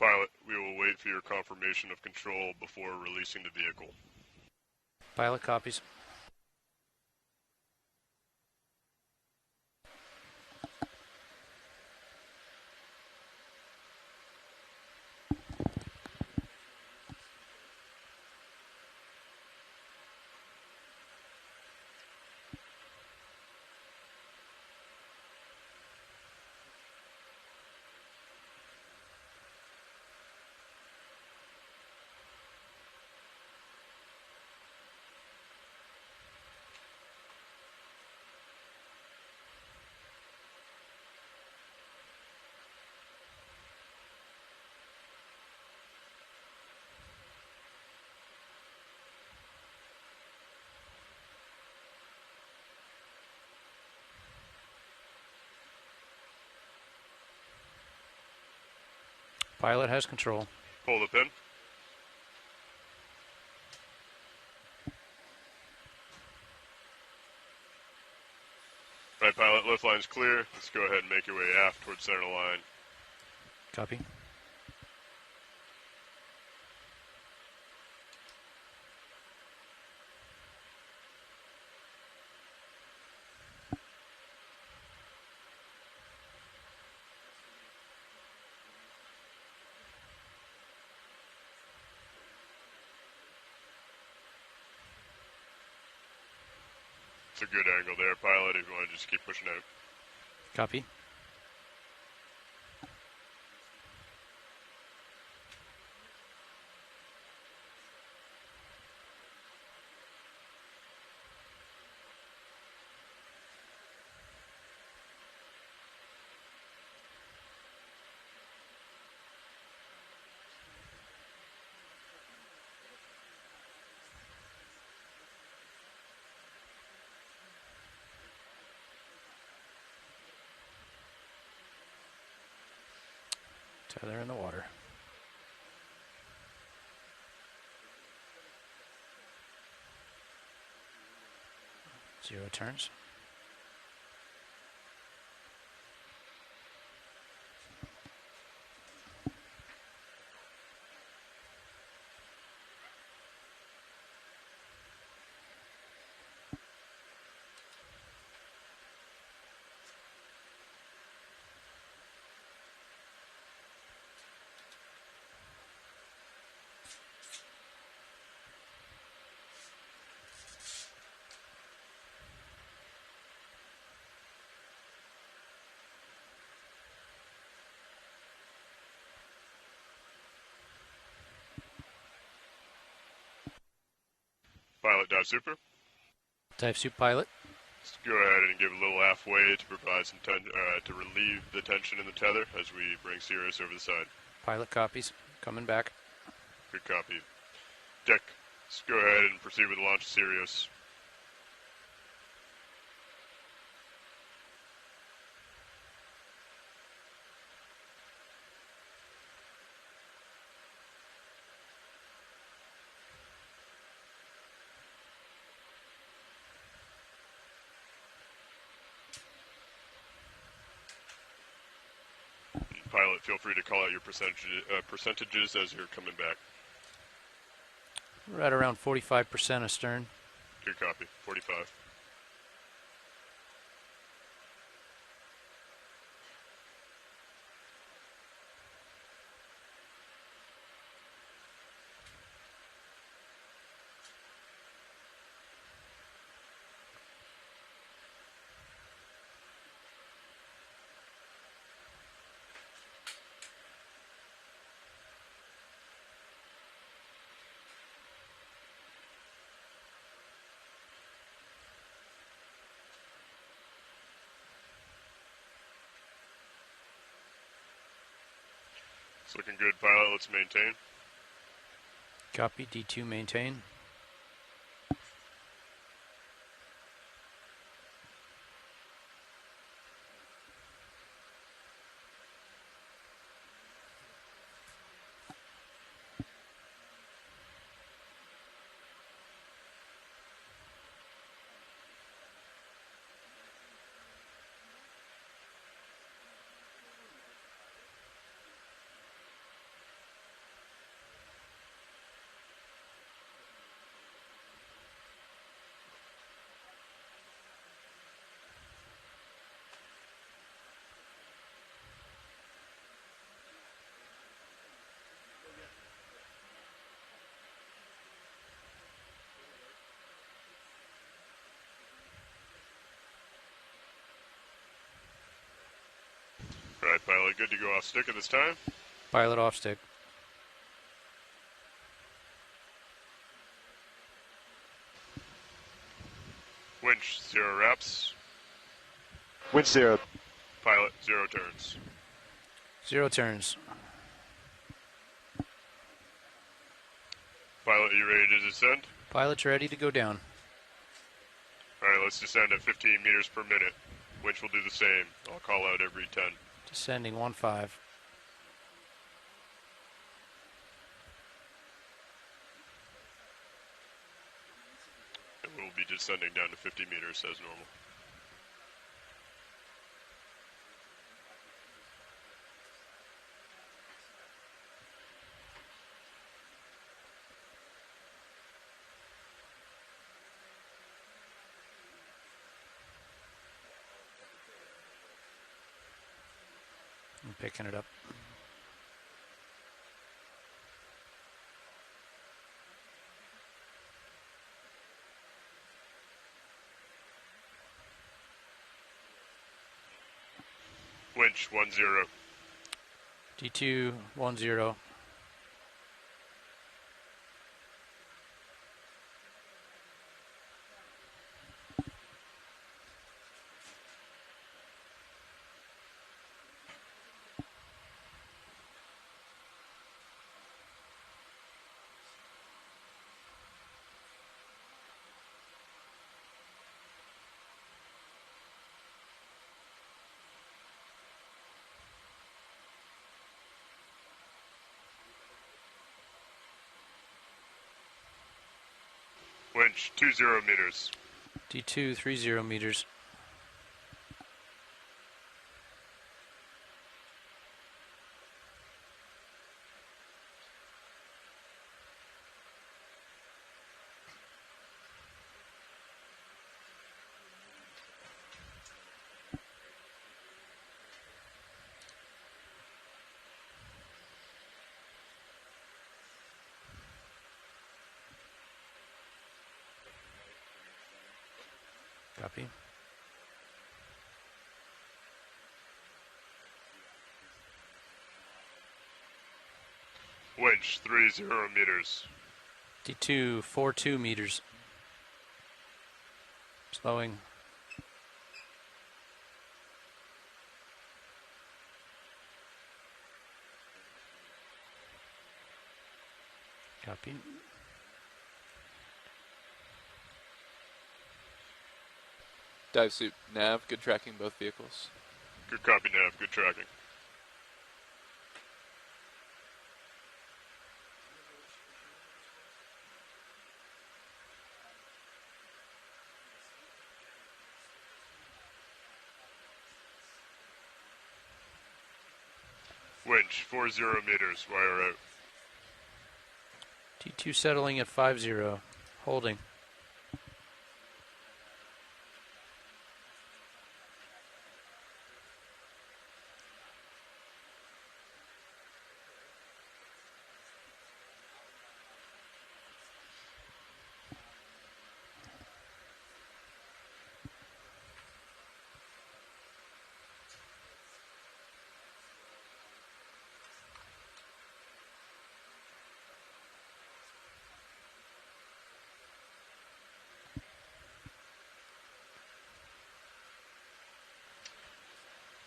Pilot, we will wait for your confirmation of control before releasing the vehicle. Pilot copies. Pilot has control. Pull the pin. Right, pilot, lift line's clear. Let's go ahead and make your way aft towards center line. Copy. It's a good angle there, pilot, if you want to just keep pushing out. Copy. Tether in the water. 0 turns. Pilot, dive super. Dive suit pilot. Let's go ahead and give a little halfway to provide some to relieve the tension in the tether as we bring Sirius over the side. Pilot copies. Coming back. Good copy. Deck, let's go ahead and proceed with the launch of Sirius. Pilot, feel free to call out your percentages as you're coming back. We're at around 45% astern. Good copy. 45. It's looking good, pilot. Let's maintain. Copy. D2 maintain. Alright, pilot, good to go off stick at this time. Pilot off stick. Winch, 0 wraps. Winch 0. Pilot, 0 turns. 0 turns. Pilot, are you ready to descend? Pilot's ready to go down. Alright, let's descend at 15 meters per minute. Winch will do the same. I'll call out every 10. Descending 1-5. And we'll be descending down to 50 meters as normal. I'm picking it up. Winch, 1-0. D2 1-0. Winch, 20 meters. D2 30 meters. Copy. Winch, 30 meters. D2 42 meters. Slowing. Copy. Dive suit, nav, good tracking both vehicles. Good copy, Nav. Good tracking. Winch, 40 meters. Wire out. D2 settling at 50. Holding.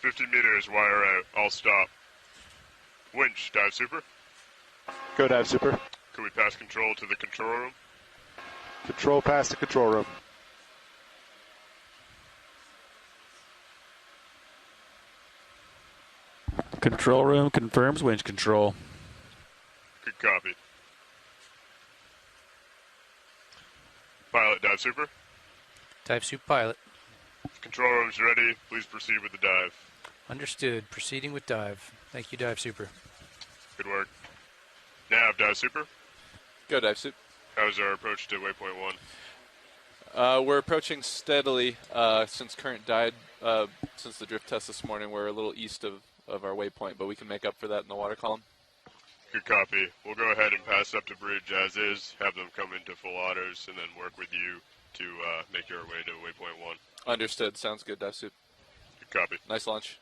$50 meters, wire out. I'll stop. Winch, dive super. Go dive super. Could we pass control to the control room? Control past the control room. Control room confirms winch control. Good copy. Pilot, dive super. Dive suit pilot. Control room's ready. Please proceed with the dive. Understood. Proceeding with dive. Thank you, dive super. Good work. Nav, dive super. Go dive suit. How's our approach to waypoint 1? We're approaching steadily since current died. Since the drift test this morning, we're a little east of our waypoint, but we can make up for that in the water column. Good copy. We'll go ahead and pass up to bridge as is, have them come into full autos, and then work with you to make your way to waypoint 1. Understood. Sounds good, dive suit. Good copy. Nice launch.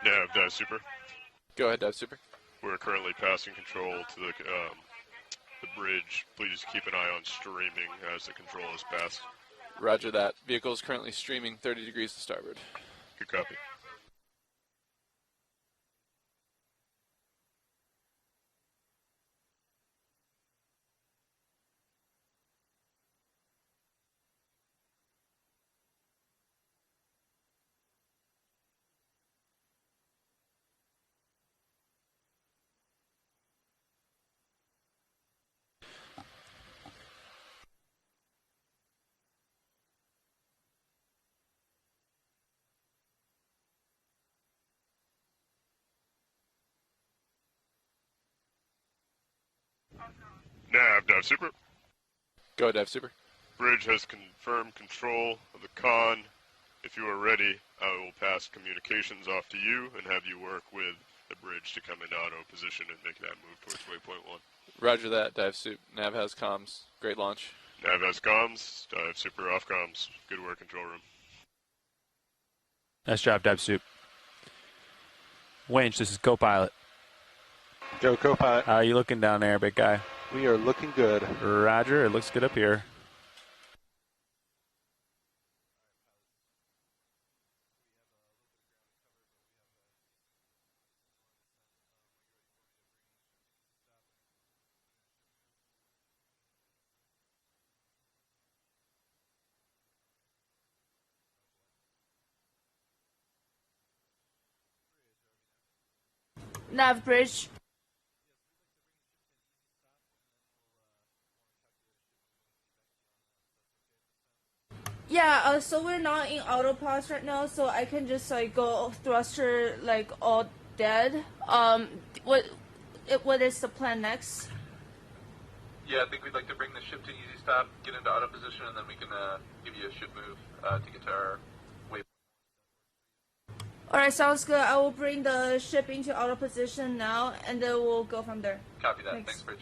Nav, Dive Super. Go ahead, Dive Super. We're currently passing control to the bridge. Please keep an eye on streaming as the control is passed. Roger that. Vehicle is currently streaming 30 degrees to starboard. Good copy. Nav, Dive Super. Go, Dive Super. Bridge has confirmed control of the con. If you are ready, I will pass communications off to you and have you work with the bridge to come into auto position and make that move towards waypoint 1. Roger that, Dive Super. Nav has comms. Great launch. Nav has comms. Dive Super off comms. Good work, control room. Nice job, Dive Soup. Winch, this is co-pilot. Go, co-pilot. How are you looking down there, big guy? We are looking good. Roger, it looks good up here. Nav bridge. Yeah, so we're not in autopause right now, so I can just like go thruster like all dead. What is the plan next? Yeah, I think we'd like to bring the ship to easy stop, get into auto position, and then we can give you a ship move to get to our waypoint. Alright, sounds good. I will bring the ship into auto position now, and then we'll go from there. Copy that. Thanks. Thanks Bridge.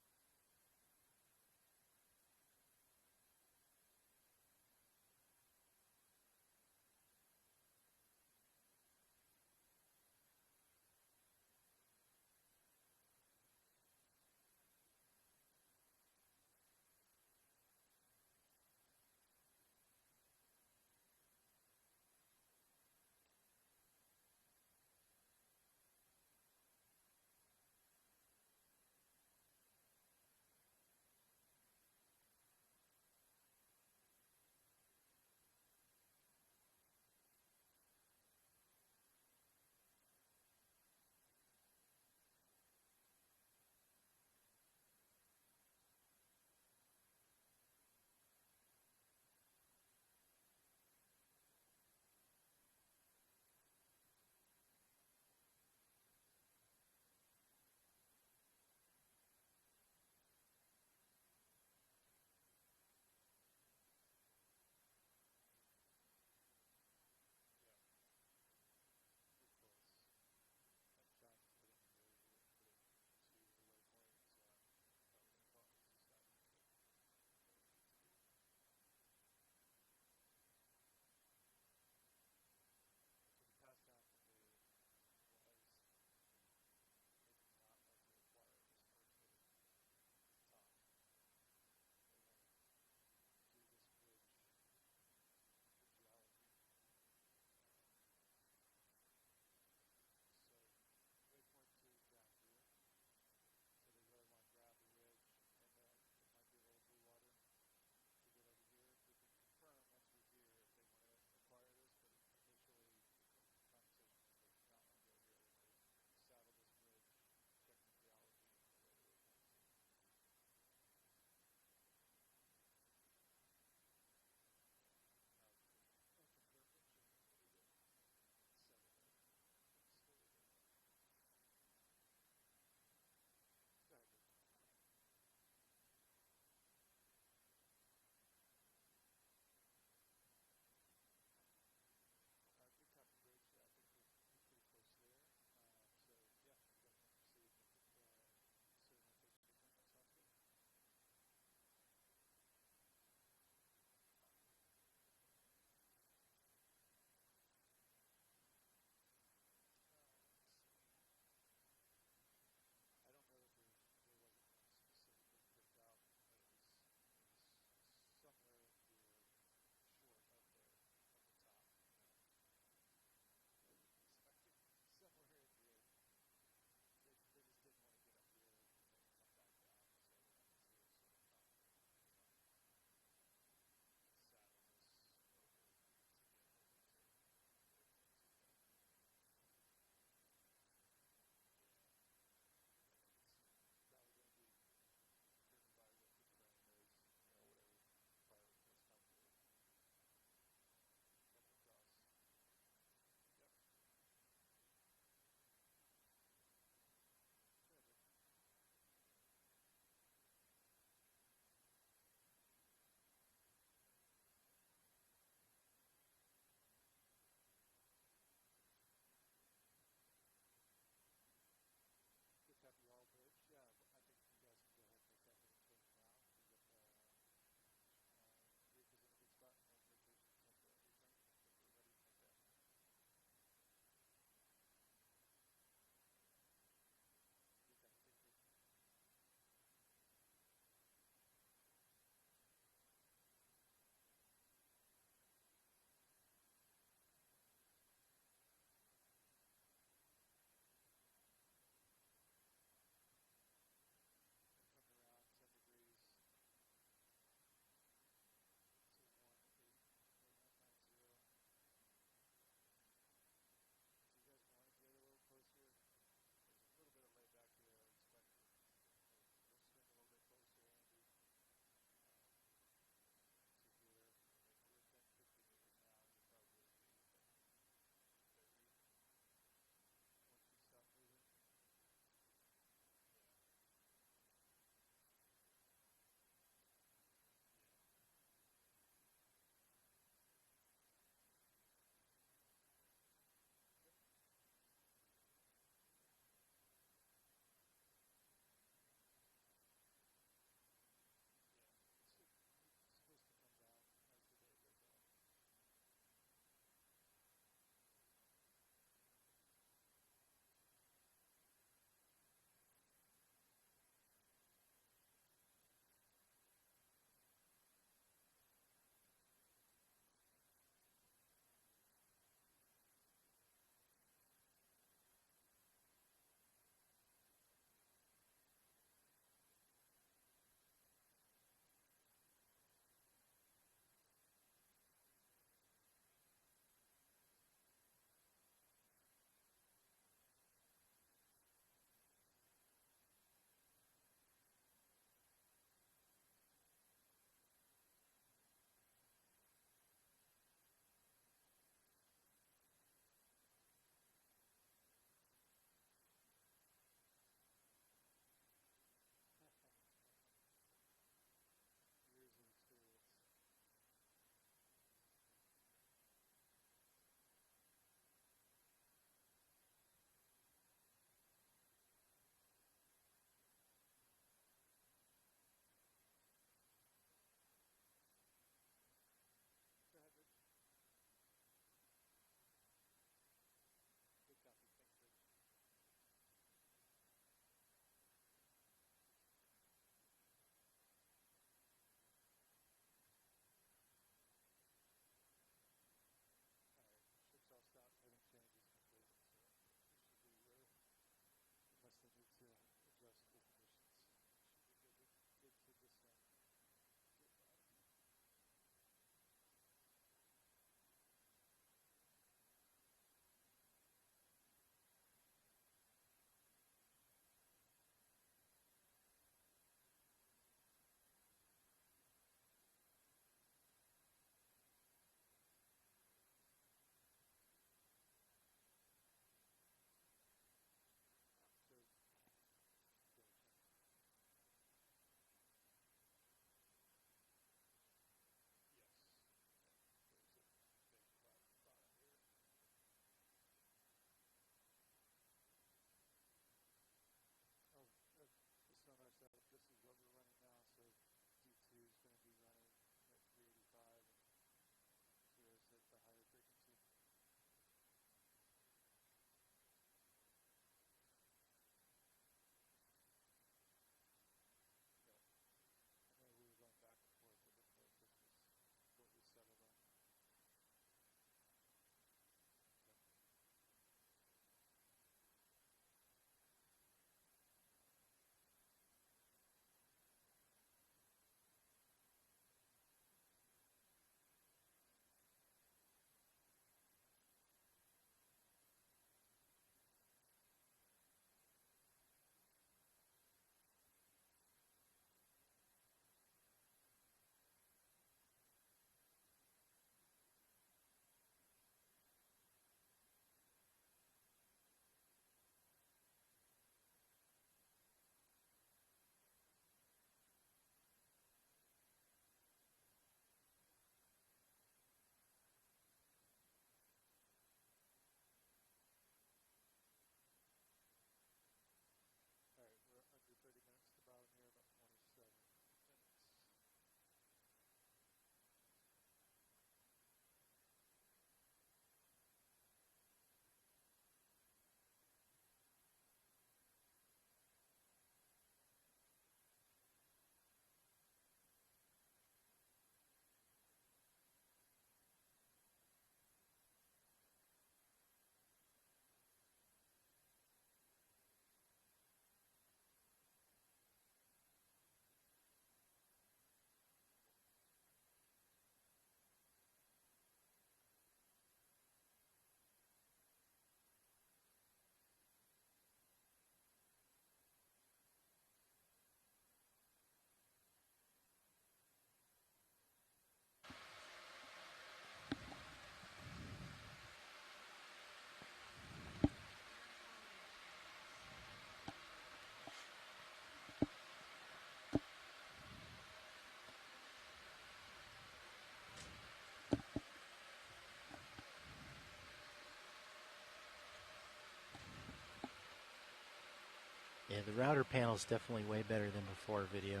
Yeah, the router panel is definitely way better than before video.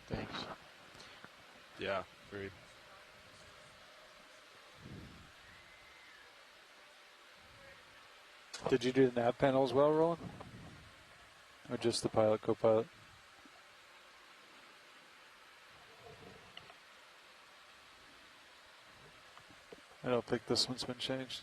Thanks. Yeah, agreed. Did you do the nav panel as well, Roland? Or just the pilot, co-pilot? I don't think this one's been changed.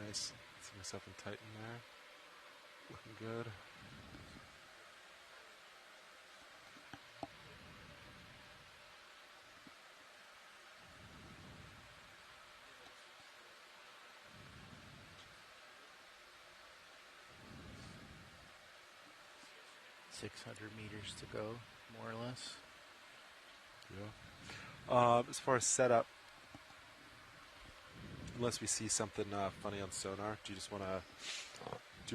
Nice. See myself in Titan there. Looking good. $600 to go, more or less. Yeah. As far as setup, unless we see something funny on sonar, do you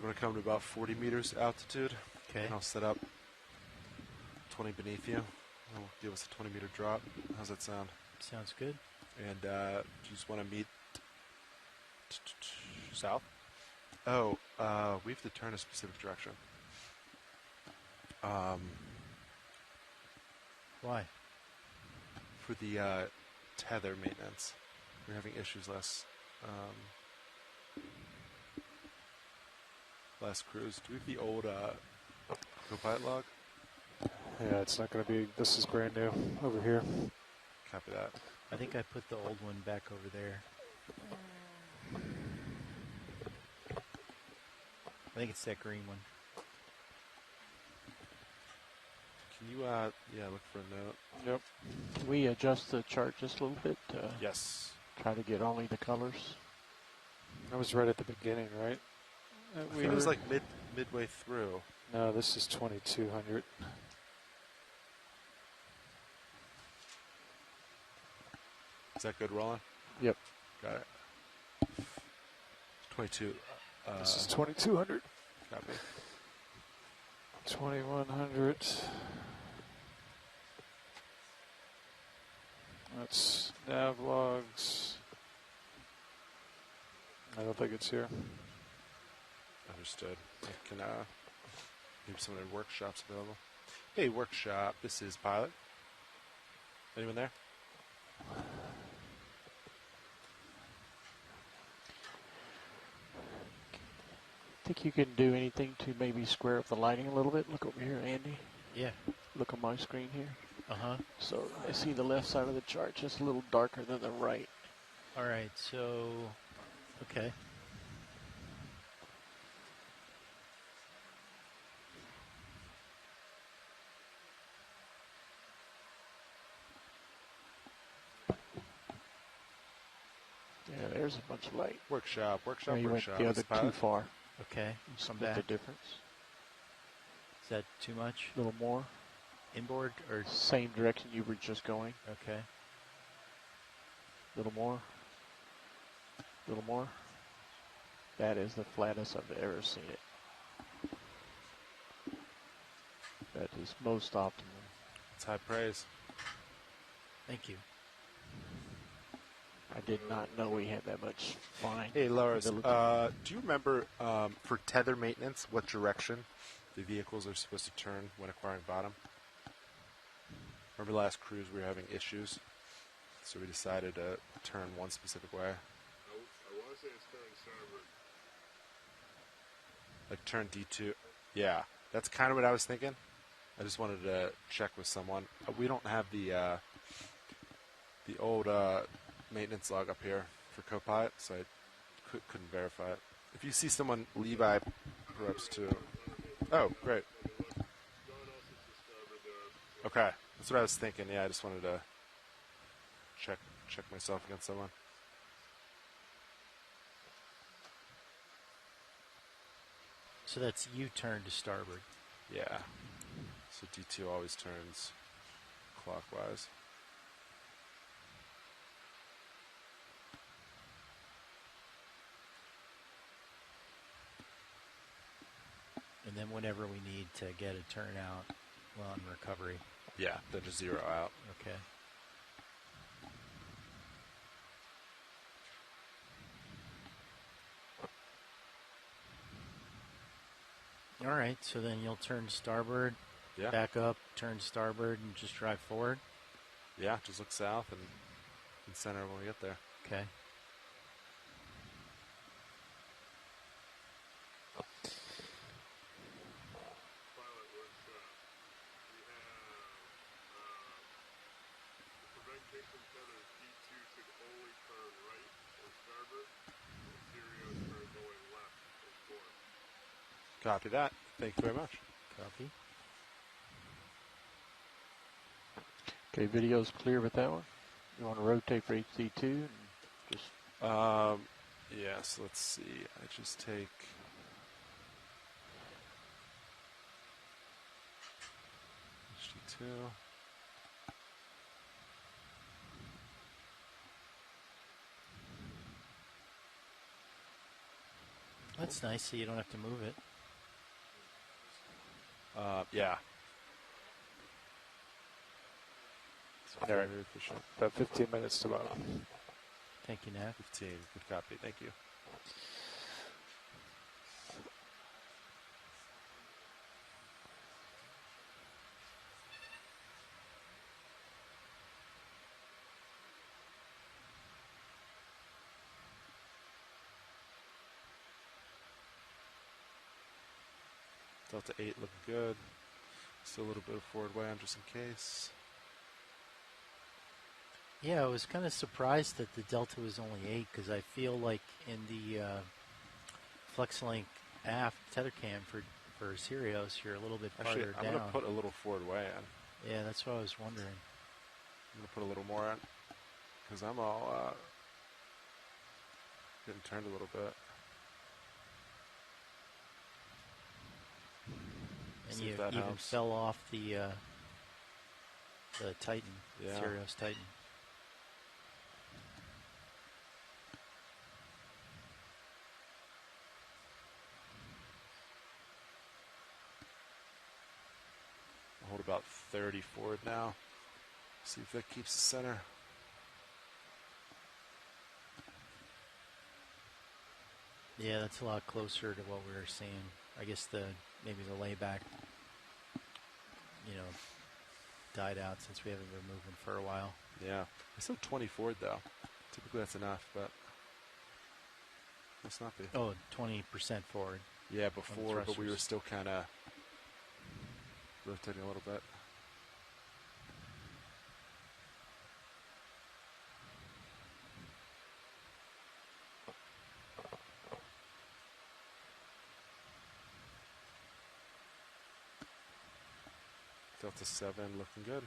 want to come to about 40 meters altitude? Okay. And I'll set up 20 beneath you. That'll give us a 20-meter drop. How's that sound? Sounds good. And do you just want to meet south? Oh, we have to turn a specific direction. Why? For the tether maintenance. We're having issues last cruise. Do we have the old co-pilot log? Yeah, it's not going to be, this is brand new over here. Copy that. I think I put the old one back over there. I think it's that green one. Can you, look for a note? Yep. We adjust the chart just a little bit to Yes. try to get only the colors. That was right at the beginning, right? I think it was like midway through. No, this is 2200. Is that good, Roland? Yep. Got it. 22. This is 2200. Copy. 2100. That's nav logs. I don't think it's here. Understood. Can maybe some of their workshops available. Hey, workshop. This is pilot. Anyone there? Think you can do anything to maybe square up the lighting a little bit? Look over here, Andy. Yeah. Look on my screen here. Uh-huh. So I see the left side of the chart just a little darker than the right. All right, so, okay. Yeah, there's a bunch of light. Workshop. Oh, you went Workshop. the This other is too pilot. far. Okay, You come split back. the difference. Is that too much? A little more. Inboard or, Same direction you were just going. okay. A little more. A little more. That is the flattest I've ever seen it. That is most optimal. It's high praise. Thank you. I did not know we had that much fine. Hey, Lars, ability. do you remember for tether maintenance what direction the vehicles are supposed to turn when acquiring bottom? Remember last cruise we were having issues, so we decided to turn one specific way. I want to say it's turn starboard. Like turn D2. Yeah, that's kind of what I was thinking. I just wanted to check with someone. We don't have the old maintenance log up here for Copilot, so I couldn't verify it. If you see someone, Levi, perhaps too. Oh, great. Okay, that's what I was thinking. Yeah, I just wanted to check myself against someone. So that's U-turn to starboard. Yeah. So D2 always turns clockwise. And then whenever we need to get a turnout while in recovery. Yeah, then just zero out. Okay. All right, so then you'll turn starboard, Yeah. back up, turn starboard, and just drive forward. Yeah, just look south and center when we get there. Okay. Pilot workshop. We have to prevent Kingston tethers, D2 should only turn right or starboard, and Stereo turn going left or forward. Copy that. Thank you very much. Copy. Okay, video's clear with that one. You want to rotate for HD2 and just Yes, let's see. I just take... HD2. That's nice, so you don't have to move it. Yeah. All right. Very efficient. About 15 minutes to bottom. Thank you, Nav. 15. Good copy. Thank you. Delta 8 looking good. Still a little bit of forward way on just in case. Yeah, I was kind of surprised that the delta was only 8 because I feel like in the FlexLink aft tether cam for Sirius, you're a little bit farther Actually, I'm down. going to put a little forward way in. Yeah, that's what I was wondering. I'm going to put a little more in because I'm all getting turned a little bit. And See you if that even helps. fell off the Titan, Yeah. Sirius Titan. hold about 30 forward now. See if that keeps the center. Yeah, that's a lot closer to what we were seeing. I guess maybe the layback, died out since we haven't been moving for a while. Yeah. I still 20 forward though. Typically that's enough, but must not be. Oh, 20% forward. Yeah, before, but we were thrusters. still kind of rotating a little bit. Delta 7 looking good.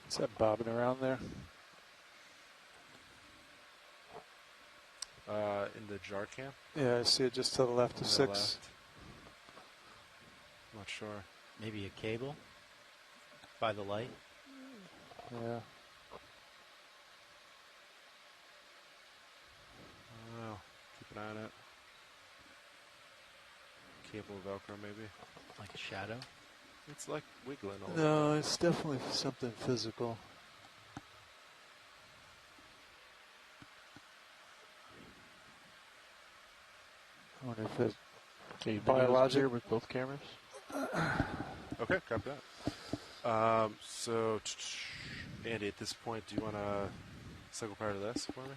Is that bobbing around there? In the jar cam? Yeah, I see it just to the left of To the 6. left. Not sure. Maybe a cable by the light. Yeah. I don't know. Keep an eye on it. Cable Velcro maybe. Like a shadow. It's like wiggling a little No, it's definitely something physical. I wonder if it So you biologic here with both cameras? Okay, copy that. So, Andy, at this point, do you want to cycle prior to this for me?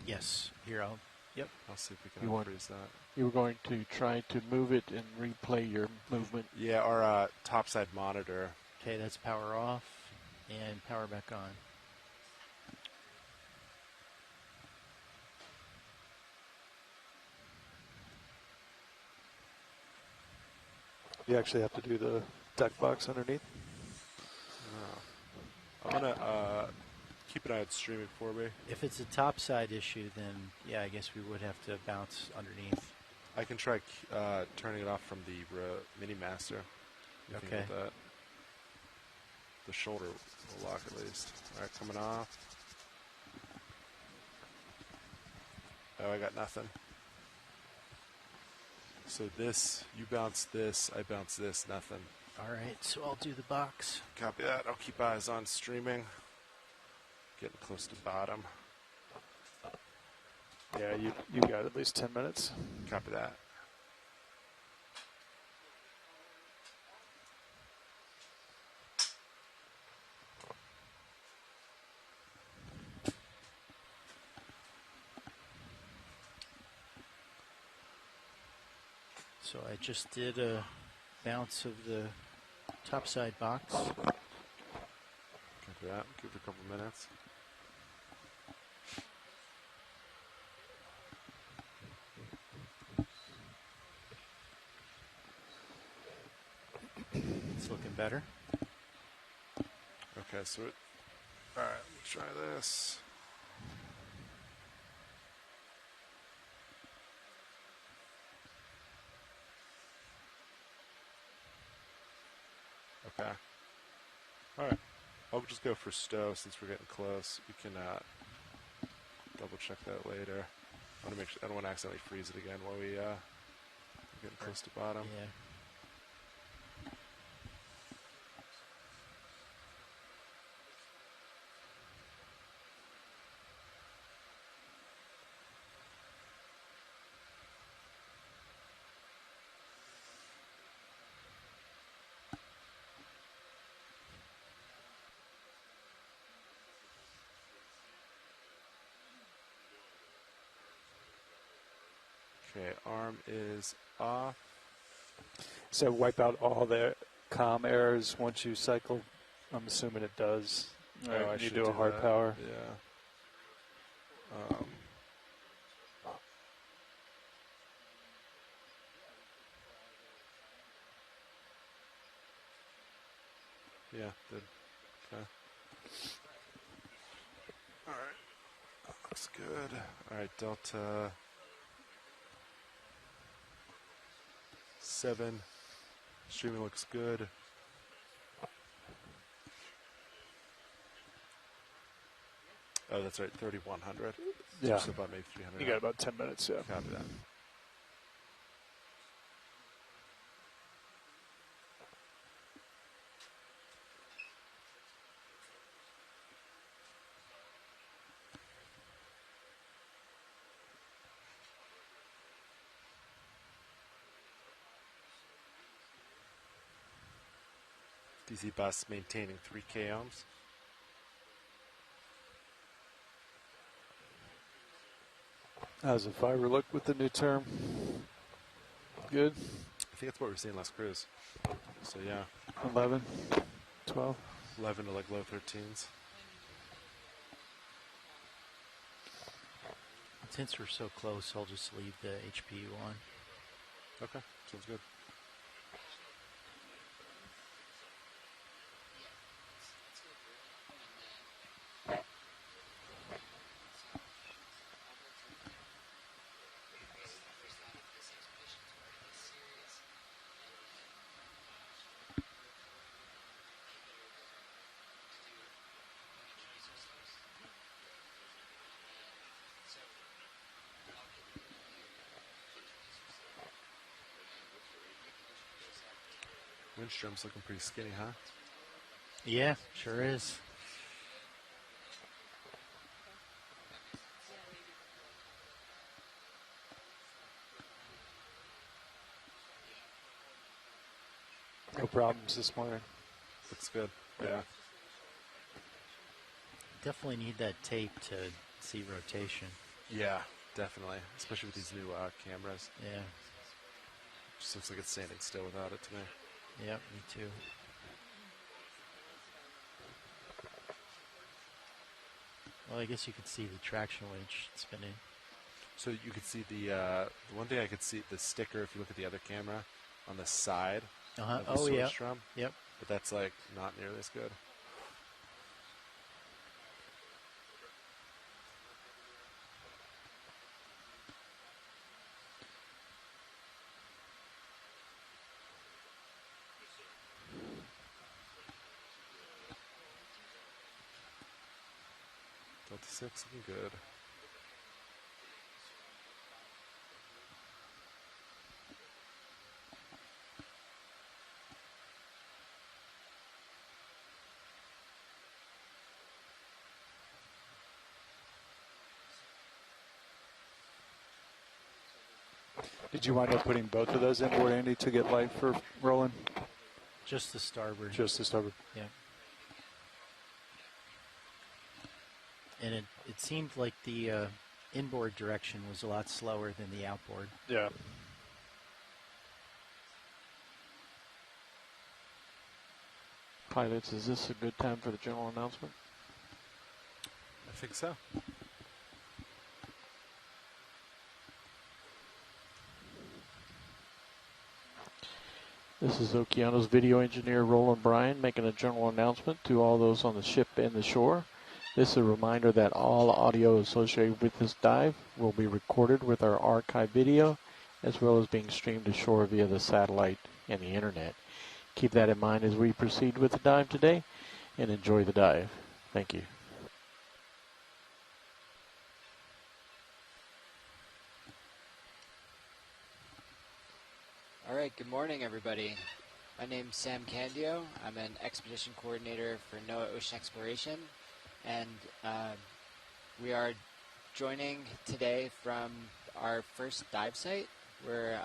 Yes. Here, I'll see if we can You want- freeze that. You were going to try to move it and replay your movement. Yeah, our topside monitor. Okay, that's power off and power back on. You actually have to do the deck box underneath. I'm going to keep an eye on streaming for me. If it's a topside issue, then yeah, I guess we would have to bounce underneath. I can try turning it off from the Mini Master. You can Okay. get that. The shoulder will lock at least. All right, coming off. Oh, I got nothing. So this, you bounce this, I bounce this, nothing. All right, so I'll do the box. Copy that. I'll keep eyes on streaming. Getting close to bottom. Yeah, you got at least 10 minutes. Copy that. So I just did a bounce of the topside box. Copy that. Give it a couple minutes. It's looking better. Okay, so it. All right, let me try this. Okay. All right. I'll just go for stow since we're getting close. We can double check that later. I want to make sure I don't want to accidentally freeze it again while we getting close to bottom. Yeah. Okay, arm is off. So wipe out all the comm errors once you cycle. I'm assuming it does. Oh, Right, I you should do a hard that. power. Yeah. Yeah, did. Okay. All right. That looks good. All right, Delta 7. Streaming looks good. Oh, that's right, 3100. Yeah. So about maybe 300. You got about 10 minutes, yeah. Copy that. DC bus maintaining 3K ohms. How's the fiber look with the new term? Good? I think that's what we were seeing last cruise. So yeah, 11, 12. 11 to like low 13s. Since we're so close, I'll just leave the HPU on. Okay, sounds good. Windstrom's looking pretty skinny, huh? Yeah, sure is. No problems this morning. Looks good. Yeah. Definitely need that tape to see rotation. Yeah, definitely. Especially with these new cameras. Yeah. Just looks like it's standing still without it to me. Yep, me too. Well, I guess you could see the traction winch spinning. So you could see the one thing I could see, the sticker, if you look at the other camera, on the side of the Oh, yeah. source drum. Yep. But that's like not nearly as good. Delta 6 looking good. Did you wind up putting both of those inboard, Andy, to get light for rolling? Just the starboard. Just the starboard. Yeah. And it seemed like the inboard direction was a lot slower than the outboard. Yeah. Pilots, is this a good time for the general announcement? I think so. This is Okeanos video engineer Roland Bryan making a general announcement to all those on the ship and the shore. This is a reminder that all audio associated with this dive will be recorded with our archive video, as well as being streamed to shore via the satellite and the internet. Keep that in mind as we proceed with the dive today, and enjoy the dive. Thank you. All right, good morning, everybody. My name's Sam Candio. I'm an expedition coordinator for NOAA Ocean Exploration, and we are joining today from our first dive site. We're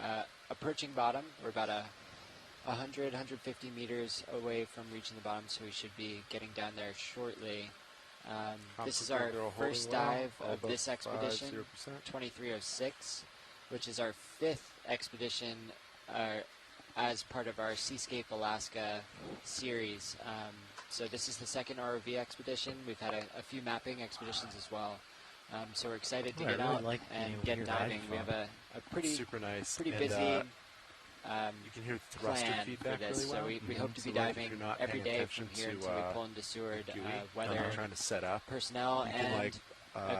approaching bottom. We're about 100, 150 meters away from reaching the bottom, so we should be getting down there shortly. This is our first dive of this expedition, 2306. which is our 5th expedition as part of our Seascape Alaska series. So this is the 2nd ROV expedition. We've had a few mapping expeditions as well. So we're excited to get out and get diving. We have a pretty super nice, pretty and, busy you can hear thruster plan feedback for this. really well. So we hope to be So, like, if diving you're not every paying day attention from here to, until we pull into Seward, weather, trying to set up, personnel, you can, and like,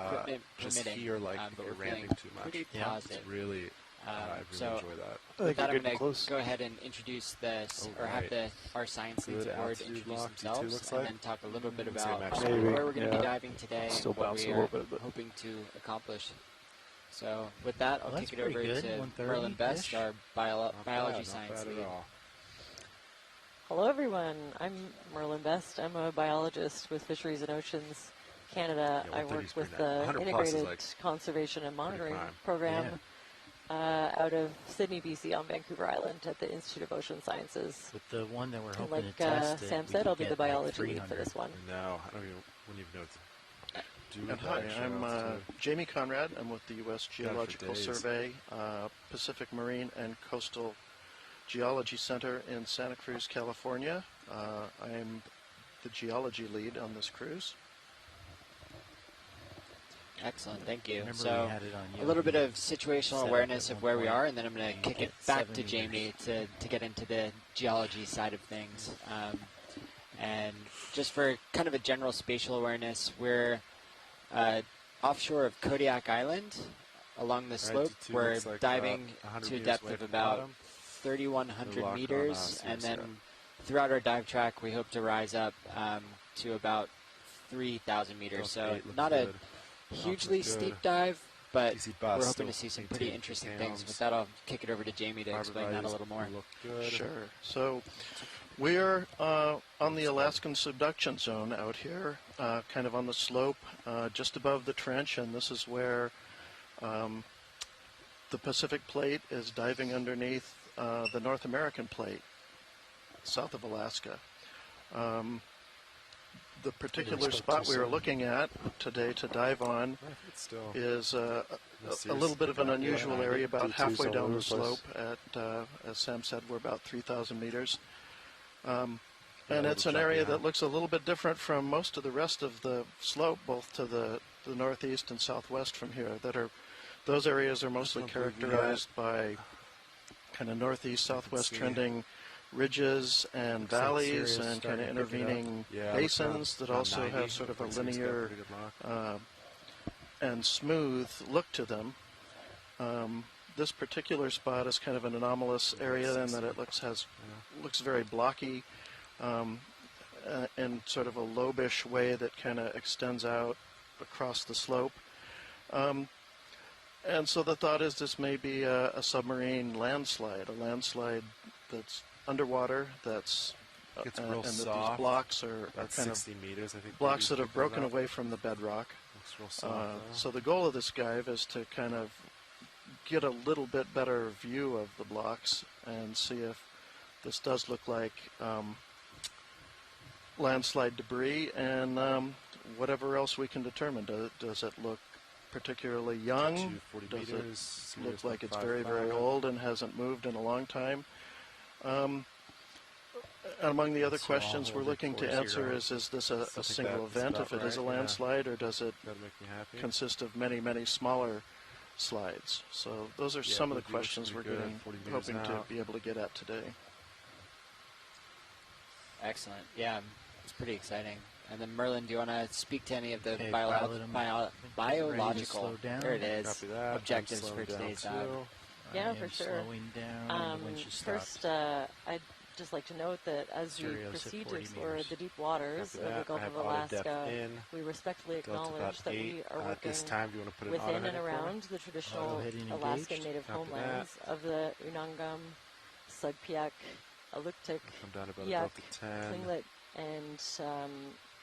equipment just permitting. hear like But if you're we're feeling ramping too much. pretty Yeah. positive. It's really, I really so enjoy that. with that, I'm you're going getting to close. go ahead and introduce this, Oh, or have right. our science leads Good aboard altitude introduce lock, D2 themselves, looks and like. then talk a little bit Let's see a about map. Maybe, where we're going to yeah. be diving today Still and what bouncing we a are little bit, but- hoping to accomplish. So with that, I'll Well, kick that's it over pretty good, to 1:30 Merlin Best, -ish. our Not biology bad, science not bad lead. at all. Hello, everyone. I'm Merlin Best. I'm a biologist with Fisheries and Oceans Canada. Yeah, I 130 work is with pretty nice. the 100 plus is, Integrated like, Conservation and Monitoring prime. Program out of Sydney, BC, on Vancouver Island at the Institute of Ocean Sciences. With the one that we're And hoping like to test, Sam we said, could I'll be get the like biology lead for 300. this one. No, I don't even know what to do. And with hi, that. I'm Shout out to- Jamie Conrad. I'm with the U.S. for Geological days. Survey, Pacific Marine and Coastal Geology Center in Santa Cruz, California. I'm the geology lead on this cruise. Excellent, thank you. Remember So we had it on a little bit Yogi of situational set up awareness at of one where we point are, and then I'm going to and kick it get back 7 to Jamie meters. to get into the geology side of things. And just for kind of a general spatial awareness, we're offshore of Kodiak Island along the slope. D2 We're looks like, diving 100 to a meters depth away of from the about bottom. 3,100 Lock on meters, us, and yes, then yeah. throughout our dive track, we hope to rise up to about 3,000 meters. Delta So 8 looks not good. a hugely Looks good. steep dive, but DC bus, we're hoping to still see some pretty 18 interesting pounds. things. With that, I'll kick it over to Jamie to explain that a little more. Look good. Sure. So we're on the Alaskan subduction zone out here, kind of on the slope just above the trench, and this is where the Pacific Plate is diving underneath the North American Plate, south of Alaska. The particular spot we are looking at today to dive on It's still is a little bit of an unusual area, about D2's halfway all down over the the place. slope at, as Sam said, we're about 3,000 meters. And little it's an jumpy, area huh? that looks a little bit different from most of the rest of the slope, both to the northeast and southwest from here. Those areas are mostly Don't believe you characterized by kind of northeast, southwest see. trending ridges and Looks like valleys Sirius and kind of starting to pick it up. intervening Yeah, looks basins that around also 90. have sort of a Looks like Sirius got a linear pretty good lock. and smooth look to them. This particular spot is kind of an anomalous area in that it looks very blocky in sort of a lobish way that kind of extends out across the slope. And so the thought is this may be a submarine landslide, a landslide that's underwater, that's It's and real that soft. these blocks are About kind of 60 meters, I think. blocks that maybe have broken about. away from the bedrock. Looks real soft. though. So the goal of this dive is to kind of get a little bit better view of the blocks and see if this does look like landslide debris and whatever else we can determine. Does it look particularly young? 40 Does meters, it look like it's 0.55. very, very old and hasn't moved in a long time? Among the other So all questions we're holding looking to 40. answer is this a think single that's event about if it is a right, yeah. landslide, or does it That'll make me happy. consist of many, many smaller slides? So those are Yeah, some of the Boogie looks questions we're pretty good, getting, 40 meters hoping to out. be able to get at today. Excellent. Yeah, it's pretty exciting. And then Merlin, do you want to speak to any of the Okay, pilot 'em. Ready to biological slow down. there it is Copy that. I'm objectives slowing for down today's too. dive? Yeah, I for am sure. slowing down. The winch has stopped. First, I'd just like to note that as we Stereos at proceed to 40 explore meters. the deep waters Copy of the that. Gulf I of have auto depth Alaska, in. we respectfully Delta acknowledge about that 8. we are At working this time, do you want to put an within auto and heading for me? around the traditional Auto heading Alaskan engaged. native Copy homelands of the Unangam, Sugpiaq, Aluktik, Come down to about Yak, Delta 10. Tlingit, and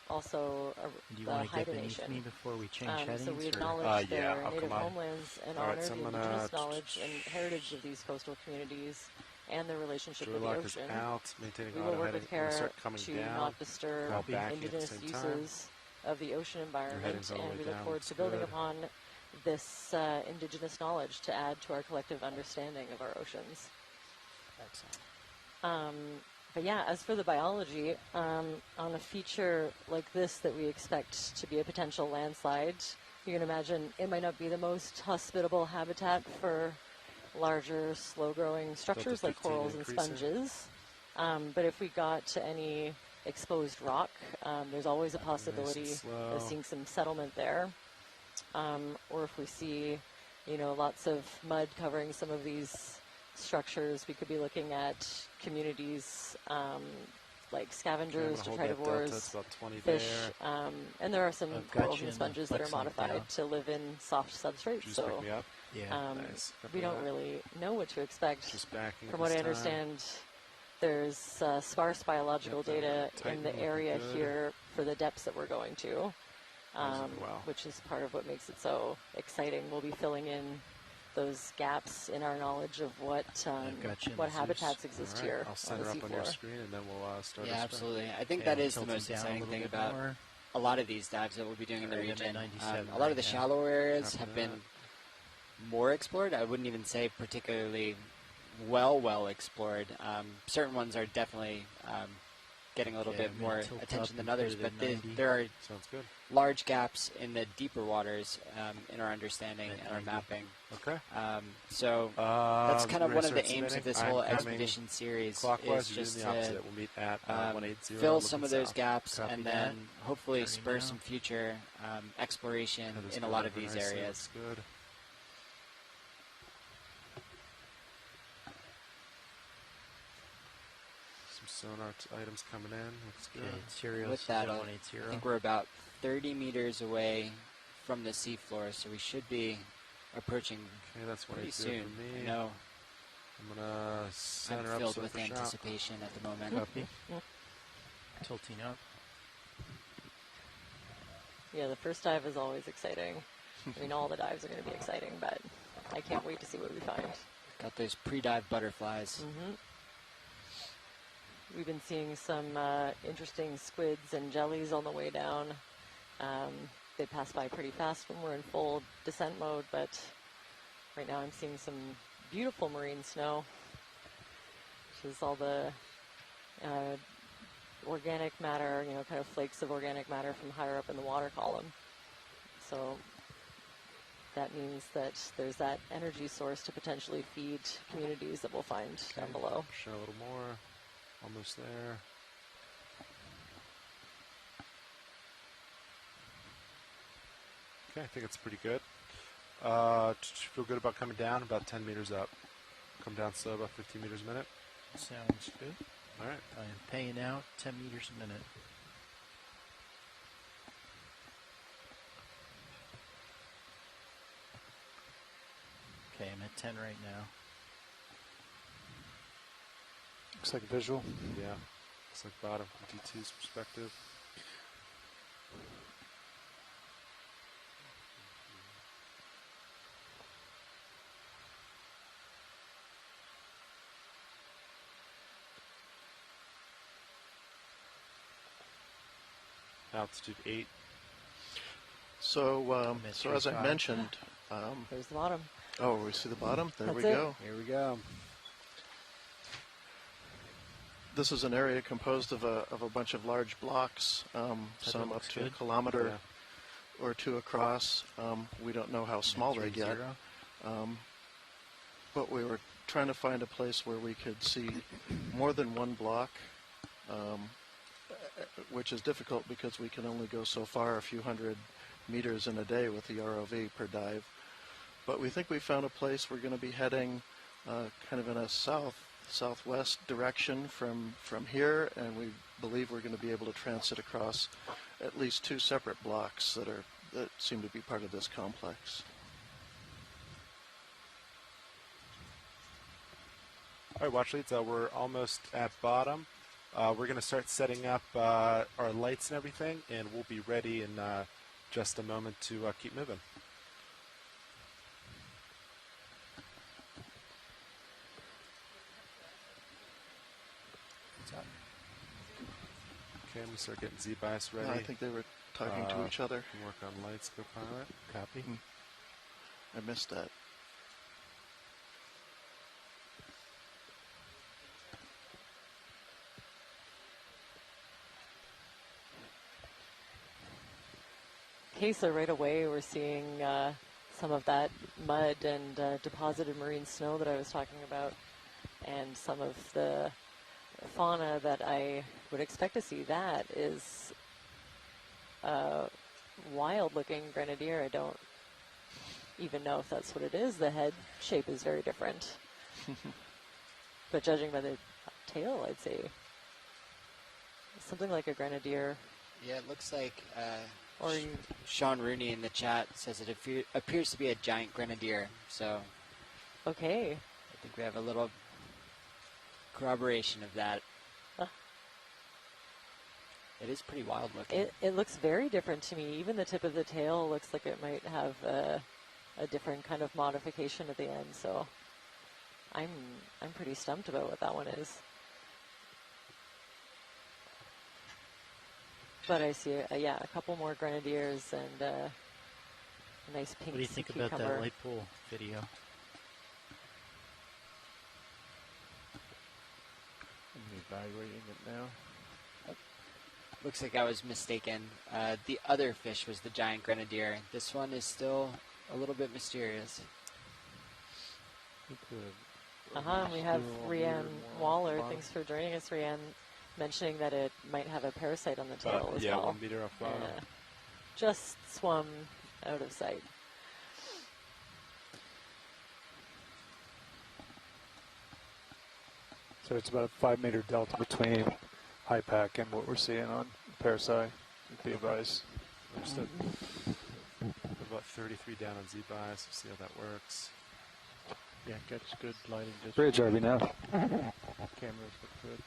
also Do you the want to get Haida beneath Nation. me before we change headings? So we or- acknowledge yeah, their I'll native come on. homelands and All right, honor so the I'm gonna indigenous knowledge and heritage of these coastal communities and their relationship Joy with the lock is ocean. out. Maintaining We will auto work heading. with We're gonna care start coming to down. not disturb Call back at the indigenous same time. uses of the ocean environment, heading's all the and way we look down, forward looks to building good. upon this indigenous knowledge to add to our collective understanding of our oceans. But yeah, as for the biology, on a feature like this that we expect to be a potential landslide, you can imagine it might not be the most hospitable habitat for larger, slow-growing structures like corals and sponges. But if we got to any exposed rock, there's always a possibility of seeing some settlement there. Or if we see, lots of mud covering some of these structures, we could be looking at communities like scavengers, detritivores, fish, and there are some corals and sponges that are modified to live in soft substrates. So we don't really know what to expect. From what I understand, there's sparse biological data in the area here for the depths that we're going to, which is part of what makes it so exciting. We'll be filling in those gaps in our knowledge of what habitats exist here. I'll send her up on your screen, and then we'll start. Yeah, absolutely. I think that is the most exciting thing about a lot of these dives that we'll be doing in the region. A lot of the shallower areas have been more explored. I wouldn't even say particularly well explored. Certain ones are definitely getting a little bit more attention than others, but there are large gaps in the deeper waters in our understanding and our mapping. Okay. So that's kind of one of the aims of this whole expedition series is just to we'll meet at 180, fill some of those gaps and then hopefully spur some future exploration in a lot of these areas. Good. Sonar items coming in. Looks good. With that, I think we're about 30 meters away from the seafloor, so we should be approaching pretty soon. For me. I know I'm gonna center I'm filled up with anticipation at the moment. Copy. Tilting up. Yeah, the first dive is always exciting. I mean, all the dives are going to be exciting, but I can't wait to see what we find. Got those pre-dive butterflies. We've been seeing some interesting squids and jellies on the way down. They pass by pretty fast when we're in full descent mode, but right now I'm seeing some beautiful marine snow, which is all the organic matter, kind of flakes of organic matter from higher up in the water column. So that means that there's that energy source to potentially feed communities that we'll find down below. Show a little more. Almost there. Okay, I think it's pretty good. Feel good about coming down about 10 meters up. Come down slow, about 15 meters a minute. Sounds good. All right. I am paying out 10 meters a minute. Okay, I'm at 10 right now. Looks like visual. Yeah. Looks like bottom from D2's perspective. Altitude 8. So as I mentioned, there's the bottom. Oh, we see the bottom. There That's we it. go. Here we go. This is an area composed of a bunch of large blocks, some up to a kilometer or two across. We don't know how small they get, but we were trying to find a place where we could see more than one block, which is difficult because we can only go so far, a few hundred meters in a day with the ROV per dive. But we think we found a place. We're going to be heading kind of in a southwest direction from here, and we believe we're going to be able to transit across at least two separate blocks that seem to be part of this complex. All right, watch leads. We're almost at bottom. We're going to start setting up our lights and everything, and we'll be ready in just a moment to keep moving. Okay, I'm going to start getting Z-bias ready. I think they were talking to each other. Work on lights, co-pilot. Copy. I missed that. Okay, so right away we're seeing some of that mud and deposited marine snow that I was talking about, and some of the fauna that I would expect to see. That is wild-looking grenadier. I don't even know if that's what it is. The head shape is very different. But judging by the tail, I'd say something like a grenadier. Yeah, it looks like Or Sean Rooney in the chat says it appears to be a giant grenadier. So okay. I think we have a little corroboration of that. It is pretty wild looking. It looks very different to me. Even the tip of the tail looks like it might have a different kind of modification at the end. So I'm pretty stumped about what that one is. But I see, a couple more grenadiers and a nice pink. What do you think about that light pole video? I'm evaluating it now. Looks like I was mistaken. The other fish was the giant grenadier. This one is still a little bit mysterious. We have Rianne Waller. Thanks for joining us, Rianne. Mentioning that it might have a parasite on the tail as well. Yeah, 1 meter off bottom. Just swum out of sight. So it's about a 5-meter delta between high pack and what we're seeing on parasite. Be advised. Understood. About 33 down on Z-Bias. See how that works. Yeah, gets good lighting. Bridge, RV now. Cameras look good.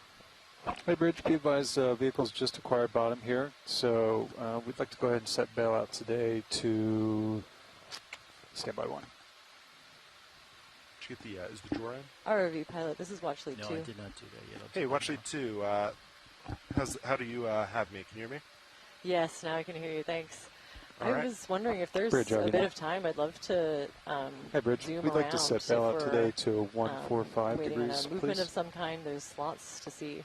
Hey, Bridge, be advised, vehicles just acquired bottom here. So we'd like to go ahead and set bailout today to standby 1. Did you get the, is the drawer in? ROV pilot, this is Watch Lead 2. No, I did not do that yet. Hey, Watch Lead 2, how do you have me? Can you hear me? Yes, now I can hear you. Thanks. All right. I was wondering if there's Bridge, a bit of time. I'd love to Hey, Bridge, zoom we'd like to set bailout today to 145 waiting degrees, on a movement please. of some kind. There's lots to see.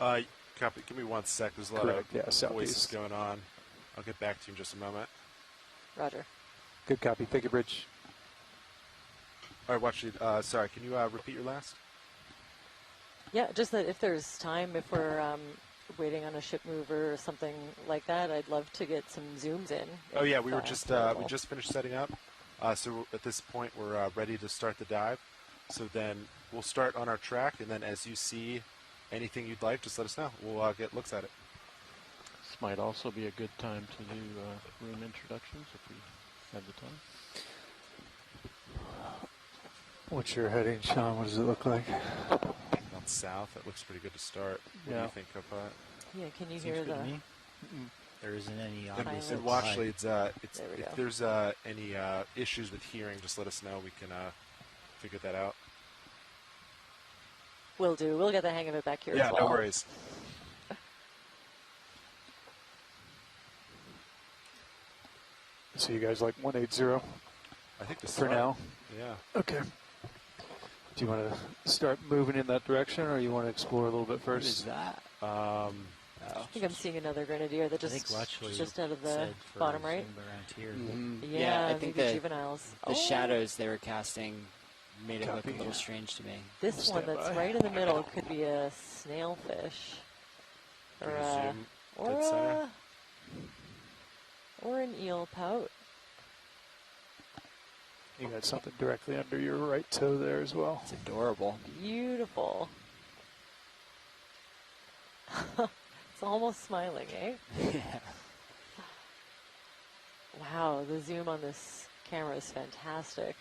Copy. Give me 1 sec. There's a lot Correct, yeah, of voices southeast. going on. I'll get back to you in just a moment. Roger. Good copy. Thank you, Bridge. All right, Watch Lead. Sorry, can you repeat your last? Yeah, just that if there's time, if we're waiting on a ship mover or something like that, I'd love to get some zooms in. Oh yeah, we were just we just finished setting up. So at this point, we're ready to start the dive. So then we'll start on our track, and then as you see anything you'd like, just let us know. We'll get looks at it. This might also be a good time to do room introductions if we have the time. What's your heading, Sean? What does it look like? Down south, that looks pretty good to start. What do you think of that? Yeah, can you Seems hear good to the... me. There isn't any And obvious Watch outside. Leads, There we if go. there's any issues with hearing, just let us know. We can figure that out. Will do. We'll get the hang of it back here Yeah, as well. no worries. So you guys like 180? I think this for now. Yeah. Okay. Do you want to start moving in that direction, or you want to explore a little bit What first? is that? I think I'm seeing another grenadier that I think Watch Lead just out of the said for bottom right. zoom around here. Mm-hmm. Yeah, I think maybe the juveniles. The shadows they were casting made it look Copy. a little strange to me. This Stand one that's by. right in the middle could be a snailfish, or Can you a, zoom or dead center? or an eel pout. You got something directly under your right toe there as well. It's adorable. Beautiful. It's almost smiling, eh? Yeah. Wow, the zoom on this camera is fantastic.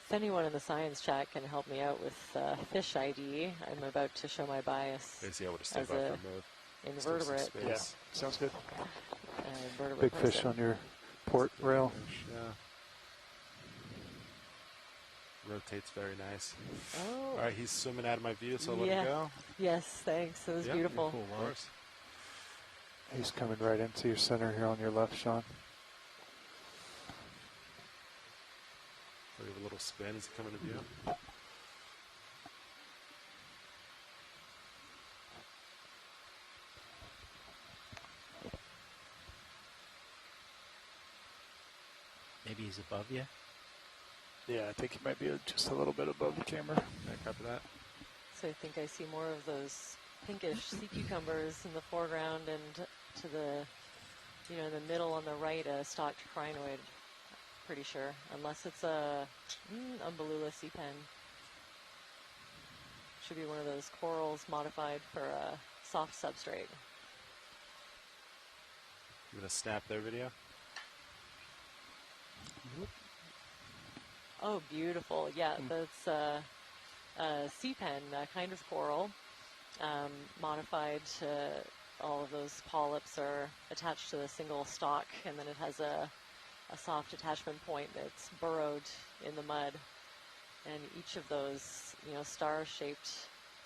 If anyone in the science chat can help me out with fish ID, I'm about to show my bias Is he able to stay as by for a a move? invertebrate. Still some Yeah, space. sounds good. Invertebrate Big fish person. on your port rail. Yeah. Rotates very nice. Oh, All right, he's swimming out of my view, so I'll let Yeah. him go. yes, thanks. It was Yeah, beautiful. Of course. He's coming right into your center here on your left, Sean. We have a little spin as it coming to view. Maybe he's above you. Yeah, I think he might be just a little bit above the camera. Can I copy that? So I think I see more of those pinkish sea cucumbers in the foreground, and to the, in the middle on the right, a stalked crinoid. Pretty sure, unless it's a Umbellula sea pen. Should be one of those corals modified for a soft substrate. You gonna snap their video? Oh, beautiful. Yeah, that's a sea pen, kind of coral, modified to all of those polyps are attached to a single stalk, and then it has a soft attachment point that's burrowed in the mud. And each of those, star-shaped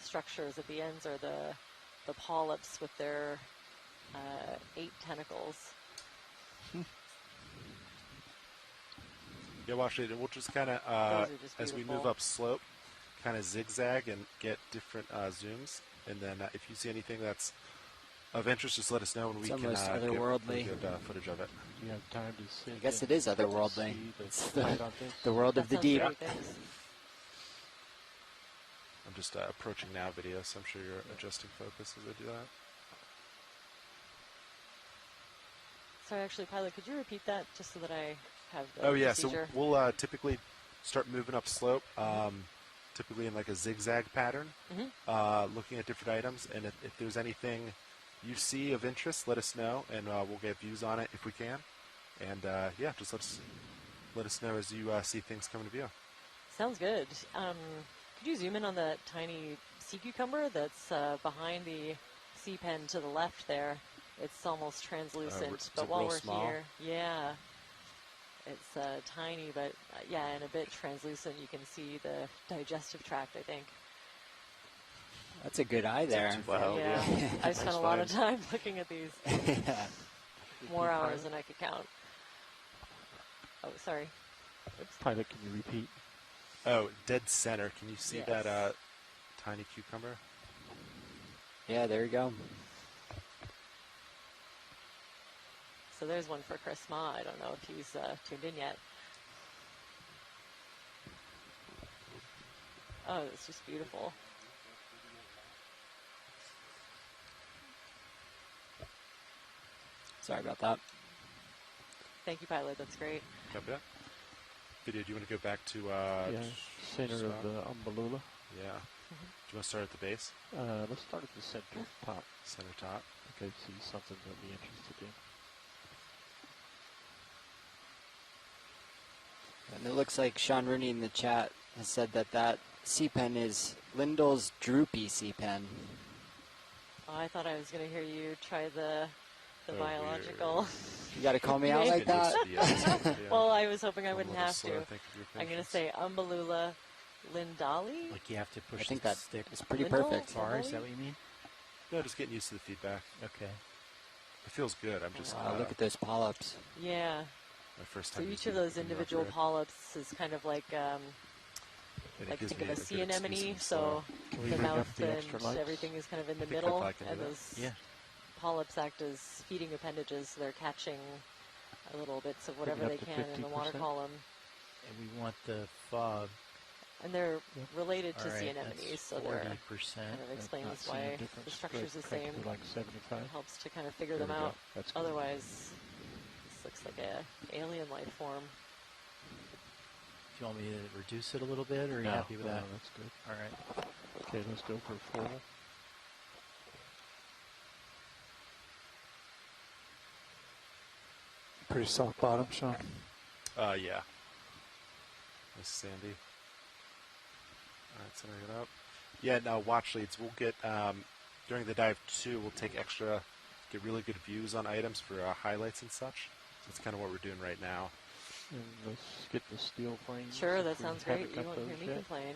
structures at the ends are the polyps with their 8 tentacles. Yeah, watch it. And we'll just kind of, as we move up slope, kind of zigzag and get different zooms. And then if you see anything that's of interest, just let us know, and we can almost get otherworldly. good footage of it. You have time to see. I guess it is otherworldly. It's the world of the That deep. sounds great, thanks. I'm just approaching now video, so I'm sure you're adjusting focus as I do that. Sorry, actually, pilot, could you repeat that just so that I have the Oh, yeah. procedure? So we'll typically start moving up slope, typically in like a zigzag pattern, looking at different items. And if there's anything you see of interest, let us know, and we'll get views on it if we can. And yeah, just let us know as you see things coming to view. Sounds good. Could you zoom in on that tiny sea cucumber that's behind the sea pen to the left there? It's almost translucent, is but it while real we're small? here, yeah, it's tiny, but yeah, and a bit translucent. You can see the digestive tract, I think. That's a good eye there. Wow. Yeah, yeah. I spent a lot of time looking at these. Yeah. More hours than I could count. Oh, sorry. Oops. Pilot, can you repeat? Oh, dead center. Can you see Yes. that tiny cucumber? Yeah, there you go. So there's one for Chris Ma. I don't know if he's tuned in yet. Oh, it's just beautiful. Sorry about that. Thank you, pilot. That's great. Copy that. Video, do you want to go back to... Yeah, center of the Umbellula. Yeah. Do you want to start at the base? Let's start at the center top. Center top. I think I see something that I'll be interested in. And it looks like Sean Rooney in the chat has said that sea pen is Lindell's droopy sea pen. Oh, I thought I was going to hear you try the Oh, biological. You got to call me out like that? Well, I was hoping I I'm a wouldn't little have slow, to. I think, of your I'm going to patience. say Umbellula lindali. Like you have to push I think the that stick is pretty Lindell? perfect. far. Is that what you mean? No, just getting used to the feedback. Okay. It feels good. I'm just... Wow, look at those polyps. Yeah. my first So time each using of those the individual Mercury. polyps is kind of like And it like gives think of me a good sea excuse anemone. to be So slow. Can we the bring up mouth the and extra lights? everything is kind of in the I think middle, Wi-Fi can do and that. those Yeah. polyps act as feeding appendages. So they're catching a little bits of whatever Bring they it up can to in the water 50%. column. And we want the fob. And they're related to All sea right, anemones, that's so they're 40%. kind of explains Not seeing a why difference, the structure's but the same. practically like 75. Helps to kind of figure There them we go. out. That's good. Otherwise, this looks like a alien life form. Do you want me to reduce it a little bit, or are you No, happy with no, that? that's good. All right. Okay, let's go for full. Pretty soft bottom, Sean. Yeah. Nice sandy. Alright, centering it up. Yeah, now watch leads. We'll get, during the dive too, we'll take extra, get really good views on items for highlights and such. That's kind of what we're doing right now. And let's get the steel frames. Sure, if that we sounds haven't great. You got won't hear those me yet. complain.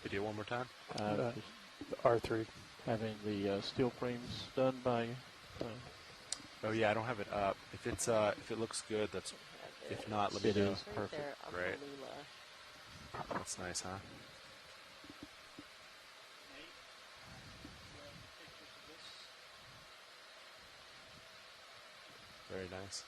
Video one more time. Just The R3 having the steel frames done by. Oh yeah, I don't have it up. If it's if it looks good, that's. If not, let me It know. is perfect. Great. That's nice, huh? Very nice.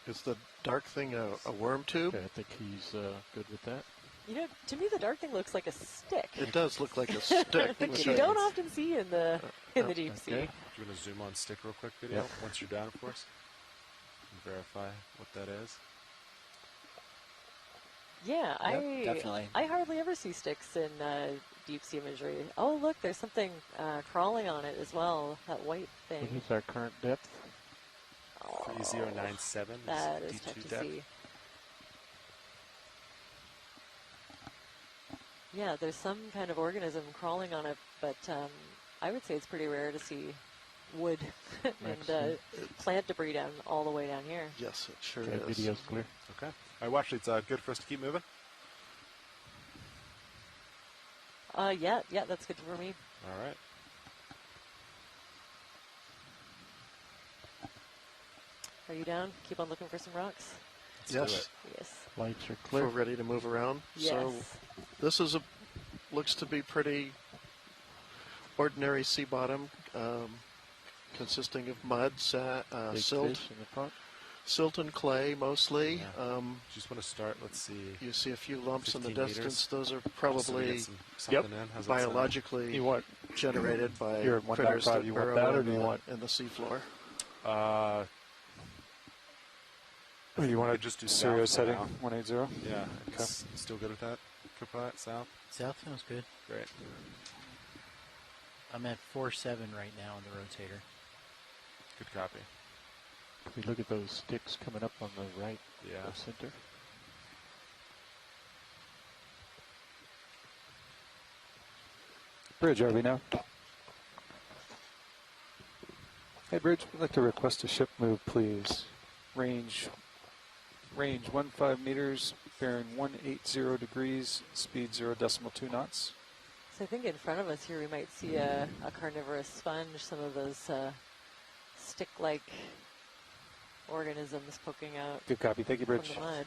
Is the dark thing a worm tube? Okay, I think he's good with that. You know, to me, the dark thing looks like a stick. It does look like a stick. Which you don't often see in the deep sea. Do you want to zoom on stick real quick, video? Yep. Once you're down, of course. And verify what that is. Yeah, definitely. I hardly ever see sticks in deep sea imagery. Oh, look, there's something crawling on it as well. That white thing. What is our current depth? 3097 That is is tough D2 to depth. see. Yeah, there's some kind of organism crawling on it, but I would say it's pretty rare to see wood and plant debris down all the way down here. Yes, it sure Okay, is. video's clear. Okay. All right, watch. It's good for us to keep moving. Yeah, that's good for me. All right. Are you down? Keep on looking for some rocks. Let's do Yes. it. Yes. Lights are clear. We're ready to move around. Yes. So this is looks to be pretty ordinary sea bottom, consisting of mud, Big silt, fish in the front. silt and clay mostly. Yeah. Just want to start. Let's see. You see a few lumps in the 15 distance. meters. Those are Just so we probably get something in. How's that sound? biologically You want? generated by You're at 1.5, critters that you want burrow that, or in do you the- want- in the seafloor. Or you want could to just do serial south for setting now. 180? Yeah. It's still good with that. Copilot south. South sounds good. Great. I'm at 4.7 right now on the rotator. Good copy. If we look at those sticks coming up on the right, Yeah. the center. Bridge, are we now? Hey, Bridge, we'd like to request a ship move, please. Range 15 meters, bearing 180 degrees, speed 0.2 knots. So I think in front of us here we might see a carnivorous sponge, some of those stick-like organisms poking out Good copy. Thank you, from Bridge. the mud.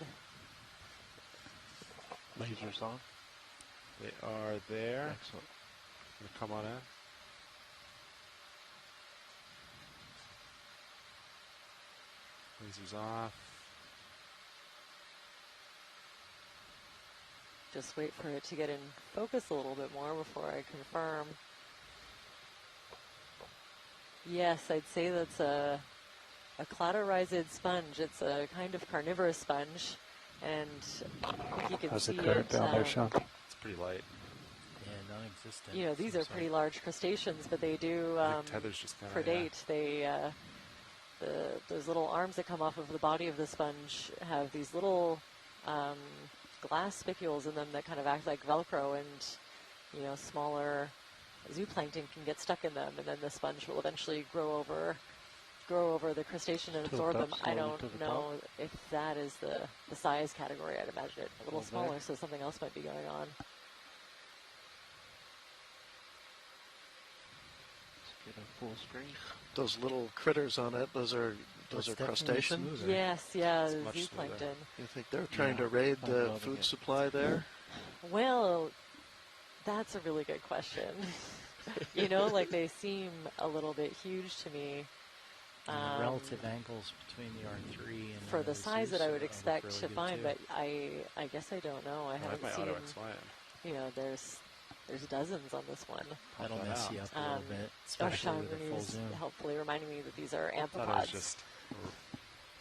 Lasers on. They are there. Excellent. Gonna come on in. Lasers off. Just wait for it to get in focus a little bit more before I confirm. Yes, I'd say that's a cladorizid sponge. It's a kind of carnivorous sponge, and I think you can How's see the current it. down there, Sean? It's pretty light. Yeah, non-existent. You know, these are Seems pretty like. large crustaceans, but they do I think tether's just kind of predate. They those little arms that come off of the body of the sponge have these little glass spicules in them that kind of act like Velcro, and you know, smaller zooplankton can get stuck in them, and then the sponge will eventually grow over the crustacean and Tilt absorb up them. I slowly don't to the know if that is the size category. I'd imagine it a little Hold smaller, back. so something else might be going on. Let's get a full screen. Those little critters on it, those are It's definitely crustaceans. smoother. Yes, yeah, It's the much smoother. zooplankton. You think they're trying to Yeah. raid I'm the loving food it. supply there? Well, that's a really good question. You know, like they seem a little bit huge to me. And the relative angles between the R3 and For the size that I would look expect really to good, find, too. but I guess I don't know. I I have haven't my seen. auto XY in. You know, there's dozens on this one. That'll that mess out. you up a little bit, Oh, especially Sean with a full Renew's zoom. helpfully reminding me that these are I thought I was amphipods. just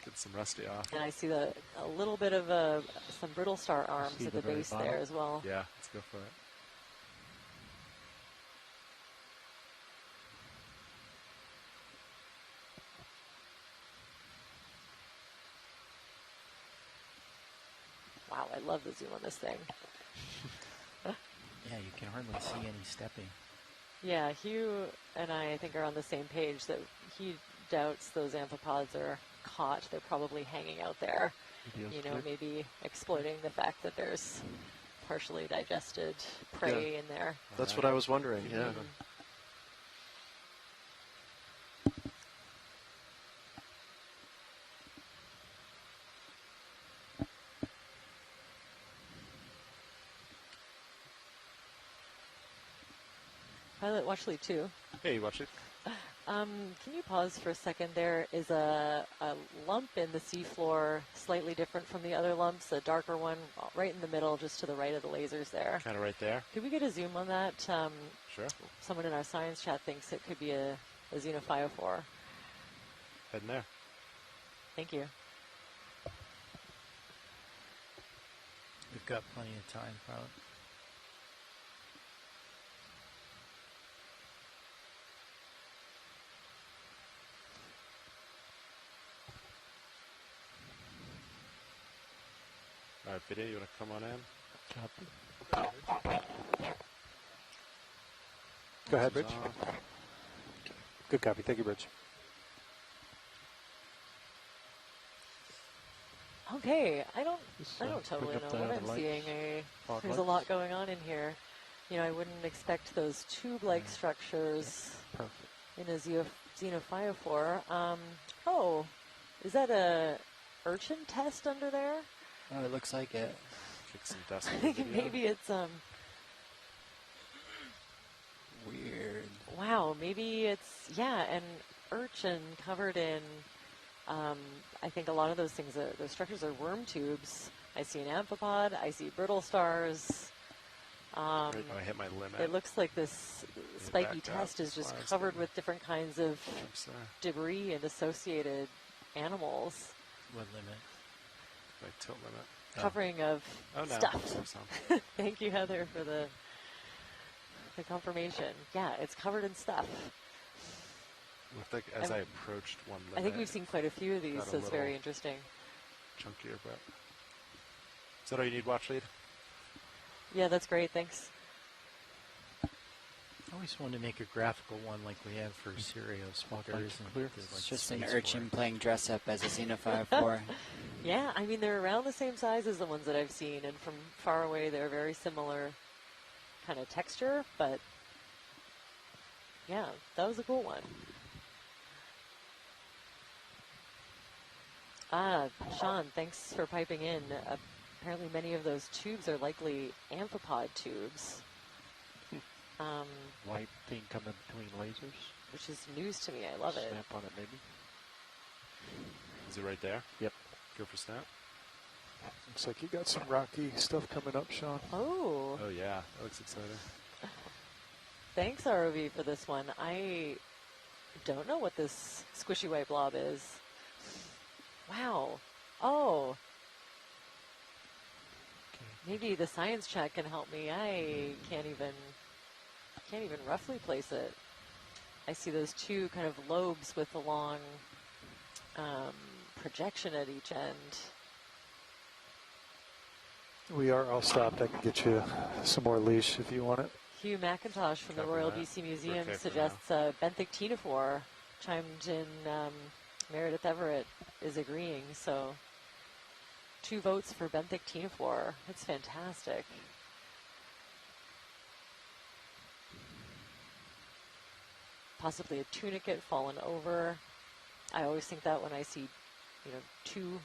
get some rusty off. And I see a little bit of some brittle star arms see at the the very base bottom? there as well. Yeah, let's go for it. Wow, I love the zoom on this thing. Yeah, you can hardly see any stepping. Yeah, Hugh and I think are on the same page that he doubts those amphipods are caught. They're probably hanging out there, you know, maybe exploiting the fact that there's partially digested prey in there. That's what I was wondering, yeah. Pilot, watch lead 2. Hey, watch it. Can you pause for a second? There is a lump in the seafloor, slightly different from the other lumps, a darker one right in the middle, just to the right of the lasers there. Kind of right there. Could we get a zoom on that? Sure. Someone in our science chat thinks it could be a xenophyophore. Heading there. Thank you. We've got plenty of time, probably. All right, video, you want to come on in? Copy. Go ahead, Bridge. Good copy. Thank you, Bridge. Okay, I don't totally know what I'm seeing. There's a lot going on in here. You know, I wouldn't expect those tube-like structures in a xenophyophore. Oh, is that a urchin test under there? Oh, it looks like it. Kick some dust. Maybe it's weird. Wow, maybe it's an urchin covered in. I think a lot of those things, those structures are worm tubes. I see an amphipod. I see brittle stars. I hit my limit. It looks like this spiky test is just covered with different kinds of debris and associated animals. What limit? My tilt limit. Covering of stuff. Thank you, Heather, for the confirmation. Yeah, it's covered in stuff. Looked like as I approached one limit. I think we've seen quite a few of these, so it's very interesting. Chunkier, but is that all you need, watch lead? Yeah, that's great. Thanks. I always wanted to make a graphical one like we have for Cereal spotters. It's just an urchin playing dress up as a xenophyophore. Yeah, I mean, they're around the same size as the ones that I've seen, and from far away, they're very similar kind of texture, but yeah, that was a cool one. Sean, thanks for piping in. Apparently many of those tubes are likely amphipod tubes. White thing coming between lasers. Which is news to me. I love it. Snap on it, maybe. Is it right there? Yep. Go for snap. Looks like you got some rocky stuff coming up, Sean. Oh. Oh, yeah. That looks exciting. Thanks, ROV, for this one. I don't know what this squishy white blob is. Wow. Oh. Maybe the science chat can help me. I can't even roughly place it. I see those two kind of lobes with a long projection at each end. We are all stopped. I can get you some more leash if you want it. Hugh McIntosh from the Royal BC Museum suggests benthic ctenophore. Chimed in, Meredith Everett is agreeing, so 2 votes for benthic ctenophore. It's fantastic. Possibly a tunicate fallen over. I always think that when I see, you know, 2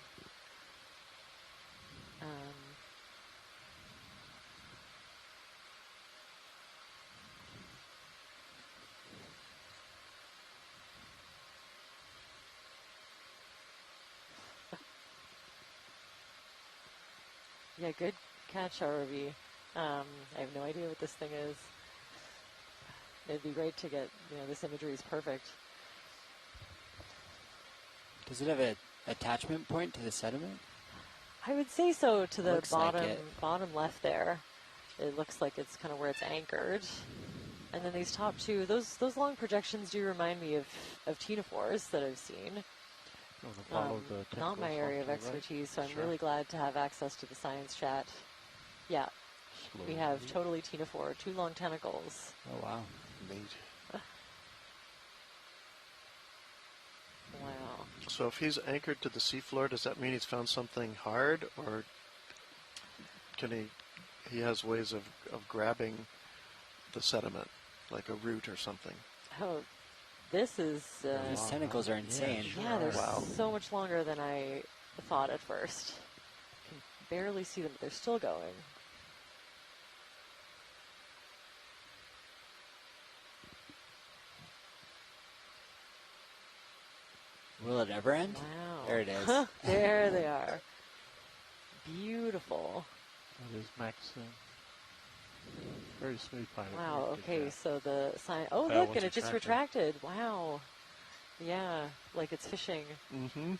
yeah, good catch, RV. I have no idea what this thing is. It'd be great to get, you know, this imagery is perfect. Does it have an attachment point to the sediment? I would say so, to the Looks like bottom left there. It looks like it's kind of where it's anchored. And then these top 2, those long projections do remind me of ctenophores that I've seen. Not my area of expertise, so I'm really glad to have access to the science chat. Yeah, we have totally ctenophore, 2 long tentacles. Oh, wow. Neat. So if he's anchored to the seafloor, does that mean he's found something hard, or can he has ways of grabbing the sediment, like a root or something? Oh, this is... These tentacles are insane. Yeah, they're Wow. so much longer than I thought at first. Can barely see them, but they're still going. Will it ever end? Wow. There it is. There they are. Beautiful. That is Max. Very smooth pilot. Wow, Good okay, job. so the sign... Oh, Oh, look, once and it just retracted. retracted. Wow. Yeah, like it's fishing. Mm-hmm.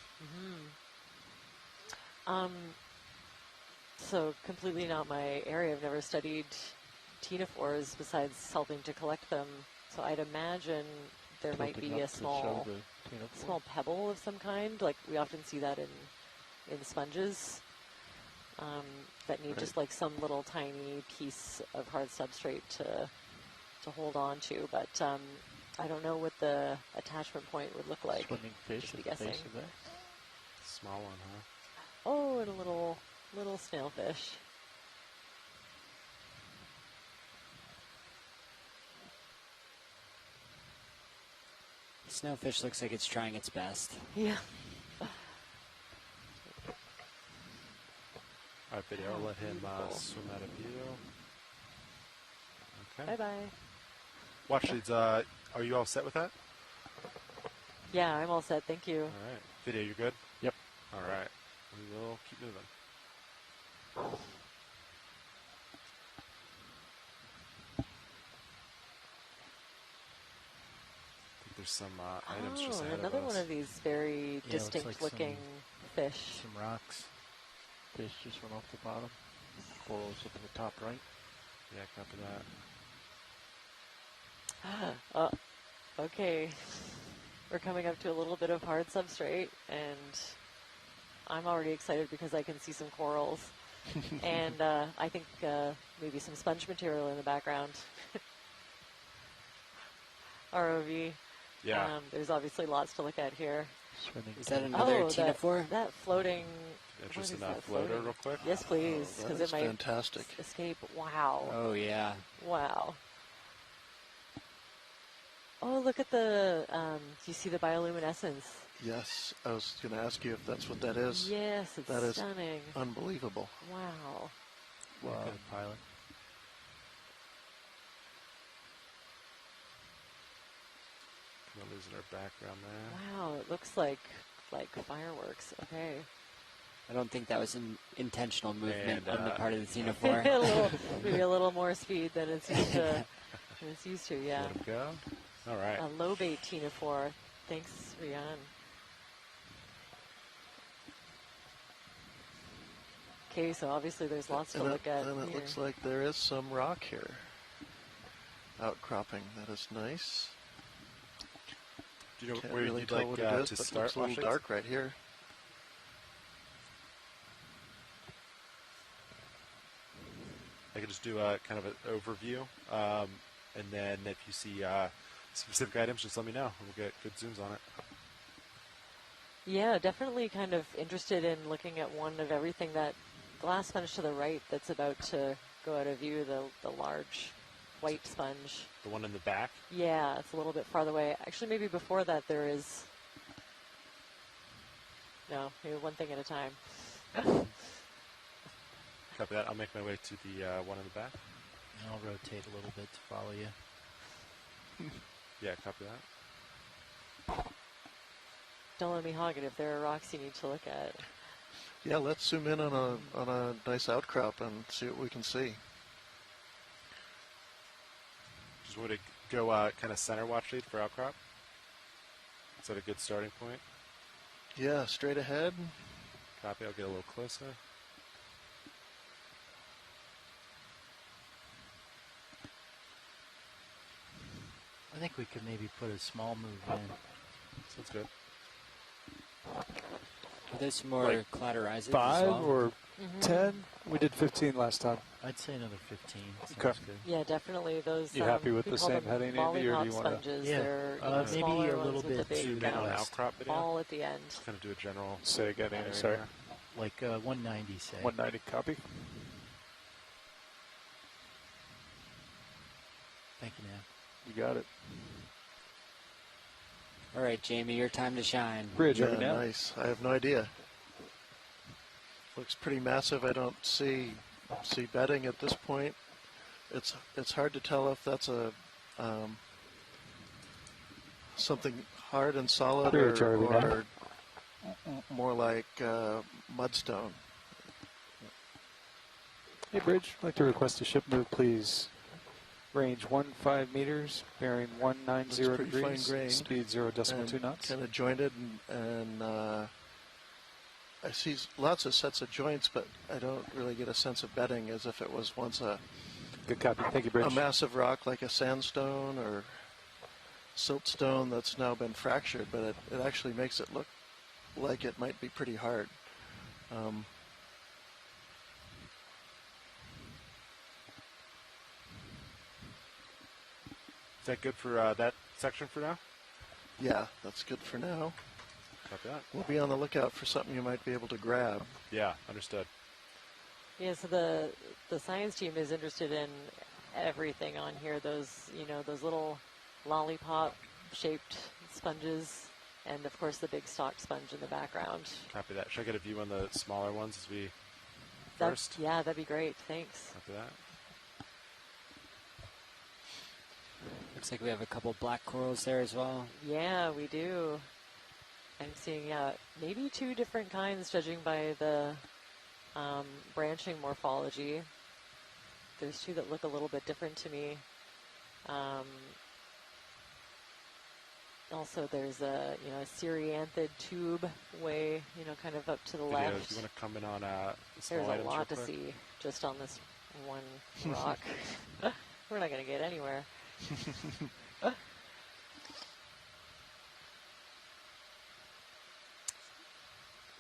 So completely not my area. I've never studied ctenophores besides helping to collect them. So I'd imagine there might Tilting be up a to show small the ctenophore. small pebble of some kind. Like we often see that in sponges that need just like some little tiny piece of hard substrate to hold on to. But I don't know what the attachment point would look like. Swimming fish Just at be the base guessing. of that. Small one, huh? Oh, and a little snailfish. Snowfish looks like it's trying its best. Yeah. All right, video. I'll let him Beautiful. swim out of view. Okay. Bye bye. Watch leads. Are you all set with that? Yeah, I'm all set. Thank you. All right. Video, you good? Yep. All right. We will keep moving. I think there's some items just ahead another of us. one of these very looks distinct like looking fish. Some rocks. Fish just went off the bottom. Corals up in the top right. Yeah, copy that. Okay. We're coming up to a little bit of hard substrate, and I'm already excited because I can see some corals. And I think maybe some sponge material in the background. ROV. Yeah. There's obviously lots to look at here. Swimming. Is that another Oh, ctenophore? that floating... Interest what in is that floating? floater real quick? Yes, please, That because is it might fantastic. escape. Wow. Oh, yeah. Wow. Oh, look at the, do you see the bioluminescence? Yes, I was going to ask you if that's what that is. Yes, it's That is stunning. unbelievable. Wow. Wow. Good pilot. Kind of losing our background there. Wow, it looks like fireworks. Okay. I don't think that was an intentional movement And, on the part of the a xenophore. little, maybe a little more speed than it's used to. Yeah. Let him go. All right. A low bait ctenophore. Thanks, Rian. Okay, so obviously there's lots to look at And it here. looks like there is some rock here. Outcropping. That is nice. Do you know Can't where really you'd tell like what it is, to but it start? looks a little Washington? dark right here. I could just do a kind of an overview, and then if you see specific items, just let me know, and we'll get good zooms on it. Yeah, definitely kind of interested in looking at one of everything. That glass sponge to the right that's about to go out of view, the large white sponge. The one in the back. Yeah, it's a little bit farther away. Actually, maybe before that there is... No, maybe one thing at a time. Copy that. I'll make my way to the one in the back. And I'll rotate a little bit to follow you. Yeah, copy that. Don't let me hog it if there are rocks you need to look at. Yeah, let's zoom in on a nice outcrop and see what we can see. Just want to go kind of center watch lead for outcrop. Is that a good starting point? Yeah, straight ahead. Copy. I'll get a little closer. I think we could maybe put a small move in. Sounds good. Are there some more Like collateralizers 5 as well? or 10? We did 15 last time. I'd say another 15. Okay. Sounds good. Yeah, definitely those. You happy with we the call same them heading, Andy, or do you lollipop wanna- sponges? Yeah, They're maybe smaller a ones little with bit the big too Do an balanced. outcrop video? ball at the end. Kind of do a general. Say again, Andy, area sorry. here. Like 190, say. 190 copy. Thank you, man. You got it. All right, Jamie, your time to shine. Bridge, Yeah, over now. nice. I have no idea. Looks pretty massive. I don't see bedding at this point. It's hard to tell if that's a something hard and solid Clear, Charlie, now. or more like mudstone. Hey, Bridge, I'd like to request a ship move, please. Range 15 meters, bearing 190 Looks pretty degrees, fine-grained speed 0.2 knots. Kind of jointed, and I see lots of sets of joints, but I don't really get a sense of bedding as if it was once a Good copy. Thank you, Bridge. massive rock like a sandstone or siltstone that's now been fractured, but it actually makes it look like it might be pretty hard. Is that good for that section for now? Yeah, that's good for now. Copy that. We'll be on the lookout for something you might be able to grab. Yeah, understood. Yeah, so the science team is interested in everything on here. Those those little lollipop-shaped sponges, and of course the big stock sponge in the background. Copy that. Should I get a view on the smaller ones as we That's, first? yeah, that'd be great. Thanks. Copy that. Looks like we have a couple black corals there as well. Yeah, we do. I'm seeing maybe 2 different kinds, judging by the branching morphology. There's 2 that look a little bit different to me. Also, there's a Cereanthid tube way, kind of up to the Videos. left. You want to come in on small There's a items lot to real quick? see just on this one rock. We're not going to get anywhere.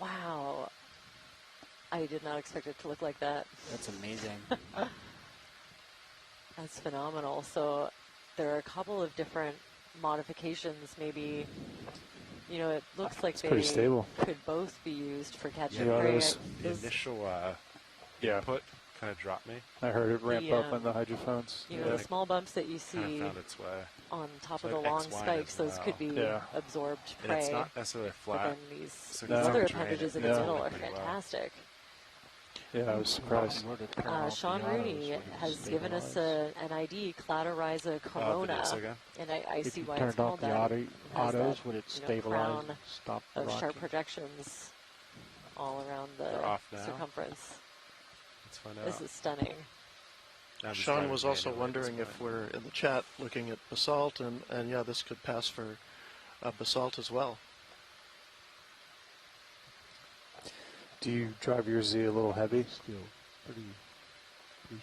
Wow. I did not expect it to look like that. That's amazing. That's phenomenal. So there are a couple of different modifications. Maybe, it looks like It's they pretty stable. could both be used for catching Yeah, prey. those- The initial input kind of dropped me. I heard it ramp up The, on the hydrophones. The small bumps that you Kind see of found its way. on top So of the like long X, Y spikes, as those well. could be Yeah. absorbed And it's prey. not necessarily But flat. then these So No. it's other not drained. appendages in No. the middle are Pretty well. fantastic. Yeah, I was surprised. Sean Rooney has given us an ID, Cladorhiza corona, videos again. and I If see you why it's turned called off the that. autos, It has that, would it you know, stabilize, crown stop the of sharp rocking? projections all around the They're off now. circumference. Let's find out. This is stunning. Now just Sean driving was me also anyway at this wondering if point. we're in the chat looking at basalt, and yeah, this could pass for basalt as well. Do you drive your Z a little heavy? Still pretty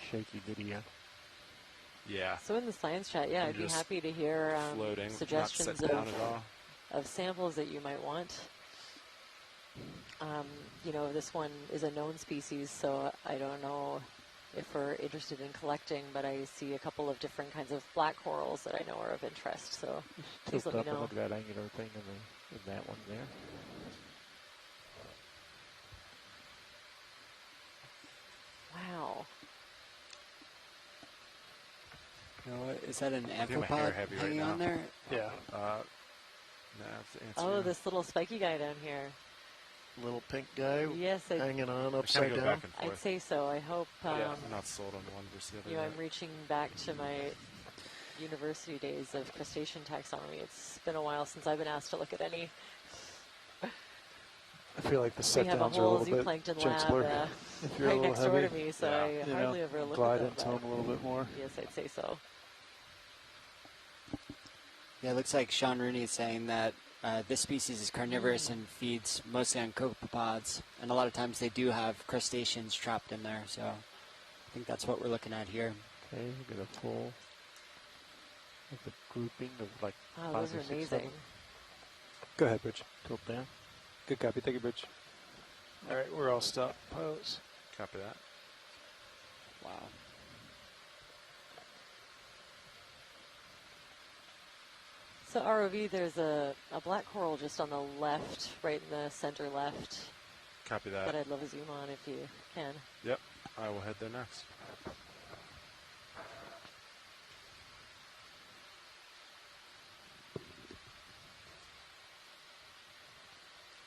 shaky video. Yeah. So in the science chat, yeah, I'm I'd be just happy to hear floating, suggestions not set down at all. of samples that you might want. This one is a known species, so I don't know if we're interested in collecting, but I see a couple of different kinds of black corals that I know are of interest, so please Tilt let me up and know. look at that angular thing in that one there. Wow. Is that an I think my hair amphipod heavy right hanging now. on there? Yeah. No, that's the answer. Oh, this little spiky guy down here. Little pink guy Yes, hanging on I kinda upside go down. back and I'd forth. say so. I hope I'm not sold on one versus the other. I'm yet. reaching back to my university days of crustacean taxonomy. It's been a while since I've been asked to look at any. I feel like the We set have a downs are a whole little bit zooplankton lab gentler. If you're a right little next door heavy, to me, so Yeah. I you hardly know, ever look glide at in them. tone but a little bit more. yes, I'd say so. Yeah, it looks like Sean Rooney is saying that this species is carnivorous and feeds mostly on copepods, and a lot of times they do have crustaceans trapped in there, so I think that's what we're looking at here. Okay, we get a full of the grouping of like Oh, 5 those or are 6 amazing. of them. Go ahead, Bridge. Tilt down. Good copy. Thank you, Bridge. All right, we're all stopped. Pose. Copy that. Wow. So ROV, there's a black coral just on the left, right in the center left, Copy that. that I'd love to zoom on if you can. Yep. I will head there next.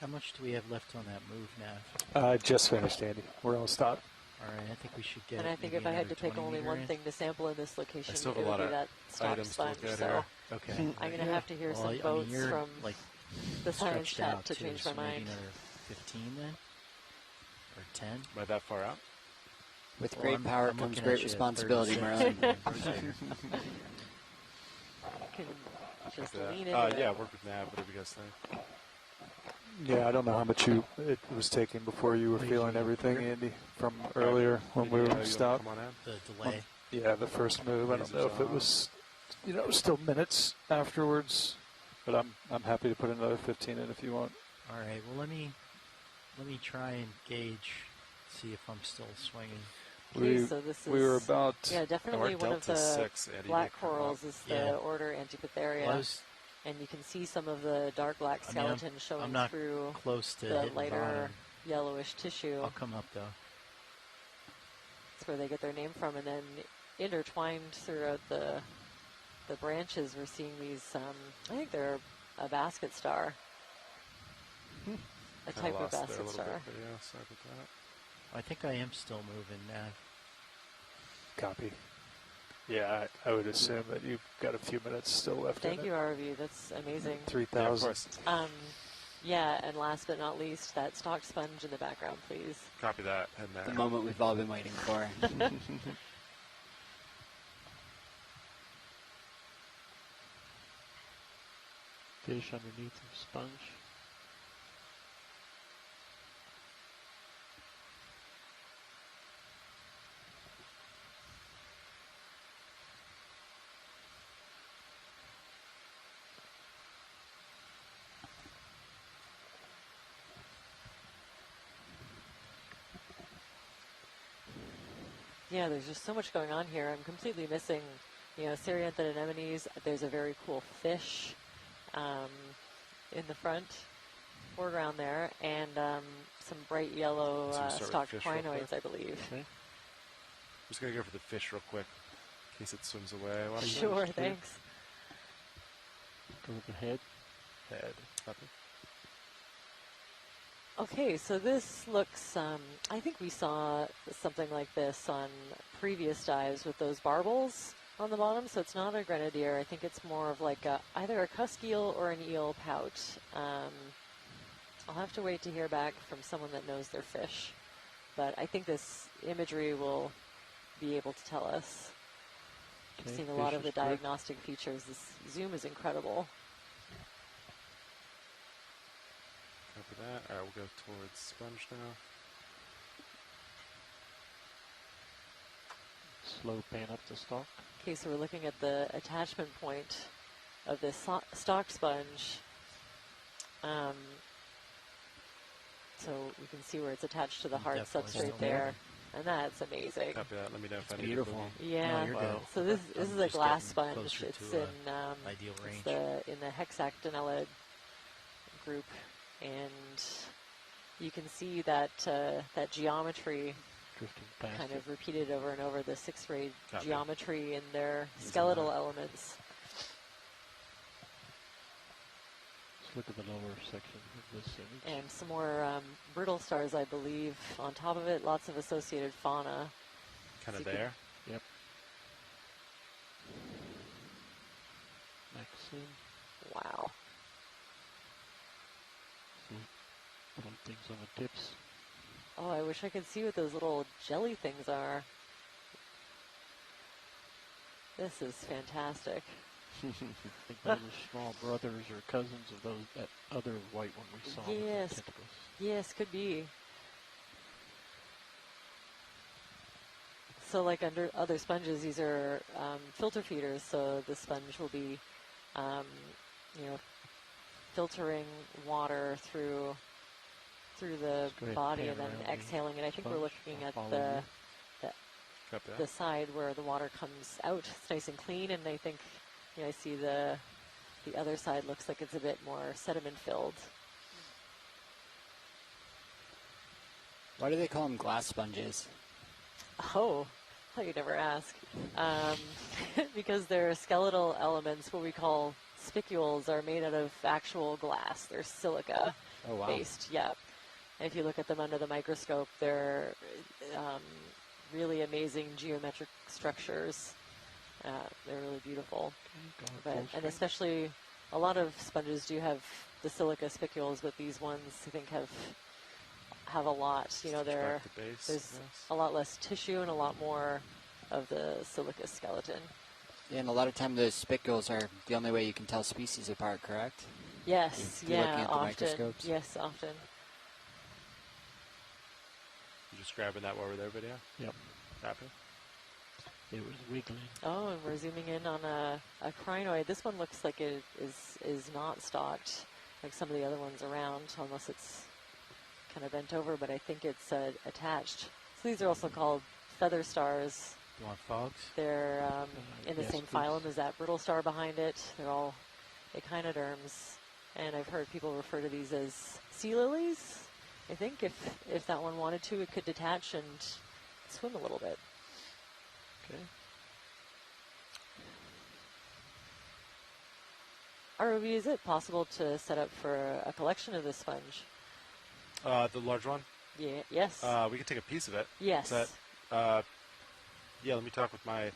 How much do we have left on that move now? I just finished, Andy. We're all stopped. All right, I think we should get. And I think maybe if I had another to pick 20 only meter one in. thing to sample in this location, still it have a would lot be of that stock items to sponge. look at So here. Okay. I'm going to have to hear Well, some I mean, boats you're, from like the science stretched chat out to too, change so my maybe mind. another 15 then, or 10. Am I that far out? With Well, great I'm power looking comes at great you at responsibility, 36. Merlin. Can just Copy that. lean into it. Yeah, work with nav. Whatever you guys think. Yeah, I don't know how much it was taking before you were Maybe feeling everything, here. Andy, from earlier when we You were wanna stopped. Come on in. The delay. Yeah, the first move. I don't know if it was, still minutes afterwards, but I'm happy to put another 15 in if you want. All right. Well, let me try and gauge, see if I'm still swinging. Okay, so this we were is- about. Yeah, definitely our one of Delta the 6, Andy, black may come up. corals is the Yeah. order Antipatheria. Well, I was, And you can see some of the dark black I mean, I'm- skeleton showing I'm not through close to the hitting lighter bottom. yellowish tissue. I'll come up though. That's where they get their name from. And then intertwined throughout the branches, we're seeing these, I think they're a basket star. A Kinda type of lost there a basket little star. bit, but yeah, sorry about that. I think I am still moving now. Copy. Yeah, I would assume that you've got a few minutes still left. Thank in you, it. RV. That's amazing. 3,000. Yeah, and last but not least, that stock sponge in the background, please. Copy that. And The moment we've all been waiting for. Fish underneath the sponge. Yeah, there's just so much going on here. I'm completely missing, Cereantha anemones. There's a very cool fish in the front foreground there, and some bright yellow So we start with stalked fish real crinoids, quick? I believe. Okay. I'm just going to go for the fish real quick in case it swims away. Sure, thanks. Go with the head. Head. Copy. Okay, so this looks, I think we saw something like this on previous dives with those barbels on the bottom, so it's not a grenadier. I think it's more of like either a cusk eel or an eel pout. I'll have to wait to hear back from someone that knows their fish, but I think this imagery will be able to tell us. I've Okay, seen a lot fish of the is good. diagnostic features. This zoom is incredible. Copy that. All right, we'll go towards sponge now. Slow pan up the stalk. Okay, so we're looking at the attachment point of this stock sponge. So we can see where it's attached to the hard Definitely substrate still there. And that's amazing. Copy that. Let me know if I need beautiful. to Yeah. No, you're good. So this I'm is a just glass getting sponge. closer It's to, in ideal it's range. in the hexactinella group, and you can see that that geometry Drifting past kind it. of repeated over and over. The sixth-grade Copy. geometry in their Using skeletal that. elements. Let's look at the lower section of this image. And some more brittle stars, I believe, on top of it. Lots of associated fauna. kind of So you there. Yep. Maxim. Wow. Little things on the tips. Oh, I wish I could see what those little jelly things are. This is fantastic. I think those are small brothers or cousins of those that other white one we saw with Yes. the tentacles. Yes, could be. So like under other sponges, these are filter feeders, so the sponge will be, filtering water through through the Go ahead, body pan and then around the exhaling it. I think we're sponge. looking I'll at follow the Copy that. the side where the water comes out. It's nice and clean, and I think I see the other side looks like it's a bit more sediment filled. Why do they call them glass sponges? Oh, I thought you'd never ask. Because their skeletal elements, what we call spicules, are made out of actual glass. They're silica Oh, wow. based, yeah. And if you look at them under the microscope, they're really amazing geometric structures. They're really beautiful. And especially, a lot of sponges do have the silica spicules, but these ones, I think, have a lot. There's a lot less tissue and a lot more of the silica skeleton. Yeah, and a lot of time those spicules are the only way you can tell species apart, correct? Yes, You're looking yeah, at the often. microscopes? Yes, often. You just grabbing that while we're there, video? Yep. Happy? It was wiggling. Oh, and we're zooming in on a crinoid. This one looks like it is not stalked like some of the other ones around, unless it's kind of bent over, but I think it's attached. So these are also called feather stars. You want fogs? They're in the yes, same please. phylum as that brittle star behind it. They're all echinoderms, and I've heard people refer to these as sea lilies. I think if that one wanted to, it could detach and swim a little bit. Okay. ROV, is it possible to set up for a collection of this sponge? The large one? Yeah. Yes. We could take a piece of it. Yes. Is that, yeah, let me talk with my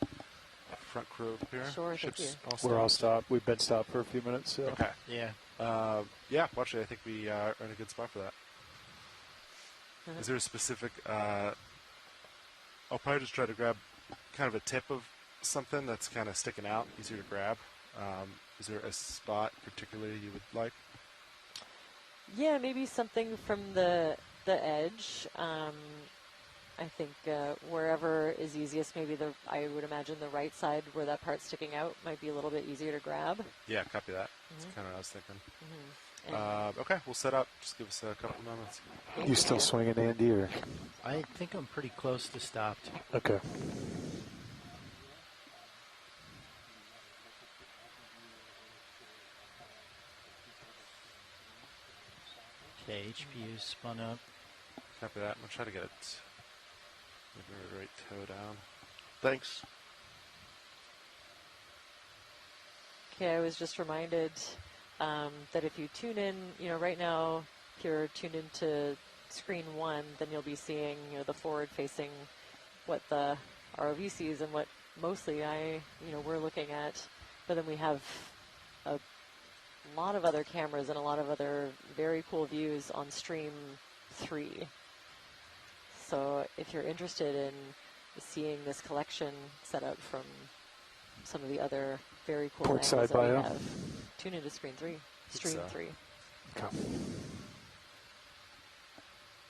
front crew up here. Sure, thank Ship's you. We're all stopped. We've been stopped for a few minutes. So. Okay. Yeah. Yeah, well, actually, I think we are in a good spot for that. Is there a specific... I'll probably just try to grab kind of a tip of something that's kind of sticking out, easier to grab. Is there a spot particularly you would like? Yeah, maybe something from the edge. I think wherever is easiest, maybe I would imagine the right side where that part's sticking out might be a little bit easier to grab. Yeah, copy that. That's kind of what I was thinking. And Okay, we'll set up. Just give us a couple moments. You still swinging, Andy, or? I think I'm pretty close to stopped. Okay. Okay, HPU spun up. Copy that. We'll try to get it. Maybe the right toe down. Thanks. Okay, I was just reminded that if you tune in, right now, if you're tuned into screen 1, then you'll be seeing, the forward-facing, what the ROV sees and what mostly we're looking at. But then we have a lot of other cameras and a lot of other very cool views on stream 3. So if you're interested in seeing this collection set up from some of the other very cool Port angles side that we bio. have, tune into screen 3. Stream 3. Okay.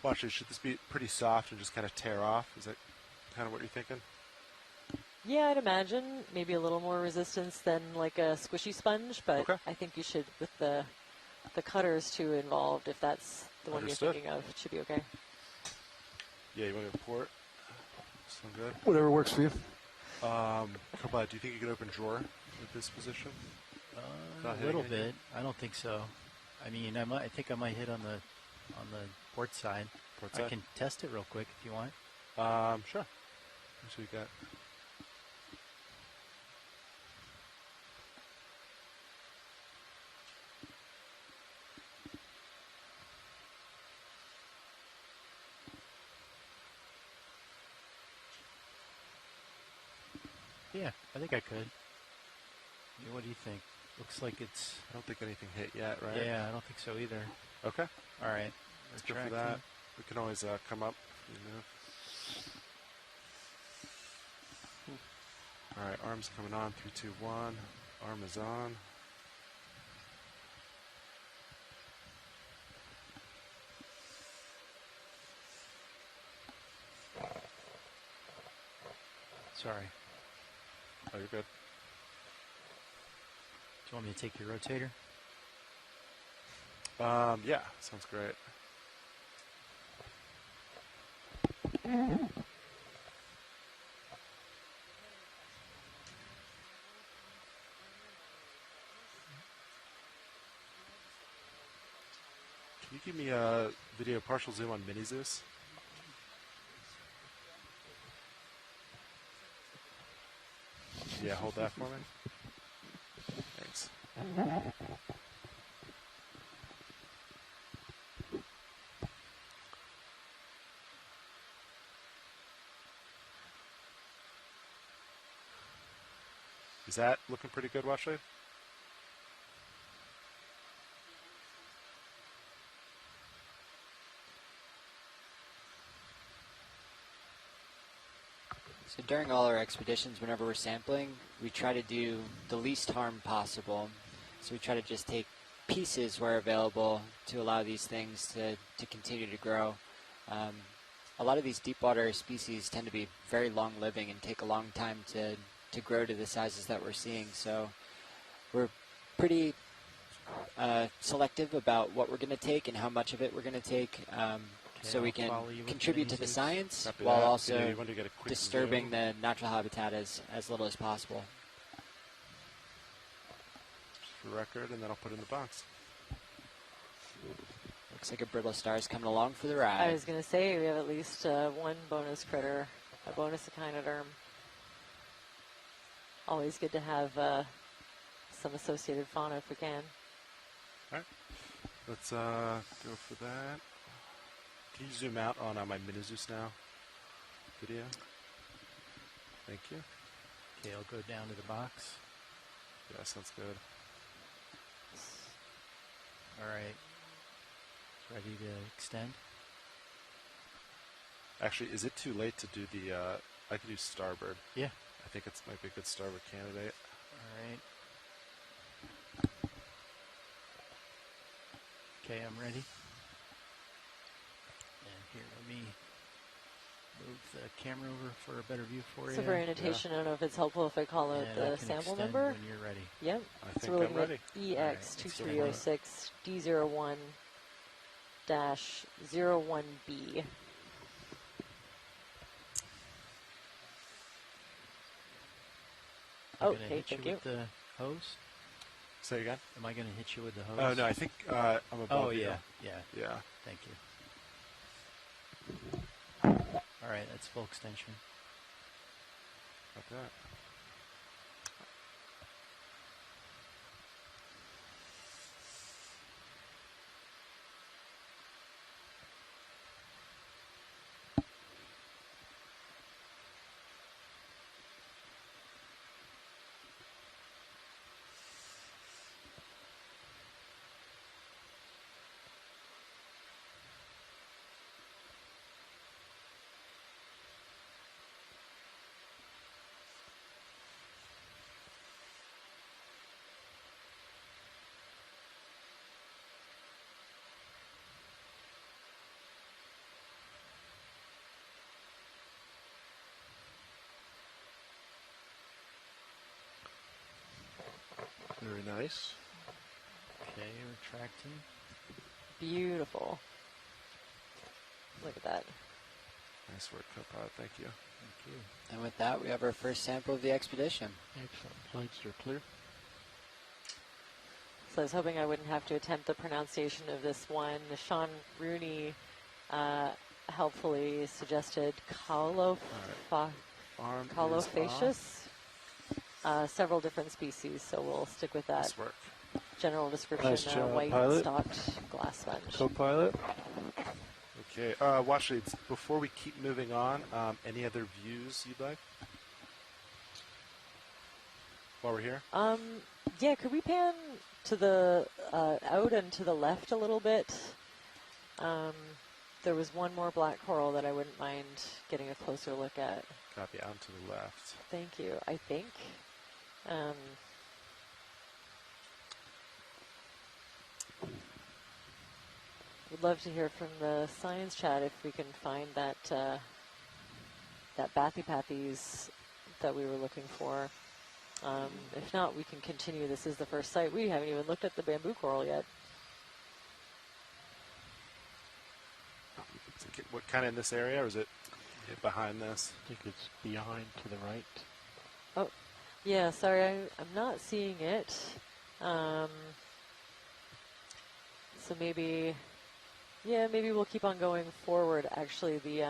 Well, actually, should this be pretty soft and just kind of tear off? Is that kind of what you're thinking? Yeah, I'd imagine maybe a little more resistance than like a squishy sponge, but Okay. I think you should, with the cutters too involved, if that's the one Understood. you're thinking of, it should be okay. Yeah, you want to go port? Sound good? Whatever works for you. Kodiak, do you think you could open drawer with this position? Not A hitting little anything? bit. I don't think so. I mean, I think I might hit on the port side. Port I side? can test it real quick if you want. Sure. What we got? Yeah, I think I could. Yeah, what do you think? Looks like it's... I don't think anything hit yet, right? Yeah, I don't think so either. Okay. All right. Let's go for that. We can always come up. All right, arms coming on. 3, 2, 1. Arm is on. Sorry. Oh, you're good. Do you want me to take your rotator? Yeah, sounds great. Can you give me a video partial zoom on Mini Zeus? Yeah, hold that for me. Thanks. Is that looking pretty good, Washley? So during all our expeditions, whenever we're sampling, we try to do the least harm possible. So we try to just take pieces where available to allow these things to continue to grow. A lot of these deep water species tend to be very long living and take a long time to grow to the sizes that we're seeing. So we're pretty selective about what we're going to take and how much of it we're going to take. So we can contribute to the science while also disturbing the natural habitat as little as possible. For record, and then I'll put it in the box. Looks like a brittle star is coming along for the ride. I was going to say we have at least one bonus critter, a bonus echinoderm. Always good to have some associated fauna if we can. All right, let's go for that. Can you zoom out on my Mini Zeus now video? Thank you. Okay, I'll go down to the box. Yeah, sounds good. All right. Ready to extend? Actually, is it too late to do the, I could do starboard. Yeah. I think it might be a good starboard candidate. All right. Okay, I'm ready. And here, let me move the camera over for a better view for you. So for annotation, I don't know if it's helpful if I call it the sample number. When you're ready. Yep. I think I'm ready. EX2306 D01-01B. Okay, thank you. With the hose? Say again? Am I going to hit you with the hose? Oh, no, I think I'm above you. Yeah. Thank you. All right, that's full extension. Like that. Very nice. Okay, retracting. Beautiful. Look at that. Nice work, Copilot. Thank you. Thank you. And with that, we have our first sample of the expedition. Excellent. Flights are clear. So I was hoping I wouldn't have to attempt the pronunciation of this one. Sean Rooney helpfully suggested Caulofacius. Several different species, so we'll stick with that. Nice work. General description, Nice job, white pilot. stalked glass sponge. Co-pilot. Okay, watch it. Before we keep moving on, any other views you'd like? While we're here? Yeah, could we pan to the out and to the left a little bit? There was one more black coral that I wouldn't mind getting a closer look at. Copy, out to the left. Thank you. I think. Would love to hear from the science chat if we can find that that bathypathes that we were looking for. If not, we can continue. This is the first site. We haven't even looked at the bamboo coral yet. What kind of in this area, or is it behind this? I think it's behind to the right. Oh, yeah, sorry, I'm not seeing it. So maybe Yeah, maybe we'll keep on going forward. Actually, the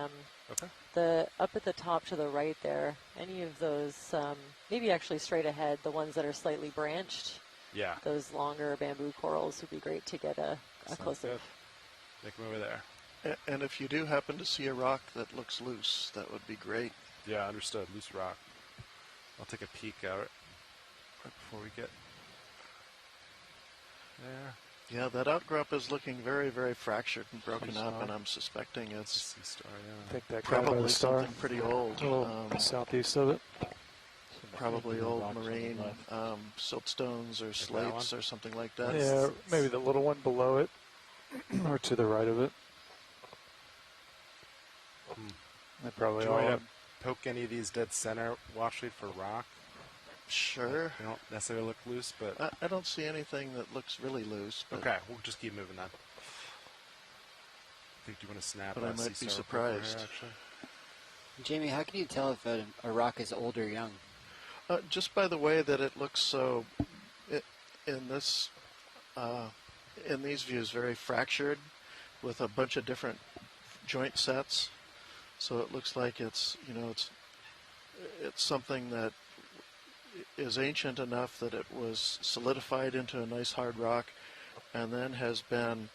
up at the top to the right there, any of those, maybe actually straight ahead, the ones that are slightly branched. Yeah. Those longer bamboo corals would be great to get a close-up. Make them over there. And if you do happen to see a rock that looks loose, that would be great. Yeah, understood. Loose rock. I'll take a peek at it right before we get there. Yeah, that outcrop is looking very, very fractured and broken up, and I'm suspecting it's Sea star, yeah. I think that guy by probably the star, something pretty old. southeast of it. Probably old marine siltstones or slates or something like that. Yeah, maybe the little one below it, or to the right of it. They probably Do you all. want to poke any of these dead center? Watch it for rock. Sure. They don't necessarily look loose, but I don't see anything that looks really loose. But okay, we'll just keep moving then. I think you want to snap. But I might be surprised. Here, Jamie, how can you tell if a rock is old or young? Just by the way that it looks so, in these views, very fractured, with a bunch of different joint sets. So it looks like it's something that is ancient enough that it was solidified into a nice hard rock, and then has been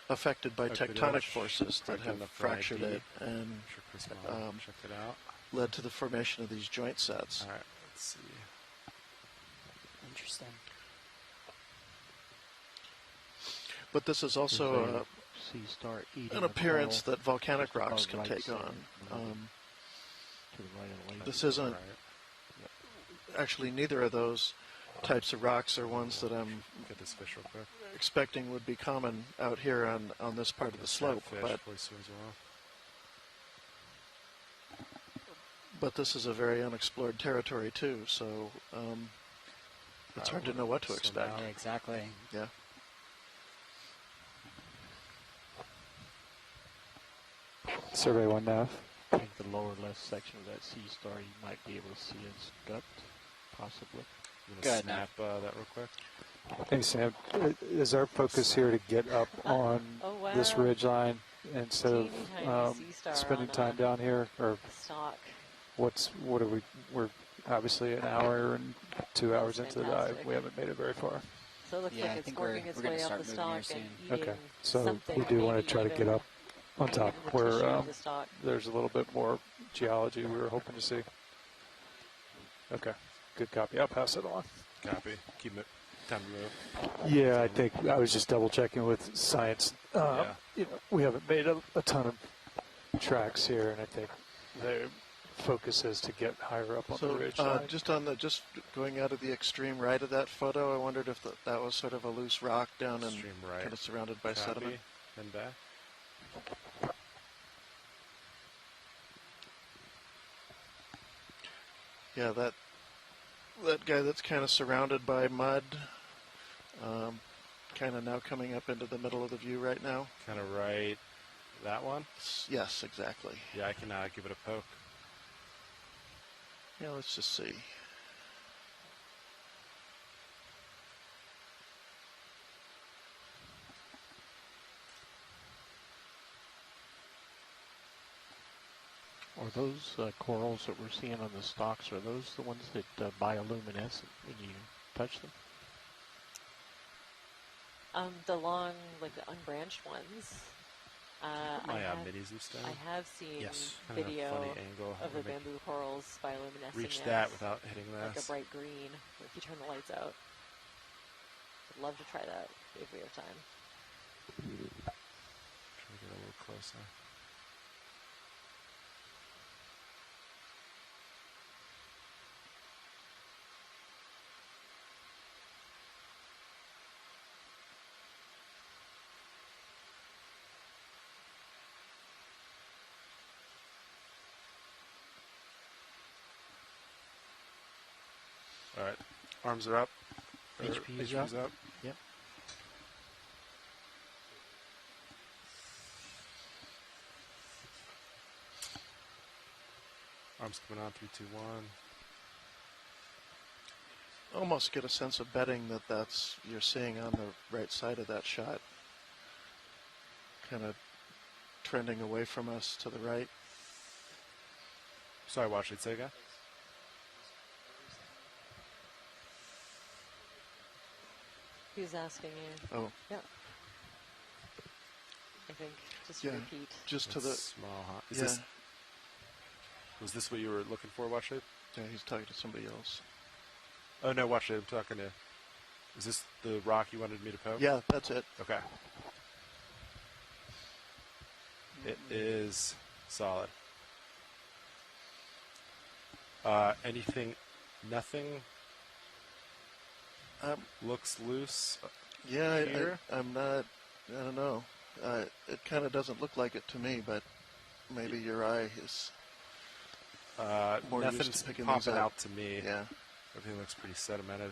affected by tectonic forces that have fractured it and check it out. led to the formation of these joint sets. All right, let's see. Interesting. But this is also sea star eating an appearance that volcanic rocks can take on. To the right of the lake. This isn't actually, neither of those types of rocks are ones that I'm Get this fish real quick. expecting would be common out here on this part of the slope. But this is a very unexplored territory too, so it's hard to know what to expect. Yeah, exactly. Yeah. Survey 1 nav. I think the lower left section of that sea star, you might be able to see its gut, possibly. You want to snap that real quick? Hey Sam, is our focus here to get up on this ridge line instead of spending time down here, or what are we? We're obviously an hour and 2 hours into the dive. We haven't made it very far. So it looks like it's working its way up the stalk and eating Okay, so we do want to try to get up on top where there's a little bit more geology we were hoping to see. Okay, good copy. I'll pass it on. Copy. Keep it. Time to move. Yeah, I think I was just double checking with science. You know, we haven't made a ton of tracks here, and I think the focus is to get higher up on the ridge line. Just going out of the extreme right of that photo, I wondered if that was sort of a loose rock down and kind of surrounded by sediment. And back. Yeah, that guy that's kind of surrounded by mud, kind of now coming up into the middle of the view right now. Kind of right, that one? Yes, exactly. Yeah, I can give it a poke. Yeah, let's just see. Are those corals that we're seeing on the stalks, are those the ones that bioluminescent when you touch them? The long, like the unbranched ones. I have seen video of the bamboo corals bioluminescent. Reach that without hitting like this. a bright green if you turn the lights out. I'd love to try that if we have time. Try to get a little closer. All right, arms are up. HP's up. Yep. Arms coming on, 3, 2, 1. Almost get a sense of betting that you're seeing on the right side of that shot. kind of trending away from us to the right. Sorry, watch it. Say again. Who's asking you? Oh. Yeah. I think just Yeah, repeat. just to That's the small. Huh? Is yeah. this, was this what you were looking for, watch it? Yeah, he's talking to somebody else. Oh no, watch it. I'm talking to. Is this the rock you wanted me to poke? Yeah, that's it. Okay. It is solid. Anything? Nothing. Looks loose. Yeah, here? I'm not. I don't know. It kind of doesn't look like it to me, but maybe your eye is more used Nothing's to picking popping these up. out to me. Yeah. Everything looks pretty sedimented.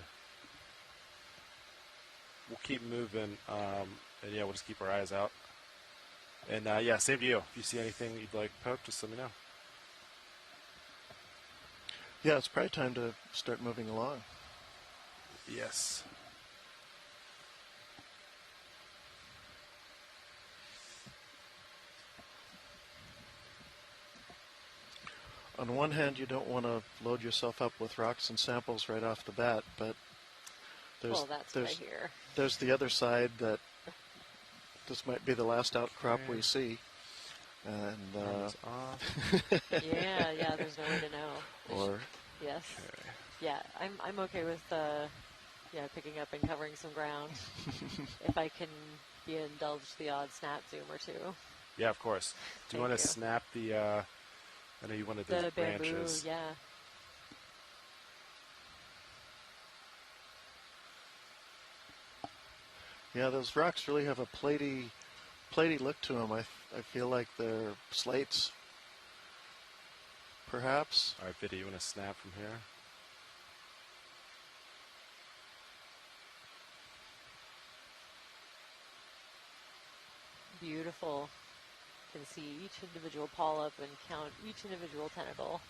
We'll keep moving, and yeah, we'll just keep our eyes out. And yeah, same to you. If you see anything you'd like poked, just let me know. Yeah, it's probably time to start moving along. Yes. On one hand, you don't want to load yourself up with rocks and samples right off the bat, but Well, that's right here. there's the other side that this might be the last outcrop we see. And Yeah, there's no way to know. or Yes. Yeah, I'm okay with picking up and covering some ground if I can be indulged the odd snap zoom or two. Yeah, of course. Do you want to snap the? I know you wanted those The bamboo, branches. yeah. yeah, those rocks really have a platey look to them. I feel like they're slates, perhaps. All right, Vidya, you want to snap from here? Beautiful. You can see each individual polyp and count each individual tentacle.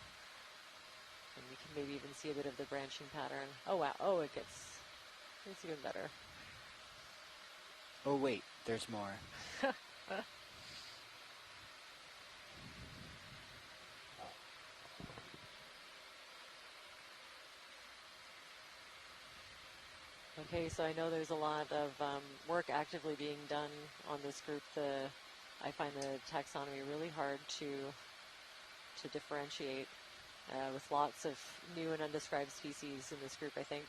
And you can maybe even see a bit of the branching pattern. Oh wow, it gets even better. Oh wait, there's more. Okay, so I know there's a lot of work actively being done on this group. I find the taxonomy really hard to differentiate with lots of new and undescribed species in this group, I think.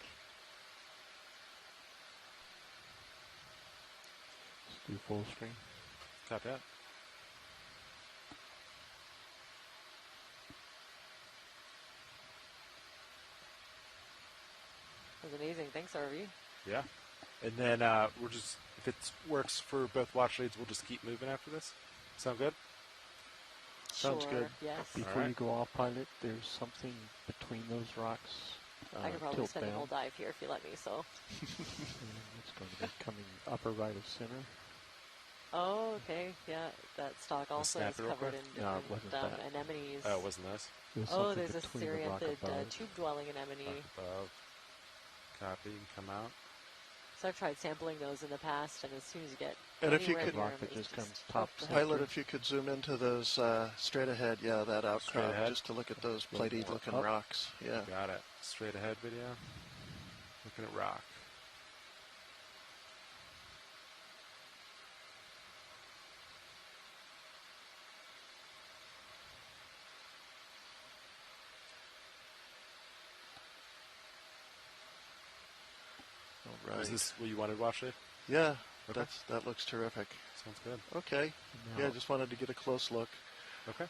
Let's do full screen. Copy that. That was amazing. Thanks, RV. Yeah. And then we're just, if it works for both watch shades, we'll just keep moving after this. Sound good? Sounds good. Yes. Before you go off pilot, there's something between those rocks. I could probably tilt spend down. a whole dive here if you let me, so. And it's going to be coming upper right of center. Oh, okay. Yeah, that stalk also is covered in No, it different wasn't that. anemones. Oh, it wasn't this? Oh, there's a between the rock Ceranthid above. tube-dwelling anemone. Above. Copy, you can come out. So I've tried sampling those in the past, and as soon as you get And if you anywhere could- near Rock them, that it's just comes just top tough to- Pilot, if you could zoom into those straight ahead, yeah, that outcrop, ahead? just to look at those A little platey more looking up. rocks. Yeah. Got it. Straight ahead video. Looking at rock. All right. Is this what you wanted, watch it? Yeah, Okay. that looks terrific. Sounds good. Okay. Now- Yeah, just wanted to get a close look. Okay.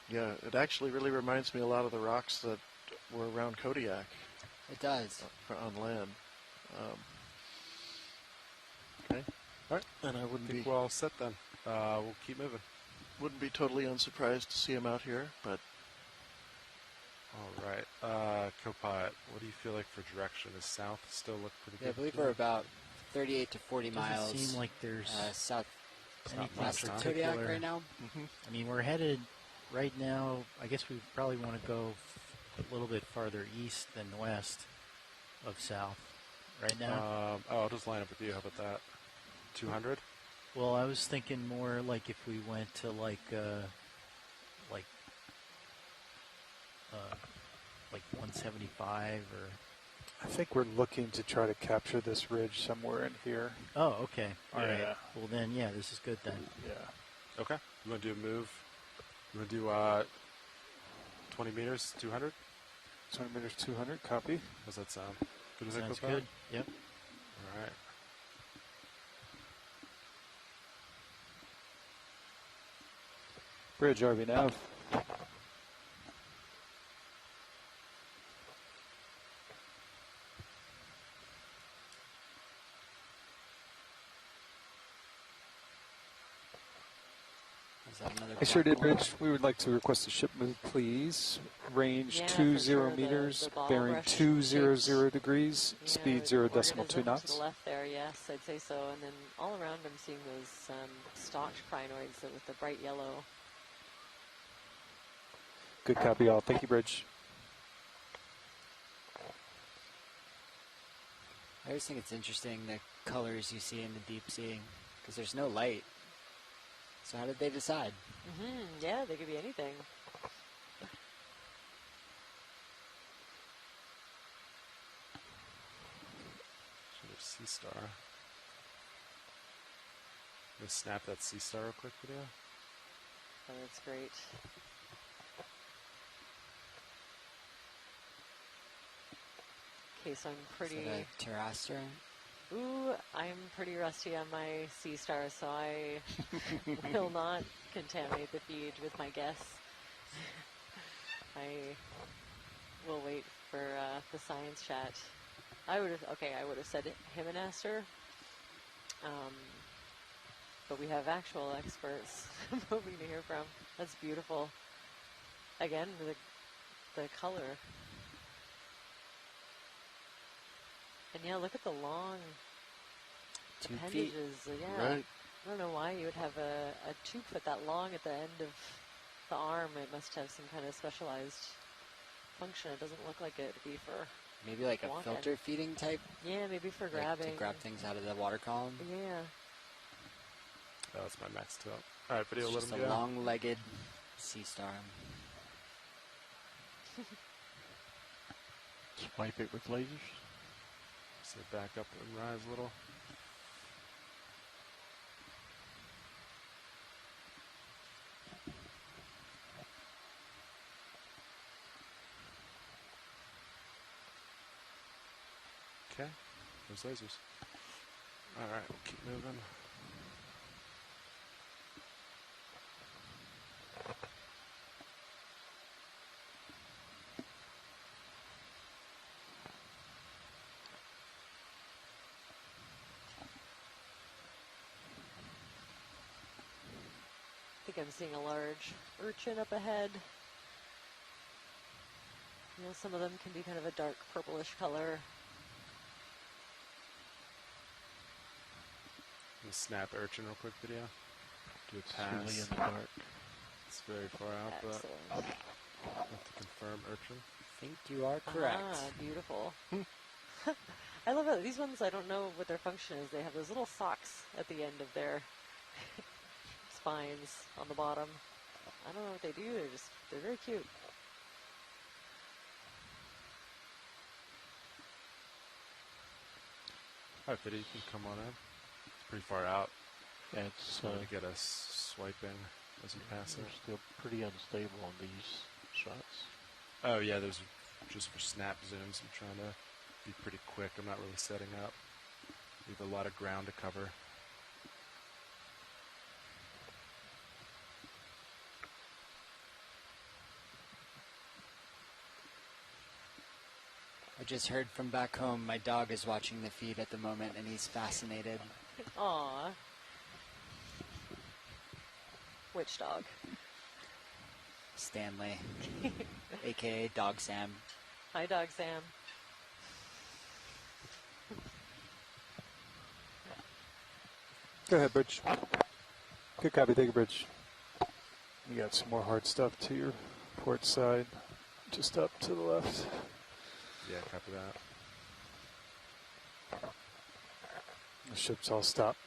Yeah, it actually really reminds me a lot of the rocks that were around Kodiak It does. on land. Okay. All right. And I I wouldn't think be we're all set then. We'll keep moving. totally unsurprised to see him out here, but All right. Copilot, what do you feel like for direction? Does south still look pretty Yeah, I good? believe to you? we're about 38 to 40 Doesn't miles seem like there's southwest anything of Kodiak particular. right now. I mean, we're headed right now. I guess we probably want to go a little bit farther east than west of south right now. I'll just line up with you. How about that? 200? Well, I was thinking more like if we went to like 175 or. I think we're looking to try to capture this ridge somewhere in here. Oh, okay. All right. Yeah. Well, then, yeah, this is good then. Yeah. Okay. You want to do a move? You want to do 20 meters, 200? 20 meters, 200. Copy. How's that sound? Good. Sounds good. Yep. All right. Bridge, RV nav. I sure did, Bridge. We would like to request a ship move, please. Range 20 meters, bearing 200 degrees, speed 0.2 knots. To the left there, yes, I'd say so. And then all around I'm seeing those stalked crinoids with the bright yellow. Good copy, all. Thank you, Bridge. I always think it's interesting the colors you see in the deep sea, because there's no light. So how did they decide? Yeah, they could be anything. Sea star. Let's snap that sea star real quick video. Oh, that's great. Okay, so I'm pretty... Is that a terrestrial? Ooh, I'm pretty rusty on my sea star, so I will not contaminate the feed with my guess. I will wait for the science chat. I would have said Hemimaster, but we have actual experts moving to hear from. That's beautiful. Again, the color. And yeah, look at the long appendages. Yeah, Right. I don't know why you would have a tube foot that long at the end of the arm. It must have some kind of specialized function. It doesn't look like it to be for Maybe like walking. a filter feeding type? Yeah, maybe for Like grabbing. to grab things out of the water column? Yeah. Oh, that's my max tilt. All right, video, It's let just him a go. long-legged sea star. Swipe it with lasers. So back up and rise a little. Okay, those lasers. All right, we'll keep moving. I think I'm seeing a large urchin up ahead. You know, some of them can be kind of a dark purplish color. We'll snap urchin real quick video. Do a It's pass. really in the dark. It's very far out, Excellent. but I have to confirm urchin. I think you are correct. Ah, beautiful. I love it. These ones, I don't know what their function is. They have those little socks at the end of their spines on the bottom. I don't know what they do. They're very cute. All right, video, you can come on in. It's pretty far out. Yeah, it's So to get us swiping as you pass it. they're still pretty unstable on these shots. Oh yeah, those are just for snap zooms. I'm trying to be pretty quick. I'm not really setting up. We have a lot of ground to cover. I just heard from back home, my dog is watching the feed at the moment and he's fascinated. Aw. Which dog? Stanley, aka Dog Sam. Hi, Dog Sam. Go ahead, Bridge. Good copy. Thank you, Bridge. You got some more hard stuff to your port side, just up to the left. Yeah, copy that. The ship's all stopped.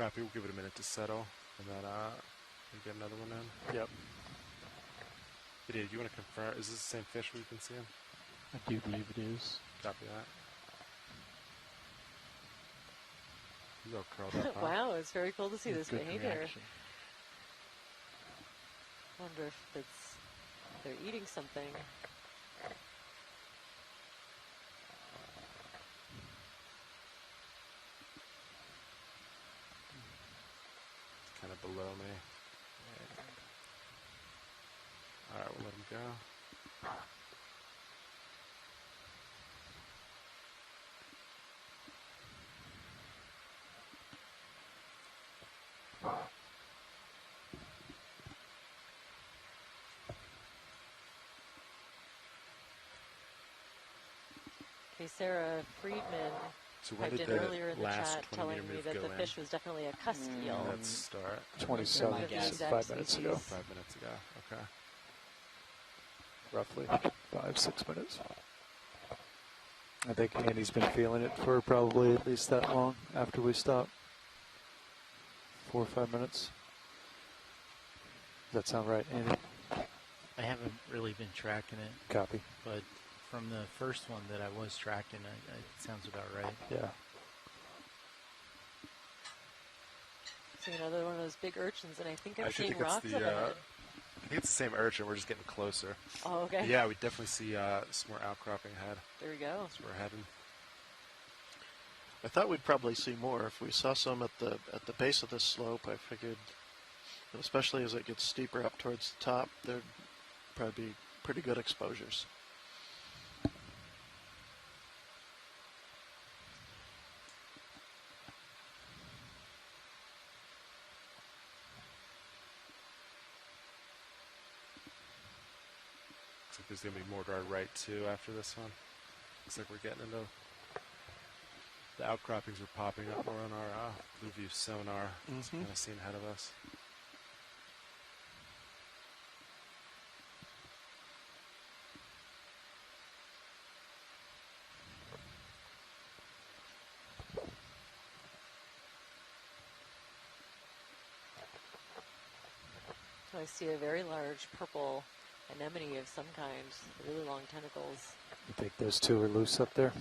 Copy. We'll give it a minute to settle, and then we'll get another one in. Yep. Video, do you want to confirm? Is this the same fish we've been seeing? I do believe it is. Copy that. He's all curled up. Huh? Wow, it's very cool to see this Good behavior. reaction. Wonder if they're eating something. Kind of below me. All right, we'll let him go. Okay, Sarah Friedman So when typed did in the earlier in the last chat 20 telling meter me move that go the in? fish was definitely a cusk eel. Let's start. 27, Might have been 5 minutes ago, 5 minutes ago. Okay. roughly 5-6 minutes. I think Andy's been feeling it for probably at least that long after we stopped. 4 or 5 minutes. Does that sound right, Andy? I haven't really been tracking it, Copy. but from the first one that I was tracking, it sounds about right. Yeah. See another one of those big urchins, and I think I'm I seeing think it's rocks the. ahead. I think it's the same urchin. We're just getting closer. Oh, okay. Yeah, we definitely see some more outcropping ahead. There we go. So we're heading. I thought we'd probably see more. If we saw some at the base of this slope, I figured, especially as it gets steeper up towards the top, there'd probably be pretty good exposures. Looks like there's going to be more to our right, too, after this one. Looks like we're getting into... The outcroppings are popping up more on our blue view sonar. It's kind of seen ahead of us. I see a very large purple anemone of some kind, really long tentacles. You think those two are loose up there?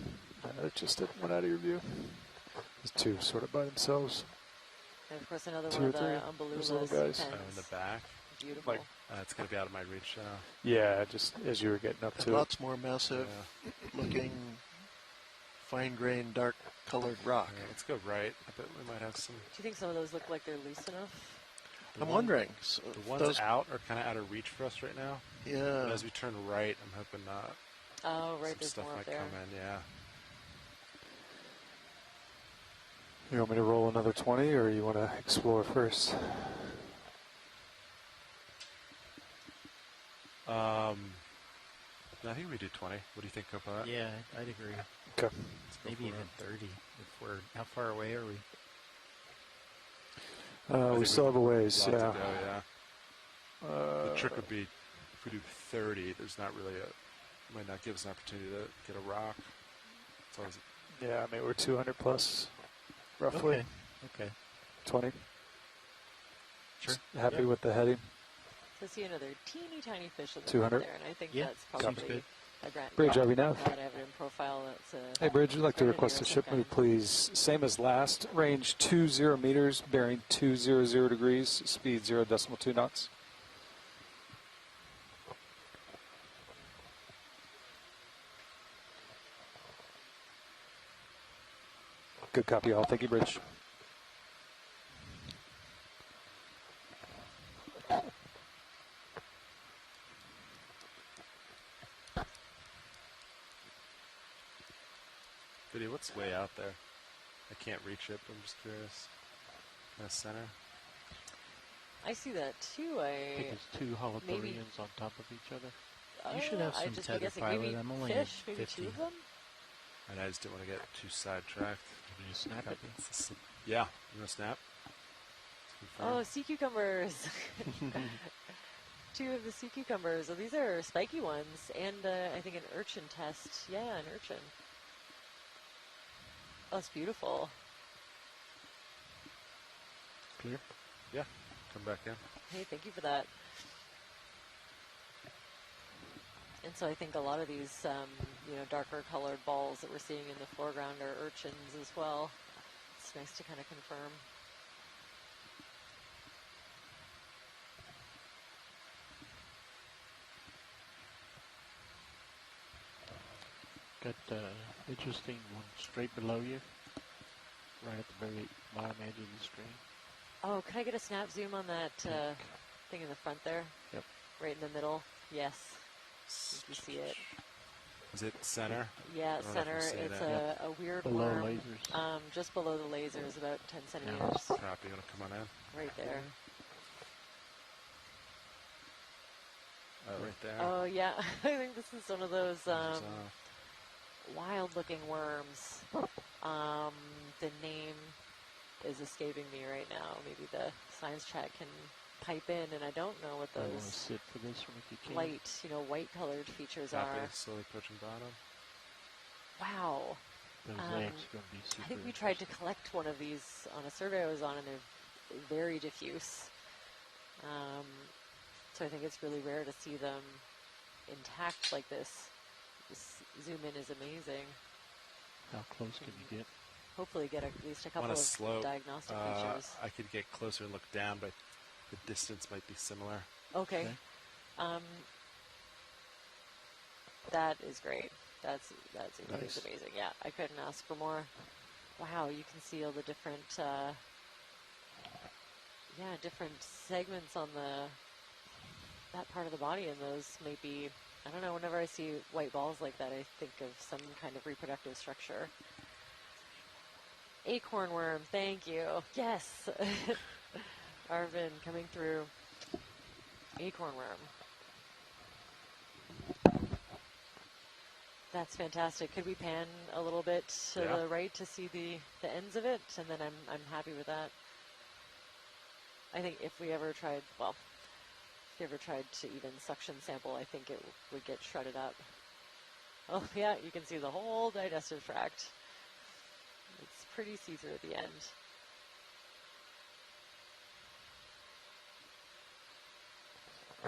It just went out of your view. There's two sort of by themselves. And of course another Two one or of the three. Those little unbelievable guys. In the back. Beautiful. Like, It's going to be out of my reach now. yeah, just as you were getting up to it. Lots more massive looking, fine-grained, dark-colored rock. Yeah, let's go right. I bet we might have some... Do you think some of those look like they're loose enough? The I'm one- wondering. So The ones out are kind of out of reach for us right now. Yeah. But as we turn right, I'm hoping Oh, right, some there's stuff more might up there. come in. Yeah. You want me to roll another 20, or you want to explore first? No, I think we do 20. What do you think, Copilot? Yeah, I'd agree. Okay. Let's go Maybe for even it. 30. If we're how far away are we? I We think still have a ways, lot to yeah. go, yeah. The trick would be if we do 30, there's not really might not give us an opportunity to get a rock. It's always Yeah, I mean, we're 200 plus, roughly. Okay. 20. Sure. Happy Yeah. with the heading? So I see another teeny tiny fish in the 200? there, and I think Yeah, that's sounds probably good. a grand. Bridge, are we now? Now that I have it in profile, that's a... Hey, Bridge, would like to Right request here, a ship okay. move, please. Same as last. Range 20 meters, bearing 200 degrees, speed 0.2 knots. Good copy, all. Thank you, Bridge. video. What's way out there? I can't reach it, but I'm just curious. Kind of center. I see that too. I think it's two maybe- holothurians on top of each other. You should have I some just tether guessing pilot. maybe I'm only fish, at maybe 50. two of them. And I just didn't want to get too sidetracked. Can you snap it? Yeah. You want to snap? Oh, sea cucumbers. Two of the sea cucumbers. Oh, these are spiky ones. And I think an urchin test. Yeah, an urchin. Oh, it's beautiful. Clear? Yeah, come back in. Hey, thank you for that. And so I think a lot of these, darker colored balls that we're seeing in the foreground are urchins as well. It's nice to kind of confirm. Got interesting one straight below you, right at the very bottom edge of the screen. Oh, could I get a snap zoom on that thing in the front there? Yep. Right in the middle. Yes. You see it. Is it center? Yeah, center. It's a weird below worm. lasers. Just below the lasers, about 10 centimeters. Crap, you want to come on in? Right there. Right there. Oh, yeah. I think this is one of those wild-looking worms. The name is escaping me right now. Maybe the science chat can pipe in, and I don't know what I want to those sit for this one if you can. light, white-colored features Copy. are. Slowly pushing bottom. Wow. Those eggs are going to be super I think we tried to collect one of these on a survey I was on, and they're very diffuse. So I think it's really rare to see them intact like this. This zoom in is amazing. How close can you get? Hopefully get at least a couple On a of slope, diagnostic features. I could get closer and look down, but the distance might be similar. Okay. That is great. That's Nice. amazing. Yeah, I couldn't ask for more. Wow, you can see all the different different segments on that part of the body, and those may be, I don't know, whenever I see white balls like that, I think of some kind of reproductive structure. Acorn worm, thank you. Yes. Arvin coming through. Acorn worm. That's fantastic. Could we pan a little bit to the right to see the ends of it? And then I'm happy with that. I think if we ever tried, to even suction sample, I think it would get shredded up. Oh yeah, you can see the whole digestive tract. It's pretty see-through at the end.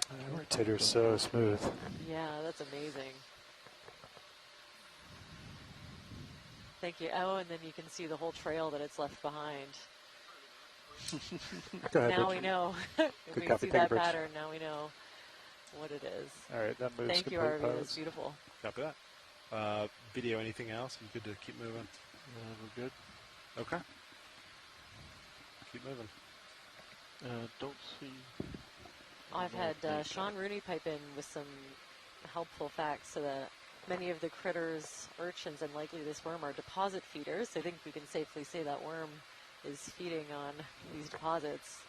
The rotator's so smooth. Yeah, that's amazing. Thank you. Oh, and then you can see the whole trail that it's left behind. Go ahead, Now Rich. we know. If Good we copy. see Thank that you, Rich. pattern, now we know what it is. All right, that moves. Thank you, complete Arvin. pose. That's beautiful. Copy that. Video, anything else? You good to keep moving? We're good. Okay. Keep moving. Don't see. I've had Sean Rooney pipe in with some helpful facts so that many of the critters, urchins, and likely this worm are deposit feeders. I think we can safely say that worm is feeding on these deposits.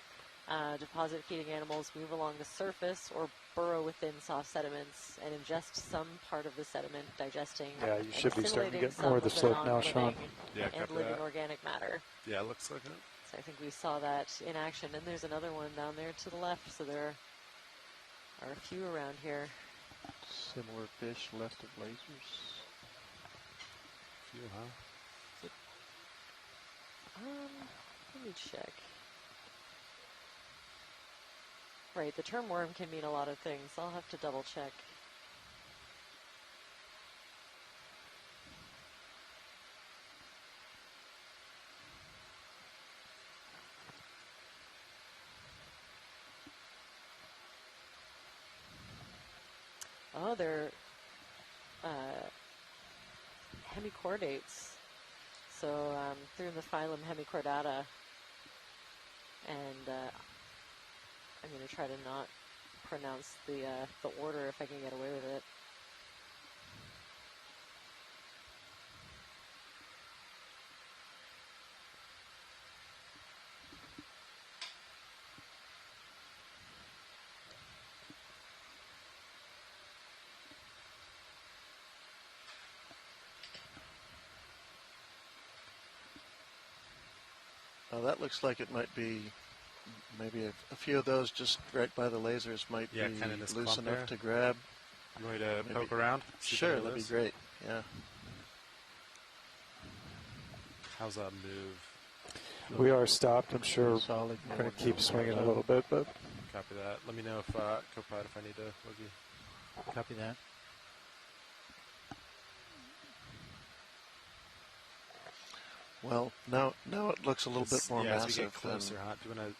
Deposit feeding animals move along the surface or burrow within soft sediments and ingest some part of the sediment, digesting Yeah, you and should be starting to assimilating get some more of the the slope now, non-living Sean. Yeah, and copy living that. organic matter. Yeah, it looks like it. So I think we saw that in action. And there's another one down there to the left. So there are a few around here. Similar fish left of lasers. Few, huh? Let me check. Right, the term worm can mean a lot of things. I'll have to double check. Oh, they're hemichordates. So they're in the phylum Hemichordata. And I'm going to try to not pronounce the order if I can get away with it. That looks like it might be maybe a few of those just right by the lasers might be kind of this loose clump enough there. to grab. You want me to Maybe. poke around? See if Sure, any of that'd be those? great. Yeah. How's that move? We are stopped. I'm sure Solid. we're going to keep swinging a little bit, but Copy that. Let me know if Copilot if I need to boogie. Copy that. Well, now it looks a little bit more as we massive get closer, huh? Do you want to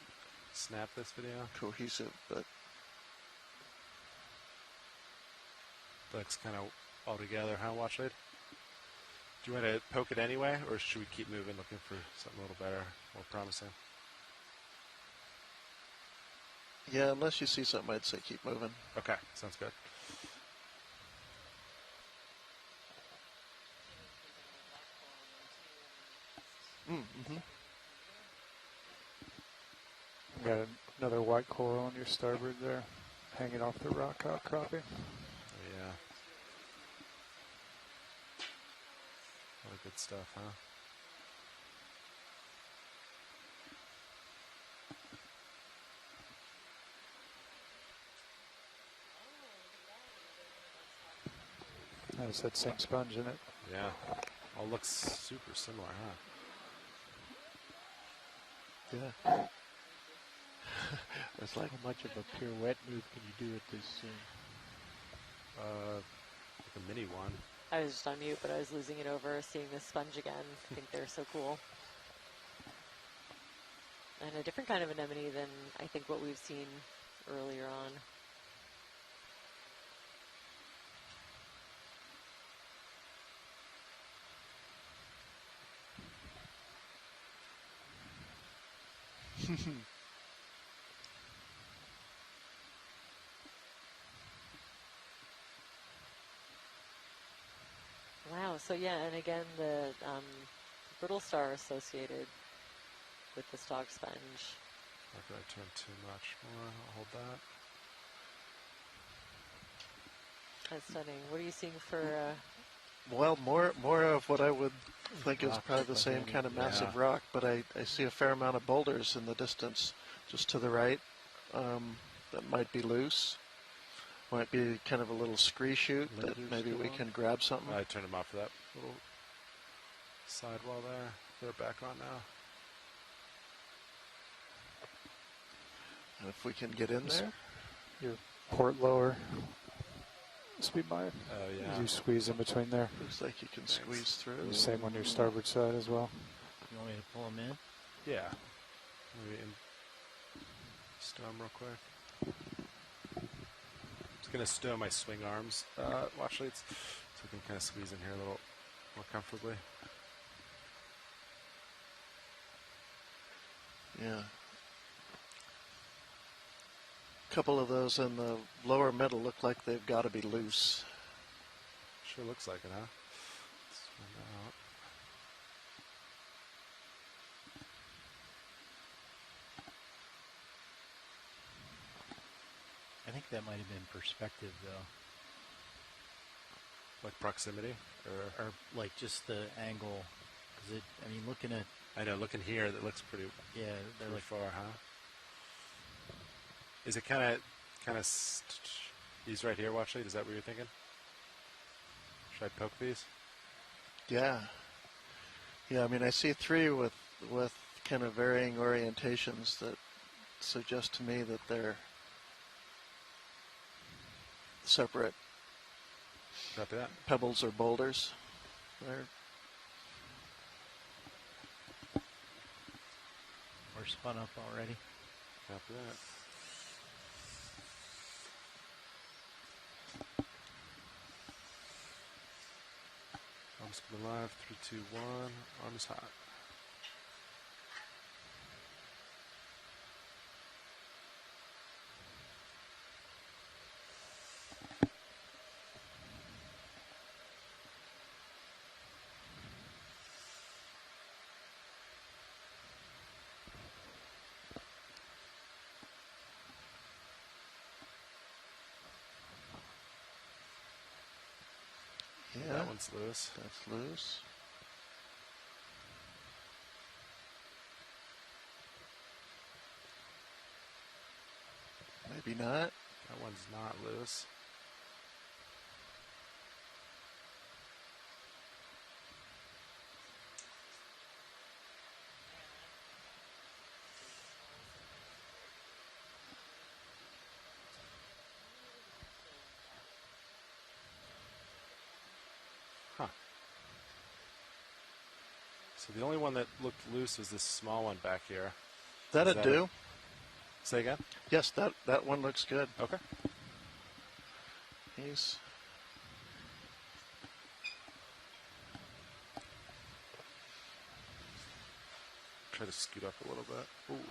snap this video? cohesive, but Looks kind of all together, huh, Watchlade? Do you want to poke it anyway, or should we keep moving, looking for something a little better, more promising? yeah, unless you see something, I'd say keep moving. Okay, sounds good. Mm-hmm. got another white coral on your starboard there, hanging off the rock outcropping. Yeah. A lot of good stuff, huh? Has that same sponge in it. Yeah. All looks super similar, huh? Yeah. It's like, how much of a pirouette move can you do at this soon? Like a mini one. I was just on mute, but I was losing it over seeing this sponge again. I think they're so cool. And a different kind of anemone than I think what we've seen earlier on. Wow, so yeah, and again, the brittle star associated with the stalk sponge. Not going to turn too much more. I'll hold that. That's stunning. What are you seeing for... well, more of what I would think is probably the same kind of massive rock, but I see a fair amount of boulders in the distance just to the right that might be loose. Might be kind of a little scree shoot that maybe we can grab something. I turned them off for that little sidewall there. They're back on now. And if we can get in there. Your port lower. Speed by it. Oh, yeah. As you squeeze in between there. Looks like you can squeeze through. The same on your starboard side as well. You want me to pull them in? Yeah. Maybe in stow them real quick. Just going to stow my swing arms, watch lights, so we can kind of squeeze in here a little more comfortably. Yeah. A couple of those in the lower middle look like they've got to be loose. Sure looks like it, huh? Let's find out. I think that might have been perspective, though. Like proximity? Or like just the angle. Because it, I mean, looking at... I know, looking here, that looks pretty, yeah, they're pretty like far, huh? Is it kind of, these right here, watch lead, is that what you're thinking? Should I poke these? Yeah. Yeah, I mean, I see three with kind of varying orientations that suggest to me that they're separate Copy that. pebbles or boulders. They're We're spun up already. Copy that. Arms coming live, 3, 2, 1, arms hot. yeah, That one's loose. that's loose. Maybe not. That one's not loose. So the only one that looked loose was this small one back here. That'd do. Say again? Yes, that one looks good. Okay. He's... Try to scoot up a little bit. Ooh.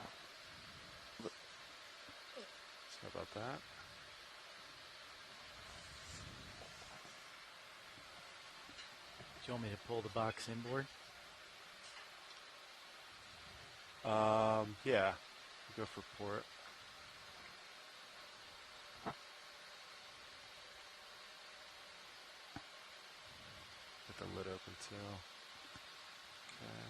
Sorry about that. Do you want me to pull the box inboard? Yeah. Go for port. Get the lid open too. Okay.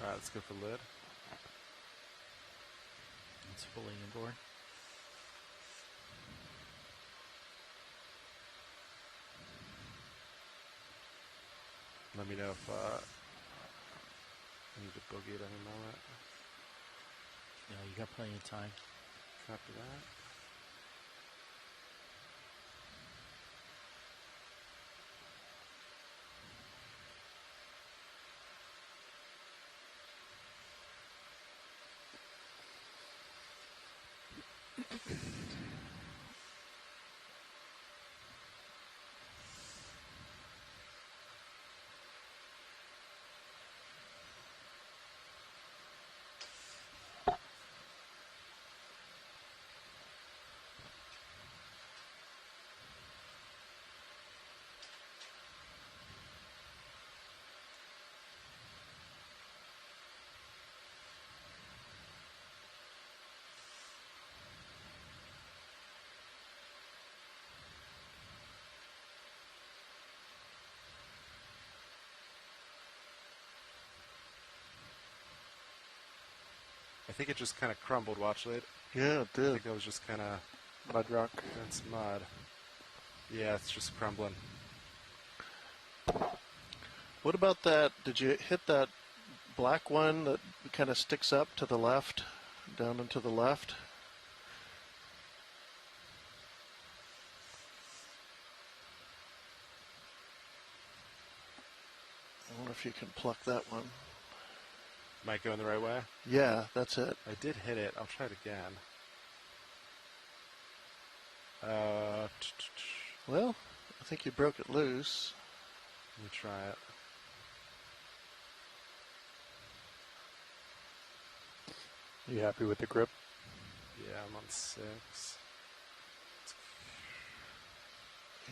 Alright, let's go for lid. It's fully inboard. Let me know if I need to boogie at any moment. No, you got plenty of time. Copy that. I think it just kind of crumbled, watch lid. Yeah, it did. I think it was just kind of mud rock. That's mud. Yeah, it's just crumbling. What about that? Did you hit that black one that kind of sticks up to the left, down and to the left? I wonder if you can pluck that one. Might go in the right way? Yeah, that's it. I did hit it. I'll try it again. Well, I think you broke it loose. Let me try it. You happy with the grip? Yeah, I'm on 6.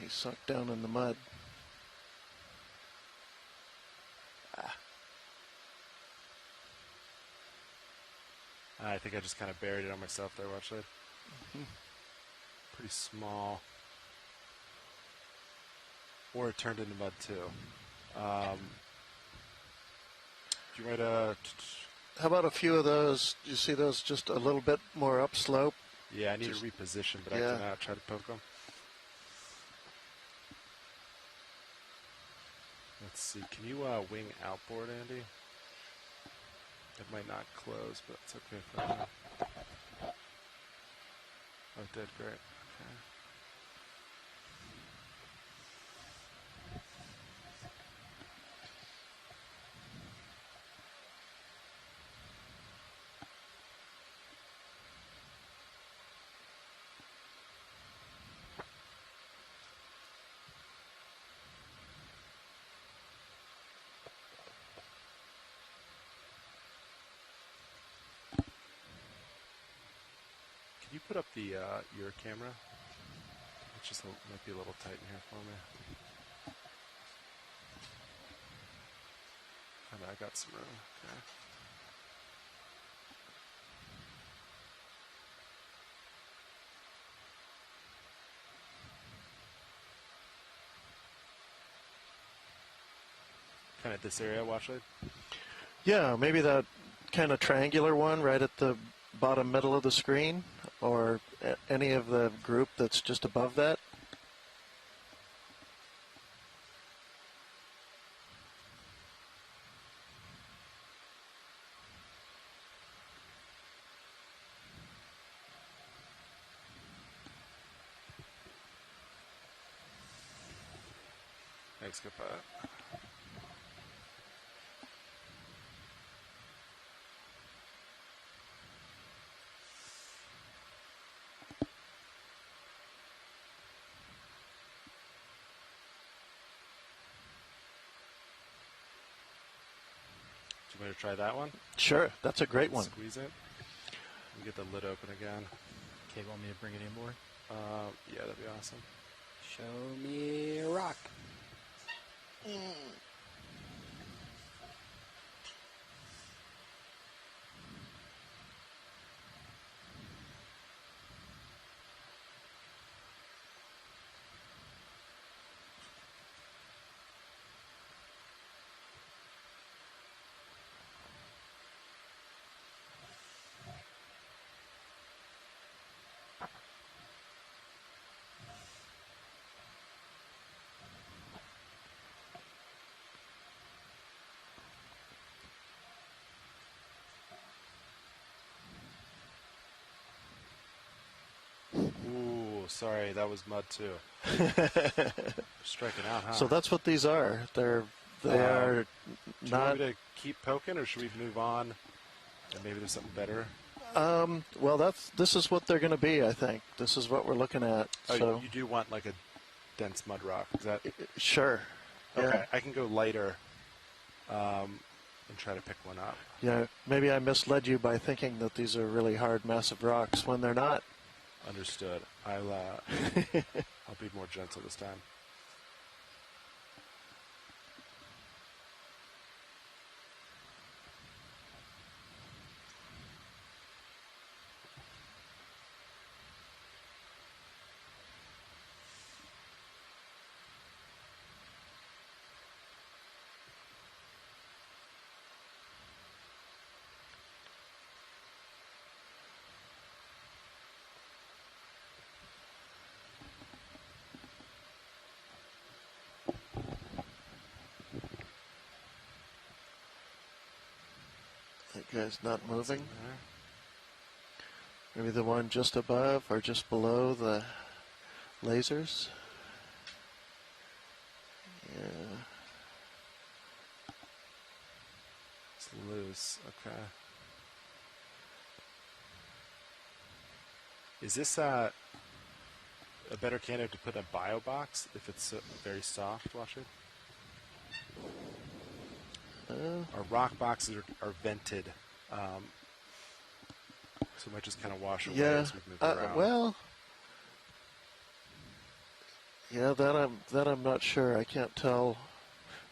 He sunk down in the mud. I think I just kind of buried it on myself there, watch it. Pretty small. Or it turned into mud too. Do you want to... How about a few of those? Do you see those just a little bit more upslope? Yeah, I need to reposition, but yeah. I cannot try to poke them. Let's see. Can you wing outboard, Andy? It might not close, but it's okay for now. Oh, it did. Great. Okay. Can you put up the your camera? It's just might be a little tight in here for me. I got some room. Okay. Kind of this area, watch it. Yeah, maybe that kind of triangular one right at the bottom middle of the screen, or any of the group that's just above that. Thanks, good pilot. Do you want to try that one? Sure, that's a great one. Squeeze it. And get the lid open again. Okay, want me to bring it inboard? Yeah, that'd be awesome. Show me a rock. Ooh, sorry, that was mud too. Striking out, huh? So that's what these are. They are Do you not. want me to keep poking, or should we move on? And maybe there's something better. Well, this is what they're going to be. I think this is what we're looking at. Oh, so you do want like a dense mud rock? Is that sure? okay? Yeah. I can go lighter, and try to pick one up. Yeah, maybe I misled you by thinking that these are really hard, massive rocks when they're not. Understood. I'll be more gentle this time. That guy's not moving. Maybe the one just above or just below the lasers. Yeah. It's loose. Okay. Is this a better candidate to put in a bio box if it's very soft? Watch it. Our rock boxes are vented, so it might just kind of wash away as we move around. Well, yeah, that I'm not sure. I can't tell.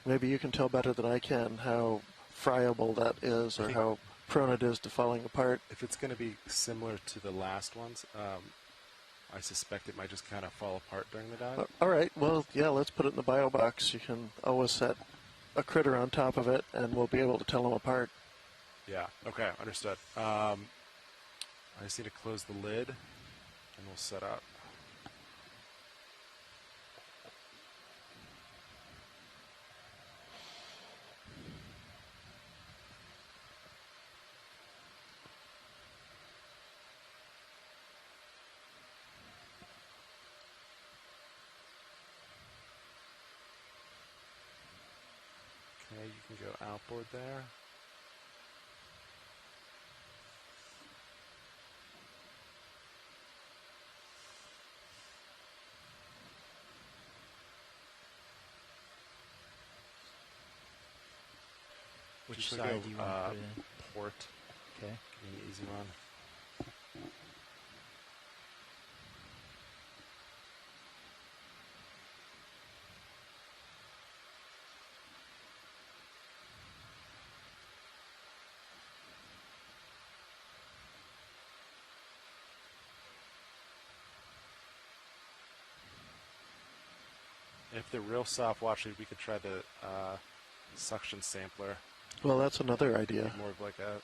Maybe you can tell better than I can how friable that is, or how prone it is to falling apart. If it's going to be similar to the last ones, I suspect it might just kind of fall apart during the dive. All right. Well, yeah. Let's put it in the bio box. You can always set a critter on top of it, and we'll be able to tell them apart. Yeah. Okay. Understood. I just need to close the lid, and we'll set up. Okay, you can go outboard there. Which Should side go, do you want to put it in? Port. Okay. Give me an easy one. If they're real soft, watch it. We could try the suction sampler. Well, that's another idea. More of like a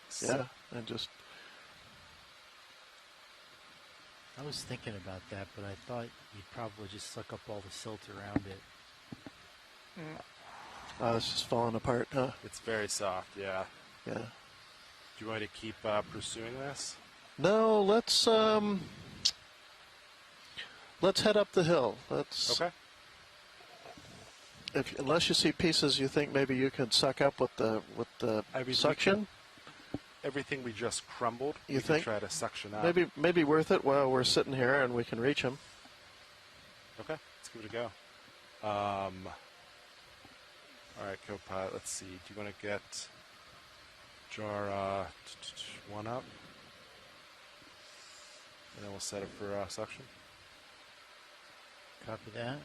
and just. I was thinking about that, but I thought you'd probably just suck up all the silt around it. It's just falling apart, huh? It's very soft. Yeah. Yeah. Do you want me to keep pursuing this? No, let's head up the hill. Okay. unless you see pieces you think maybe you can suck up with the suction. Everything we just crumbled, You we think? can try to suction up. Maybe worth it while we're sitting here and we can reach them. Okay, let's give it a go. All right, co-pilot, let's see. Do you want to get jar 1 up? And then we'll set it for suction. Copy that.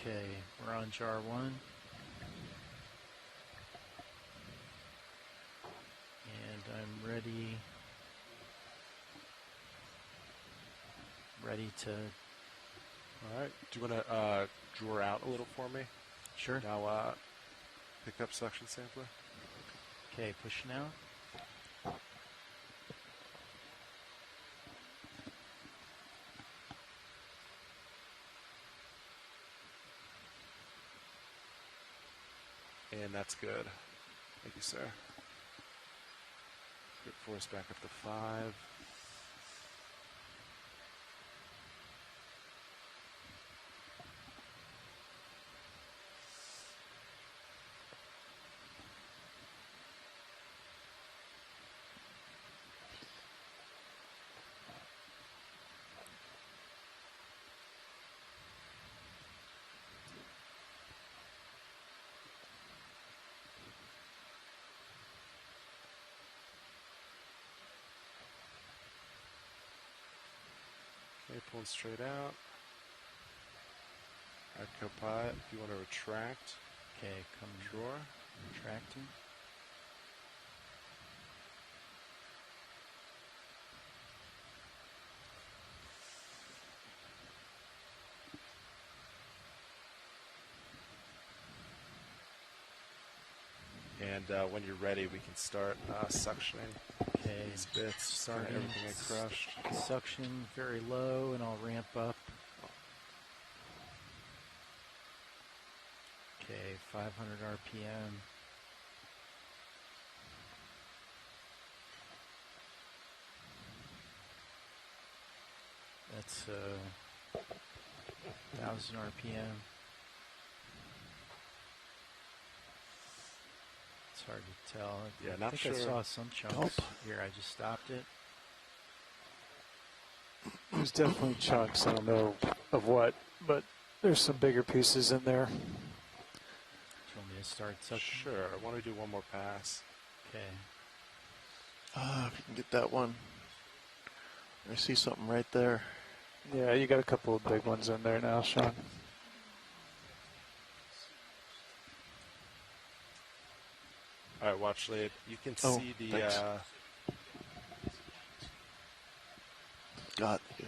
Okay, we're on jar 1. And I'm ready to... All right, do you want to draw out a little for me? Sure. Now pick up suction sampler. Okay, pushing out. And that's good. Thank you, sir. Good force back up to 5. Okay, pulling straight out. Alright, co-pilot, if you want to retract. Okay, come drawer. Retracting. And when you're ready, we can start suctioning Okay, these bits, starting everything I crushed. Suction very low, and I'll ramp up. Okay, 500 RPM. That's 1,000 RPM. It's hard to tell. Yeah, I not think sure. I saw some chunks. Here, I just stopped it. There's definitely chunks. I don't know of what, but there's some bigger pieces in there. Do you want me to start suction? Sure. I want to do one more pass. Okay. If you can get that one. I see something right there. Yeah, you got a couple of big ones in there now, Sean. All right, watch late. You can Oh, see the thanks. Got you.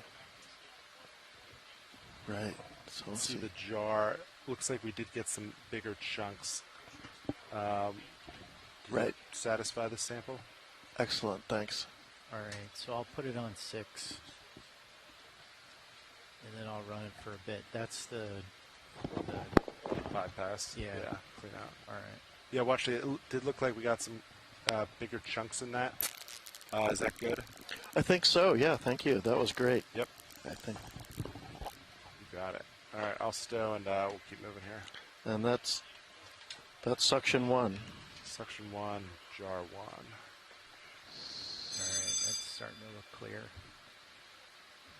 Right. So let's see see. the jar. Looks like we did get some bigger chunks. Did Right. you satisfy the sample? Excellent. Thanks. All right, so I'll put it on 6. And then I'll run it for a bit. That's the bypass. Yeah. Clean out. All right. Yeah, watch it. It did look like we got some bigger chunks in that. Is that good? I think so. Yeah. Thank you. That was great. Yep. I think. You got it. All right, I'll stow and we'll keep moving here. And that's suction 1. Suction 1, jar 1. All right, that's starting to look clear.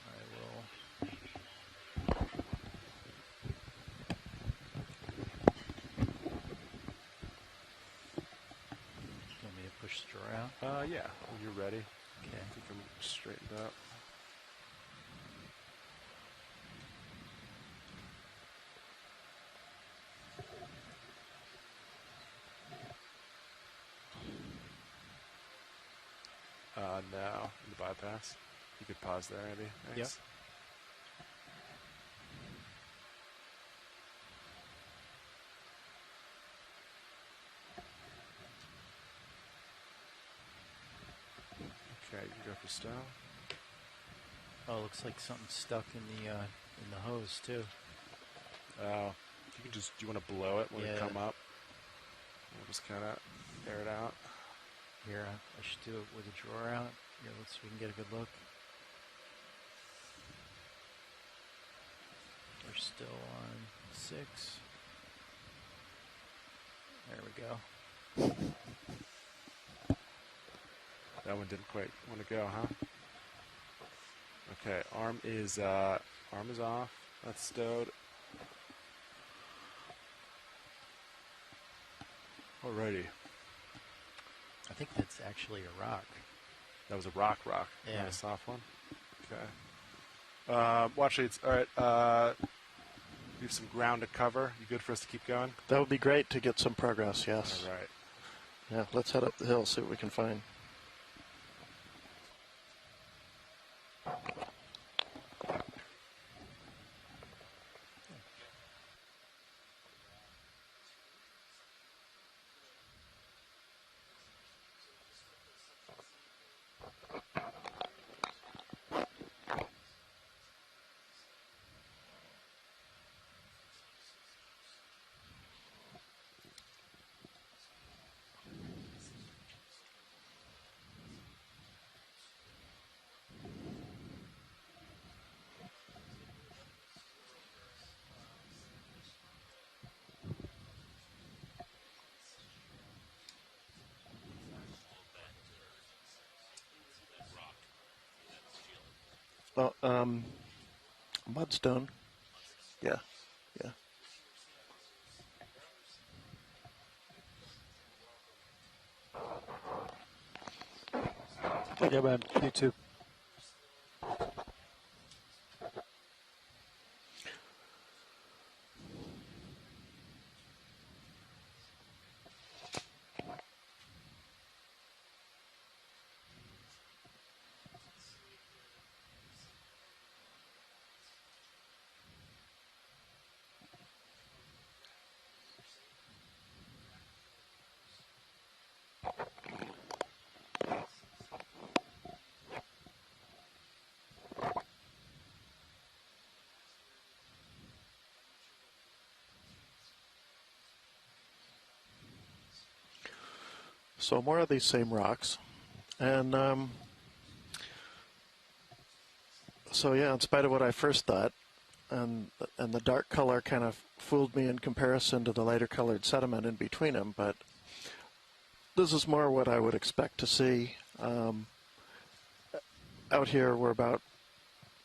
I will. You want me to push the drawer out? Yeah, when you're ready. Okay. I think I'm straightened up. Now, in the bypass. You could pause there, Andy. Thanks. Yep. Okay, you can go for stow. Oh, looks like something's stuck in the hose too. You can just. Do you want to blow it when Yeah. we come up? We'll just kind of air it out. Here, I should do it with the drawer out. Here, let's so we can get a good look. We're still on 6. There we go. That one didn't quite want to go, huh? Okay, arm is off. That's stowed. Alrighty. I think that's actually a rock. That was a rock. Yeah. Not a soft one. Okay. Watch leads. All right. We have some ground to cover. You good for us to keep going? That would be great to get some progress, yes. All right. Yeah, let's head up the hill, see what we can find. Well, mudstone. Yeah. Yeah, man. You too. So more of these same rocks. And so yeah, in spite of what I first thought, and the dark color kind of fooled me in comparison to the lighter colored sediment in between them, but this is more what I would expect to see. Out here, we're about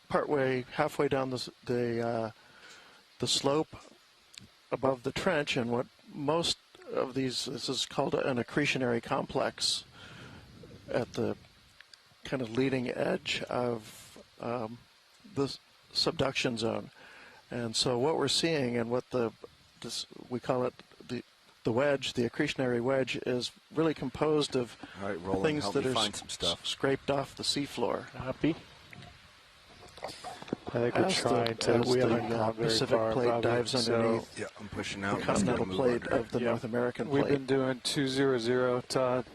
halfway down the slope above the trench, and what most of these, this is called an accretionary complex at the kind of leading edge of the subduction zone. And so what we're seeing, and what we call it the wedge, the accretionary wedge, is really composed of things that are scraped off the seafloor. Copy. I think we're trying to. We haven't gone very Pacific far. plate Probably, dives underneath. Yeah, I'm pushing out. The continental plate of the North American plate. We've been doing 200, Todd.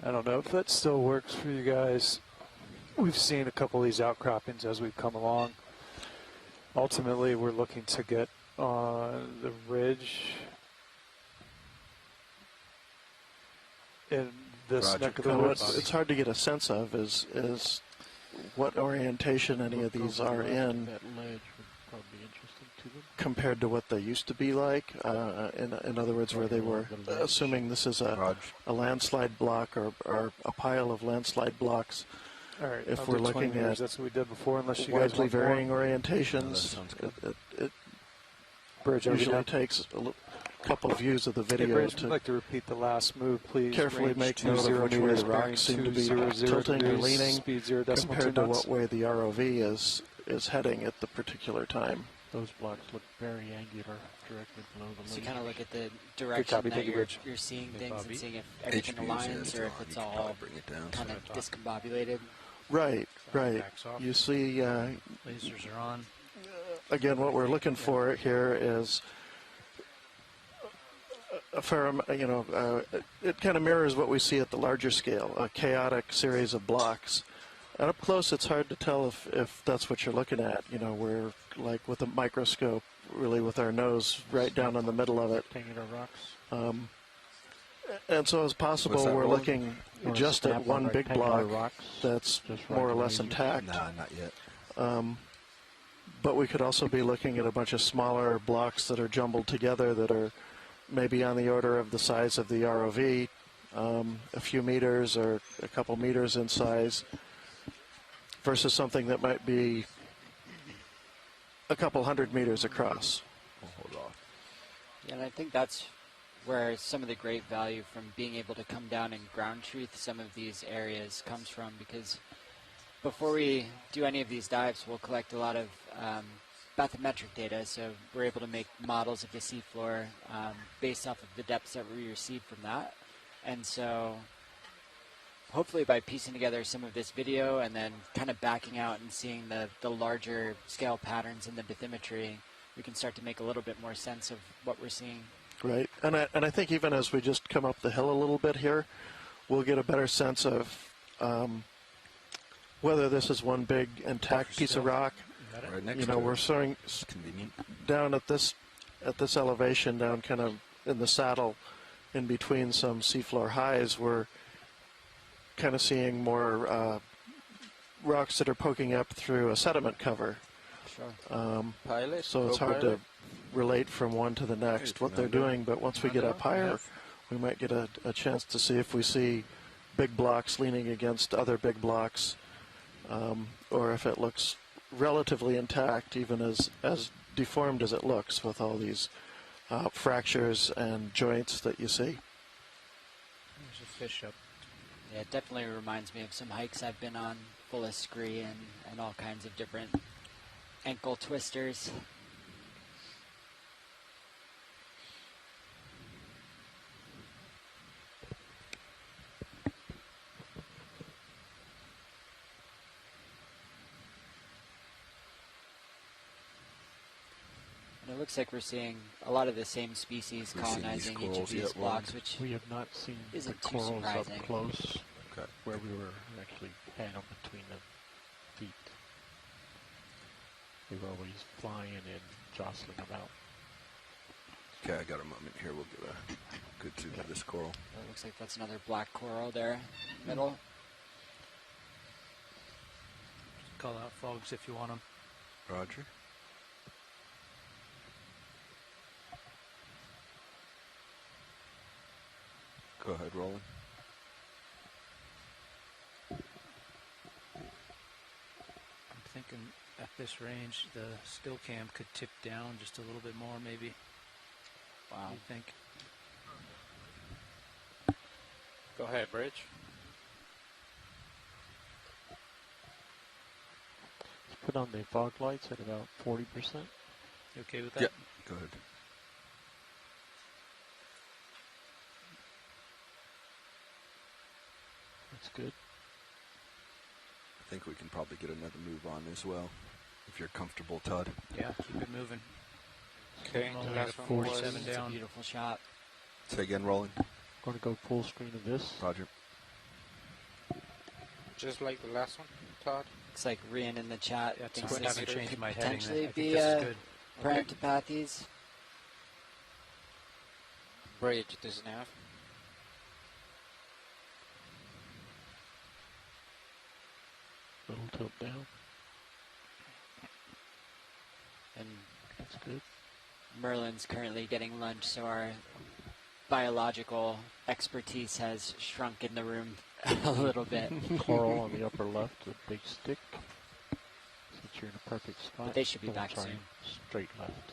I don't know if that still works for you guys. We've seen a couple of these outcroppings as we've come along. Ultimately, we're looking to get on the ridge in this neck of the woods. It's hard to get a sense of is what orientation any of these are in That ledge would probably be interesting to them. compared to what they used to be like. In other words, where they were assuming this is a landslide block or a pile of landslide blocks. All right, if we're looking at that's what we did before, unless you guys widely want varying more. orientations, it Bridge, usually takes a couple of views of the video Bridge, to I'd like to repeat the last move, please. carefully Range make note of which way meters, the rocks seem to be 200 tilting or degrees, leaning speed 0 decimal compared 2 to knots. what way the ROV is heading at the particular time. Those blocks look very angular directly below the So you lead. kind of look at the direction copy, that thank you, Bridge. you're seeing Good things Bobby. and seeing if everything aligns or if it's all kind of discombobulated. Right. Backs off. You see, Lasers are on. again, what we're looking for here is a fair, it kind of mirrors what we see at the larger scale, a chaotic series of blocks. And up close, it's hard to tell if that's what you're looking at. We're like with a microscope, really with our nose right down in the middle of it. Rectangular rocks. And so it's possible we're looking just at one big block that's more or less intact. Nah, not yet. but we could also be looking at a bunch of smaller blocks that are jumbled together that are maybe on the order of the size of the ROV, a few meters or a couple meters in size, versus something that might be a couple 100 meters across. Hold off. Yeah, and I think that's where some of the great value from being able to come down and ground truth some of these areas comes from, because before we do any of these dives, we'll collect a lot of bathymetric data, so we're able to make models of the seafloor based off of the depths that we receive from that. And so hopefully by piecing together some of this video and then kind of backing out and seeing the larger scale patterns in the bathymetry, we can start to make a little bit more sense of what we're seeing. Right, and I think even as we just come up the hill a little bit here, we'll get a better sense of whether this is one big intact piece of rock. Right next you know, to we're it. soaring Convenient. down at this elevation, down kind of in the saddle, in between some seafloor highs. We're kind of seeing more rocks that are poking up through a sediment cover. Sure. Pilot, So it's hard to co-pilot. relate from one to the next what they're doing, but once we get up higher, we might get a chance to see if we see big blocks leaning against other big blocks, or if it looks relatively intact, even as deformed as it looks with all these fractures and joints that you see. There's a fish up. Yeah, it definitely reminds me of some hikes I've been on, full of scree and all kinds of different ankle twisters. And it looks like we're seeing a lot of the same species We've seen these colonizing each of corals these yet, blocks, Warren? which We have not seen the isn't too corals up surprising. close, Okay. where we were actually had them between the feet. They were always flying and jostling about. Okay, I got a moment here. We'll get a good zoom of this coral. It looks like that's another black coral there, middle. Call out fogs if you want them. Roger. Go ahead, Roland. I'm thinking at this range, the still cam could tip down just a little bit more, maybe. Wow. What do you think? Go ahead, Bridge. Let's put on the fog lights at about 40%. You okay with that? Yep. Go ahead. That's good. I think we can probably get another move on as well, if you're comfortable, Todd. Yeah, keep it moving. Okay, Only the got last one 47 was It's a down. beautiful shot. Say again, Roland. Going to go full screen of this. Roger. just like the last one, Todd. Looks like Rian in the chat Yeah, thinks I this haven't could changed my heading. potentially I think be this is good. Parentopathes. Bridge doesn't have. Little tilt down. And That's good. Merlin's currently getting lunch, so our biological expertise has shrunk in the room a little bit. Coral on the upper left, a big stick. Since you're in a perfect spot. But they should be Oh, back sorry, soon. Straight left.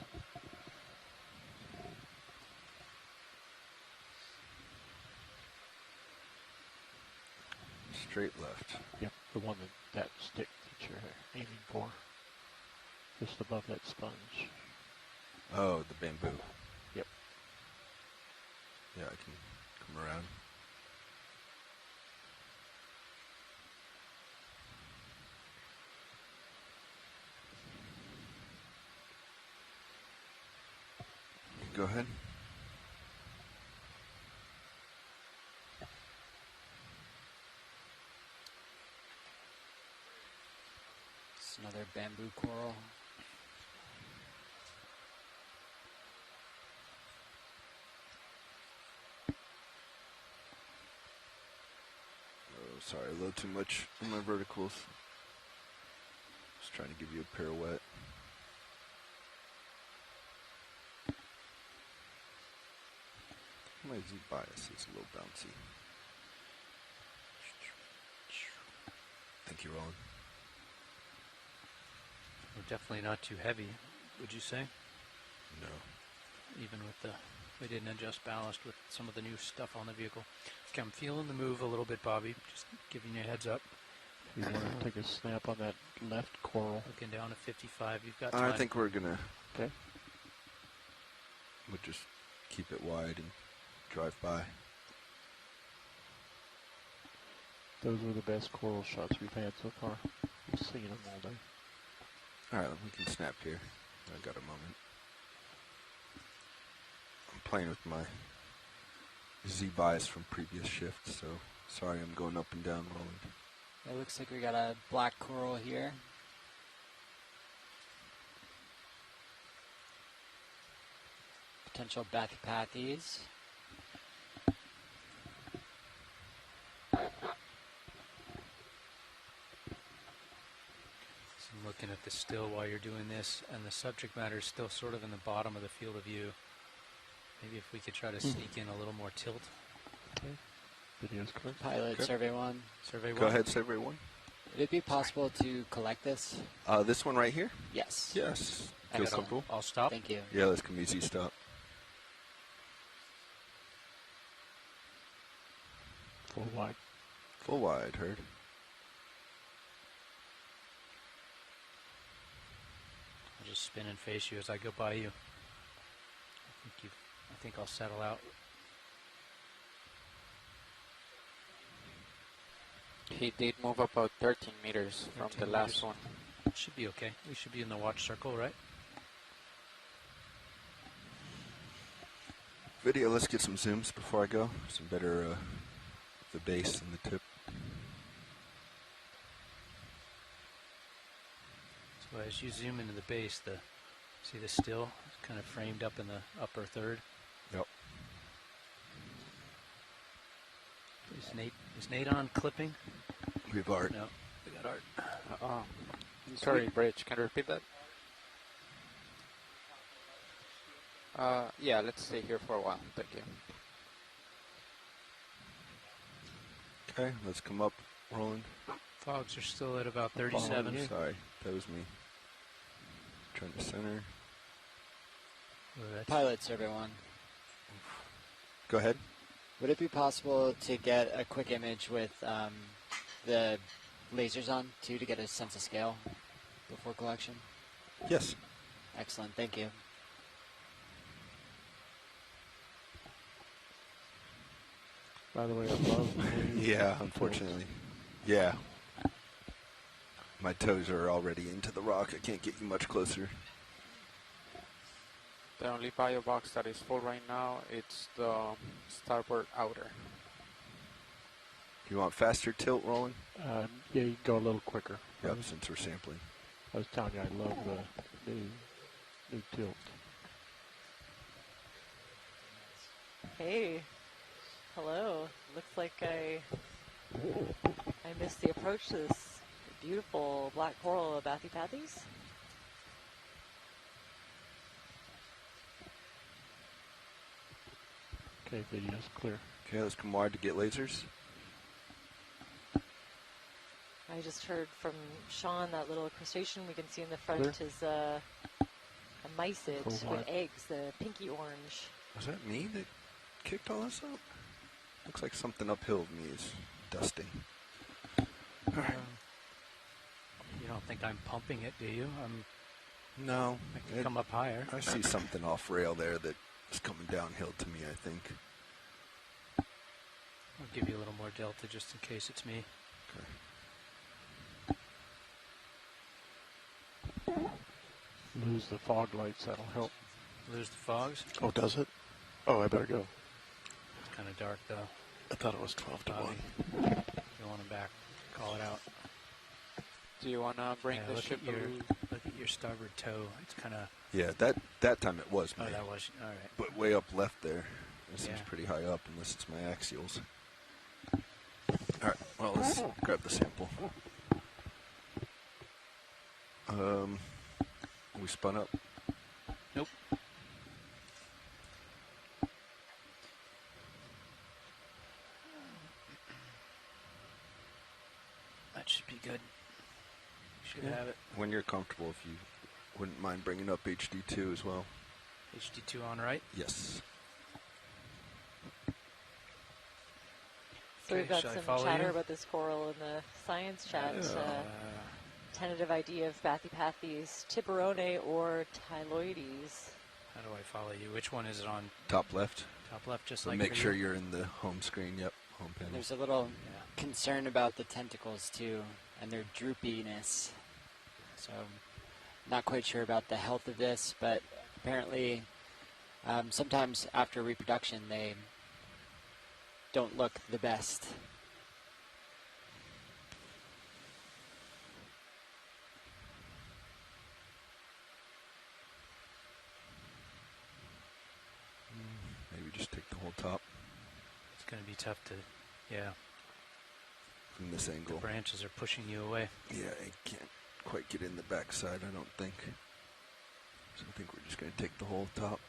Straight left. Yep, the one that stick that you're aiming for. Just above that sponge. Oh, the bamboo. Yep. Yeah, I can come around. Go ahead. It's another bamboo coral. Oh, sorry, a little too much on my verticals. Just trying to give you a pirouette. my Z bias is a little bouncy. Thank you, Roland. We're definitely not too heavy, would you say? No. Even with the, we didn't adjust ballast with some of the new stuff on the vehicle. Okay, I'm feeling the move a little bit, Bobby. Just giving you a heads up. You want to take a snap on that left coral. Looking down to 55. You've got time. I think we're gonna. Okay. We'll just keep it wide and drive by. Those were the best coral shots we've had so far. We've seen them all day. All right, we can snap here. I got a moment. I'm playing with my Z bias from previous shifts, so sorry I'm going up and down, Roland. It looks like we got a black coral here. Potential bathypathes. So I'm looking at the still while you're doing this, and the subject matter is still sort of in the bottom of the field of view. Maybe if we could try to sneak in a little more tilt. Okay. Video's clear. Pilot, survey 1. Survey 1. Go ahead, survey 1. Would it be possible to collect this? This one right here? Yes. Yes. Feel Excellent. comfortable? I'll stop. Thank you. Yeah, this can be Z stop. Full wide. Full wide, heard. I'll just spin and face you as I go by you. I think I'll settle out. He did move about 13 meters from the last one. Should be okay. We should be in the watch circle, right? Video, let's get some zooms before I go. Some better, the base and the tip. So as you zoom into the base, see the still is kind of framed up in the upper third. Yep. Is Nate on clipping? We have Art. No, we got Art. Sorry, Bridge, can you repeat that? Yeah, let's stay here for a while. Thank you. Okay, let's come up, Roland. Fogs are still at about 37. Oh, sorry, that was me. Trying to center. Pilot, survey 1. Go ahead. Would it be possible to get a quick image with the lasers on, too, to get a sense of scale before collection? Yes. Excellent, thank you. By the way, I love yeah, unfortunately. Yeah. My toes are already into the rock. I can't get you much closer. The only bio box that is full right now, it's the starboard outer. You want faster tilt, Roland? Yeah, you can go a little quicker. Yep, since we're sampling. I was telling you, I love the new tilt. Hey, hello. Looks like I missed the approach to this beautiful black coral of bathypathes. Okay, video's clear. Okay, let's come wide to get lasers. I just heard from Sean that little crustacean we can see in the front Clear. is a mysid Full with wide. eggs, the pinky orange. Was that me that kicked all this up? Looks like something uphill of me is dusting. All right. You don't think I'm pumping it, do you? No. I can come up higher. I see something off rail there that's coming downhill to me, I think. I'll give you a little more delta just in case it's me. Lose the fog lights, that'll help. Lose the fogs? Oh, does it? Oh, I better go. It's kind of dark, though. I thought it was 12 to Bobby. 1. You want him back. Call it out. Do you want to bring the look ship at look at your starboard toe. It's kind of... Yeah, that time it was me. Oh, that was... All right. But way up left there. It seems Yeah. pretty high up unless it's my axials. All right, well, let's grab the sample. We spun up. Nope. that should be good. Should have it. When you're comfortable, if you wouldn't mind bringing up HD2 as well. HD2 on right? Yes. So we've got some chatter about this coral in the science chat. Tentative idea of Bathypathes, Tiburone, or Tyloides. How do I follow you? Which one is it on? Top left. Top left, just So like make for sure you? you're in the home screen. Yep, home panel. There's a little concern about the tentacles too, and their droopiness. So, not quite sure about the health of this, but apparently, sometimes after reproduction, they don't look the best. Maybe just take the whole top It's going to be tough to, yeah. from this angle. The branches are pushing you away. Yeah, I can't quite get in the backside, I don't think. So I think we're just going to take the whole top.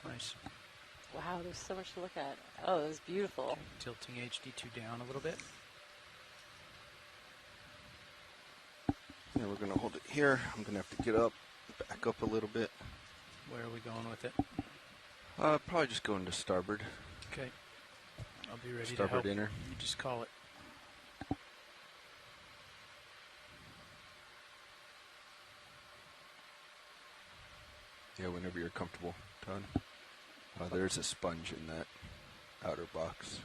Nice. Wow, there's so much to look at. Oh, it was beautiful. Tilting HD2 down a little bit. Yeah, we're going to hold it here. I'm going to have to get up, back up a little bit. Where are we going with it? Probably just going to starboard. Okay. I'll be ready Starboard to help. inner. You just call it. Yeah, whenever you're comfortable, Todd. There's a sponge in that outer box.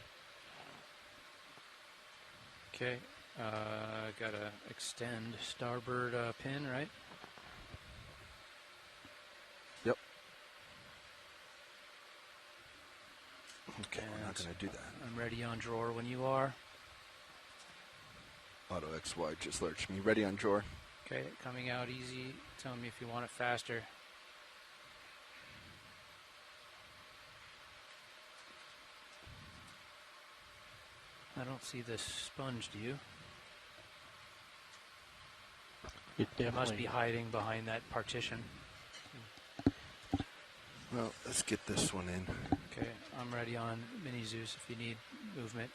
Okay. Got to extend starboard pin, right? Yep. Okay, we're not going to do that. I'm ready on drawer when you are. Auto XY just lurched me. Ready on drawer. Okay, coming out easy. Tell me if you want it faster. I don't see this sponge, do you? It must be hiding behind that partition. Well, let's get this one in. Okay, I'm ready on Mini Zeus if you need movement.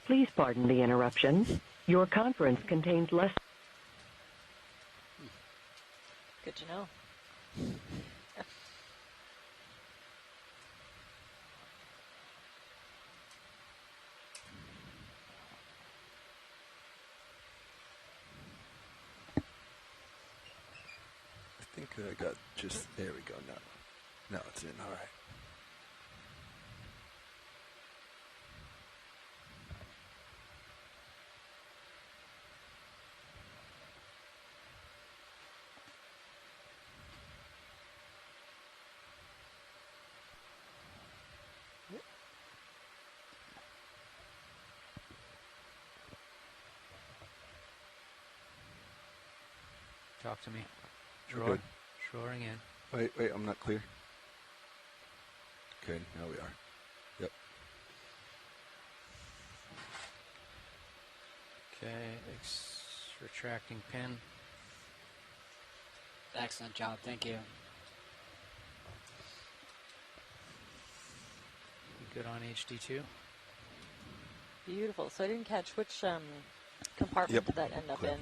Please pardon the interruption. Your conference contains less... Good to know. I think I got just... There we go. Now it's in. All right. Talk to me. We're Drawer. good. Drawing in. Wait, I'm not clear. Okay, now we are. Yep. Okay, retracting pin. Excellent job, thank you. Good on HD2. Beautiful. So I didn't catch which compartment did that end up in?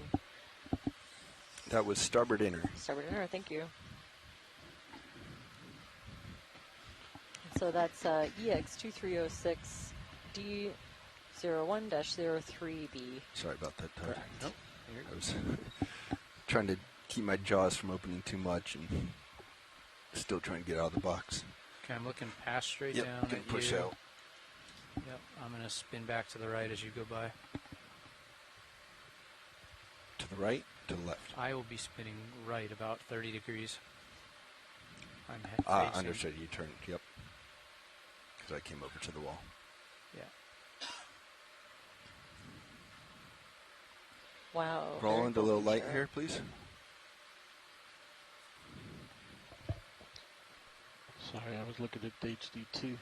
That was starboard inner. Starboard inner, thank you. So that's EX2306 D01-03B. Sorry about that, Todd. Nope. I was trying to keep my jaws from opening too much and still trying to get out of the box. Okay, I'm looking past straight Yep, down good at push you. out. Yep, I'm going to spin back to the right as you go by. To the right, to the left. I will be spinning right about 30 degrees. I'm head facing. Understood. You turned, yep. Because I came over to the wall. Yeah. Wow. Roll into a little light here, please. Sorry, I was looking at HD2.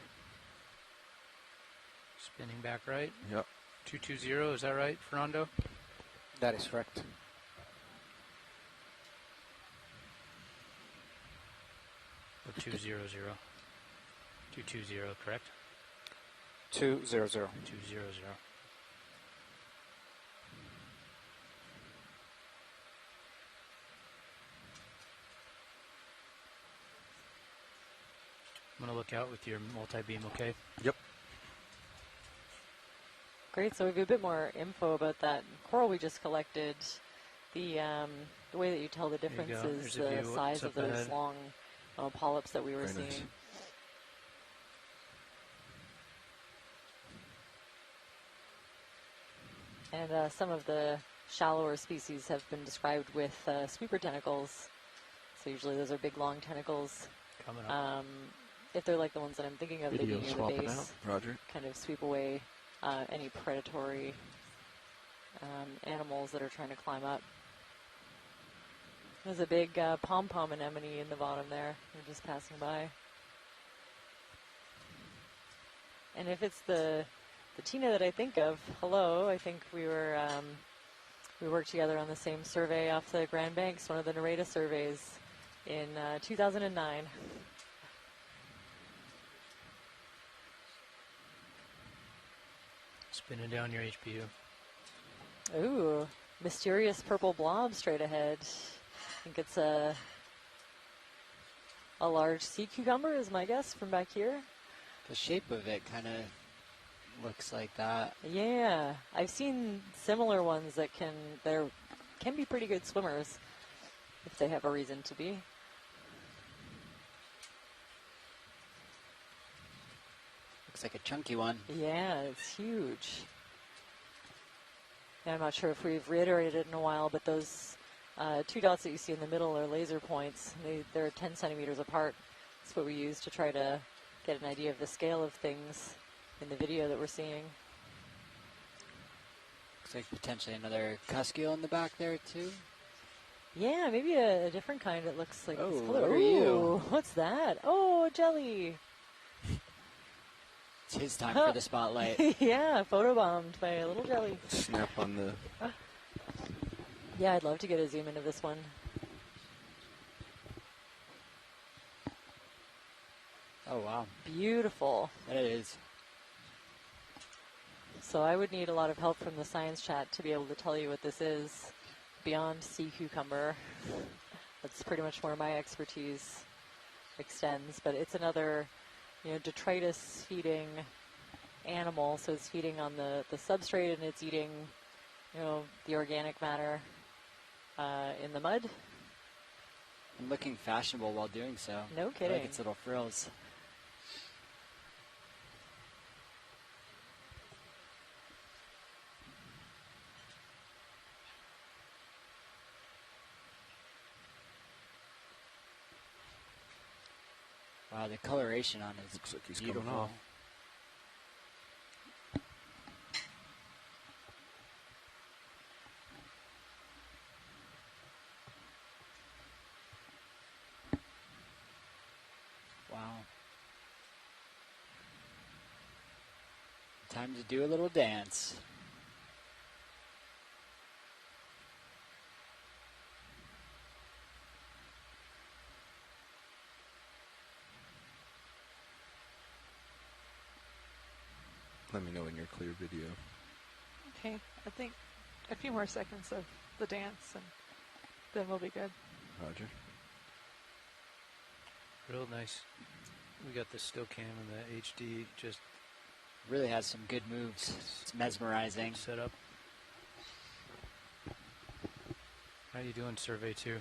Spinning back right. Yep. 220, is that right, Fernando? That is correct. Or 200. 220, correct? 200. 200. I'm going to look out with your multi-beam, okay? Yep. Great. So we have a bit more info about that coral we just collected. The way that you tell the difference is the size of those ahead. long polyps that we were Very seeing. nice. And some of the shallower species have been described with sweeper tentacles. So usually those are big, long tentacles. Coming up. If they're like the ones that I'm thinking of, they'd be near the base. Roger. Kind of sweep away any predatory animals that are trying to climb up. There's a big pom-pom anemone in the bottom there. We're just passing by. And if it's the Tina that I think of, hello, I think we worked together on the same survey off the Grand Banks, one of the Nareda surveys in 2009. Spinning down your HPU. Ooh, mysterious purple blob straight ahead. I think it's a large sea cucumber is my guess from back here. The shape of it kind of looks like that. Yeah, I've seen similar ones that can be pretty good swimmers if they have a reason to be. Looks like a chunky one. Yeah, it's huge. And I'm not sure if we've reiterated it in a while, but those two dots that you see in the middle are laser points. They're 10 centimeters apart. That's what we use to try to get an idea of the scale of things in the video that we're seeing. Looks like potentially another cuskeel in the back there too. Yeah, maybe a different kind. It looks like this color. Look at Ooh, you. what's that? Oh, a jelly. It's his time for the spotlight. Yeah, photobombed by a little jelly. Snap on the... Yeah, I'd love to get a zoom into this one. Oh, wow. Beautiful. That it is. So I would need a lot of help from the science chat to be able to tell you what this is beyond sea cucumber. That's pretty much where my expertise extends, but it's another, detritus feeding animal. So it's feeding on the substrate and it's eating, the organic matter in the mud. And looking fashionable while doing so. No I kidding. like its little frills. Wow, the coloration on it Looks like he's beautiful. coming off. Wow. Time to do a little dance. Let me know when you're clear video. Okay, I think a few more seconds of the dance and then we'll be good. Roger. Real nice. We got the still cam and the HD just Really has some good moves. It's mesmerizing. set up. How you doing, Survey 2?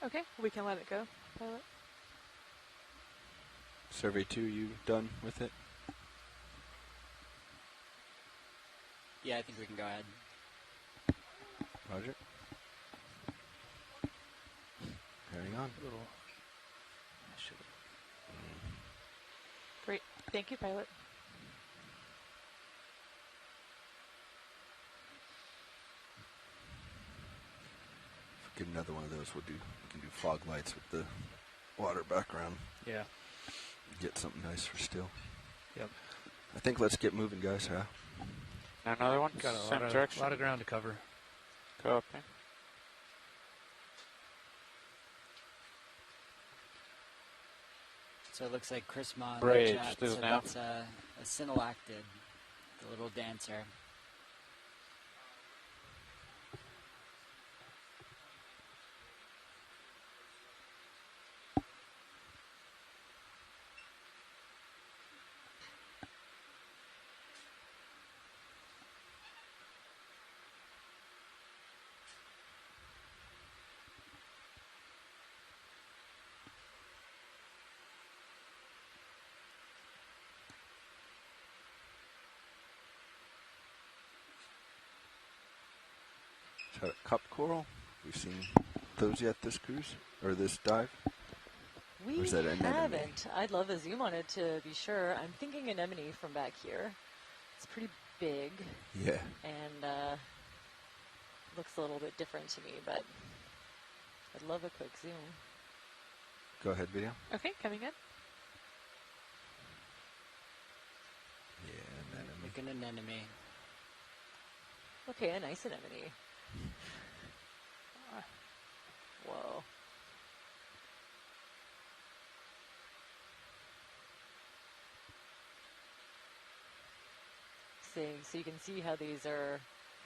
Okay, we can let it go, pilot. Survey 2, you done with it? Yeah, I think we can go ahead. Roger. Carrying on. Great. Thank you, pilot. Get another one of those. We can do fog lights with the water background. Yeah. Get something nice for still. Yep. I think let's get moving, guys. Huh? Another one. Got a Same lot direction. of ground to cover. Copy. So it looks like Chris Mon. Bridge, So through now. that's a synalactid, the little dancer. Is that a cup coral? We've seen those yet this cruise? Or this dive? We Or is that an anemone? haven't. I'd love a zoom on it to be sure. I'm thinking anemone from back here. It's pretty big. Yeah. And looks a little bit different to me, but I'd love a quick zoom. Go ahead, video. Okay, coming in. Yeah, anemone. Look at an anemone. Okay, a nice anemone. Whoa. So you can see how these are,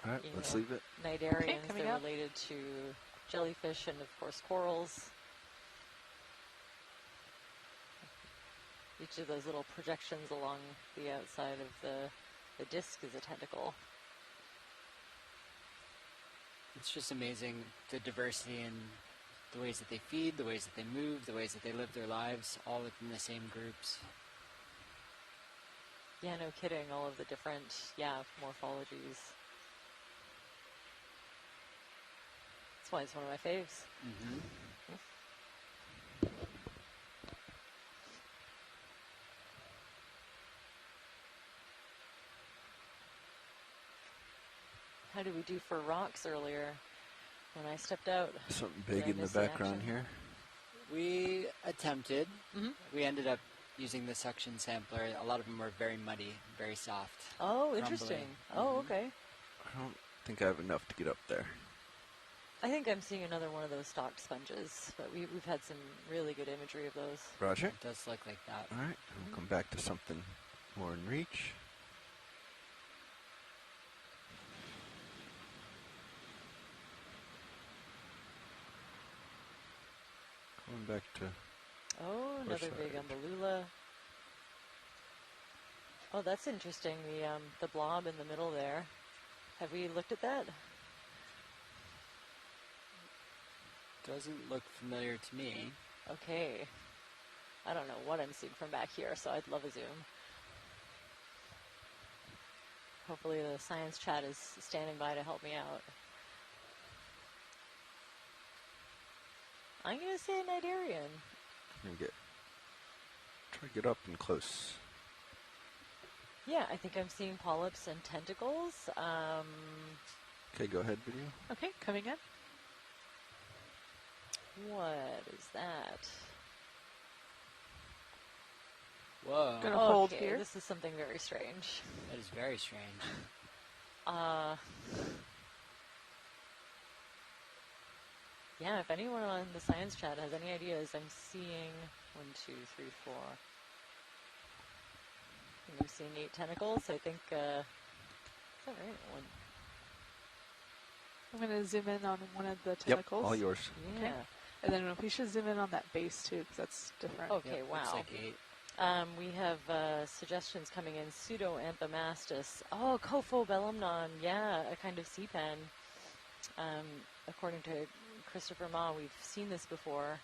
All right, let's leave it. Cnidarians. Okay, coming They're up. related to jellyfish and, of course, corals. Each of those little projections along the outside of the disc is a tentacle. It's just amazing the diversity in the ways that they feed, the ways that they move, the ways that they live their lives, all within the same groups. Yeah, no kidding. All of the different, morphologies. That's why it's one of my faves. Mm-hmm. How did we do for rocks earlier when I stepped out? Something Did big I in the miss background action? here. We attempted. Mm-hmm. We ended up using the suction sampler. A lot of them were very muddy, very soft. Oh, crumbly. interesting. Oh, okay. I don't think I have enough to get up there. I think I'm seeing another one of those stocked sponges, but we've had some really good imagery of those. Roger. It does look like that. All right, we'll come back to something more in reach. Going back to... Oh, another big side. umbellula. Oh, that's interesting. The blob in the middle there. Have we looked at that? Doesn't look familiar to me. Okay. I don't know what I'm seeing from back here, so I'd love a zoom. Hopefully the science chat is standing by to help me out. I'm going to say a Cnidarian. I'm gonna try to get up and close. Yeah, I think I'm seeing polyps and tentacles. Okay, go ahead, video. Okay, coming in. What is that? Whoa. Gonna hold Okay, here. this is something very strange. That is very strange. Yeah, if anyone on the science chat has any ideas, I'm seeing 1, 2, 3, 4. I'm seeing 8 tentacles. I think, is that right? I'm going to zoom in on one of the tentacles. Yep, all yours. Yeah. Okay. And then we should zoom in on that base too, because that's different. Okay, Yep, wow. looks like 8. We have suggestions coming in. Pseudoanthomastus. Oh, Cophobellumnon. Yeah, a kind of sea pen. According to Christopher Ma, we've seen this before,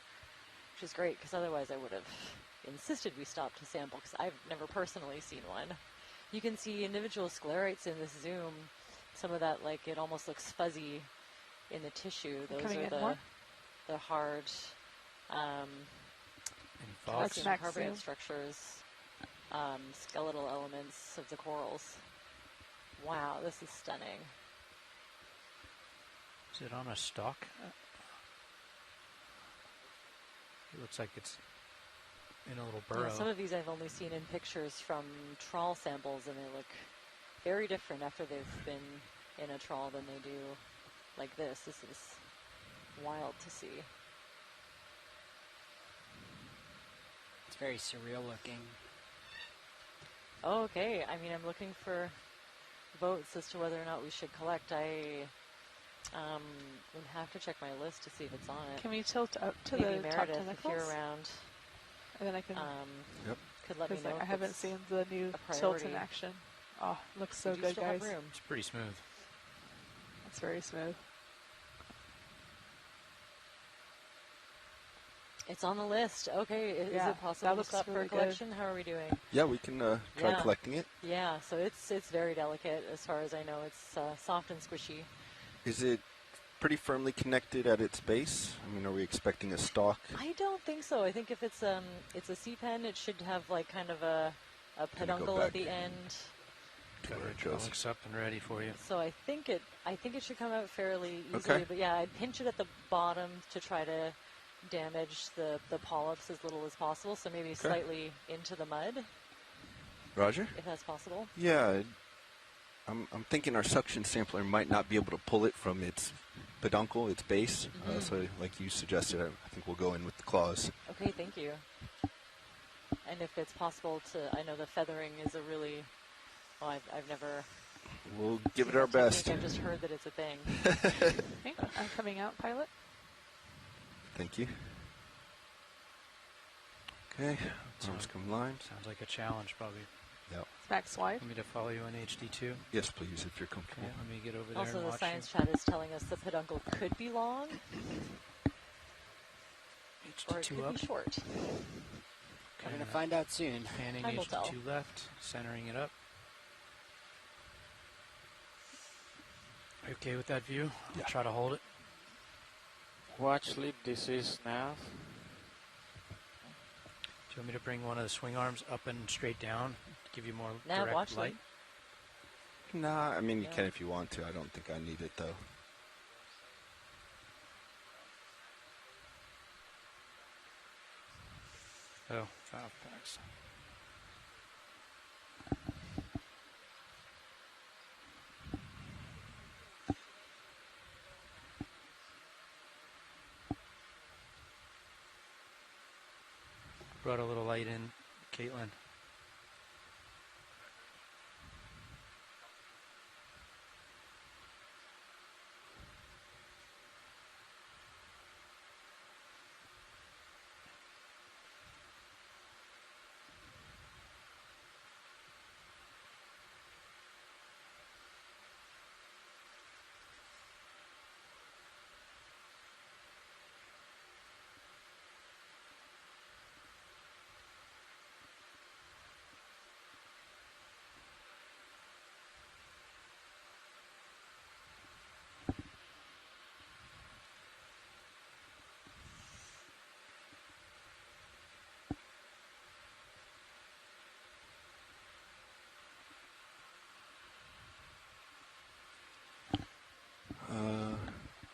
which is great because otherwise I would have insisted we stop to sample because I've never personally seen one. You can see individual sclerites in this zoom. Some of that, like, it almost looks fuzzy in the tissue. Those are the hard calcium carbonate structures, skeletal elements of the corals. Wow, this is stunning. Is it on a stalk? It looks like it's in a little burrow. Yeah, some of these I've only seen in pictures from trawl samples, and they look very different after they've been in a trawl than they do like this. This is wild to see. It's very surreal looking. Oh, okay. I mean, I'm looking for votes as to whether or not we should collect. I would have to check my list to see if it's on it. Can we tilt up to Maybe the Meredith, top tentacles? if you're around, and then I can. Could let me know. I haven't seen the new tilt in action. Oh, looks so good, guys. It's pretty smooth. It's very smooth. It's on the list. Okay, is it possible to stop for a collection? How are we doing? Yeah, we can try collecting it. Yeah, so it's very delicate as far as I know. It's soft and squishy. Is it pretty firmly connected at its base? I mean, are we expecting a stalk? I don't think so. I think if it's a C-pen, it should have like kind of a peduncle at the end. It looks up and ready for you. So I think it should come out fairly easily. But yeah, I'd pinch it at the bottom to try to damage the polyps as little as possible. So maybe slightly into the mud. Roger. If that's possible. Yeah, I'm thinking our suction sampler might not be able to pull it from its peduncle, its base. So like you suggested, I think we'll go in with the claws. Okay, thank you. And if it's possible to, I know the feathering is a really, well, I've never. We'll give it our best. I've just heard that it's a thing. Okay, I'm coming out, pilot. Thank you. Okay, arms come line. Sounds like a challenge, probably. Yep. Max wide. Want me to follow you on HD2? Yes, please, if you're comfortable. Okay, let me get over there Also, and the watch science chat is telling us the peduncle could be long, or it HD2 could up. be short. We're going to find out soon. Panning Time will tell. HD2 left, centering it up. Are you okay with that view? I'll try to hold it. Watch lead, this is nav. Do you want me to bring one of the swing arms up and straight down to give you more Nav, direct watch light? Nah, I mean, you can if you want to. I don't think I need it, though. Oh, valve packs. Brought a little light in, Caitlin.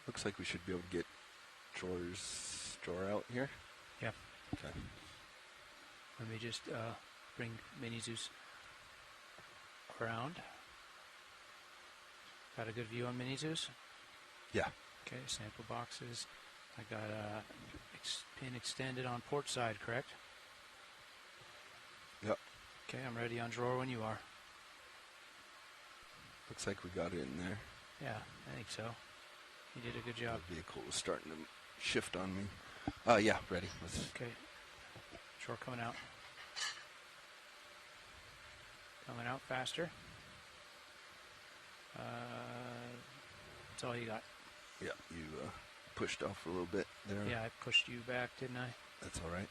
Looks like we should be able to get drawer out here. Yeah. Okay. Let me just bring Mini Zeus around. Got a good view on Mini Zeus? Yeah. Okay, sample boxes. I got a pin extended on port side, correct? Yep. Okay, I'm ready on drawer when you are. Looks like we got it in there. Yeah, I think so. You did a good job. The vehicle was starting to shift on me. Yeah, ready. Okay. Drawer coming out. Coming out faster. That's all you got. Yeah, you pushed off a little bit there. Yeah, I pushed you back, didn't I? That's all right.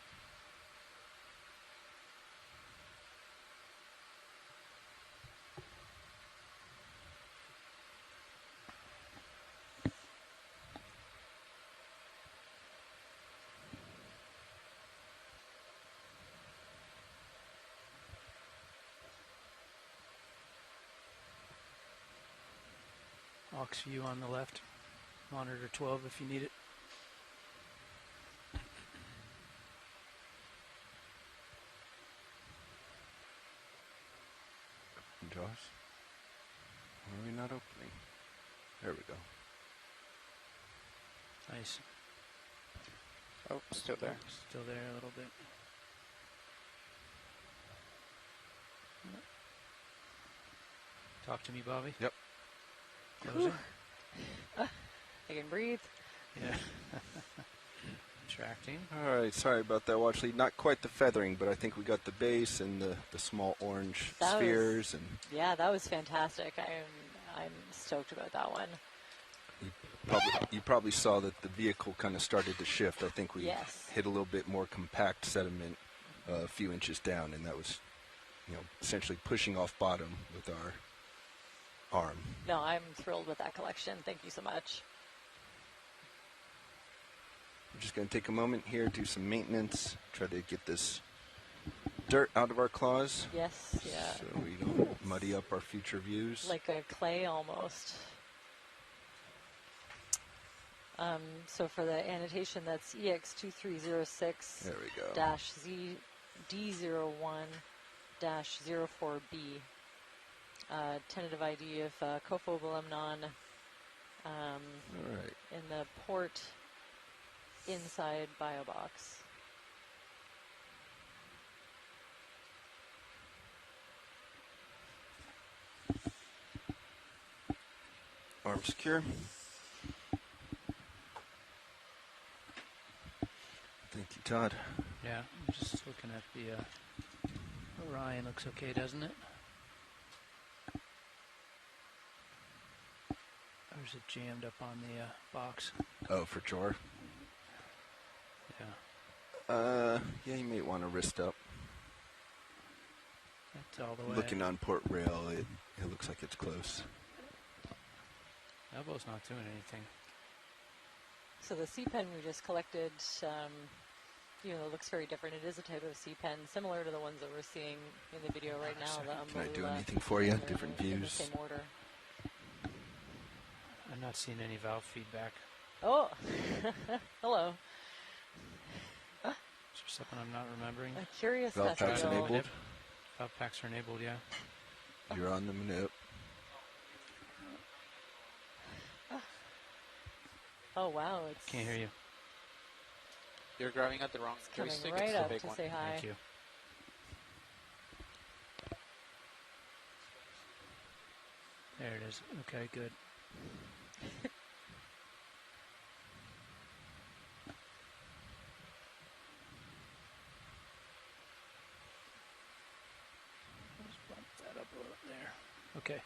Aux view on the left. Monitor 12 if you need it. Jaws? Why are we not opening? There we go. Nice. Oh, still there. Still there a little bit. Talk to me, Bobby. Yep. Closing. I can breathe. Yeah. Tracting. All right, sorry about that, Watch Lead. Not quite the feathering, but I think we got the base and the small orange spheres. Yeah, that was fantastic. I'm stoked about that one. You probably saw that the vehicle kind of started to shift. I think we Yes. hit a little bit more compact sediment a few inches down, and that was, essentially pushing off bottom with our arm. No, I'm thrilled with that collection. Thank you so much. We're just going to take a moment here, do some maintenance, try to get this dirt out of our claws. Yes, yeah. So we don't muddy up our future views. Like a clay almost. So for the annotation, that's EX2306 There we go. dash D01 dash 04B. Tentative ID of cophobilemnon All right. in the port inside bio box. Arm secure. Thank you, Todd. Yeah, I'm just looking at the Orion. Looks okay, doesn't it? Or is it jammed up on the box? Oh, for Jor? Yeah. Yeah, you may want to wrist up. That's all the way. Looking on port rail, it looks like it's close. Elbow's not doing anything. So the C-pen we just collected, it looks very different. It is a type of C-pen similar to the ones that we're seeing in the video right now. Can I do anything for you? Different In the views? same order. I'm not seeing any valve feedback. Oh, hello. Is there something I'm not remembering? A curious Valve packs festival. enabled? Valve packs are enabled, yeah. You're on the minute. Oh wow, it's Can't hear you. You're grabbing at the wrong coming joystick. right it's the up big to one. say hi. Thank you. There it is. Okay, good. Let's bump that up a little there. Okay.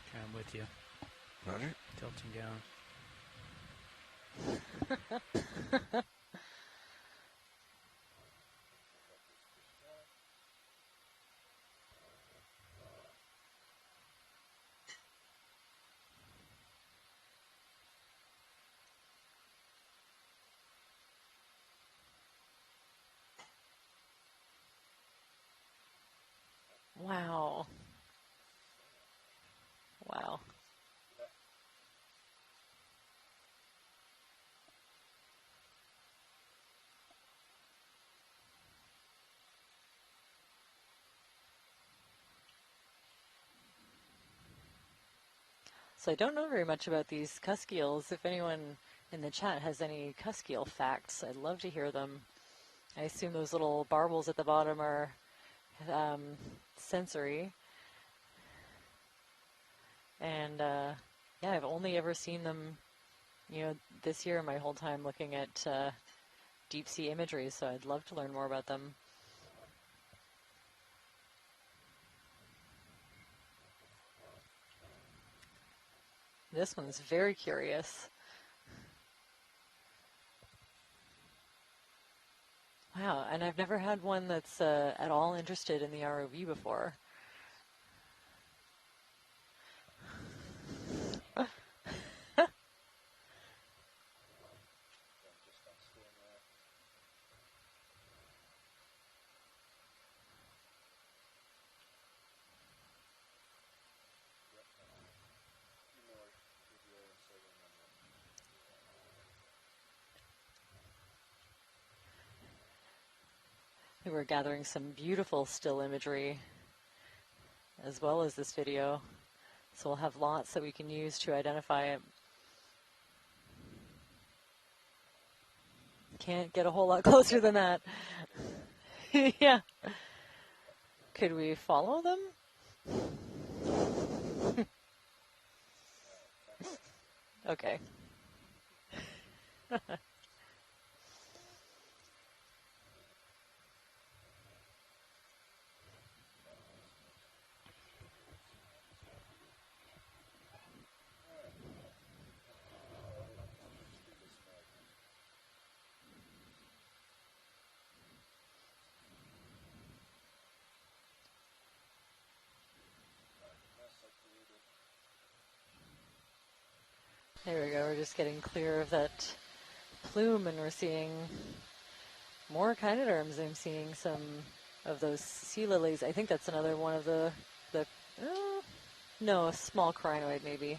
Okay, I'm with you. Roger. Tilting down. Wow. Wow. So I don't know very much about these cusk eels. If anyone in the chat has any cusk eel facts, I'd love to hear them. I assume those little barbels at the bottom are sensory. And yeah, I've only ever seen them, this year my whole time looking at deep sea imagery, so I'd love to learn more about them. This one's very curious. Wow, and I've never had one that's at all interested in the ROV before. We're gathering some beautiful still imagery as well as this video. So we'll have lots that we can use to identify it. Can't get a whole lot closer than that. Yeah. Could we follow them? Okay. There we go, we're just getting clear of that plume and we're seeing more echinoderms. I'm seeing some of those sea lilies. I think that's another one of the no, a small crinoid maybe.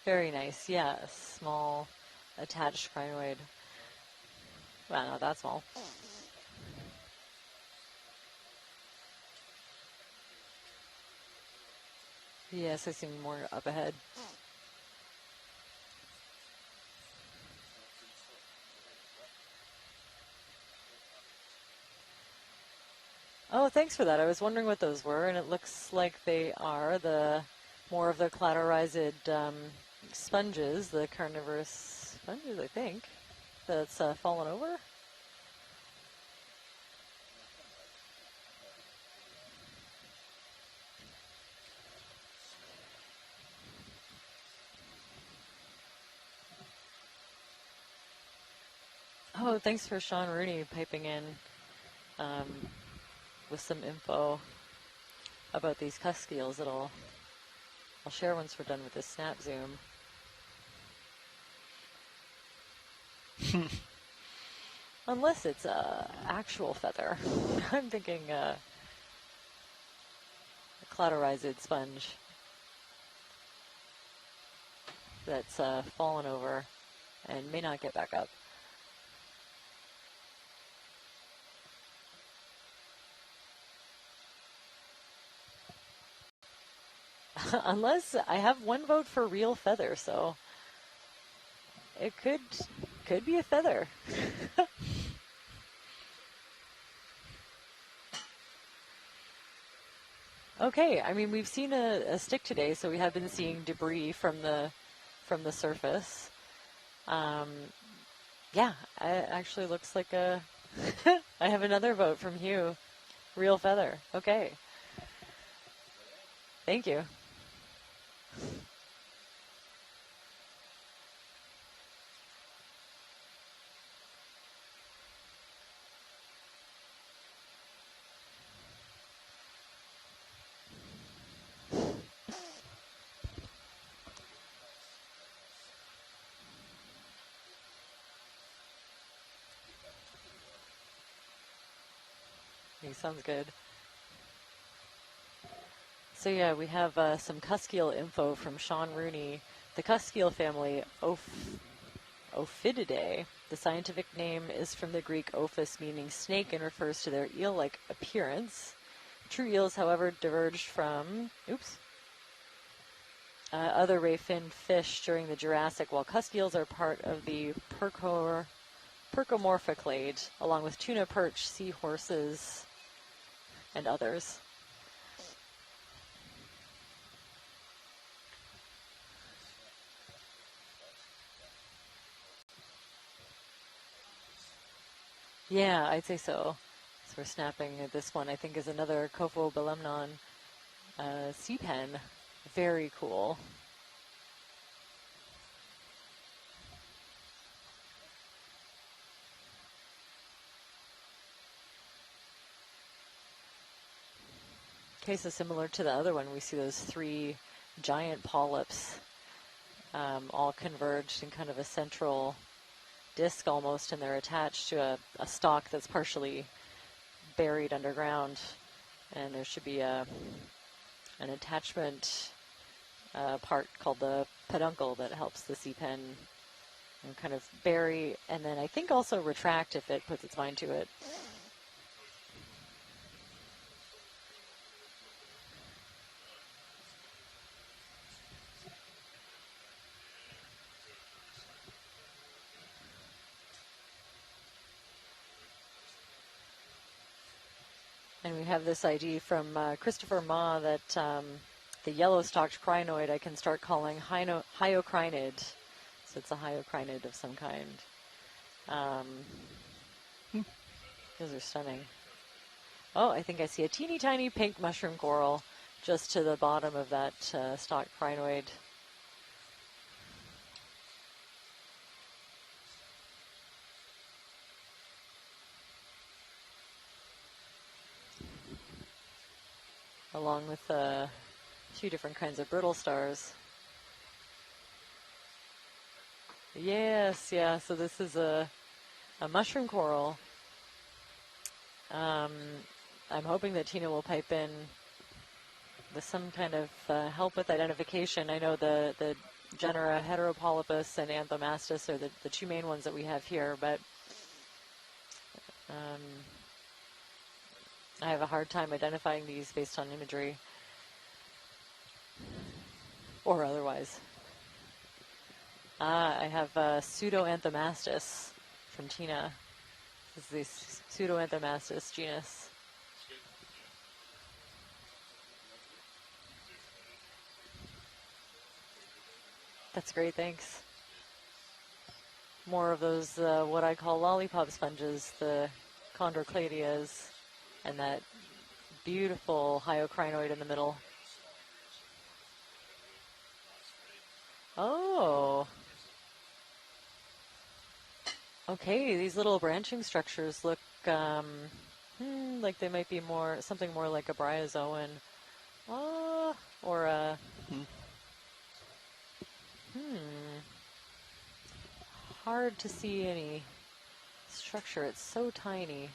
Very nice, yeah, a small attached crinoid. Well, not that small. Yes, I see more up ahead. Oh, thanks for that. I was wondering what those were, and it looks like they are the more of the cladorized sponges, the carnivorous sponges, I think, that's fallen over. Oh, thanks for Sean Rooney piping in with some info about these cusk eels that I'll share once we're done with this snap zoom. Unless it's a actual feather. I'm thinking a cladorized sponge that's fallen over and may not get back up. Unless I have one vote for real feather, so it could be a feather. Okay, I mean we've seen a stick today, so we have been seeing debris from the surface. Yeah, it actually looks like a. I have another vote from Hugh. Real feather. Okay. Thank you. He sounds good. So yeah, we have some cusk eel info from Sean Rooney. The cusk eel family, Ophididae. The scientific name is from the Greek ophis, meaning snake, and refers to their eel-like appearance. True eels, however, diverged from other ray-finned fish during the Jurassic, while cusk eels are part of the Percomorphiclade, along with tuna, perch, seahorses, and others. Yeah, I'd say so. So we're snapping at this one, I think, is another Cophobelemnon sea pen. Very cool. Case is similar to the other one. We see those 3 giant polyps all converged in kind of a central disc almost, and they're attached to a stalk that's partially buried underground. And there should be an attachment part called the peduncle that helps the sea pen kind of bury and then I think also retract if it puts its mind to it. And we have this ID from Christopher Ma that the yellow-stalked crinoid I can start calling hyocrinid. So it's a hyocrinid of some kind. Those are stunning. Oh, I think I see a teeny tiny pink mushroom coral just to the bottom of that stalked crinoid. Along with a few different kinds of brittle stars. Yes, yeah, so this is a mushroom coral. I'm hoping that Tina will pipe in with some kind of help with identification. I know the genera Heteropolypus and Anthomastus are the 2 main ones that we have here, but I have a hard time identifying these based on imagery or otherwise. I have Pseudoanthomastus from Tina. This is the Pseudoanthomastus genus. That's great, thanks. More of those, what I call lollipop sponges, the chondrocladias, and that beautiful hyocrinoid in the middle. Oh. Okay, these little branching structures look like they might be something more like a bryozoan. Or a... Hard to see any structure. It's so tiny.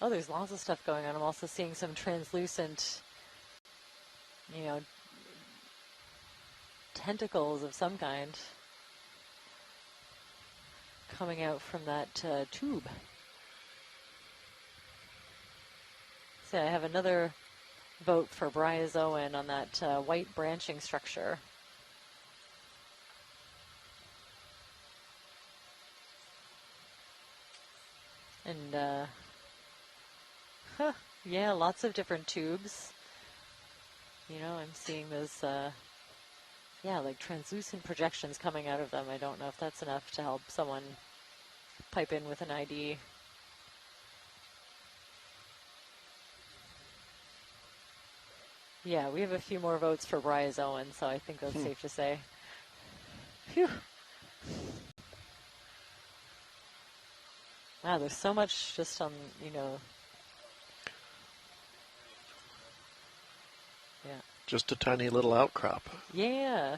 Oh, there's lots of stuff going on. I'm also seeing some translucent, tentacles of some kind coming out from that tube. So I have another vote for bryozoan on that white branching structure. And, yeah, lots of different tubes. I'm seeing those, like translucent projections coming out of them. I don't know if that's enough to help someone pipe in with an ID. Yeah, we have a few more votes for bryozoan, so I think that's safe to say. Phew. Wow, there's so much just on, Yeah. Just a tiny little outcrop. Yeah.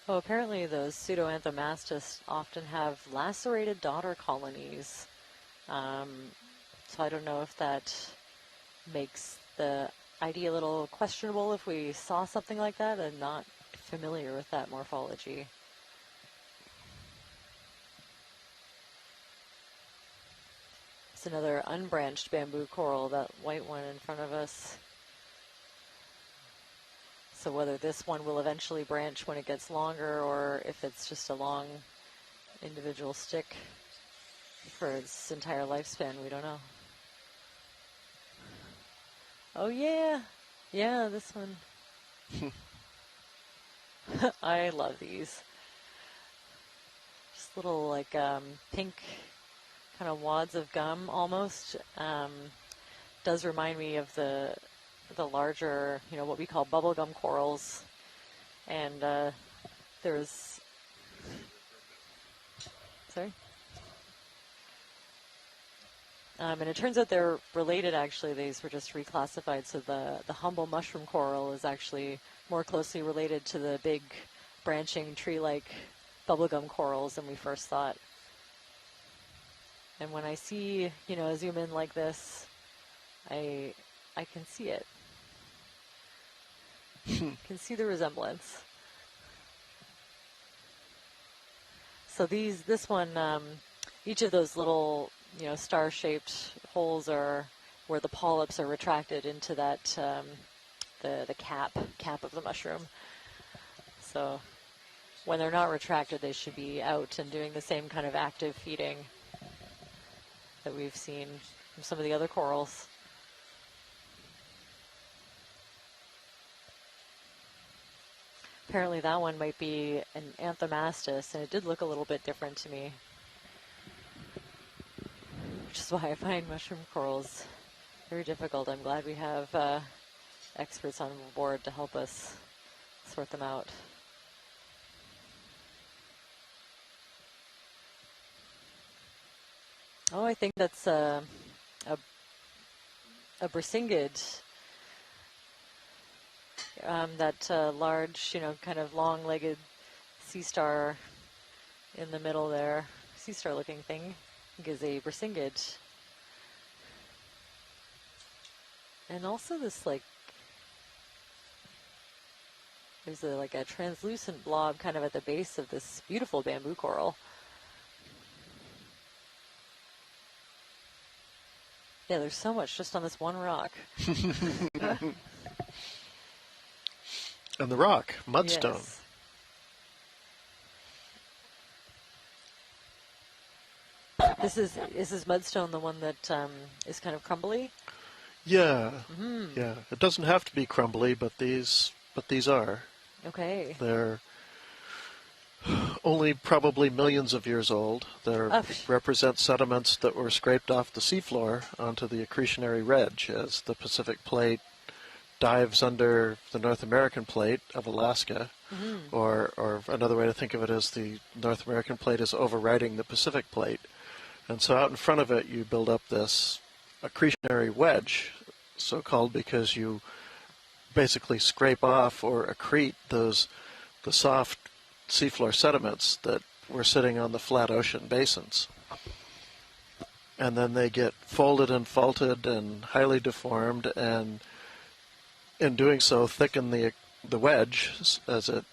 Oh, apparently those Pseudoanthomastus often have lacerated daughter colonies. So I don't know if that makes the idea a little questionable if we saw something like that. I'm not familiar with that morphology. It's another unbranched bamboo coral, that white one in front of us. So whether this one will eventually branch when it gets longer, or if it's just a long individual stick for its entire lifespan, we don't know. Oh yeah, yeah, this one. I love these. Just little like pink kind of wads of gum almost. Does remind me of the larger, what we call bubblegum corals. And there's, sorry? And it turns out they're related, actually. These were just reclassified. So the humble mushroom coral is actually more closely related to the big branching tree-like bubblegum corals than we first thought. And when I see, a zoom in like this, I can see it. Can see the resemblance. So this one, each of those little, star-shaped holes are where the polyps are retracted into that, the cap of the mushroom. So when they're not retracted, they should be out and doing the same kind of active feeding that we've seen from some of the other corals. Apparently that one might be an anthomastus, and it did look a little bit different to me. Which is why I find mushroom corals very difficult. I'm glad we have experts on board to help us sort them out. Oh, I think that's a brisingid. That large, kind of long-legged sea star in the middle there, sea star-looking thing, I think is a brisingid. And also this, there's a translucent blob kind of at the base of this beautiful bamboo coral. Yeah, there's so much just on this one rock. And the rock, mudstone. Yes. This is mudstone, the one that is kind of crumbly. Yeah, yeah. It doesn't have to be crumbly, but these are. Okay. They're only probably millions of years old. They represent sediments that were scraped off the seafloor onto the accretionary ridge as the Pacific Plate dives under the North American Plate of Alaska, or another way to think of it is the North American Plate is overriding the Pacific Plate. And so out in front of it you build up this accretionary wedge, so-called because you basically scrape off or accrete the soft seafloor sediments that were sitting on the flat ocean basins. And then they get folded and faulted and highly deformed, and in doing so thicken the wedge as it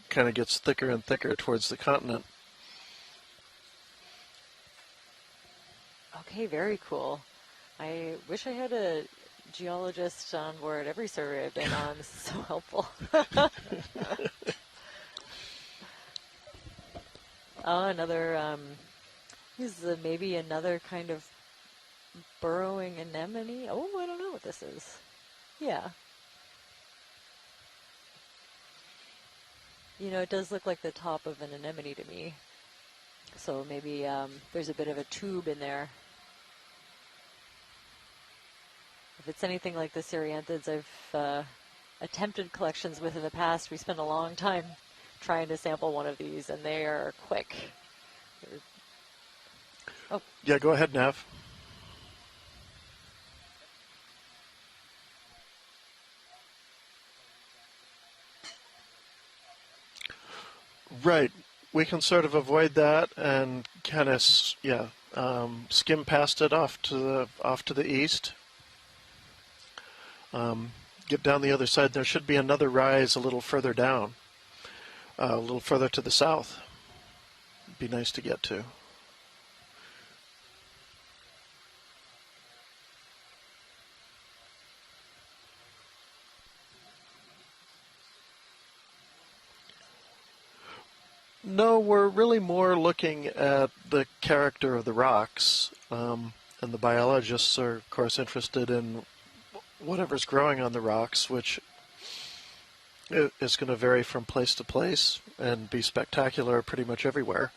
kind of gets thicker and thicker towards the continent. Okay, very cool. I wish I had a geologist on board every survey I've been on. This is so helpful. Oh, another, this is maybe another kind of burrowing anemone. Oh, I don't know what this is. Yeah. It does look like the top of an anemone to me. So maybe there's a bit of a tube in there. If it's anything like the Cereanthids I've attempted collections with in the past, we spent a long time trying to sample one of these, and they are quick. Oh. Yeah, go ahead, Nav. Right. We can sort of avoid that and kind of, skim past it off to the east. Get down the other side. There should be another rise a little further down, a little further to the south. Be nice to get to. No, we're really more looking at the character of the rocks, and the biologists are, of course, interested in whatever's growing on the rocks, which is going to vary from place to place and be spectacular pretty much everywhere.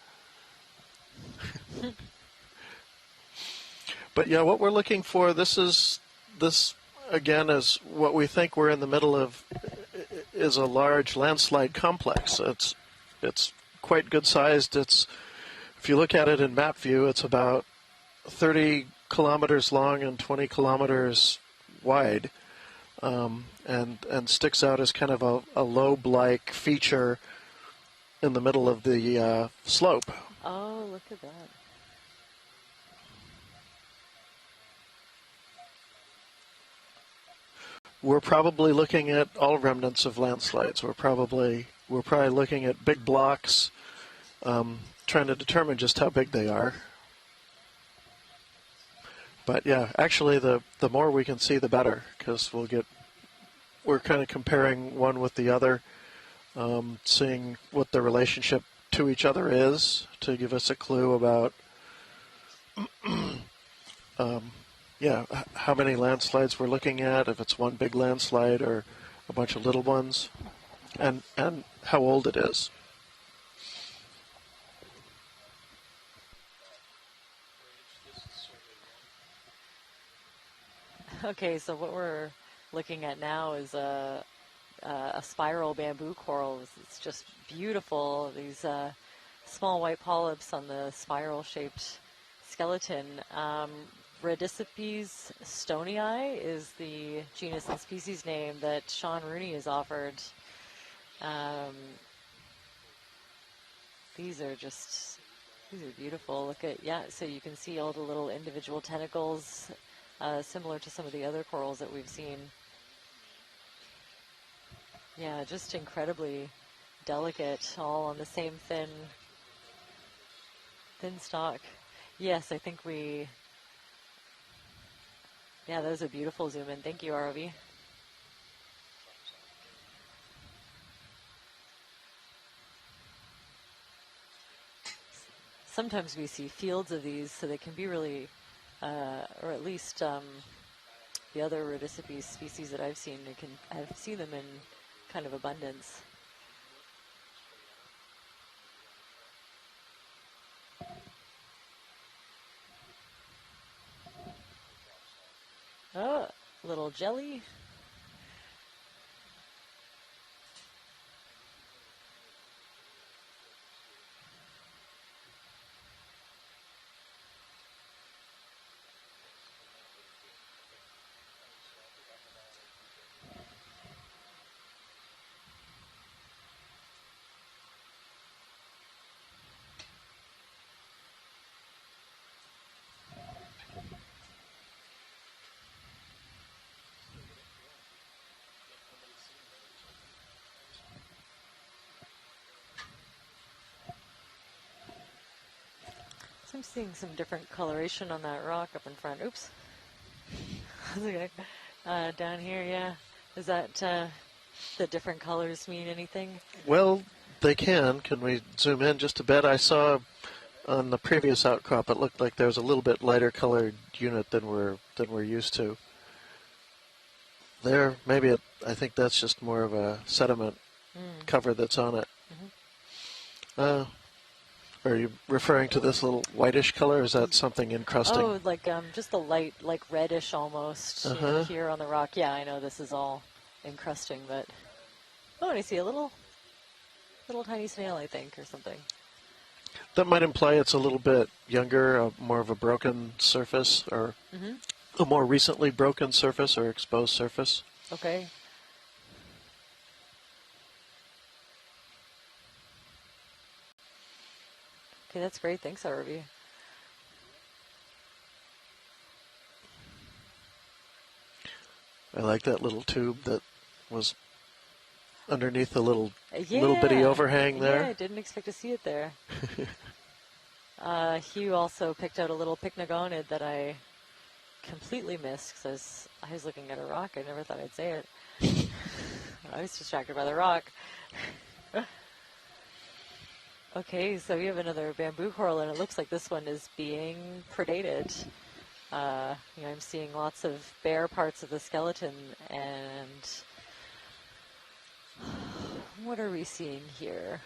But yeah, what we're looking for, this again is what we think we're in the middle of, is a large landslide complex. It's quite good sized. If you look at it in map view, it's about 30 kilometers long and 20 kilometers wide, and sticks out as kind of a lobe-like feature in the middle of the slope. Oh, look at that. We're probably looking at all remnants of landslides. We're probably looking at big blocks, trying to determine just how big they are. But yeah, actually, the more we can see, the better, because we're kind of comparing one with the other, seeing what the relationship to each other is to give us a clue about how many landslides we're looking at, if it's one big landslide or a bunch of little ones, and how old it is. Okay, so what we're looking at now is a spiral bamboo coral. It's just beautiful. These small white polyps on the spiral-shaped skeleton. Rhodicipes stonii is the genus and species name that Sean Rooney has offered. These are beautiful. Look at, so you can see all the little individual tentacles, similar to some of the other corals that we've seen. Yeah, just incredibly delicate, all on the same thin stalk. Yes, I think yeah, that was a beautiful zoom in. Thank you, ROV. Sometimes we see fields of these, so they can be really, or at least the other Rhodicipes species that I've seen, I've seen them in kind of abundance. Oh, little jelly. So I'm seeing some different coloration on that rock up in front. Oops. Okay. Down here, yeah. Is that the different colors mean anything? Well, they can. Can we zoom in just a bit? I saw on the previous outcrop it looked like there was a little bit lighter colored unit than we're used to. There, maybe I think that's just more of a sediment cover that's on it. Are you referring to this little whitish color, or is that something encrusting? Oh, like just the light, like reddish almost here on the rock. Yeah, I know this is all encrusting, but and I see a little tiny snail, I think, or something. That might imply it's a little bit younger, more of a broken surface, or a more recently broken surface or exposed surface. Okay. Okay, that's great. Thanks, RV. I like that little tube that was underneath the little bitty overhang there. Yeah, I didn't expect to see it there. Hugh also picked out a little pycnogonid that I completely missed because I was looking at a rock. I never thought I'd say it. I was distracted by the rock. Okay, so we have another bamboo coral, and it looks like this one is being predated. I'm seeing lots of bare parts of the skeleton, and what are we seeing here?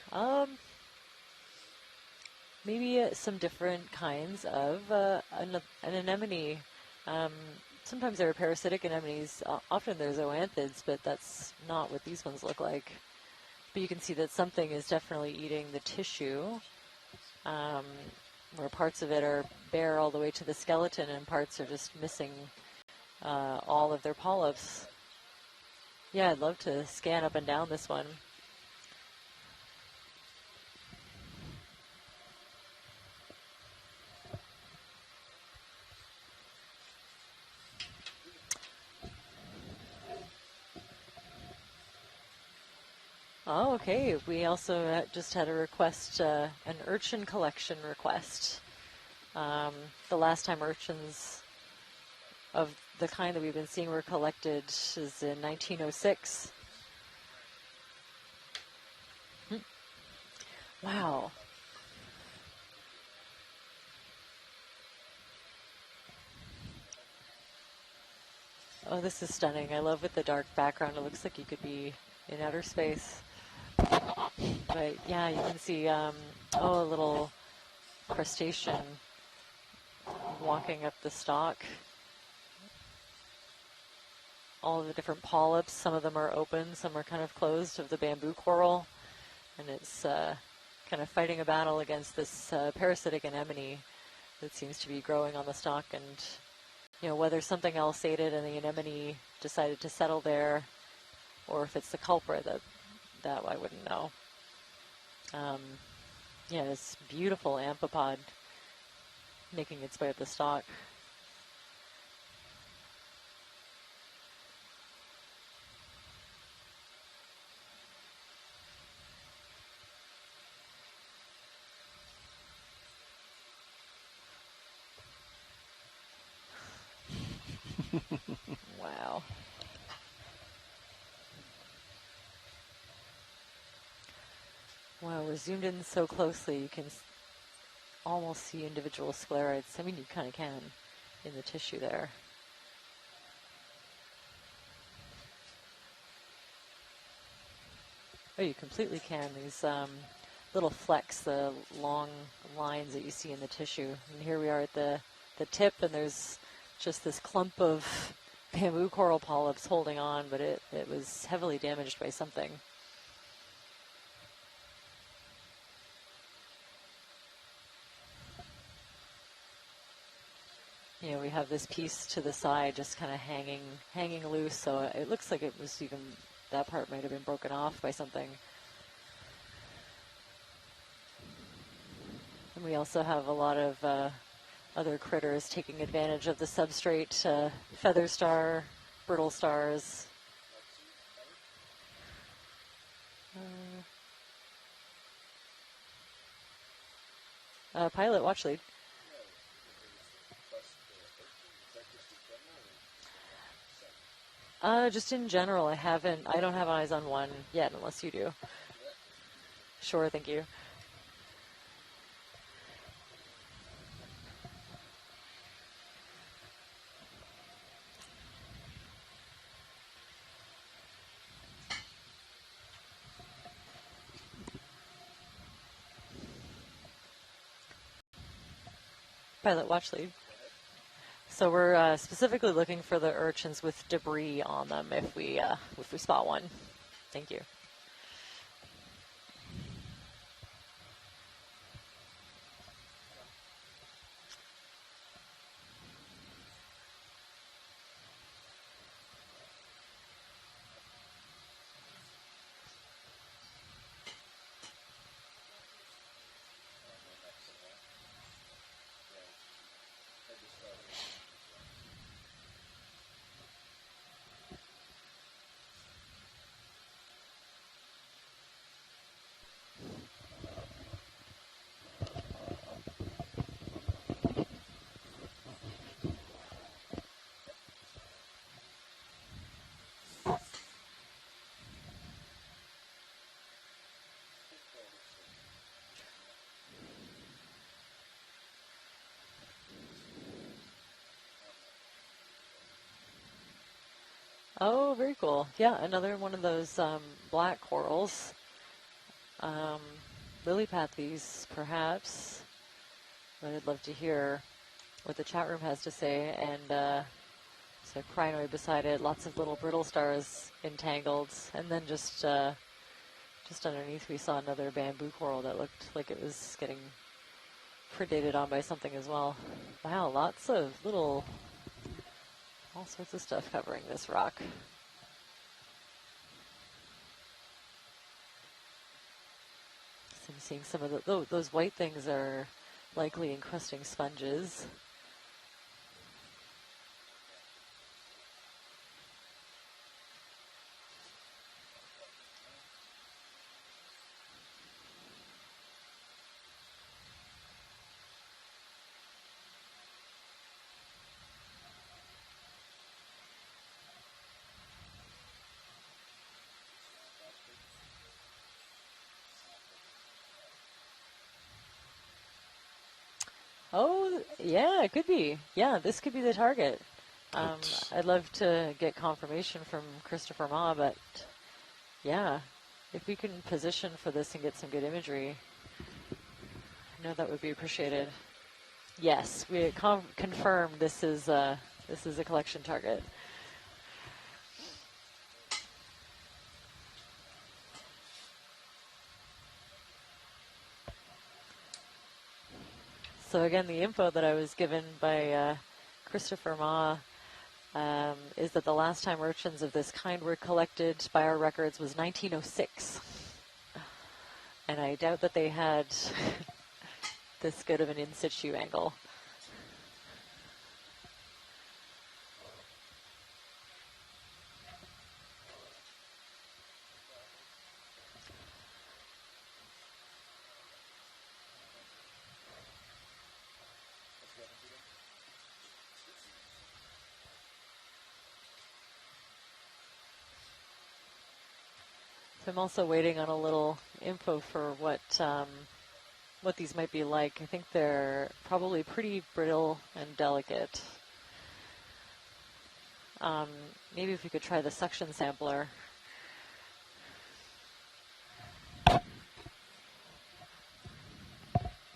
Maybe some different kinds of an anemone. Sometimes there are parasitic anemones. Often there's zoanthids, but that's not what these ones look like. But you can see that something is definitely eating the tissue, where parts of it are bare all the way to the skeleton and parts are just missing all of their polyps. Yeah, I'd love to scan up and down this one. Oh, okay. We also just had a request, an urchin collection request. The last time urchins of the kind that we've been seeing were collected is in 1906. Wow. Oh, this is stunning. I love with the dark background. It looks like you could be in outer space. But yeah, you can see, a little crustacean walking up the stalk. All of the different polyps, some of them are open, some are kind of closed, of the bamboo coral. And it's kind of fighting a battle against this parasitic anemone that seems to be growing on the stalk. And, whether something else ate it and the anemone decided to settle there, or if it's the culprit, that I wouldn't know. This beautiful amphipod making its way up the stalk. Wow. Wow, we're zoomed in so closely you can almost see individual sclerites. I mean, you kind of can in the tissue there. Oh, you completely can. These little flecks, the long lines that you see in the tissue. And here we are at the tip, and there's just this clump of bamboo coral polyps holding on, but it was heavily damaged by something. We have this piece to the side just kind of hanging loose, so it looks like it was even, that part might have been broken off by something. And we also have a lot of other critters taking advantage of the substrate, feather star, brittle stars. Pilot, watch lead. Just in general, I don't have eyes on one yet, unless you do. Sure, thank you. Pilot, watch lead. So we're specifically looking for the urchins with debris on them if we spot one. Thank you. Oh, very cool. Yeah, another one of those black corals. Lily pathies, perhaps. But I'd love to hear what the chat room has to say. And so crinoid beside it, lots of little brittle stars entangled. And then just underneath we saw another bamboo coral that looked like it was getting predated on by something as well. Wow, lots of little, all sorts of stuff covering this rock. So I'm seeing some of those white things are likely encrusting sponges. Oh, yeah, it could be. Yeah, this could be the target. I'd love to get confirmation from Christopher Ma, but yeah, if we can position for this and get some good imagery, I know that would be appreciated. Yes, we confirm this is a collection target. So again, the info that I was given by Christopher Ma is that the last time urchins of this kind were collected by our records was 1906. And I doubt that they had this good of an in situ angle. So I'm also waiting on a little info for what these might be like. I think they're probably pretty brittle and delicate. Maybe if you could try the suction sampler.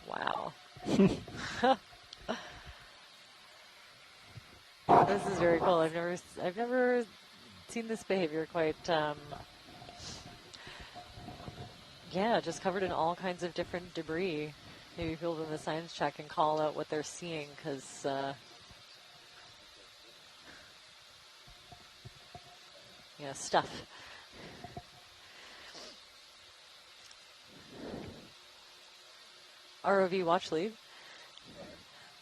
Wow. This is very cool. I've never seen this behavior quite. Yeah, just covered in all kinds of different debris. Maybe people in the science chat can call out what they're seeing, because yeah, stuff. ROV watch lead.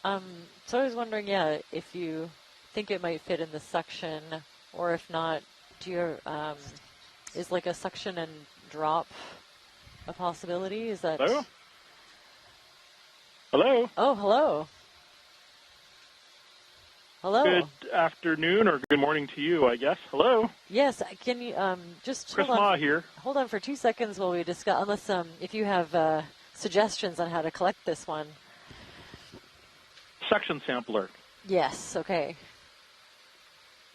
So I was wondering, yeah, if you think it might fit in the suction, or if not, do you is like a suction and drop a possibility? Is that... Hello? Hello? Oh, hello. Hello. Good afternoon or good morning to you, I guess. Hello? Yes, can you just Chris hold on? Ma here. Hold on for 2 seconds while we discuss, unless if you have suggestions on how to collect this one. Suction sampler. Yes, okay.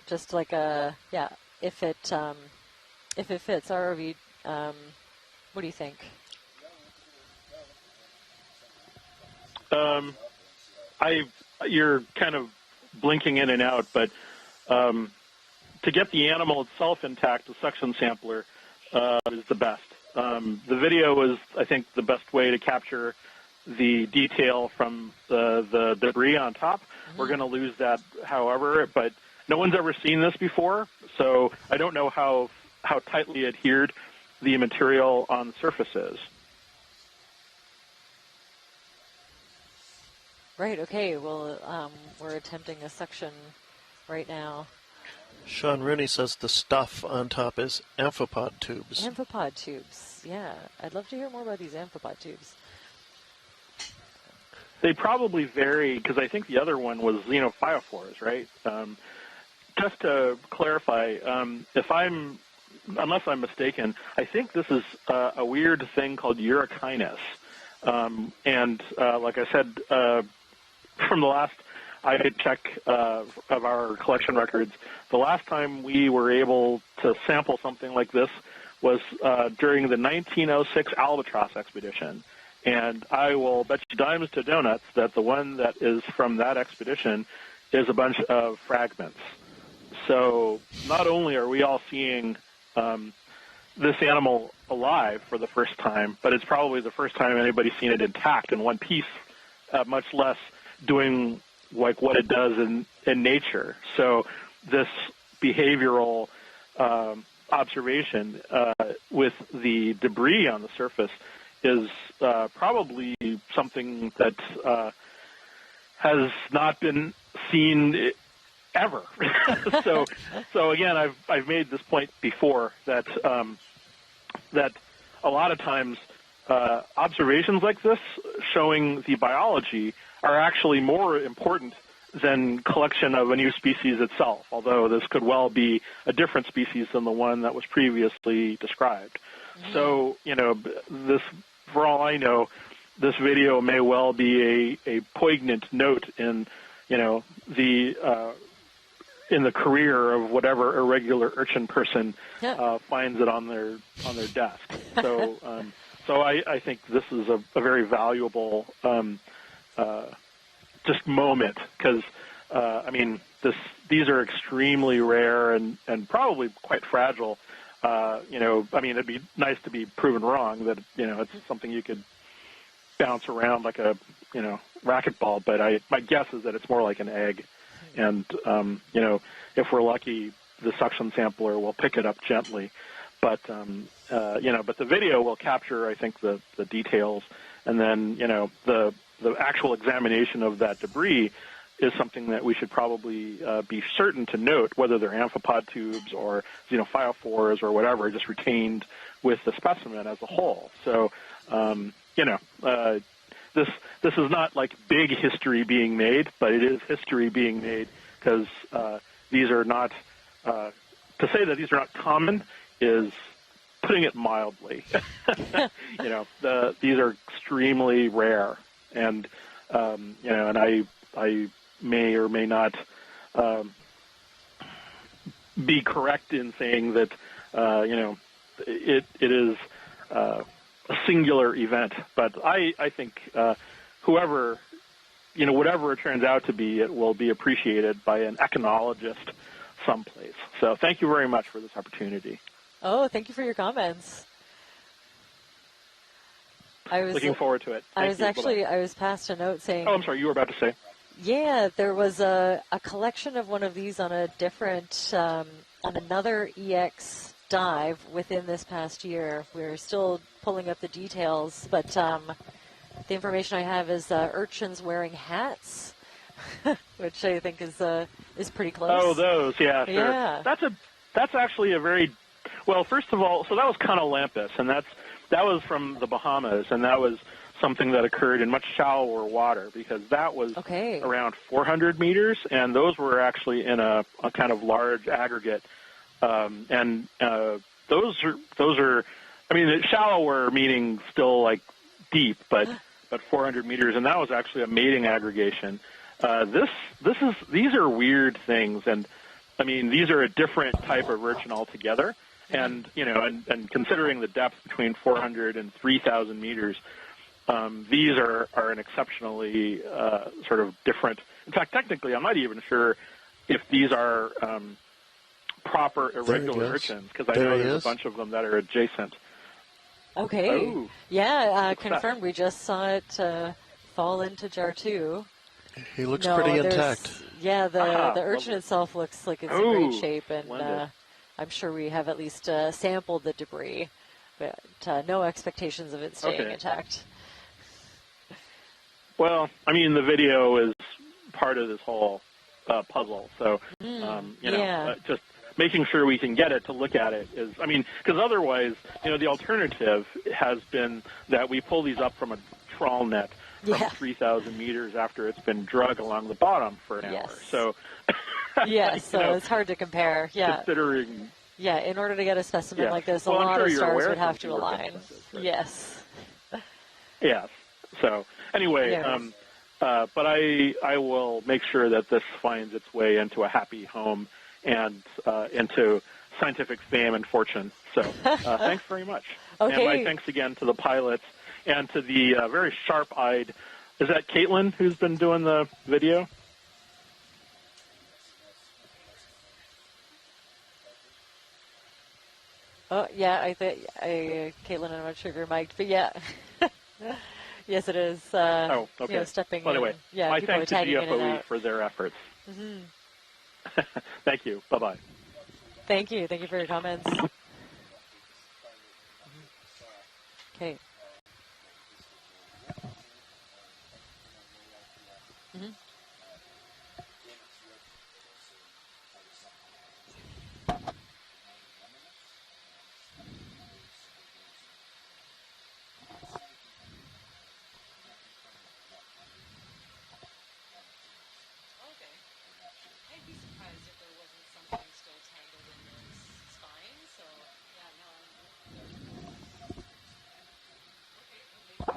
Just like yeah, if it fits, ROV, what do you think? You're kind of blinking in and out, but to get the animal itself intact, the suction sampler is the best. The video is, I think, the best way to capture the detail from the debris on top. Mm-hmm. We're going to lose that, however, but no one's ever seen this before, so I don't know how tightly adhered the material on the surface is. Right, okay, well, we're attempting a suction right now. Sean Rooney says the stuff on top is amphipod tubes. Amphipod tubes, yeah. I'd love to hear more about these amphipod tubes. They probably vary, because I think the other one was xenophyophores, right? Just to clarify, unless I'm mistaken, I think this is a weird thing called Okeanos. And like I said, from the last I did check of our collection records. The last time we were able to sample something like this was during the 1906 Albatross expedition. And I will bet you dimes to donuts that the one that is from that expedition is a bunch of fragments. So not only are we all seeing this animal alive for the first time, but it's probably the first time anybody's seen it intact in one piece, much less doing like what it does in nature. So this behavioral observation with the debris on the surface is probably something that has not been seen ever. so again, I've made this point before that that a lot of times observations like this showing the biology are actually more important than collection of a new species itself, although this could well be a different species than the one that was previously described. Mm-hmm. So, this, for all I know, this video may well be a poignant note in, in the career of whatever irregular urchin person finds it on their desk. So, I think this is a very valuable just moment because these are extremely rare and probably quite fragile. It'd be nice to be proven wrong that it's something you could bounce around like a racquetball, but my guess is that it's more like an egg. And, if we're lucky, the suction sampler will pick it up gently. But, but the video will capture, I think, the details. And then, the actual examination of that debris is something that we should probably be certain to note, whether they're amphipod tubes or xenophyophores or whatever, just retained with the specimen as a whole. So, this is not like big history being made, but it is history being made because these are not, to say that these are not common is putting it mildly. These are extremely rare, and and I may or may not be correct in saying that it is a singular event, but I think whoever, whatever it turns out to be, it will be appreciated by an econologist someplace. So thank you very much for this opportunity. Oh, thank you for your comments. I was looking forward to it. I was passed a note saying... Oh, I'm sorry, you were about to say. Yeah, there was a collection of one of these on a different, on another EX dive within this past year. We're still pulling up the details, but the information I have is urchins wearing hats, which I think is pretty close. Oh, those, yeah, sure. Yeah. That's actually a very, well, first of all, so that was Conolampus, and that was from the Bahamas, and that was something that occurred in much shallower water because that was around 400 meters, and those were actually in a kind of large aggregate. Those are, shallower meaning still like deep, but 400 meters, and that was actually a mating aggregation. These are weird things, and these are a different type of urchin altogether. And and considering the depth between 400 and 3,000 meters, these are an exceptionally sort of different. In fact, technically, I'm not even sure if these are proper irregular urchins because I know there's a bunch of them that are adjacent. Okay. Oh. Yeah, confirmed. We just saw it fall into jar 2. He looks pretty intact. Yeah, the urchin itself looks like it's in great shape, and I'm sure we have at least sampled the debris, but no expectations of it staying intact. Well, the video is part of this whole puzzle, so just making sure we can get it to look at it is, because otherwise, the alternative has been that we pull these up from a trawl net from 3,000 meters after it's been drug along the bottom for an hour. So, so it's hard to compare. Yeah, considering. Yeah, in order to get a specimen like this, a lot of stars would have to align. Right? Yes. Yes. So anyway, But I will make sure that this finds its way into a happy home and into scientific fame and fortune. So thanks very much. Okay. And my thanks again to the pilots and to the very sharp-eyed, is that Caitlin who's been doing the video? Oh, yeah, Caitlin, I'm not sure if you're mic'd, but yeah. Yes, it is. Oh, okay. You know, stepping Well, anyway, in. Yeah, my people are thanks to tagging in and GFOE out. for their efforts. Mm-hmm. Thank you. Bye-bye. Thank you. Thank you for your comments. Okay. Mm-hmm. I'd be surprised if there wasn't something still tangled in his spine, so yeah, no, okay, well, thanks for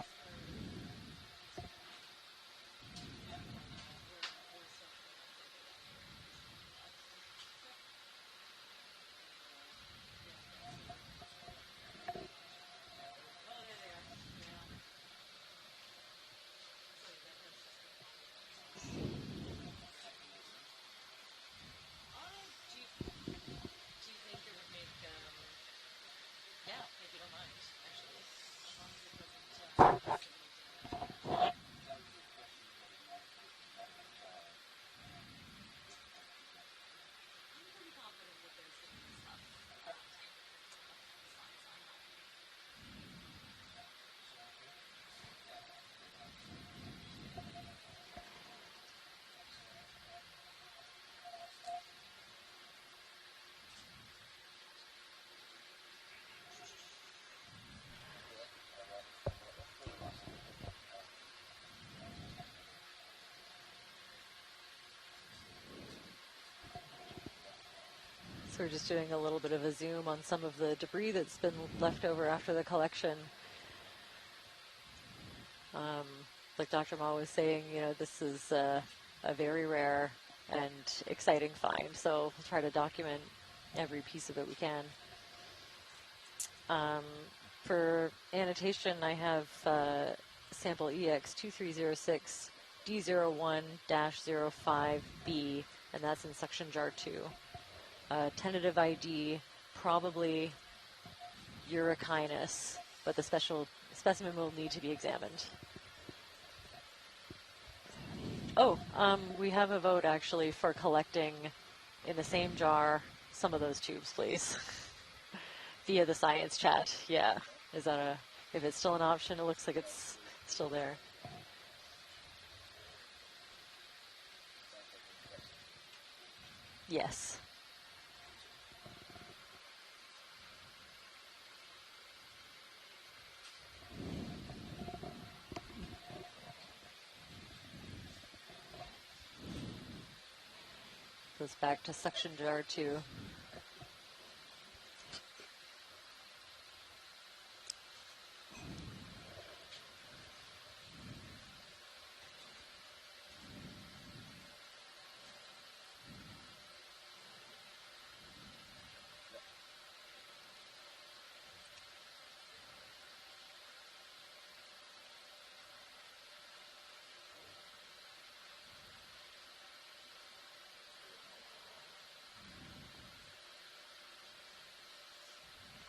do you think it would make, yeah, if you don't mind, actually, as long as it doesn't, I'm pretty confident that there's hidden stuff around here. As long as I'm happy. So we're just doing a little bit of a zoom on some of the debris that's been left over after the collection. Like Dr. Ma was saying, you know, this is a very rare and exciting find, so we'll try to document every piece of it we can. For annotation, I have sample EX2306 D01-05B, and that's in section jar 2. Tentative ID, probably Okeanos, but the specimen will need to be examined. Oh, we have a vote actually for collecting in the same jar some of those tubes, please. Via the science chat, yeah. Is that if it's still an option, it looks like it's still there. Yes. Goes back to suction jar 2.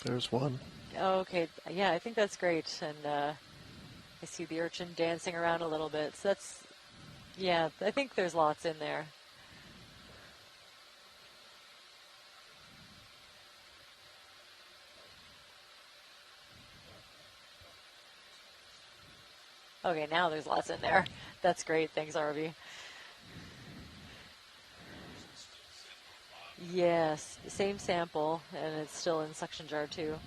There's one. Oh, okay, yeah, I think that's great. And I see the urchin dancing around a little bit. So that's, yeah, I think there's lots in there. Okay, now there's lots in there. That's great. Thanks, RV. Yes, same sample, and it's still in suction jar 2.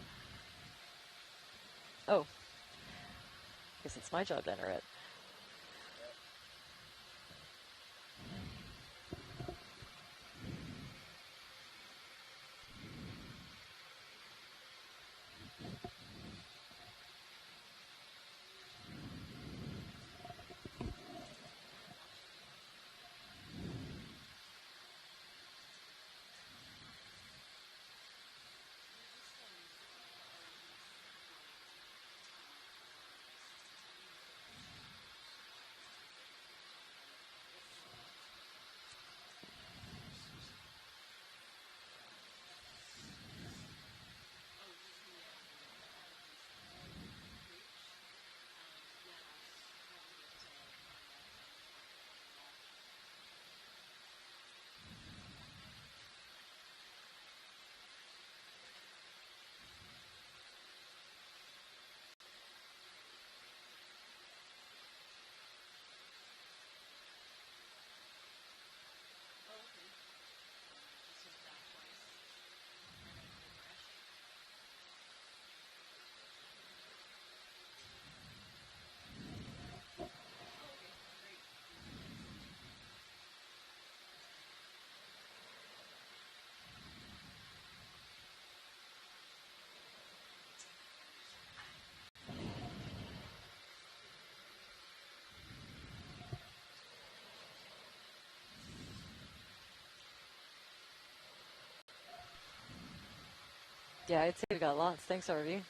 Oh, guess it's my job to enter it. Yeah, I'd say we got lots. Thanks, RV.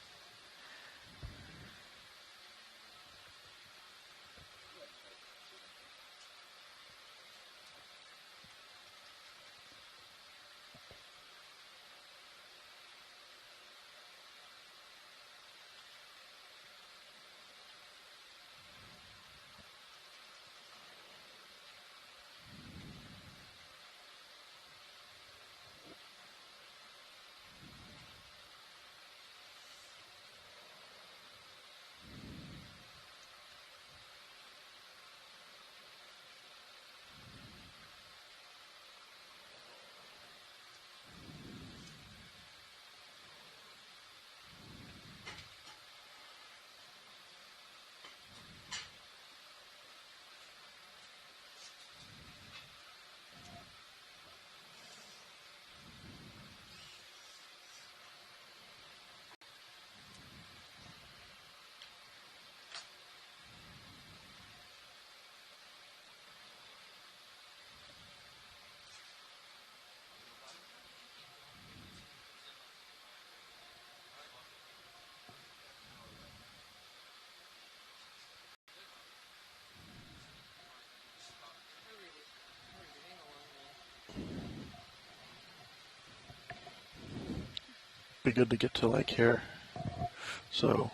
Be good to get to like here. So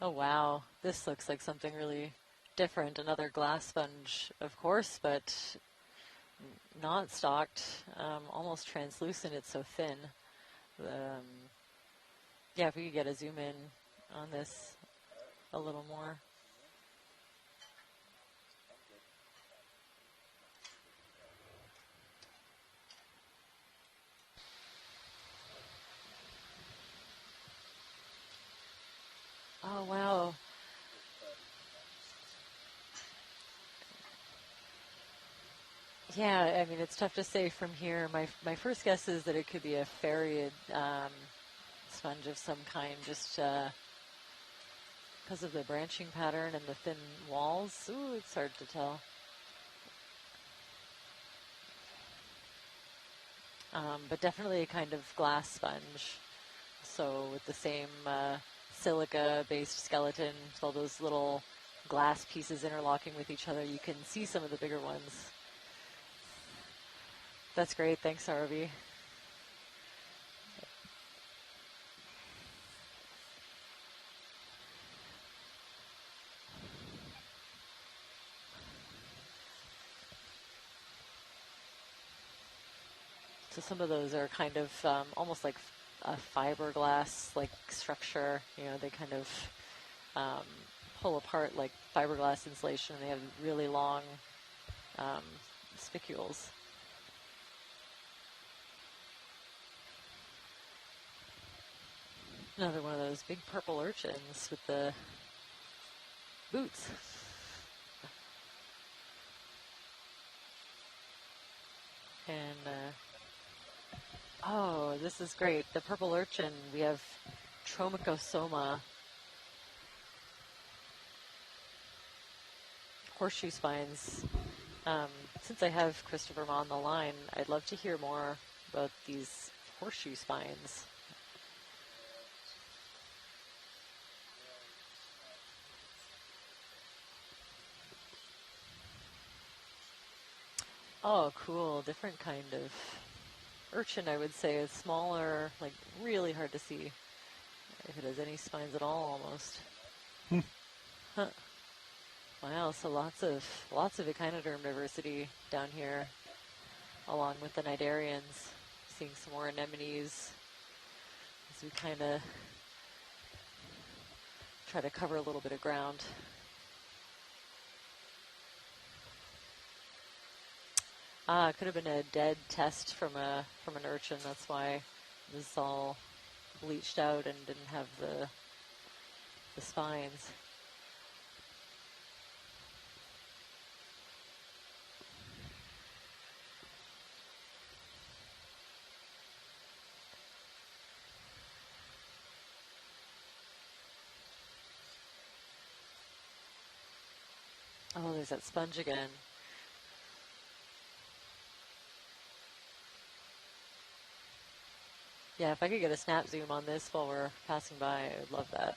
Oh, wow. This looks like something really different. Another glass sponge, of course, but not stocked. Almost translucent. It's so thin. Yeah, if we could get a zoom in on this a little more. Oh, wow. Yeah, I mean, it's tough to say from here. My first guess is that it could be a ferried sponge of some kind, just because of the branching pattern and the thin walls. Ooh, it's hard to tell. But definitely a kind of glass sponge. So with the same silica-based skeleton, with all those little glass pieces interlocking with each other, you can see some of the bigger ones. That's great. Thanks, RV. So some of those are kind of almost like a fiberglass like structure. You know, they kind of pull apart like fiberglass insulation. They have really long spicules. Another one of those big purple urchins with the boots. And oh, this is great. The purple urchin, we have Tromicosoma. Horseshoe spines. Since I have Christopher Ma on the line, I'd love to hear more about these horseshoe spines. Oh, cool. Different kind of urchin, I would say. It's smaller, like really hard to see if it has any spines at all, almost. Huh. Wow, so lots of echinoderm diversity down here. along with the Nidarians. Seeing some more anemones as we kind of try to cover a little bit of ground. It could have been a dead test from an urchin. That's why this is all bleached out and didn't have the spines. Oh, there's that sponge again. Yeah, if I could get a snap zoom on this while we're passing by, I would love that.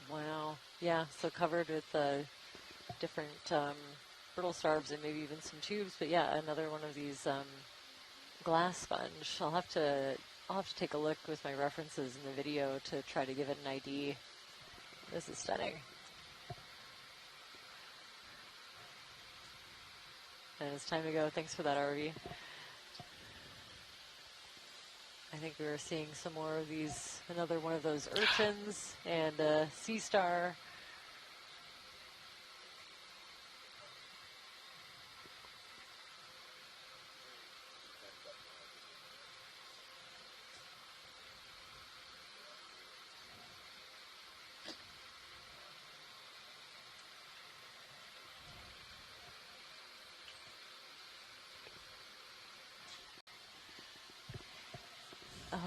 Wow. Yeah, so covered with different brittle starbs and maybe even some tubes. But yeah, another one of these glass sponge. I'll have to take a look with my references in the video to try to give it an ID. This is stunning. And it's time to go. Thanks for that, RV. I think we were seeing some more of these, another one of those urchins and a sea star.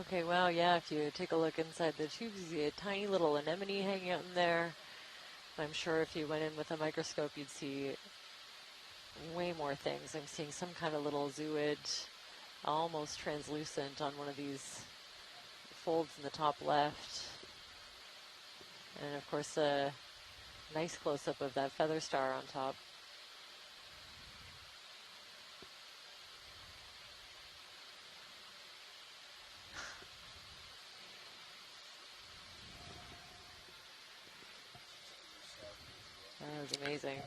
Okay, wow, yeah, if you take a look inside the tubes, you see a tiny little anemone hanging out in there. I'm sure if you went in with a microscope, you'd see way more things. I'm seeing some kind of little zooid, almost translucent on one of these folds in the top left. And of course, a nice close-up of that feather star on top. That was amazing.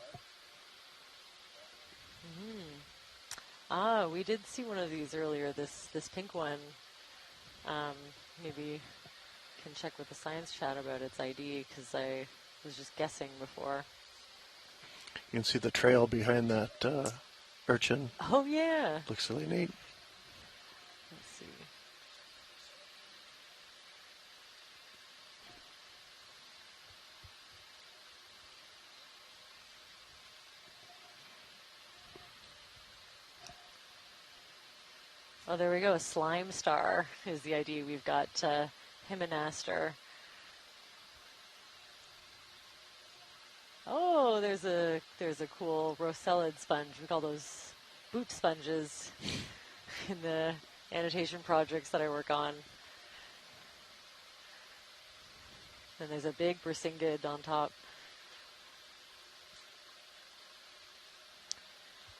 We did see one of these earlier, this pink one. Maybe can check with the science chat about its ID, because I was just guessing before. You can see the trail behind that urchin. Oh, yeah. Looks really neat. Let's see. Oh, there we go. A slime star is the ID. We've got Hymenaster. Oh, there's a cool rosellid sponge. We call those boot sponges in the annotation projects that I work on. And there's a big Brisingid on top.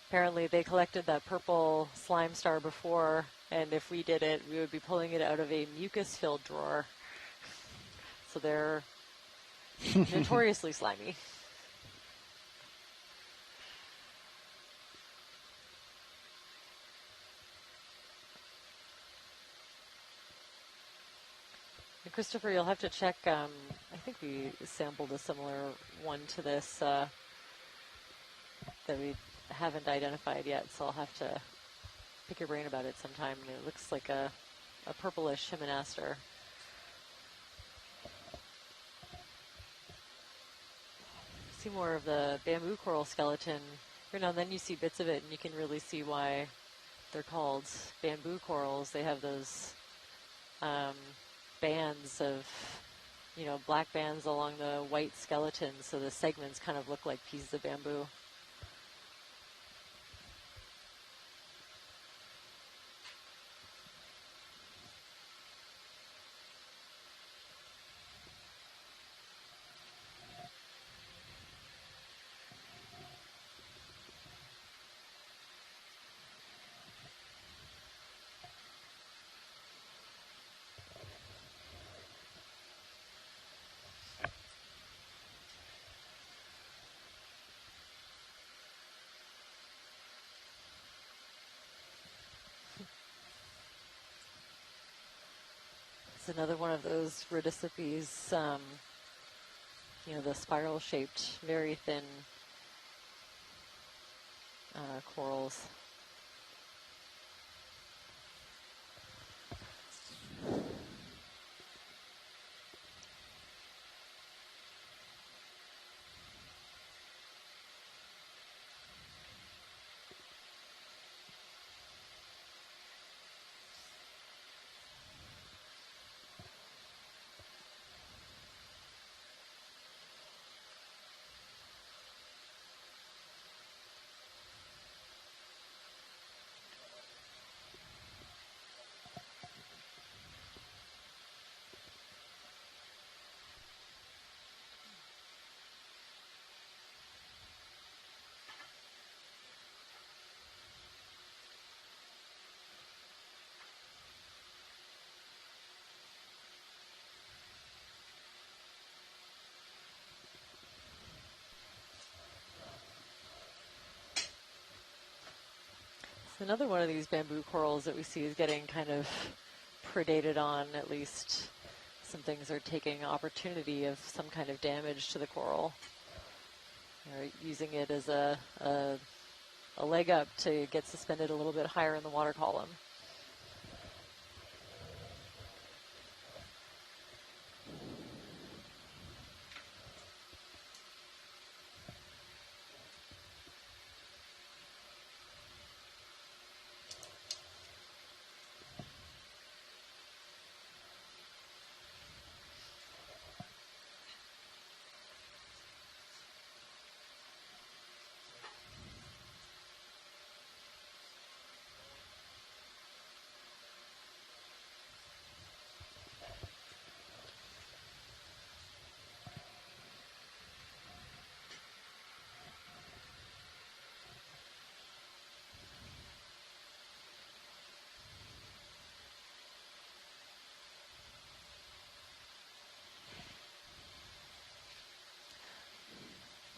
Apparently they collected that purple slime star before, and if we did it, we would be pulling it out of a mucus-filled drawer. So they're notoriously slimy. And Christopher, you'll have to check, I think we sampled a similar one to this that we haven't identified yet, so I'll have to pick your brain about it sometime. It looks like a purplish Hymenaster. See more of the bamboo coral skeleton. Every now and then you see bits of it, and you can really see why they're called bamboo corals. They have those bands of, black bands along the white skeleton, so the segments kind of look like pieces of bamboo. It's another one of those Rhodocipes, you know, the spiral-shaped, very thin corals. Another one of these bamboo corals that we see is getting kind of predated on. At least some things are taking opportunity of some kind of damage to the coral. They're using it as a leg up to get suspended a little bit higher in the water column.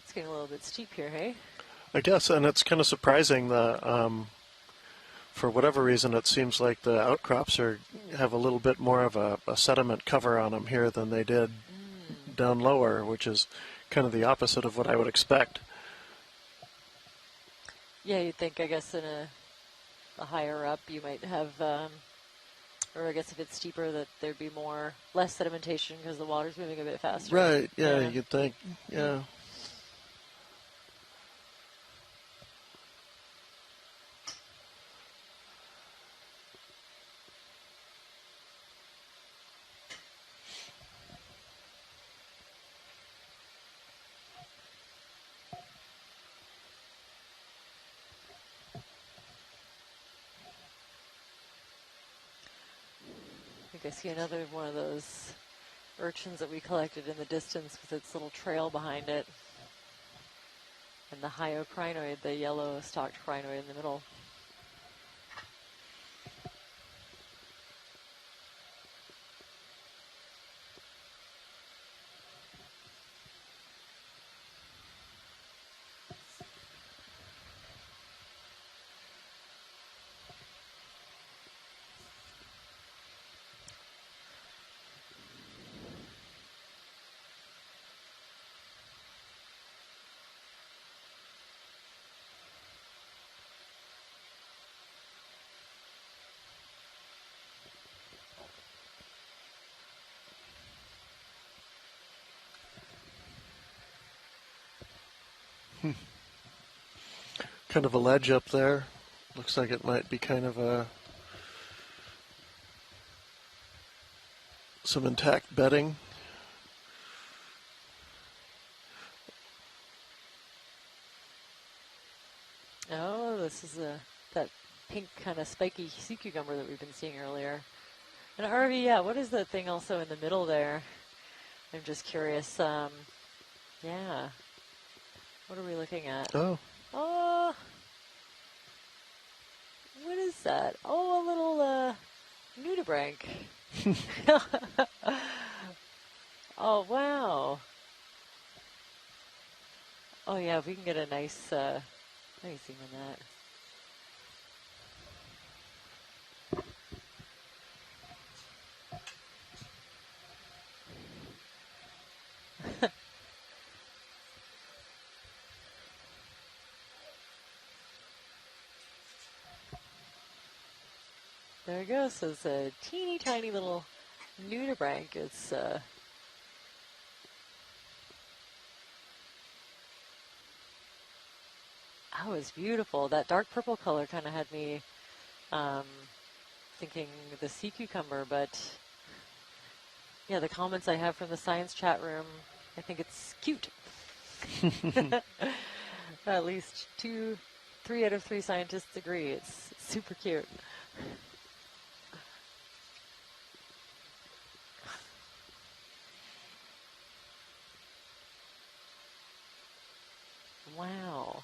It's getting a little bit steep here, hey? I guess, and it's kind of surprising that for whatever reason it seems like the outcrops have a little bit more of a sediment cover on them here than they did down lower, which is kind of the opposite of what I would expect. Yeah, you'd think, I guess, in a higher up you might have, or I guess if it's steeper, that there'd be less sedimentation because the water's moving a bit faster. Right, yeah. You'd think, yeah. I see another one of those urchins that we collected in the distance with its little trail behind it. And the hyocrinoid, the yellow stalked crinoid in the middle. Kind of a ledge up there. Looks like it might be kind of some intact bedding. Oh, this is that pink kind of spiky sea cucumber that we've been seeing earlier. And RV, yeah, what is that thing also in the middle there? I'm just curious. Yeah. What are we looking at? Oh. Oh. What is that? Oh, a little nudibranch. Oh, wow. Oh, yeah, if we can get a nice zoom in that. There it goes. So it's a teeny tiny little nudibranch. It's that was beautiful. That dark purple color kind of had me thinking the sea cucumber, but yeah, the comments I have from the science chat room, I think it's cute. At least 3 out of 3 scientists agree. It's super cute. Wow.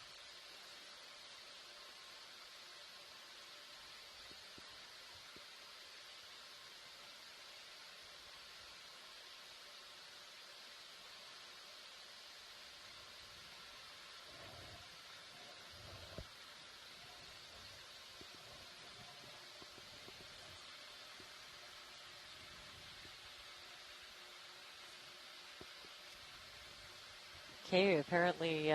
Okay, apparently,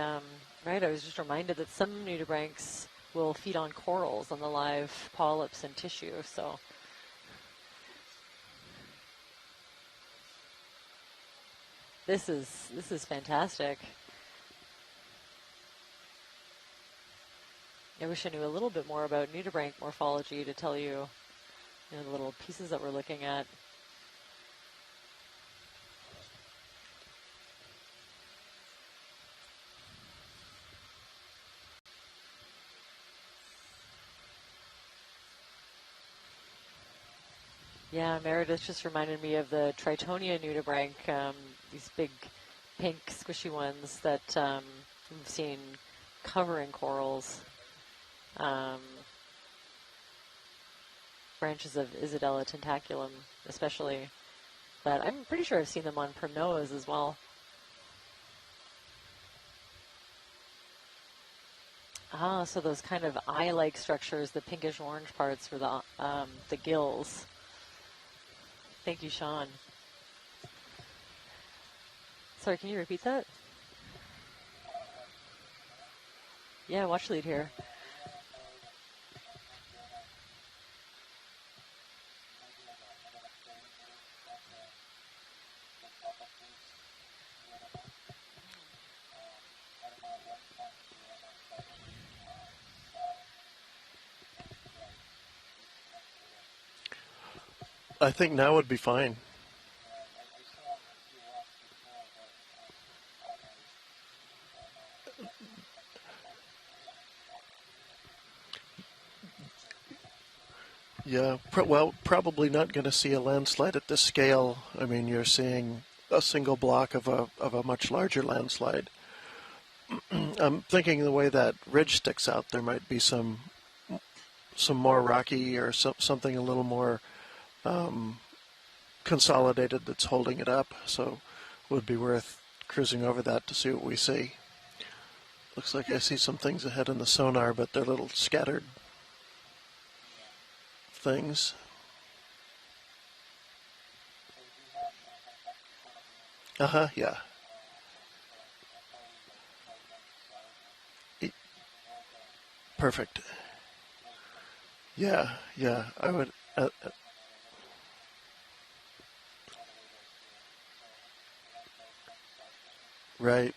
right, I was just reminded that some nudibranchs will feed on corals, on the live polyps and tissue, so. This is fantastic. I wish I knew a little bit more about nudibranch morphology to tell you, the little pieces that we're looking at. Yeah, Meredith just reminded me of the Tritonia nudibranch, these big pink squishy ones that we've seen covering corals. Branches of Isidella tentaculum especially, but I'm pretty sure I've seen them on Primnoas as well. Ah, so those kind of eye-like structures, the pinkish-orange parts were the gills. Thank you, Sean. Sorry, can you repeat that? Yeah, watch lead here. I think now would be fine. Yeah, probably not going to see a landslide at this scale. I mean, you're seeing a single block of a much larger landslide. I'm thinking the way that ridge sticks out, there might be some more rocky or something a little more consolidated that's holding it up. So, it would be worth cruising over that to see what we see. Looks like I see some things ahead in the sonar, but they're little scattered things. Yeah. Perfect. Yeah, I would. Right.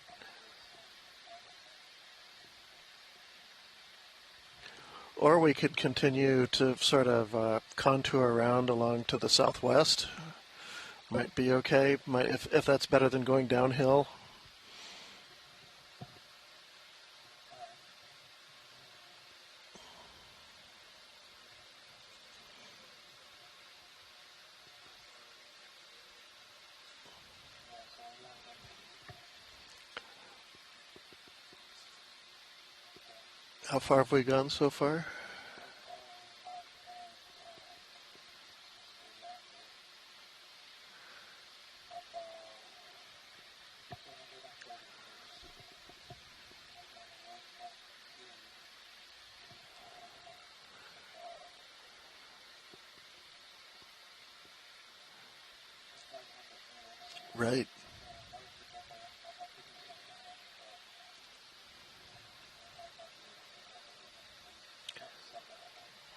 Or we could continue to sort of contour around along to the southwest. Might be okay. If that's better than going downhill. How far have we gone so far? Right.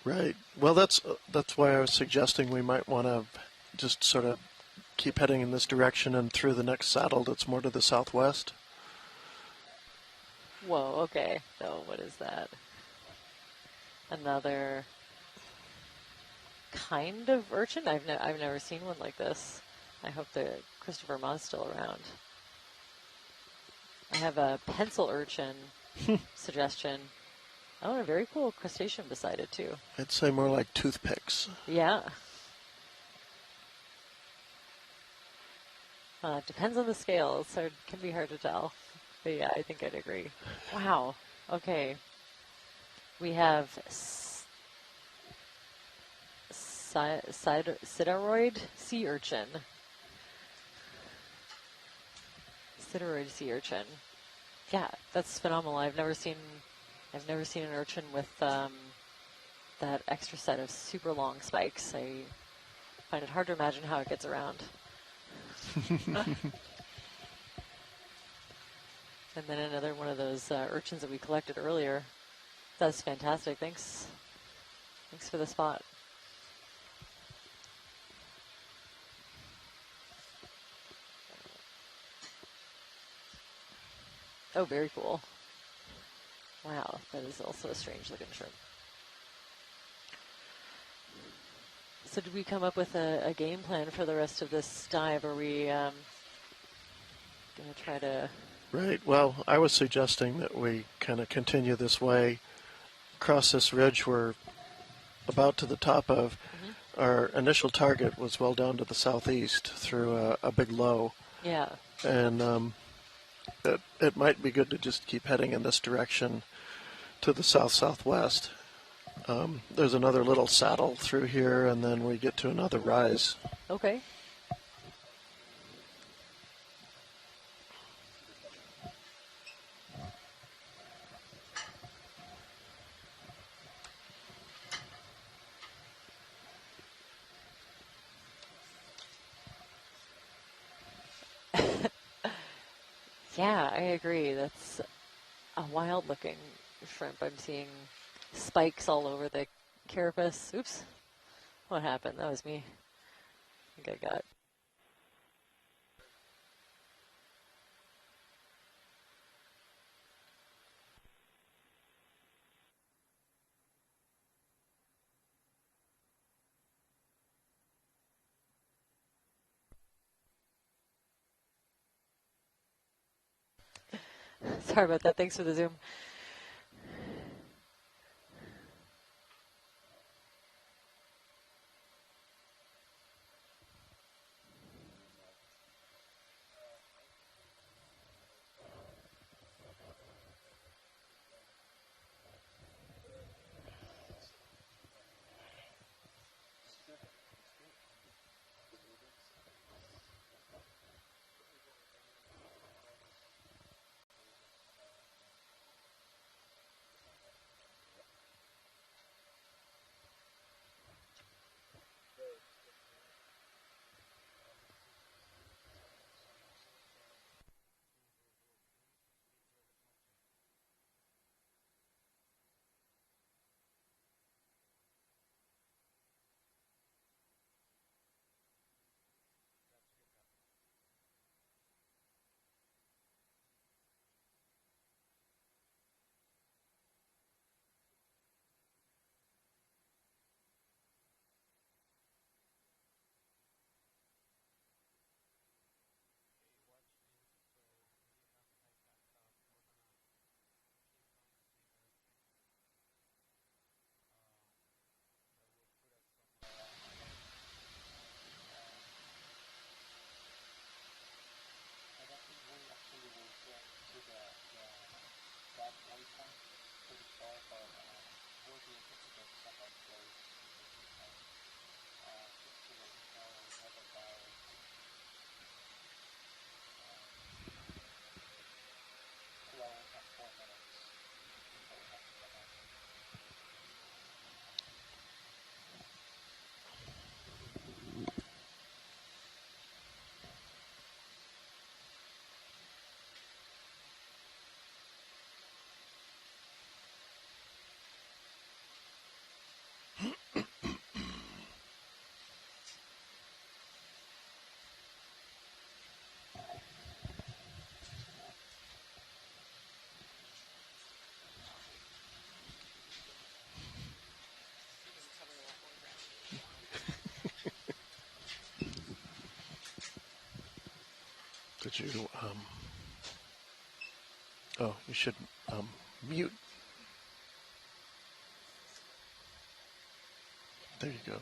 Right. Well, that's why I was suggesting we might want to just sort of keep heading in this direction and through the next saddle that's more to the southwest. Whoa, okay. So what is that? Another kind of urchin? I've never seen one like this. I hope that Christopher Ma's still around. I have a pencil urchin suggestion. Oh, and a very cool crustacean beside it, too. I'd say more like toothpicks. Yeah. Depends on the scale, so it can be hard to tell. But yeah, I think I'd agree. Wow. Okay. We have sideroid sea urchin. Sideroid sea urchin. Yeah, that's phenomenal. I've never seen an urchin with that extra set of super long spikes. I find it hard to imagine how it gets around. And then another one of those urchins that we collected earlier. That's fantastic. Thanks for the spot. Oh, very cool. Wow, that is also a strange looking shrimp. So did we come up with a game plan for the rest of this dive? Are we going to try to... Right. Well, I was suggesting that we kind of continue this way across this ridge we're about to the top of. Mm-hmm. Our initial target was well down to the southeast through a big low. Yeah. And it might be good to just keep heading in this direction to the south-southwest. There's another little saddle through here, and then we get to another rise. Okay. Yeah, I agree. That's a wild-looking shrimp. I'm seeing spikes all over the carapace. Oops. What happened? That was me. I think I got... Sorry about that. Thanks for the zoom. Would you, oh, you should mute. There you go.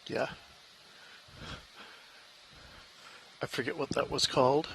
Yeah. I forget what that was called.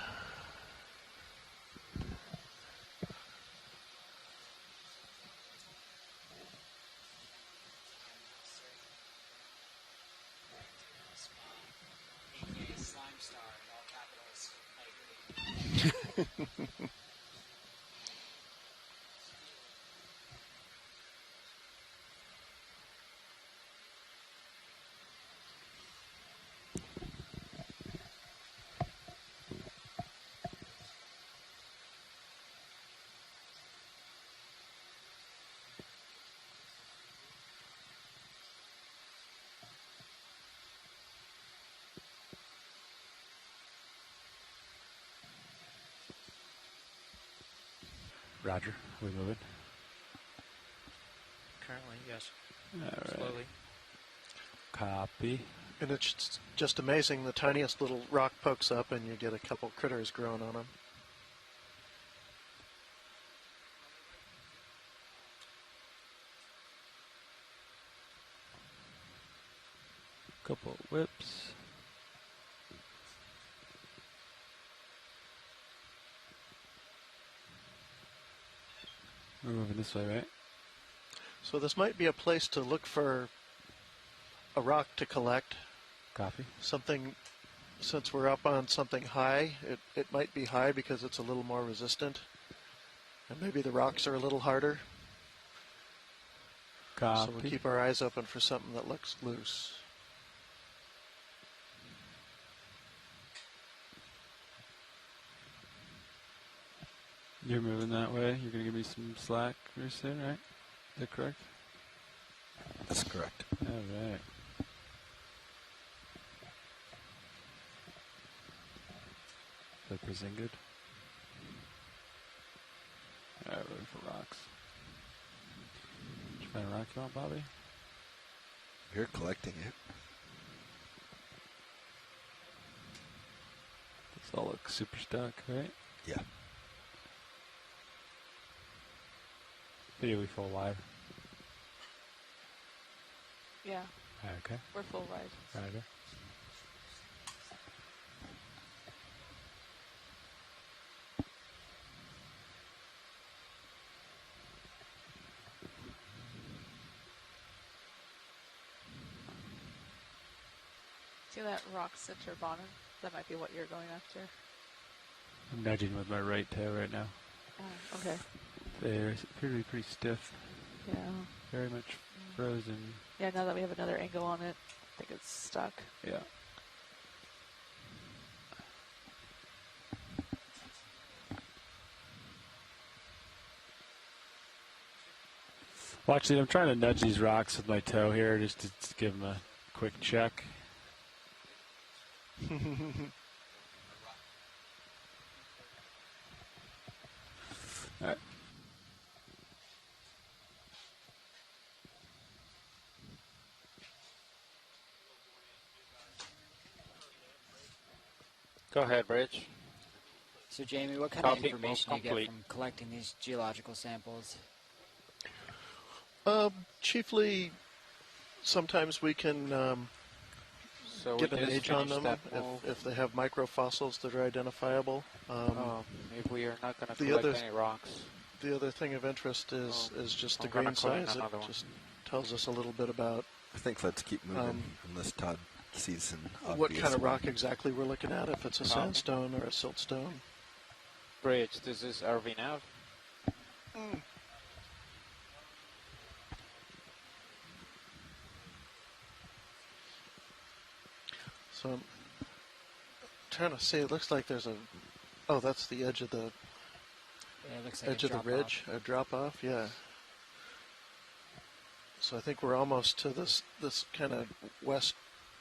Roger. Are we moving? Currently, yes. All right. Slowly. Copy. And it's just amazing. The tiniest little rock pokes up and you get a couple critters growing on them. Couple whips. We're moving this way, right? So this might be a place to look for a rock to collect. Copy. Something, since we're up on something high, it might be high because it's a little more resistant. And maybe the rocks are a little harder. Copy. So we'll keep our eyes open for something that looks loose. You're moving that way. You're going to give me some slack very soon, right? Is that correct? That's correct. All right. Flippers in good. All right, ready for rocks. Did you find a rock you want, Bobby? You're collecting it. This all looks super stuck, right? Yeah. Video we full live. Yeah. Okay. We're full ride. Roger. See that rock center bottom? That might be what you're going after. I'm nudging with my right toe right now. Oh, okay. They appear to be pretty stiff. Yeah. Very much frozen. Yeah, now that we have another angle on it, I think it's stuck. Yeah. Well, actually, I'm trying to nudge these rocks with my toe here just to give them a quick check. All right. Go ahead, Bridge. So, Jamie, what kind Copy. of information do you get Complete. from collecting these geological samples? Chiefly, sometimes we can So get we an just age on finished them that move. if they have microfossils that are identifiable. If we are not going to the collect other- any rocks. The other thing of interest is just the I'm gonna grain collect size. It another one. just tells us a little bit about. I think let's keep moving unless Todd sees an what obvious kind of one. rock exactly we're looking at, if it's a sandstone or a siltstone. Bridge, this is RV nav. So I'm trying to see, it looks like there's a, oh, that's the edge of the, Yeah, it looks like edge a of the drop-off. ridge, a drop off, yeah. So I think we're almost to this kind of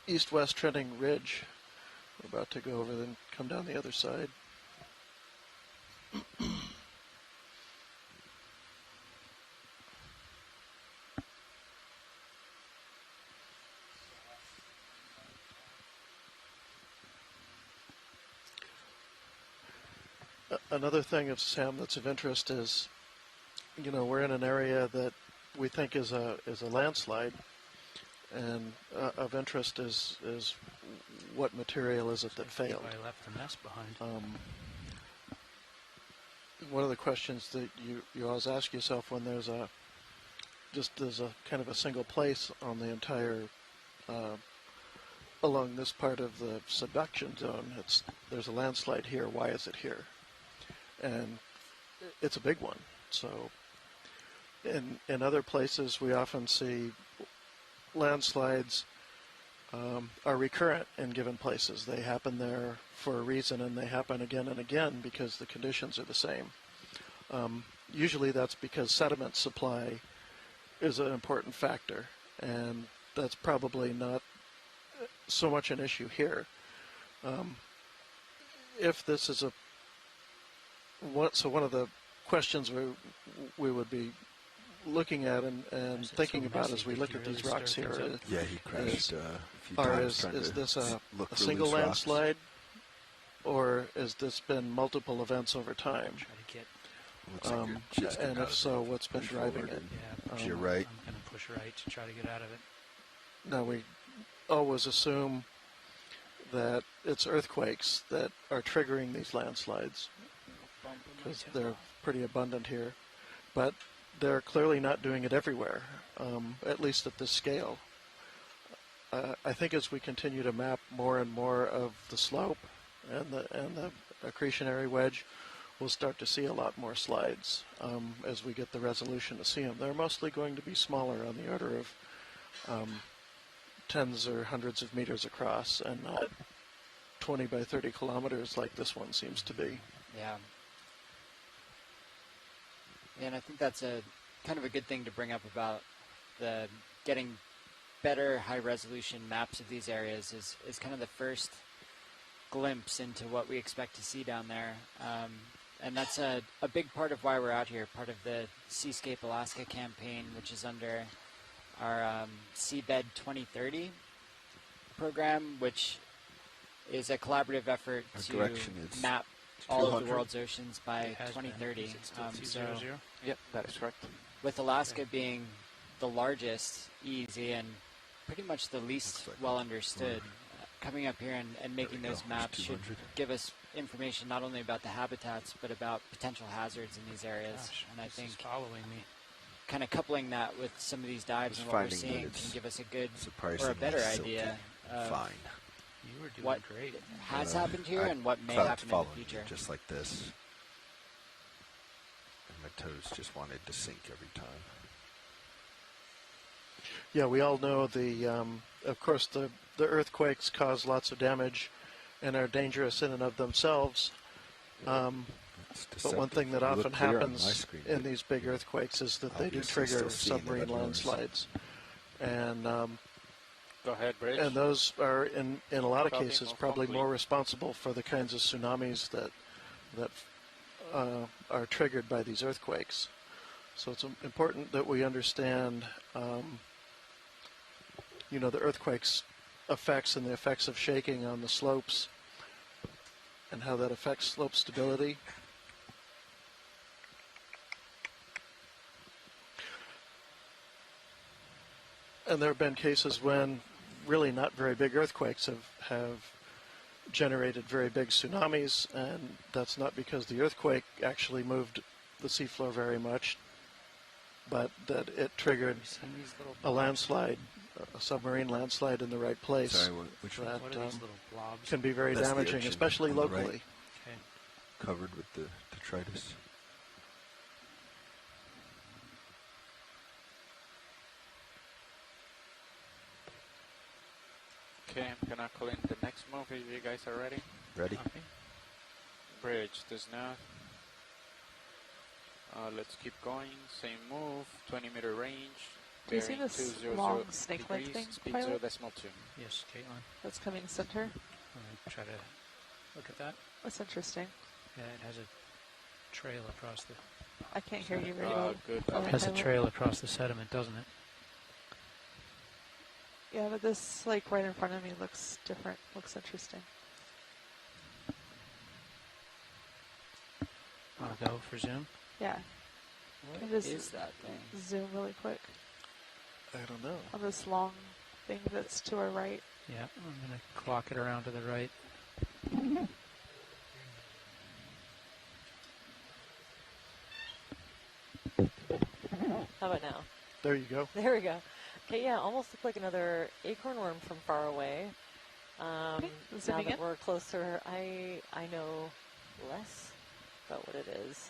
east-west trending ridge. We're about to go over, then come down the other side. Another thing, Sam, that's of interest is, you know, we're in an area that we think is a landslide, and of interest is what material is it that failed. I left a mess behind. One of the questions that you always ask yourself when there's a kind of a single place on the entire along this part of the subduction zone, there's a landslide here. Why is it here? And it's a big one. So in other places, we often see landslides are recurrent in given places. They happen there for a reason, and they happen again and again because the conditions are the same. Usually that's because sediment supply is an important factor, and that's probably not so much an issue here. If this is so one of the questions we would be looking at and thinking about as we look at these rocks here Yeah, he crashed a few times is this a look for single loose rocks. landslide, or has this been multiple events over time? Looks like you're just And about if so, what's been push driving forward it? and to your right. I'm going to push right to try to get out of it. Now, we always assume that it's earthquakes that are triggering these landslides because they're pretty abundant here, but they're clearly not doing it everywhere, at least at this scale. I think as we continue to map more and more of the slope and the accretionary wedge, we'll start to see a lot more slides as we get the resolution to see them. They're mostly going to be smaller, on the order of tens or hundreds of meters across, and not 20 by 30 kilometers like this one seems to be. Yeah. And I think that's a kind of a good thing to bring up about the getting better high-resolution maps of these areas is kind of the first glimpse into what we expect to see down there. And that's a big part of why we're out here, part of the Seascape Alaska campaign, which is under our Seabed 2030 program, which is a collaborative effort to map all of the world's oceans by 2030. Yep, that is correct. With Alaska being the largest EEZ and pretty much the least well understood, coming up here and making those maps should give us information not only about the habitats but about potential hazards in these areas. Gosh, and I think following me. kind of coupling that with some of these dives and what we're seeing can give us a good or a better idea of You were doing what great. has happened here and what may happen in the future. Just like this. And my toes just wanted to sink every time. Yeah, we all know of course, the earthquakes cause lots of damage and are dangerous in and of themselves. But one thing that often happens in these big earthquakes is that they do trigger submarine landslides. And go ahead, Bridge. And those are, in a lot of cases, probably more responsible for the kinds of tsunamis that are triggered by these earthquakes. So it's important that we understand, the earthquakes' effects and the effects of shaking on the slopes and how that affects slope stability. And there have been cases when really not very big earthquakes have generated very big tsunamis, and that's not because the earthquake actually moved the seafloor very much, but that it triggered a landslide a submarine landslide in the right place. Sorry, which one? That What are these little blobs? can be very That's the damaging, urchin especially on the locally. right. Okay. Covered with the detritus. Okay, I'm gonna call in the next move if you guys are ready. Ready? Okay. Bridge, there's now. Let's keep going. Same move, 20-meter range. Do you see bearing this 200 long snake-like degrees, thing, speed pilot? 0.2. Yes, Caitlin. That's coming center. I'm going to try to look at that. That's interesting. Yeah, it has a trail across the... I can't hear you very well. Good. It has a trail across the sediment, doesn't it? Yeah, but this, like, right in front of me looks different. Looks interesting. Want to go for zoom? Yeah. What Can just is that thing? zoom really quick I don't know. on this long thing that's to our right. Yeah, I'm going to clock it around to the right. How about now? There you go. There we go. Okay, yeah, almost looked like another acorn worm from far away. Now zooming that in. we're closer, I know less about what it is.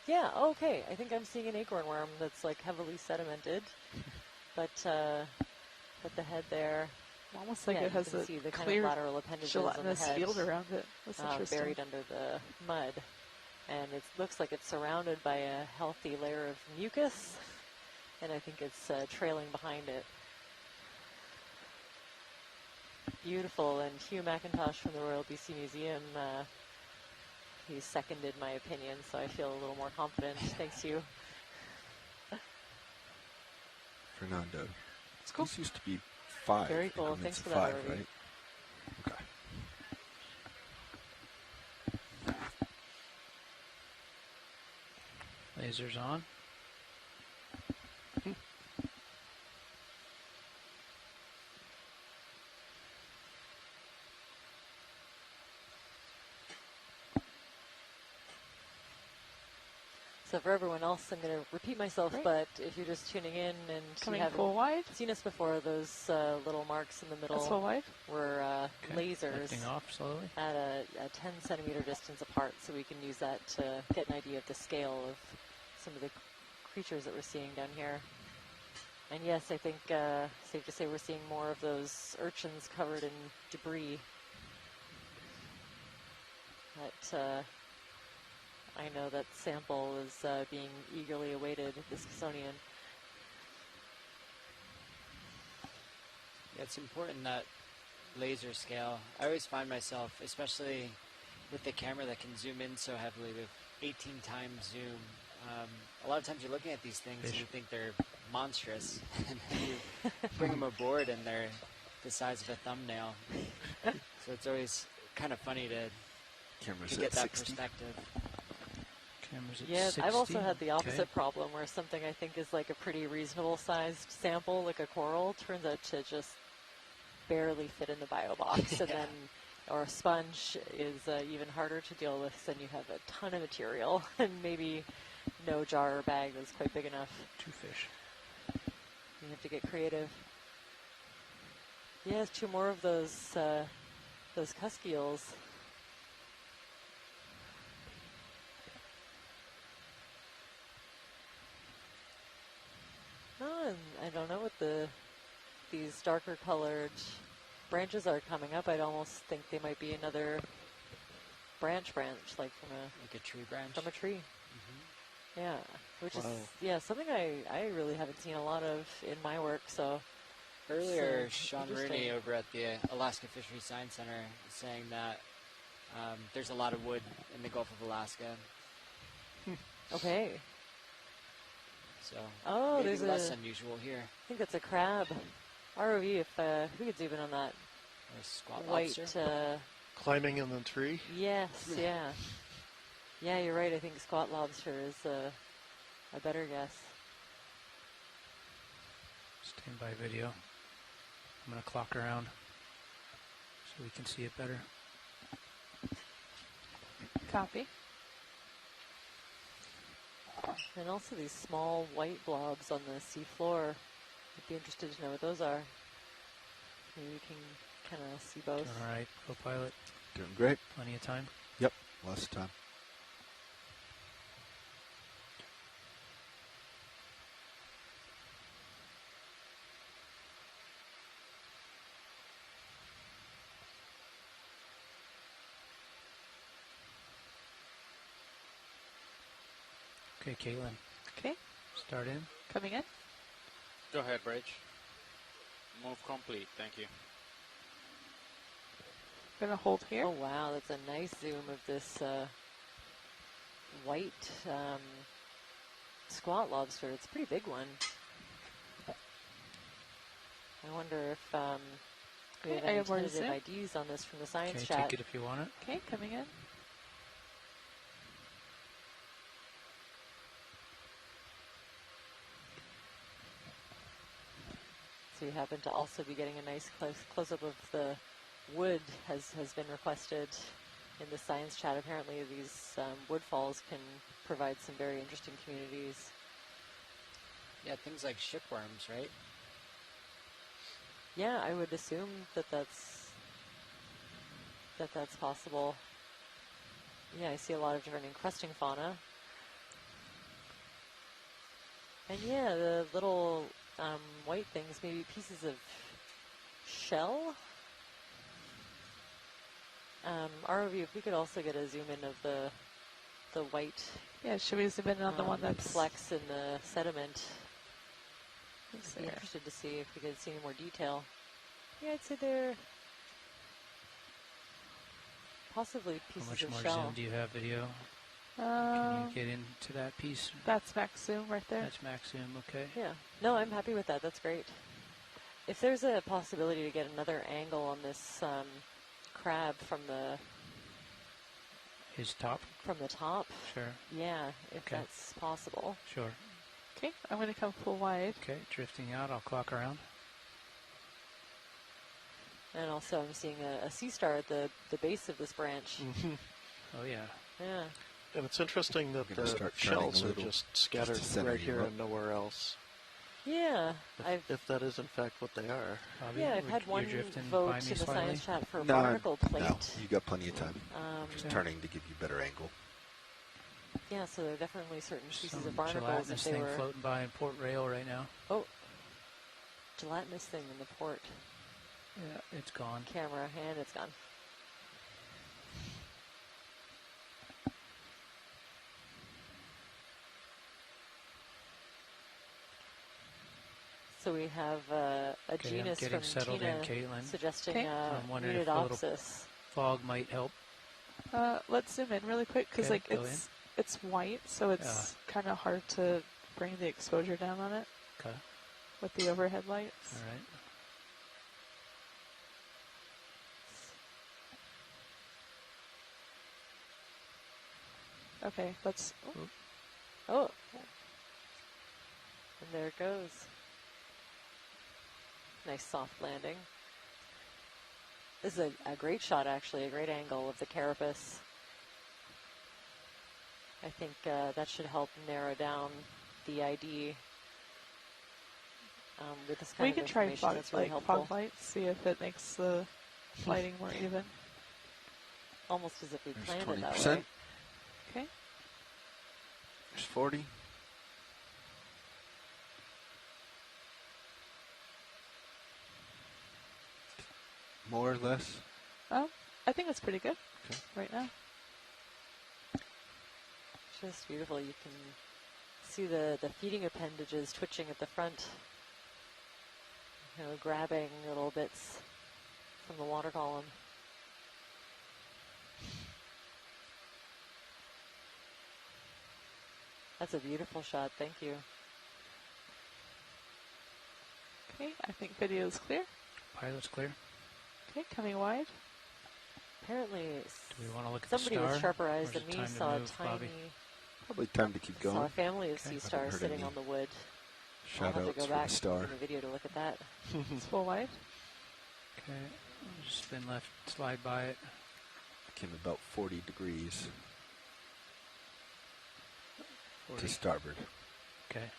Yeah, okay. I think I'm seeing an acorn worm that's like heavily sedimented, but the head there. Almost like yeah, it has you a can see the kind clear of lateral appendages on the gelatinous head, field around it. That's interesting. buried under the mud, and it looks like it's surrounded by a healthy layer of mucus, and I think it's trailing behind it. Beautiful, and Hugh McIntosh from the Royal BC Museum, he seconded my opinion, so I feel a little more confident. Thanks, Hugh. Fernando. It's cool. These used to be 5. Very cool. increments Thanks for of that, 5, Arby. right? Okay. Lasers on. So for everyone else, I'm going to repeat myself, but if you're just tuning in and Coming you haven't full wide? seen us before, those little marks in the middle That's full wide? were Okay, lasers lifting off slowly. at a 10 centimeter distance apart, so we can use that to get an idea of the scale of some of the creatures that we're seeing down here. And yes, I think safe to say we're seeing more of those urchins covered in debris. But I know that sample is being eagerly awaited at the Smithsonian. Yeah, it's important that laser scale. I always find myself, especially with the camera that can zoom in so heavily with 18 times zoom, a lot of times you're looking at these things and you think they're monstrous, and then you bring them aboard and they're the size of a thumbnail. So it's always kind of funny to get that 60. perspective. Cameras at Yeah, 60. I've also had the opposite Okay. problem where something I think is like a pretty reasonable sized sample, like a coral, turns out to just barely fit in the bio box, and then, or a sponge is even harder to deal with. Then you have a ton of material and maybe no jar or bag that's quite big enough. 2 fish. You have to get creative. Yes, 2 more of those cusk eels. Oh, and I don't know what these darker colored branches are coming up. I'd almost think they might be another branch, like from a tree branch. From a tree. Mm-hmm. Yeah, which Wow. is something I really haven't seen a lot of in my work. So Earlier, so Sean interesting. Rooney over at the Alaska Fisheries Science Center was saying that there's a lot of wood in the Gulf of Alaska. Okay. So Oh, maybe there's less a- unusual here. I think that's a crab. ROV, if we could zoom in on that Or a squat white. lobster. Climbing in the tree? Yes, yeah. Yeah, you're right. I think squat lobster is a better guess. Stand by video. I'm going to clock around so we can see it better. Copy. And also these small white blobs on the seafloor. I'd be interested to know what those are. Maybe we can kind of see both. Doing all right, co-pilot. Doing great. Plenty of time. Yep, lots of time. Okay, Caitlin. Okay. Start in. Coming in. Go ahead, Bridge. Move complete. Thank you. Gonna hold here. Oh wow, that's a nice zoom of this white squat lobster. It's a pretty big one. I wonder if we have Okay, I any have more to tentative zoom. IDs on this from the science Okay, chat. take it if you want it. Okay, coming in. So you happen to also be getting a nice close-up of the wood has been requested in the science chat. Apparently these wood falls can provide some very interesting communities. Yeah, things like shipworms, right? Yeah, I would assume that that's possible. Yeah, I see a lot of different encrusting fauna. And yeah, the little white things, maybe pieces of shell. ROV, if we could also get a zoom in of the white. Yeah, should we zoom in on the one that's flecks in the sediment? Let's I'd be see. interested to see if we could see any more detail. Yeah, I'd say they're possibly How pieces much of more shell. zoom do you have, video? Can you get into that piece? That's max zoom right there. That's max zoom, okay. Yeah. No, I'm happy with that. That's great. If there's a possibility to get another angle on this crab from the top? From the top. Sure. Yeah, if Okay. that's possible. Sure. Okay, I'm going to come full wide. Okay, drifting out. I'll clock around. And also I'm seeing a sea star at the base of this branch. Oh, yeah. Yeah. And it's interesting that I'm gonna the start turning shells a are little just just scattered to center right you here up. and nowhere else. Yeah. If that is in fact what they are. Bobby, Yeah, I've had one drifting vote by in me the slightly? science chat for a No, barnacle plate. no, you got plenty of time. Just Yeah. turning to give you better angle. Yeah, so there are definitely certain species Some of barnacles gelatinous if they thing were floating by in Port Rail right now. Oh, gelatinous thing in the port Yeah, it's gone. camera, and it's gone. So we have a Okay, I'm genus getting from settled Tina in, Caitlin. suggesting Okay. I'm wondering if a little Unidopsis. fog might help. Let's zoom in really quick because Okay, like go it's white, so it's kind of hard to bring the exposure down on it Okay. with the overhead lights. All right. Okay, let's. Oh. And there it goes. Nice soft landing. This is a great shot, actually, a great angle of the carapace. I think that should help narrow down the ID with this kind We of can try information. fog, That's really like helpful. fog lights, see if it makes the lighting more even. Almost as if we There's planned it that 20%. way. Okay. There's 40. More or less. I think it's pretty good Okay. right now. Just beautiful. You can see the feeding appendages twitching at the front, grabbing little bits from the water column. That's a beautiful shot. Thank you. Okay, I think video is clear. Pilot's clear. Okay, coming wide. Apparently, Do we want to look at the somebody star? with sharper or eyes is than it me time to saw a move, tiny. Bobby? Probably time to keep Saw a going. family of Okay. sea stars heard sitting any on the wood. I'll Shout have to outs go for back the star. in the video to look at that. It's full wide. Okay. Just spin left, slide by it. Came about 40 degrees 40. to starboard. Okay.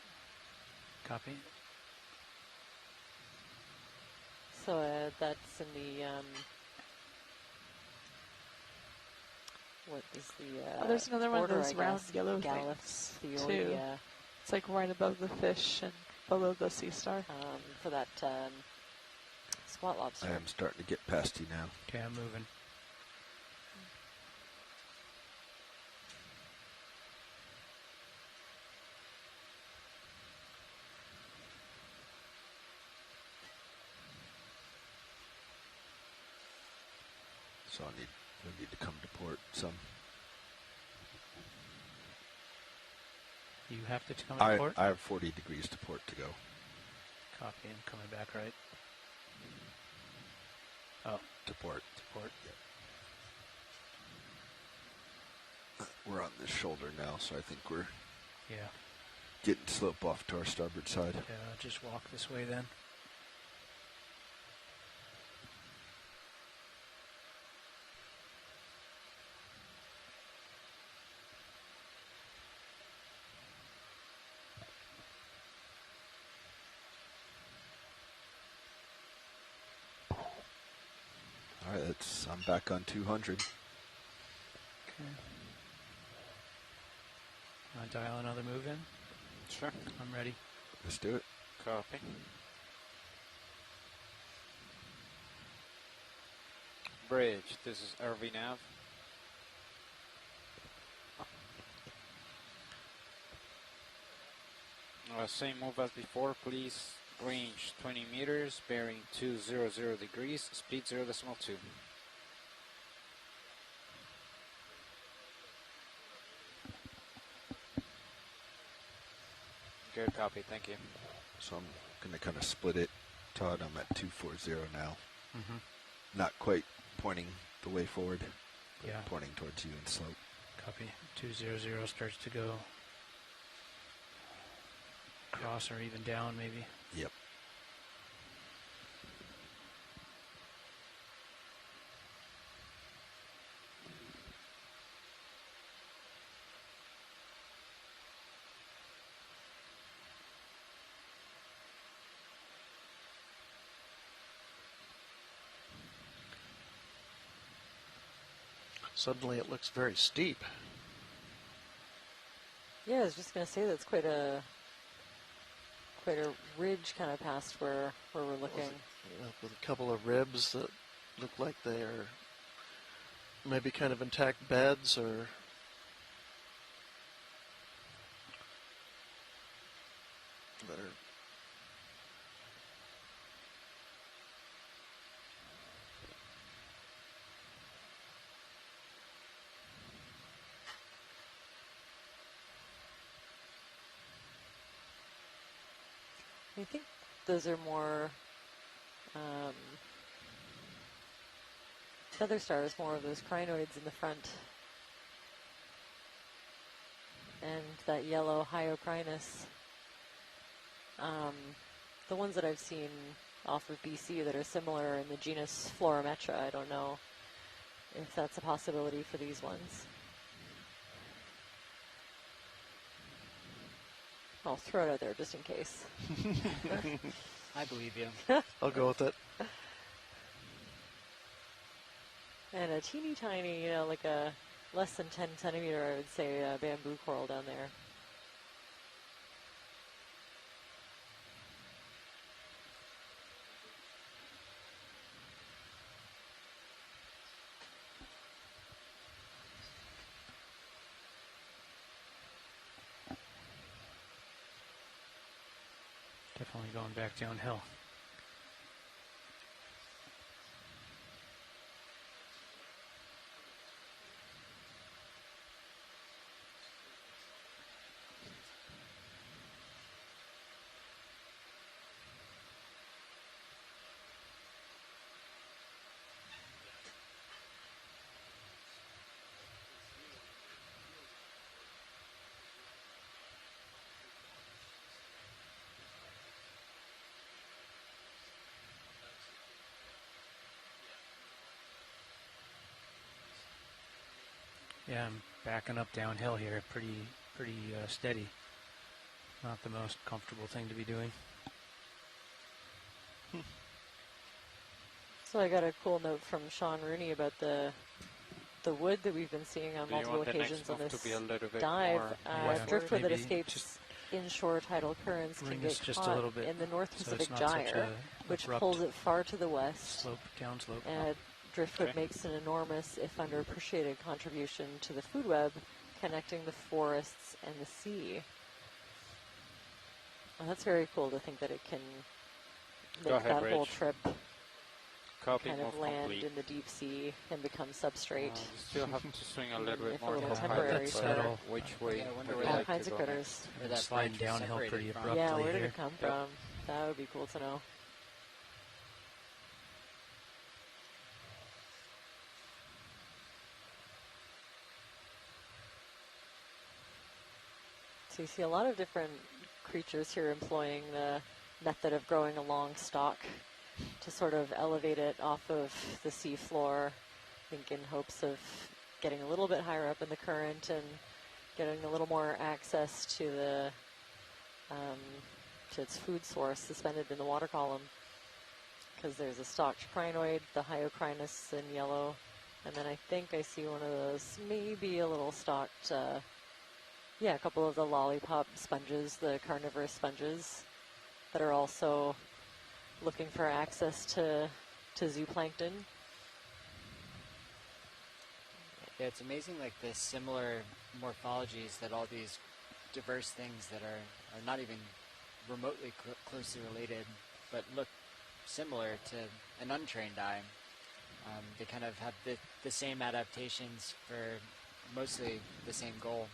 Copy. So that's in the what is the there's another one of border, those I round guess. yellow Gallus things Fiord, too. yeah. It's like right above the fish and below the sea star. For that squat lobster. I am starting to get past you now. Okay, I'm moving. So I need to come to port some. You have to come to port? I have 40 degrees to port to go. Copy, I'm coming back right. Oh. To port. To port. Yeah. We're on this shoulder now, so I think we're Yeah. getting slope off to our starboard side. Yeah, just walk this way then. All right, I'm back on 200. Okay. Want to dial another move in? Sure. I'm ready. Let's do it. Copy. Bridge, this is RV Nav. Same move as before, please. Range 20 meters, bearing 200 degrees, speed 0.2. Good copy, thank you. So I'm going to kind of split it. Todd, I'm at 240 now. Mm-hmm. Not quite pointing the way forward, but Yeah. pointing towards you in slope. Copy. 200 starts to go across or even down maybe. Yep. Suddenly it looks very steep. Yeah, I was just going to say that's quite a ridge kind of past where we're looking. With a couple of ribs that look like they are maybe kind of intact beds or that are I think those are more feather stars, more of those crinoids in the front, and that yellow hyocrinus. The ones that I've seen off of BC that are similar in the genus Florimetra, I don't know if that's a possibility for these ones. I'll throw it out there just in case. I believe you. I'll go with it. And a teeny tiny, like a less than 10 centimeter, I would say, bamboo coral down there. Definitely going back downhill. Yeah, I'm backing up downhill here, pretty steady. Not the most comfortable thing to be doing. Also, I got a cool note from Sean Rooney about the wood that we've been seeing on Do you multiple want the next occasions on move this to be a little bit dive. more Driftwood that Maybe escapes inshore tidal currents can bring get this just a caught little bit in the North so it's Pacific not such Gyre, a which abrupt pulls it far to the west. slope, downslope. Driftwood Okay. makes an enormous, if underappreciated, contribution to the food web, connecting the forests and the sea. Well, that's very cool to think that it can Go make ahead, that whole Rich. trip Copy, kind of move land complete. in the deep sea and become substrate. You still have to swing a little bit If a more little to temporary settle. Which way? I wonder would where you All like kinds to of go critters. next? Where that Sliding branch was downhill separated pretty from. abruptly Yeah, where did here. it come from? That would be cool to know. So you see a lot of different creatures here employing the method of growing a long stalk to sort of elevate it off of the sea floor, I think in hopes of getting a little bit higher up in the current and getting a little more access to the to its food source suspended in the water column. Because there's a stalked crinoid, the hyocrinus in yellow, and then I think I see one of those, maybe a little stalked, yeah, a couple of the lollipop sponges, the carnivorous sponges, that are also looking for access to zooplankton. Yeah, it's amazing, like the similar morphologies that all these diverse things that are not even remotely closely related, but look similar to an untrained eye. They kind of have the same adaptations for mostly the same goal.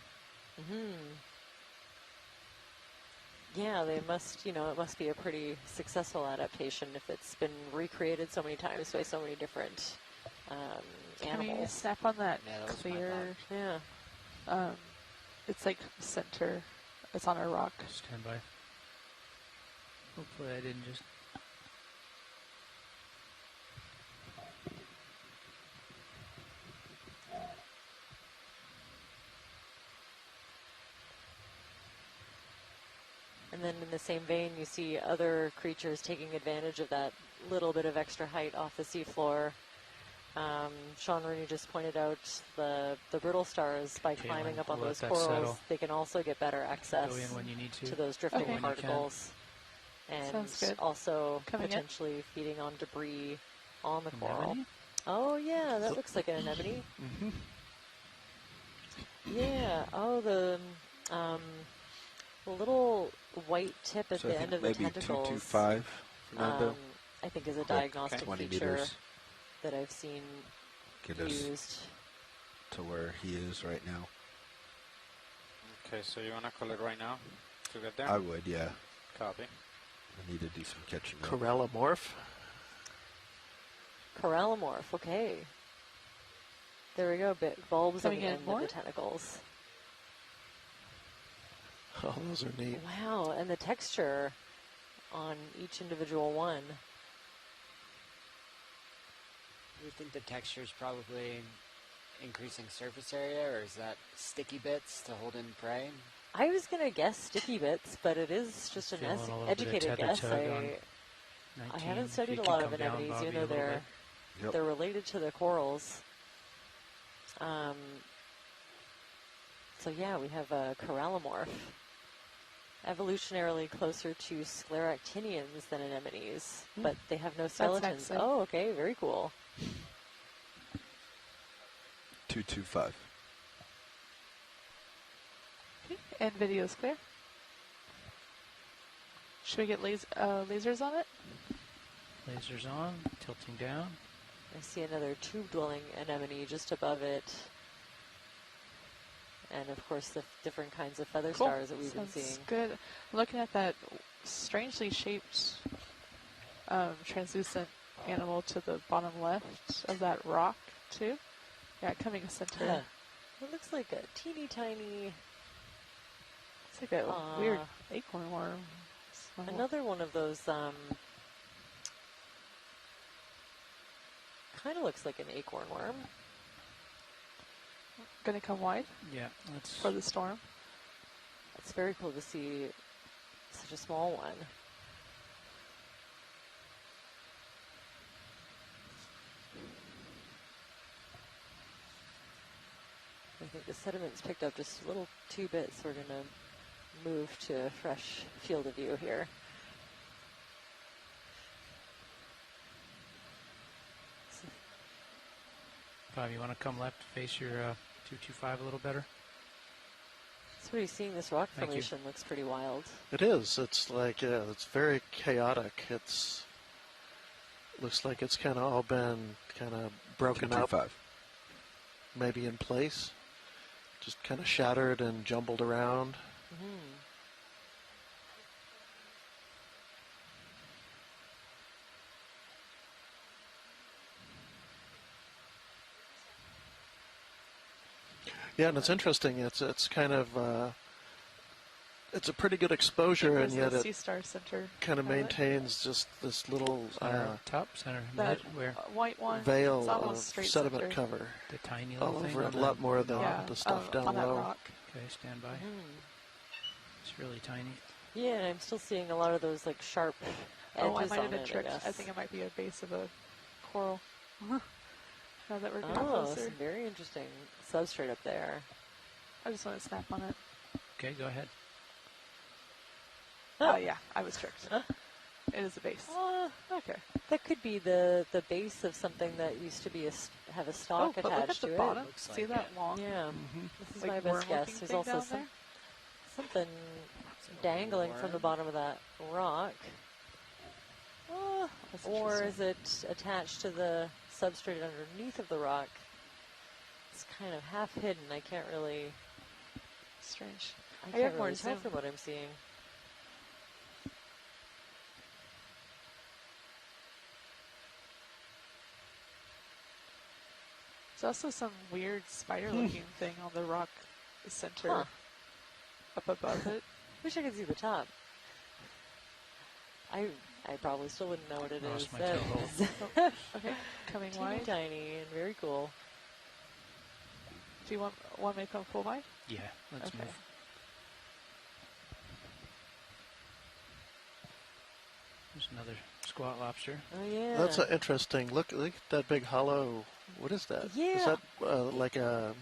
Yeah, they must, it must be a pretty successful adaptation if it's been recreated so many times by so many different Can we animals. snap on that Yeah, that was my clear? Yeah. It's like center. It's on a rock. Stand by. Hopefully I didn't just... And then in the same vein, you see other creatures taking advantage of that little bit of extra height off the seafloor. Sean Rooney just pointed out the brittle stars, by Okay, climbing up we'll on let those that corals, settle. they can also get better access Go in when you need to. those drifting Okay. When you can. particles. And Sounds good. also Coming in. potentially feeding on debris on the coral. Anemone? Oh yeah, that looks like an anemone. Mm-hmm. Yeah. Oh, the little white tip at So I the think end of the maybe tentacles. 225, Fernando. I think is a Quick, diagnostic 20 feature meters. that I've seen Get us used. to where he is right now. Okay, so you want to call it right now to get there? I would, yeah. Copy. I need to do some catching up. Corallomorph. Corallomorph. Okay. There we go. Bit bulbs on Coming the in end more? of the tentacles. Oh, those are neat. Wow, and the texture on each individual one. Do you think the texture is probably increasing surface area, or is that sticky bits to hold in prey? I was gonna guess sticky bits, but it is just an Feeling a little bit of educated tether guess. tug on I 19. haven't If studied you a can lot of come down, anemones, Bobby, even a though little they're bit. they're related to the corals. So yeah, we have a corallomorph. Evolutionarily closer to scleractinians than anemones, but they have no skeletons. excellent. Oh, okay, very cool. 225. Okay. And video is clear. Should we get lasers on it? Lasers on, tilting down. I see another tube-dwelling anemone just above it. And of course the different kinds of feather Cool. stars that we've been Sounds seeing. good. I'm looking at that strangely shaped translucent animal to the bottom left of that rock too. Yeah, coming center. It looks like a teeny tiny... It's like a weird acorn worm. Another one of those, kind of looks like an acorn worm. Gonna come wide? Yeah, that's for the storm. It's very cool to see such a small one. think the sediment's picked up just a little too bit, so we're going to move to a fresh field of view here. Bob, you want to come left, face your 225 a little better? So what are you seeing? This rock Thank you. formation looks pretty wild. It is. It's like, yeah, it's very chaotic. Looks like it's kind of all been kind of broken up. 225. Maybe in place. Just kind of shattered and jumbled around. Yeah, and it's interesting. It's kind of it's a pretty good exposure, and yet the it Sea Star Center kind of pilot. maintains just this little top center, That where white one. It's veil of almost straight sediment center. cover. the tiny All little thing. over it, a lot more than the stuff down on that low. rock. Okay, stand by. It's really tiny. Yeah, and I'm still seeing a lot of those like sharp edges Oh, I might have on been it, tricked. I I think it might be a base of a coral. Now that we're getting Oh, closer. some very interesting substrate up there. I just want to snap on it. Okay, go ahead. Oh, yeah, I was tricked. It is a base. Okay. That could be the base of something that used to be have a stalk but look attached at the to bottom. it. See that long? Yeah, this is like my best guess. worm-looking There's thing also down there? something dangling from the bottom of that rock. That's Or interesting. is it attached to the substrate underneath of the rock? It's kind of half hidden. I can't really. Strange. I I can't have more really tell zoom. from what I'm seeing. There's also some weird spider-looking thing on the rock center Huh. up above it. Wish I could see the top. I probably still wouldn't know what it is. Lost my That toe. is Okay, coming teeny wide. tiny and very cool. Do you want me to come full wide? Yeah, let's Okay. move. There's another squat lobster. Oh yeah. That's interesting. Look at that big hollow. What is that? Is Yeah. that like a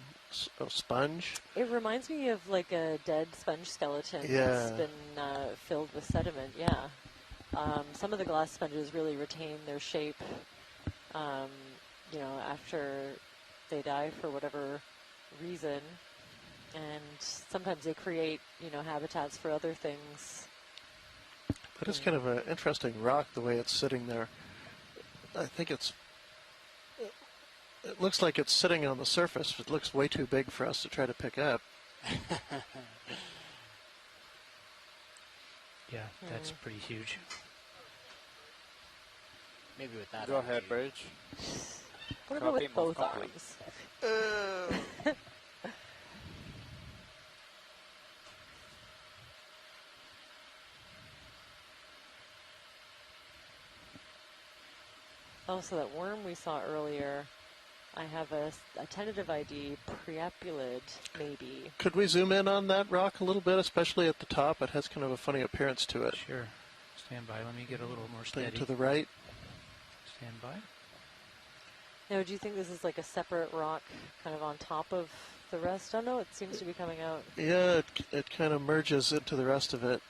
sponge? It reminds me of like a dead sponge skeleton that's Yeah. been filled with sediment. Yeah. Some of the glass sponges really retain their shape, after they die for whatever reason, and sometimes they create, habitats for other things. That is kind of an interesting rock, the way it's sitting there. I think it looks like it's sitting on the surface. It looks way too big for us to try to pick up. Yeah, that's pretty huge. Maybe with that. Go ahead, Bridge. What about Copy, with both move complete. arms? Oh, so that worm we saw earlier, I have a tentative ID, preapulid, maybe. Could we zoom in on that rock a little bit, especially at the top? It has kind of a funny appearance to it. Sure. Stand by. Let me get a little more Thing steady. to the right. Stand by. Now, do you think this is like a separate rock kind of on top of the rest? Oh, no, it seems to be coming out. Yeah, it kind of merges into the rest of it.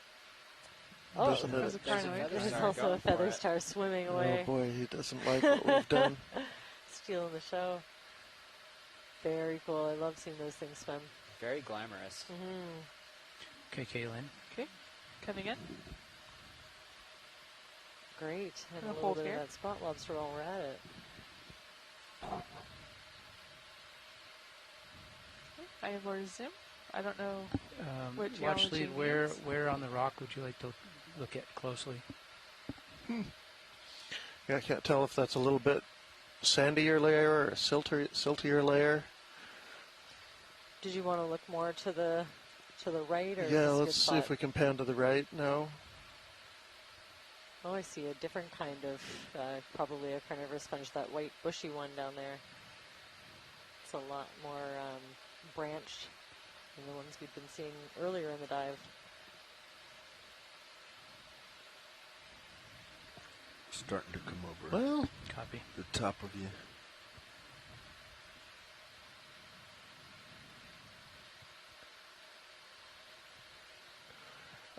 Oh, Doesn't there's it? There's also a feather star swimming away. Oh boy, he doesn't like what we've done. Stealing the show. Very cool. I love seeing those things swim. Very glamorous. Okay, Kaylin. Okay, coming in. Great. And a Gonna little hold bit here. of that spot lobster while we're at it. I have more zoom. I don't know what Watch geology lead. Where means. on the rock would you like to look at closely? Yeah, I can't tell if that's a little bit sandier layer or a siltier layer. Did you want to look more to the right, or is Yeah, this a good let's see if spot? we can pan to the right now. Oh, I see a different kind of, probably a carnivorous sponge, that white bushy one down there. It's a lot more branched than the ones we've been seeing earlier in the dive. Starting to come over. Well, copy. The top of you.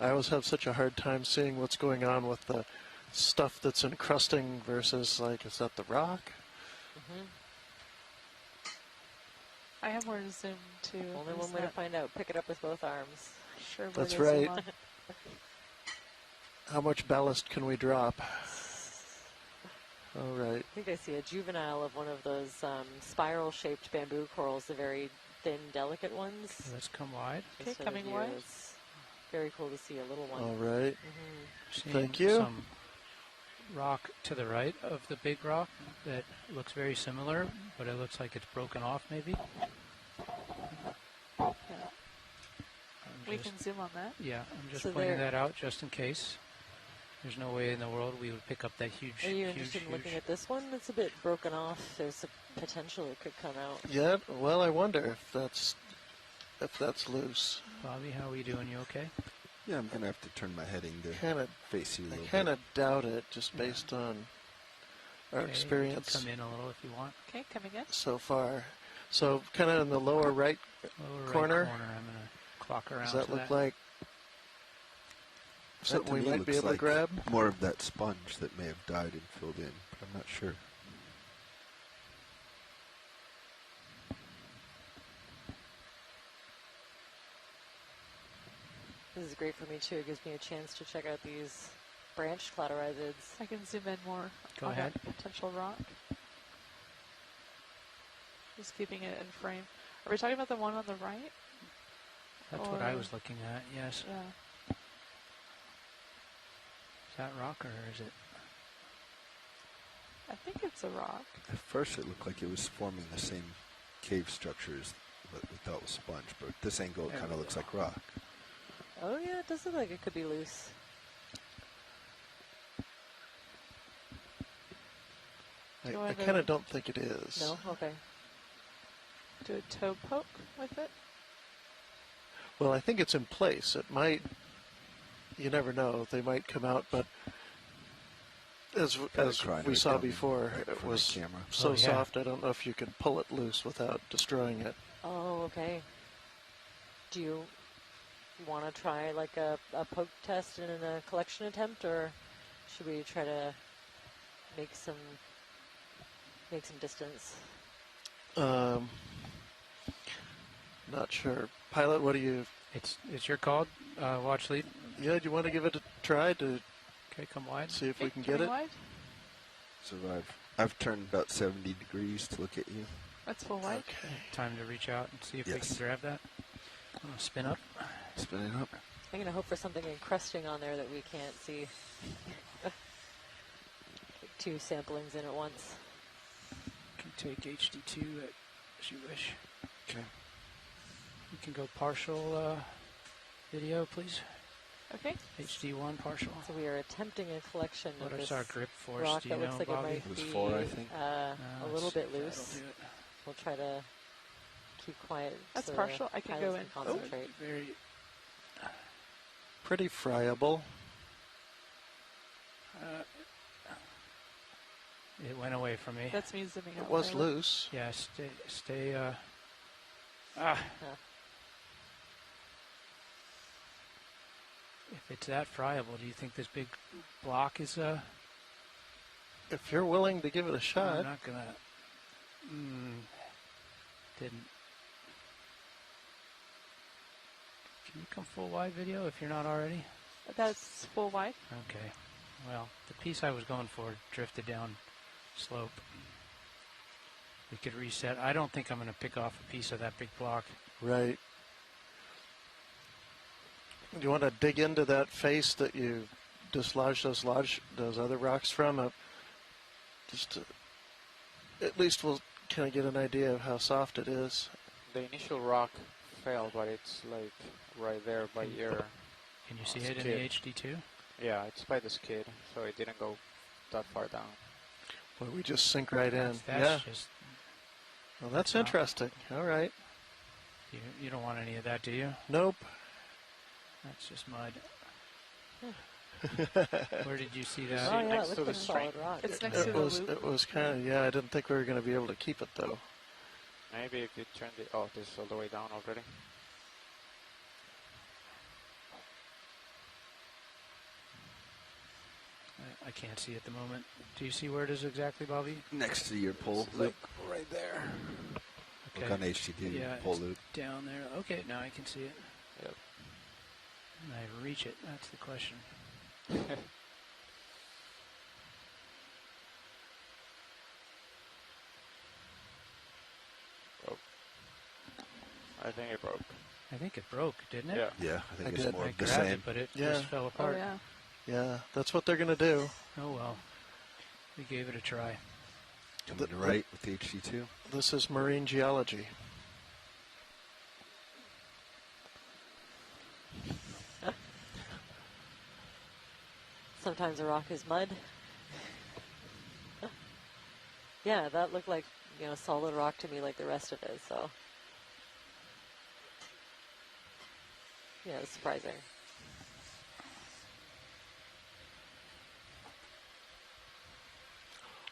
I always have such a hard time seeing what's going on with the stuff that's encrusting versus, like, is that the rock? Mm-hmm. I have more to zoom to. Only one way to find out. Pick it up with both arms. Sure. That's right. How much ballast can we drop? All right. I think I see a juvenile of one of those spiral-shaped bamboo corals, the very thin, delicate ones. Let's come wide. Okay, coming wide. It's very cool to see a little one. All right. Mm-hmm. Thank you. Some rock to the right of the big rock that looks very similar, but it looks like it's broken off maybe. We can zoom on that. Yeah, I'm just So pointing that out just in case. There's no way in the world we would pick up that huge. Are you interested in looking at this one? It's a bit broken off. There's a potential it could come out. Yeah. Well, I wonder if that's loose. Bobby, how are we doing? You okay? Yeah, I'm gonna have to turn my heading to face you a little I kind bit. of doubt it, just based on our experience. Come in a little if you want. Okay, coming in. So far. So kind of in the lower right corner. Right corner. I'm gonna clock around. Does that to look like That something to we me might be looks able like to grab? more of that sponge that may have died and filled in, but I'm not sure. This is great for me too. It gives me a chance to check out these branched cladorhizids. I can zoom in more Go on ahead. that potential rock. Just keeping it in frame. Are we talking about the one on the right? That's what I was looking at. Yes. Yeah. Is that rock or is it? I think it's a rock. At first it looked like it was forming the same cave structures that we thought was sponge, but at this angle it kind of looks like rock. Oh yeah, it does look like it could be loose. I kind of don't think it is. No? Okay. Do a toe poke with it? Well, I think it's in place. It might, you never know, they might come out, but as we saw before, it was so soft, I don't know if you can pull it loose without destroying it. Oh, okay. Do you want to try like a poke test in a collection attempt, or should we try to make some distance? Not sure. Pilot, what do you... It's your call. Watch lead. Yeah, do you want to give it a try to... Okay, come wide. See if we can get it? Wide? So I've turned about 70 degrees to look at you. That's full wide. Okay. Time to reach out and see if we can grab that. I'm gonna spin up. Spinning up. I'm going to hope for something encrusting on there that we can't see. Two samplings in at once. You can take HD2 as you wish. Okay. You can go partial video, please. Okay. HD1 partial. So we are attempting a collection What of is this our grip force? rock Do you that looks know, like Bobby? it might It was be 4, I think. a little bit loose. We'll try to keep quiet. That's so partial. I can go in. Concentrate. Very Pretty friable. It went away from me. That's me zooming out. It was loose. Yeah, stay. If it's that friable, do you think this big block is If you're willing to give it a shot. I'm not gonna. Didn't. Can you come full wide video if you're not already? That's full wide. Okay. Well, the piece I was going for drifted down slope. We could reset. I don't think I'm going to pick off a piece of that big block. Right. Do you want to dig into that face that you dislodged those other rocks from? At least we'll kind of get an idea of how soft it is. The initial rock fell, but it's like right there by your... Can you see it in the HD2? Yeah, it's by the skid, so it didn't go that far down. Well, we just sink right in. That's just... Well, that's interesting. All right. You don't want any of that, do you? Nope. That's just mud. Where did you see that? Oh, yeah, it looks like a solid rock. It's next to the loop. It was kind of, yeah, I didn't think we were going to be able to keep it, though. Maybe if you turn the... Oh, this is all the way down already. I can't see at the moment. Do you see where it is exactly, Bobby? Next to your pole loop. Right there. Okay. Look on HTD, yeah, pole it's loop. down there. Okay, now I can see it. Yep. And I reach it. That's the question. Broke. I think it broke. I think it broke, didn't it? Yeah. Yeah, I think I it's did. more I of the grabbed same. it, but it Yeah. just fell Oh apart. yeah. Yeah, that's what they're going to do. Oh well. We gave it a try. Coming to right with the HT2. This is marine geology. Sometimes a rock is mud. Yeah, that looked like, solid rock to me like the rest of it, so. Yeah, it's surprising.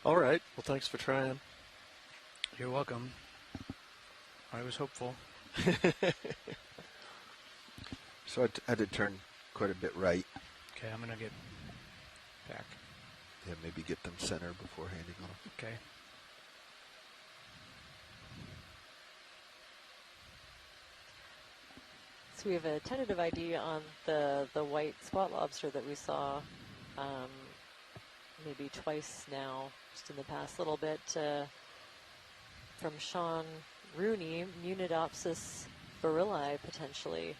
All right. Well, thanks for trying. You're welcome. I was hopeful. So I had to turn quite a bit right. Okay, I'm going to get back. Yeah, maybe get them center before handing off. Okay. So we have a tentative ID on the white squat lobster that we saw maybe twice now, just in the past little bit, from Sean Rooney, Munidopsis barilli, potentially.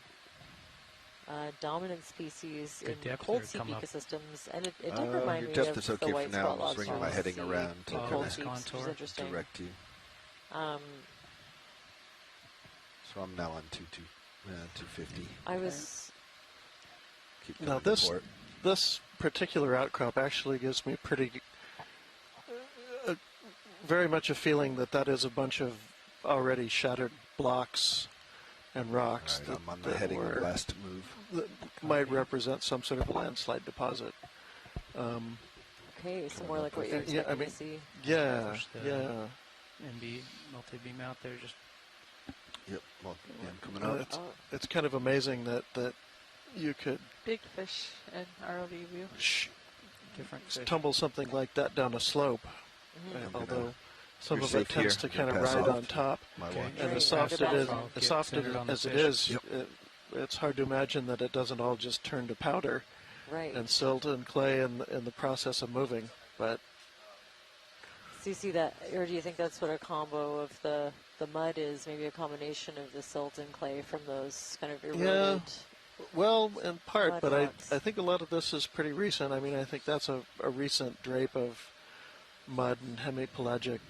Dominant species Good in depth cold there, sea come up. ecosystems, and it did remind Your me depth of is the okay white for now. spot I'm lobster. swinging my we heading see around to in kind cold of seas, which is contour. interesting. direct you. So I'm now on 250. I was Keep Now coming to port. this particular outcrop actually gives me very much a feeling that is a bunch of already shattered blocks and rocks Right, I'm on the heading last move. that might represent some sort of landslide deposit. okay, so more like what you're Yeah, expecting to see. Yeah, Push the yeah. MB multi-beam out there. Just Yep, well, yeah, I'm coming up. It's kind of amazing that you could Big fish in ROV view. different fish. tumble something like that down a slope. Mhm. Although some You're of it safe tends here. to You kind of pass ride off on top. My Okay. watch. And Great. as soft Good as ball. Get centered on the as it fish. is, Yep. it's hard to imagine that it doesn't all just turn to powder Right. and silt and clay in the process of moving. But So you see that, or do you think that's what a combo of the mud is? Maybe a combination of the silt and clay from those kind of eroded. well, in part, Mud but rocks. I think a lot of this is pretty recent. I mean, I think that's a recent drape of mud and hemipelagic.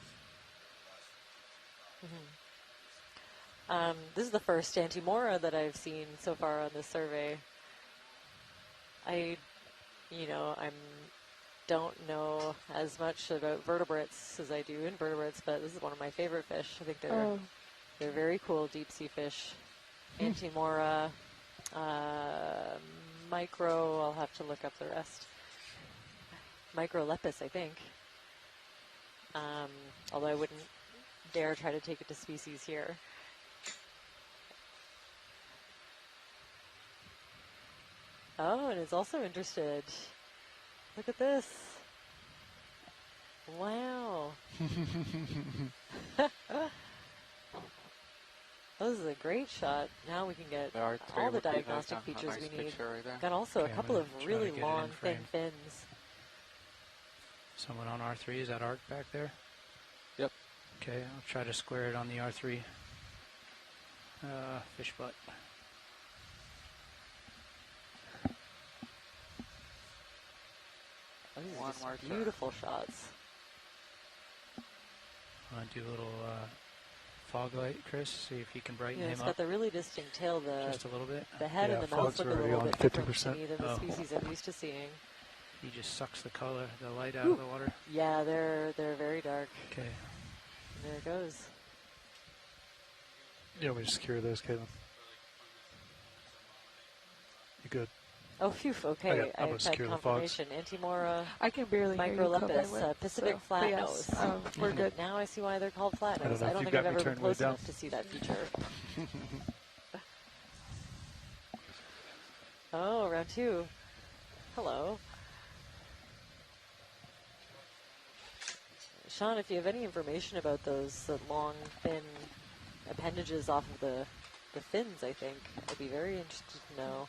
This is the first Antimora that I've seen so far on this survey. I don't know as much about vertebrates as I do invertebrates, but this is one of my favorite fish. I think they're very cool deep sea fish. Antimora, micro. I'll have to look up the rest. Microlepis, I think. Although I wouldn't dare try to take it to species here. Oh, and it's also interested. Look at this. Wow. This is a great shot. Now we can get There are three all the would be like diagnostic a features nice we need. picture right there. Got also Okay, a I'm couple gonna of try to really get it in long, thin frame. fins. Someone on R3, is that Arc back there? Yep. Okay, I'll try to square it on the R3. Fish butt. Oh, these are One just more turn. beautiful shots. Want to do a little fog light, Chris? See if you can brighten Yeah, him it's up got the really distinct tail. just a little bit. The head Yeah, and the mouth fog's look a already little on bit different to 50%. me than the Oh. species I'm used to seeing. He just sucks the color, the light out of the water. Yeah, they're very dark. Okay. And there it goes. You want me to secure those, Caitlin? You good? Oh, phew, okay. I'm gonna I've had secure the fogs. confirmation. Antimora I can barely hear you, microlepis, Kobe, Pacific so, but yes, flatnose. we're good. Now I see why they're called I don't flatnose. know I if don't you think I've got me ever been turned way close down. enough to see that feature. Oh, round two. Hello. Sean, if you have any information about those long, thin appendages off of the fins, I think I'd be very interested to know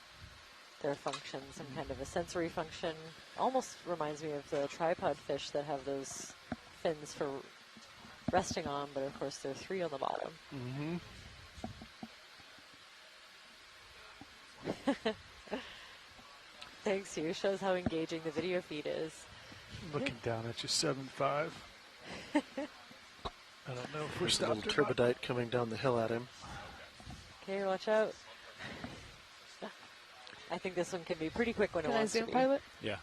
their function, some kind of a sensory function. Almost reminds me of the tripod fish that have those fins for resting on, but of course there are 3 on the bottom. Thanks, you. Shows how engaging the video feed is. Looking down at you, 7.5. I don't know if we're There's a stopped little or not. turbidite coming down the hill at him. Okay, watch out. I think this one can be pretty quick when Can it I wants zoom to be. pilot? Yeah.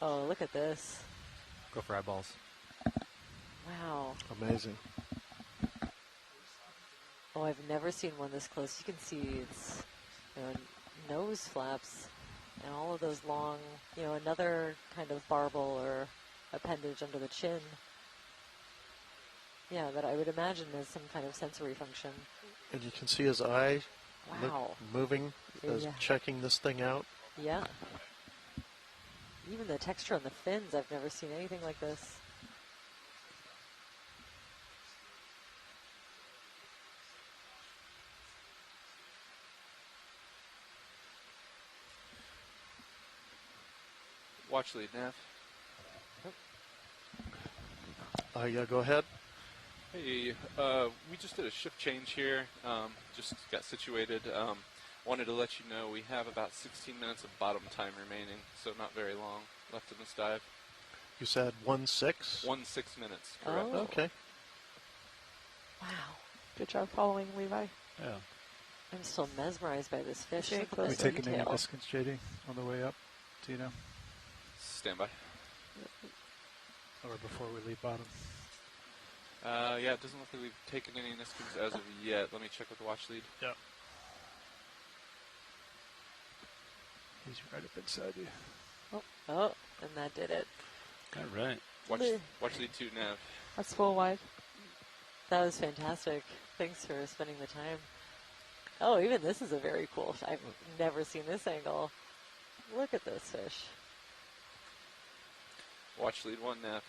Oh, look at this. Go for eyeballs. Wow. Amazing. Oh, I've never seen one this close. You can see its nose flaps and all of those long, another kind of barbel or appendage under the chin. Yeah, that I would imagine is some kind of sensory function. And you can see his eye Wow. moving as Yeah. checking this thing out. Yeah. Even the texture on the fins, I've never seen anything like this. Watch lead, Nav. Yeah, go ahead. Hey, we just did a shift change here. Just got situated. Wanted to let you know we have about 16 minutes of bottom time remaining, so not very long left in this dive. You said 1-6? 1-6 minutes, correct. Oh. Okay. Wow. Good job following Levi. Yeah. I'm still mesmerized by this fish. Stay Look at Are we this taking any detail. distance, JD, on the way up? Do you know? Stand by. Or before we leave bottom? Yeah, it doesn't look like we've taken any Niskins as of yet. Let me check with the watch lead. Yeah. He's right up inside you. Oh, and that did it. All right. Watch lead 2, Nav. That's full wide. That was fantastic. Thanks for spending the time. Oh, even this is a very cool. I've never seen this angle. Look at this fish. Watch lead 1, Nav.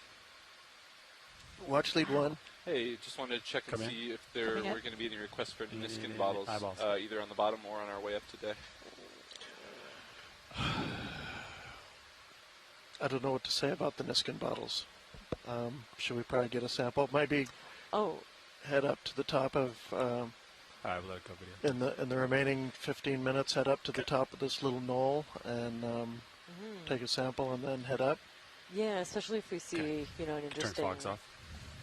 Watch lead 1. Hey, just wanted to check and Come in. see if there Coming in. were going to be any requests for Any Niskin bottles, eyeballs. either on the bottom or on our way up today. I don't know what to say about the Niskin bottles. Should we probably get a sample? Maybe Oh, head up to the top of, All right, we'll let it go video. in the remaining 15 minutes, head up to the top of this little knoll and take a sample and then head up. yeah, especially if we see, an Turn interesting, fogs off.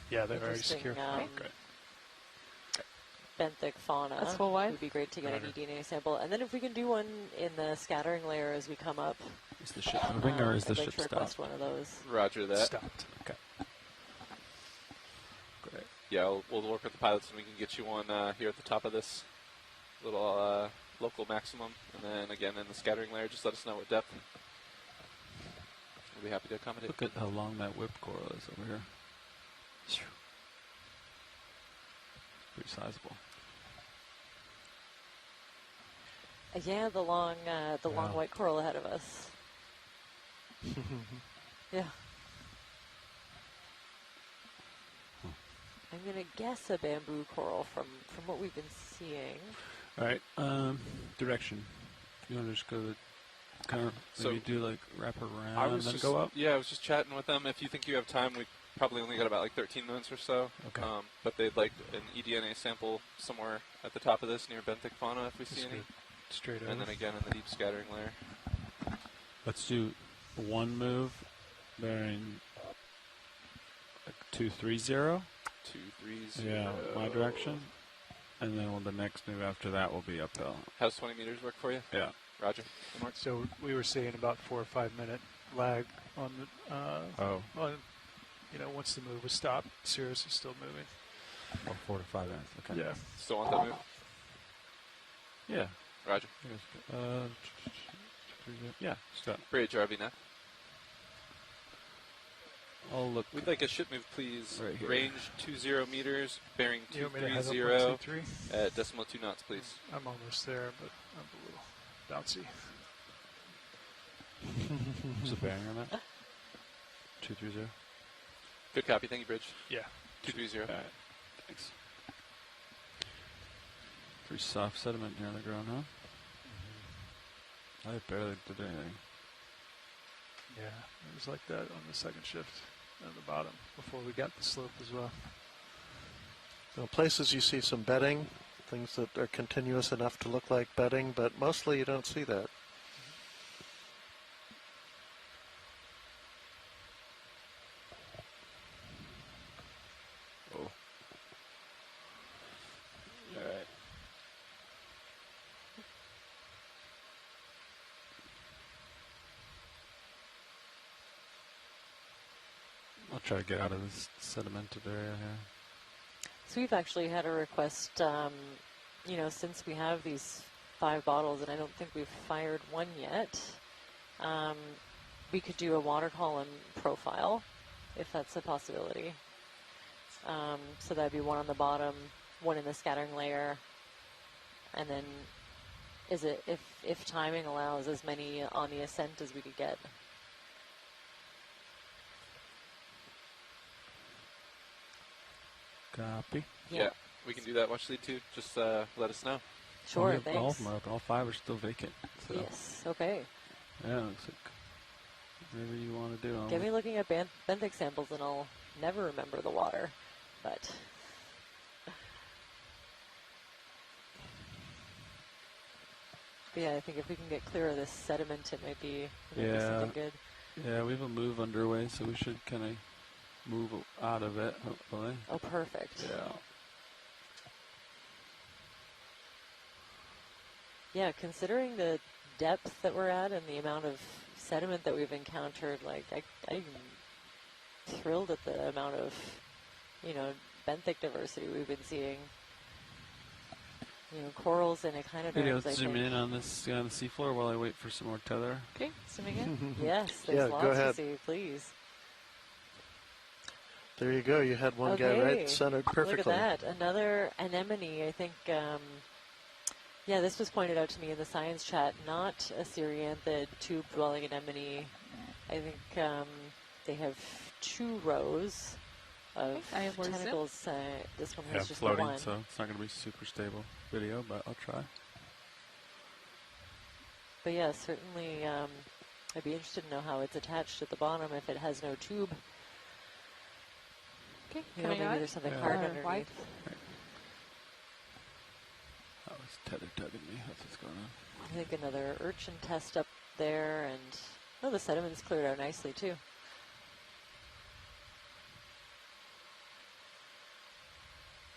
Yeah, they're already interesting secure. Great. benthic fauna. That's full wide. It would be great to get Roger. an eDNA sample. And then if we can do one in the scattering layer as we come up. Is the ship moving or is the I'd like ship to request stopped? one of those. Roger that. Stopped. Okay. Great. Yeah, we'll work with the pilots and we can get you one here at the top of this little local maximum. And then again in the scattering layer, just let us know what depth. We'll be happy to accommodate. Look at how long that whip coral is over here. Pretty sizable. Yeah, the long Yeah. white coral ahead of us. Yeah. I'm gonna guess a bamboo coral from what we've been seeing. All right. Direction. You want to just go to kind of maybe do like wrap around I and was then just, go up? Yeah, I was just chatting with them. If you think you have time, we probably only got about like 13 minutes or so. Okay. But they'd like an eDNA sample somewhere at the top of this near benthic fauna if we see Just any. go straight And over. then again in the deep scattering layer. Let's do one move bearing like 230. 230. Yeah, my direction. And then the next move after that will be uphill. How's 20 meters work for you? Yeah. Roger. Mark? So we were seeing about 4 or 5 minute lag on the. On, once the move was stopped, Cirrus is still moving. Oh, 4 to 5 minutes. Okay. Yeah. Still want that move? Yeah. Roger. Yeah. Stop. Bridge RV now. I'll look. We'd like a ship move, please. Right here. Range 20 meters, bearing You want me to head up 230 123? at decimal 2 knots, please. I'm almost there, but I'm a little. bouncy. What's the bearing on that? 230. Good copy. Thank you, Bridge. Yeah. 230. All right. Thanks. Pretty soft sediment here on the ground, huh? I barely did anything. Yeah, it was like that on the second shift at the bottom before we got the slope as well. Now, places you see some bedding, things that are continuous enough to look like bedding, but mostly you don't see that. Oh. All right. I'll try to get out of this sedimented area here. So we've actually had a request, you know, since we have these 5 bottles, and I don't think we've fired one yet, we could do a water column profile, if that's a possibility. So that'd be one on the bottom, one in the scattering layer, and then is it, if timing allows, as many on the ascent as we could get. Copy. Yeah, we can do that. Watch lead 2. Just let us know. Sure, All of thanks. them are open. All 5 are still vacant. So. Yes, okay. Yeah, looks like whatever you want to do. Get me looking at benthic samples and I'll never remember the water, but... yeah, I think if we can get clear of this sediment, it might be something good. Yeah, we have a move underway, so we should kind of move out of it, hopefully. Oh, perfect. Yeah. Yeah, considering the depth that we're at and the amount of sediment that we've encountered, like, I'm thrilled at the amount of, you know, benthic diversity we've been seeing. You know, corals and echinoderms, Maybe let's zoom in on this on the seafloor while I wait for some more tether. Okay, zooming in. Yes, there's lots go ahead. to see, please. There you go. You had one guy right centered perfectly. Look at that. Another anemone, I think. Yeah, this was pointed out to me in the science chat. Not a Cereanthid tube-dwelling anemone. I think they have 2 rows of tentacles. This one has just floating, the one. so it's not going to be super stable video, but I'll try. But yeah, certainly I'd be interested to know how it's attached at the bottom if it has no tube. Okay, You know, maybe there's something hard underneath. Wide. That was tether tugging me. That's what's going on. I think another urchin test up there, and oh, the sediment's cleared out nicely too.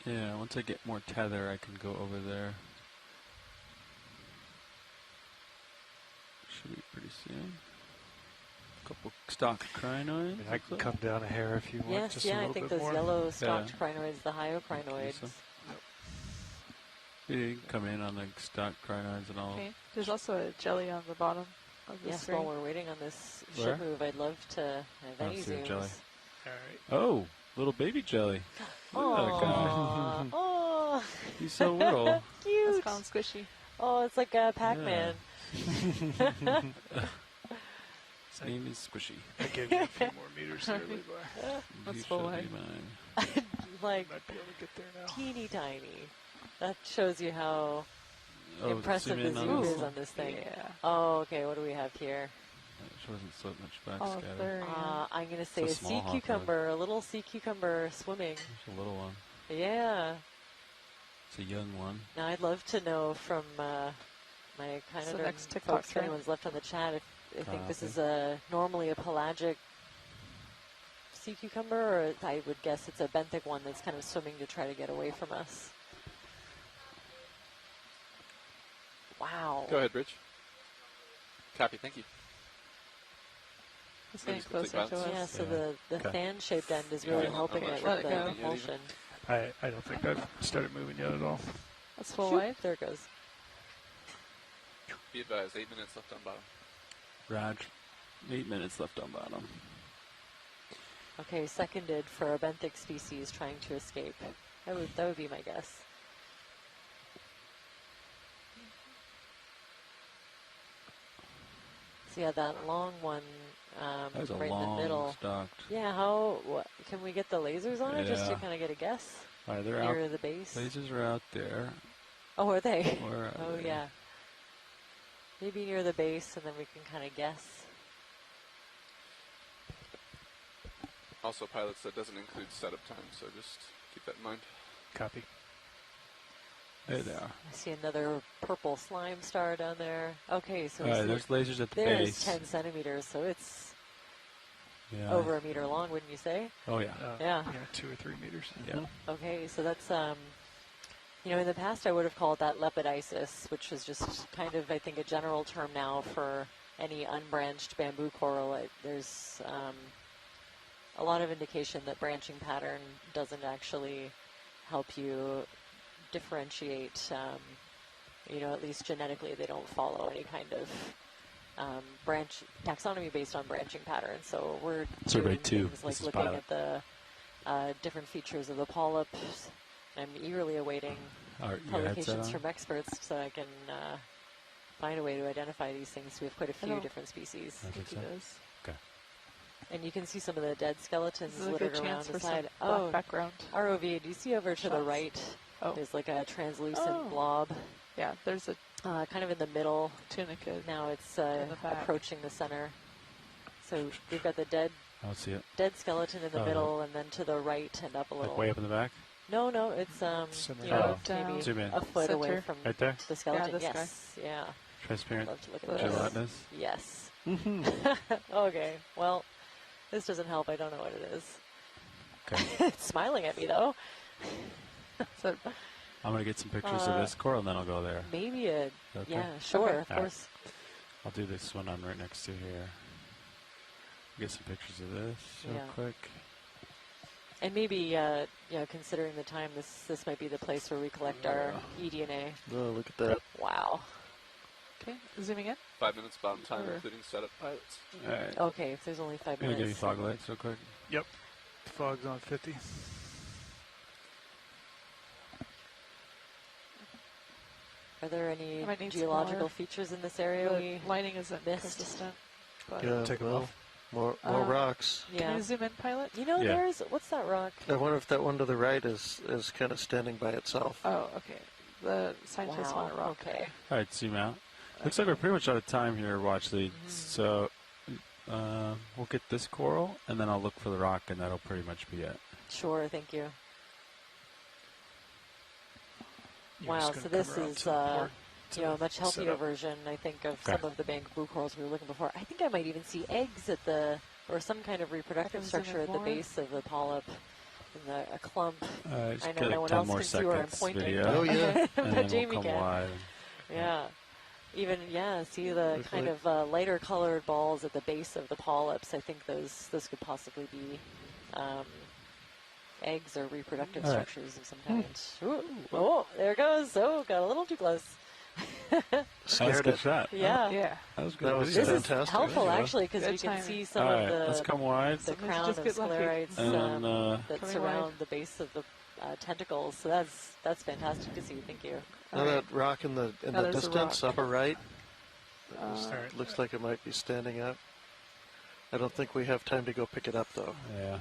Yeah, once I get more tether, I can go over there. Should be pretty soon. A couple stock crinoids. I can come down a hair if you want. Yes, just a yeah, I little think bit those more. yellow stalked crinoids, the hyocrinoids. So. Yeah, you can come in on the stock crinoids and all. Okay, there's also a jelly on the bottom of the Yes, screen. while we're waiting on this Where? ship move, I'd love to have any see a zooms. jelly. All right. Oh, little baby jelly. Aww. Oh, He's so little. cute. Let's call him Squishy. Oh, it's like a Pac-Man. His name is Squishy. I gave you a few more meters there, Levi. That's You full should wide. be mine. Like Might be able to get there now. teeny tiny. That shows you how Oh, impressive zoom the in zoom on this. is on this thing. Yeah. Oh, okay, what do we have here? It wasn't so much Oh, backscatter. there. I'm going to say It's a a small sea hawk cucumber, a little sea cucumber swimming. There's a little one. Yeah. It's a young one. Now, I'd love to know from my kind So of next TikTok folks, if trend. anyone's left on the chat, if I think this Copy. is normally a pelagic sea cucumber, or I would guess it's a benthic one that's kind of swimming to try to get away from us. Wow. Go ahead, Bridge. Copy, thank you. It's getting Just complete closer to balance. us. Yeah, so Yeah. the Okay. fan-shaped end is really Yeah, helping I'm it not with sure. the Let it go. propulsion. I don't think I've started moving yet at all. That's full Shoot, wide. there it goes. Be advised, 8 minutes left on bottom. Raj, 8 minutes left on bottom. Okay, seconded for a benthic species trying to escape. That would be my guess. So yeah, that long one That's a right in long the middle. stalked. Yeah, can we get the lasers on it just to Yeah. kind of get a guess? All right, they're Near out. the base. Lasers are out there. Oh, are they? Where are Oh they? yeah. Maybe near the base, and then we can kind of guess. Also, pilots, that doesn't include setup time, so just keep that in mind. Copy. There they are. I see another purple slime star down there. Okay, so All right, there's lasers at the there's base. 10 centimeters, so it's Yeah. over a meter long, wouldn't you say? Oh, yeah. Yeah. 2 or 3 meters. Yeah. Okay, so that's, in the past I would have called that lepidisis, which is just kind of, I think, a general term now for any unbranched bamboo coral. There's a lot of indication that branching pattern doesn't actually help you differentiate, at least genetically they don't follow any kind of branch taxonomy based on branching patterns. So we're Survey doing 2. things like This is looking pilot. at the different features of the polyps. I'm eagerly awaiting Your headset publications on? from experts so I can find a way to identify these things. We have quite a few Hello. different species. I think so. Okay. And you can see some of the dead skeletons This is a littered good around chance the for some side. black background. ROV, do you see over to the Shots. right? Oh. There's like a translucent Oh. blob. Yeah, there's a kind of in the middle. tunicate. Now it's in the back. approaching the center. So we've got the dead I don't see it. skeleton in the Oh, no. middle, and then to the right and up a little. Like way up in the back? No, it's Center. maybe Zoom in. a foot away Center. from Right there? the skeleton. this Yes, yeah. Transparent. Love to look at this. Gelatinous? Yes. Mm-hmm. Okay. Well, this doesn't help. I don't know what it is. Okay. It's smiling at me though. So I'm going to get some pictures of this coral and then I'll go there. Maybe a Okay. yeah, sure, Okay. of All right. course. I'll do this one I'm right next to here. Get some pictures of this real Yeah. quick. And maybe considering the time, this might be the place where we collect our eDNA. Oh, look at that. Wow. okay, zooming in. 5 minutes bottom time, Sure. including setup pilots. All right. Okay, if there's only 5 I'm going to give you minutes. fog lights real quick. Yep. Fog's on 50. Are there I any might need geological smaller. features in this area The we lighting isn't missed? consistent. But Yeah, Take 'em well, off. more rocks. Can Yeah. you zoom in, pilot? You know, Yeah. what's that rock? I wonder if that one to the right is kind of standing by itself. Oh, okay. The scientists want a rock. Okay. All right, zoom out. Looks like we're pretty much out of time here, watch leads. So we'll get this coral, and then I'll look for the rock, and that'll pretty much be it. Sure, thank you. You're Wow, just so gonna this come around is to the port a much to healthier set up. version, I think, of Okay. some of the bamboo corals we were looking before. I think I might even see eggs or some kind of reproductive Zoom in structure at the more. base of the polyp, in a clump. Just I get know like no one 10 else more can see where I'm seconds pointing. video. Oh, yeah. but and then Jamie we'll come can. wide. Yeah. Even, see the Look kind like- of lighter colored balls at the base of the polyps. I think those could possibly be eggs or reproductive All right. structures of some kind. Ooh. Oh, there it goes. Oh, got a little too close. That was a Scared good it. shot. Yeah. Yeah. That was good. That was video. This is fantastic. helpful Yeah. actually because Good we can timing. see some All of right, let's the come wide. Sometimes you crown just of get lucky. sclerites And then, that Coming surround wide. the base of the tentacles. So that's fantastic to see. Thank you. Now that rock in the Now there's a distance, rock. upper right, Uh, looks like it might be standing up. I don't think we have time to go pick it up though. Yeah.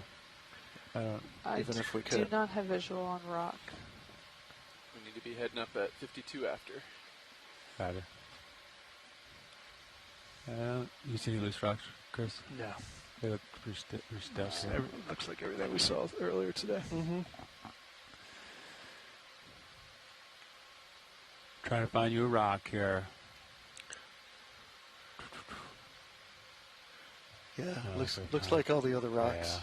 I don't. I even if we do could. not have visual on rock. We need to be heading up at 52 after. Got it. You see any loose rocks, Chris? No. They look pretty stealthy. Looks like everything we saw earlier today. Mm-hmm. Trying to find you a rock here. Yeah, Oh, looks okay. like all the other rocks.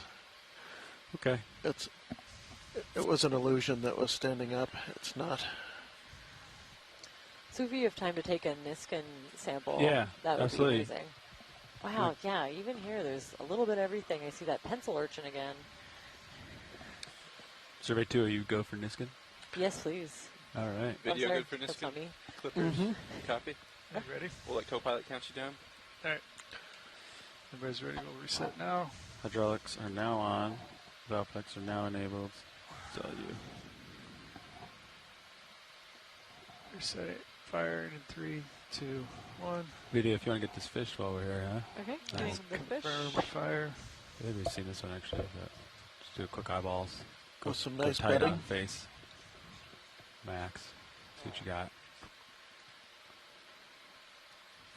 Okay. It was an illusion that was standing up. It's not. So if you have time to take a Niskin sample, Yeah, that would absolutely. be amazing. Wow, yeah, even here there's a little bit of everything. I see that pencil urchin again. Survey 2, you go for Niskin? Yes, please. All right. Video sorry, good for that's Niskin? not me. Clippers? Mhm. Copy? You ready? We'll let co-pilot count you down. All right. Everybody's ready. We'll reset now. Hydraulics are now on. Valve packs are now enabled. Tell you. Reset it. Fire in 3, 2, 1. Video, if you want to get this fish while we're here, huh? Okay, Nice. getting the fish. Confirm fire. I think we've seen this one actually, but just do a quick eyeballs. With some go nice tight bedding. on face. Max, see what you got.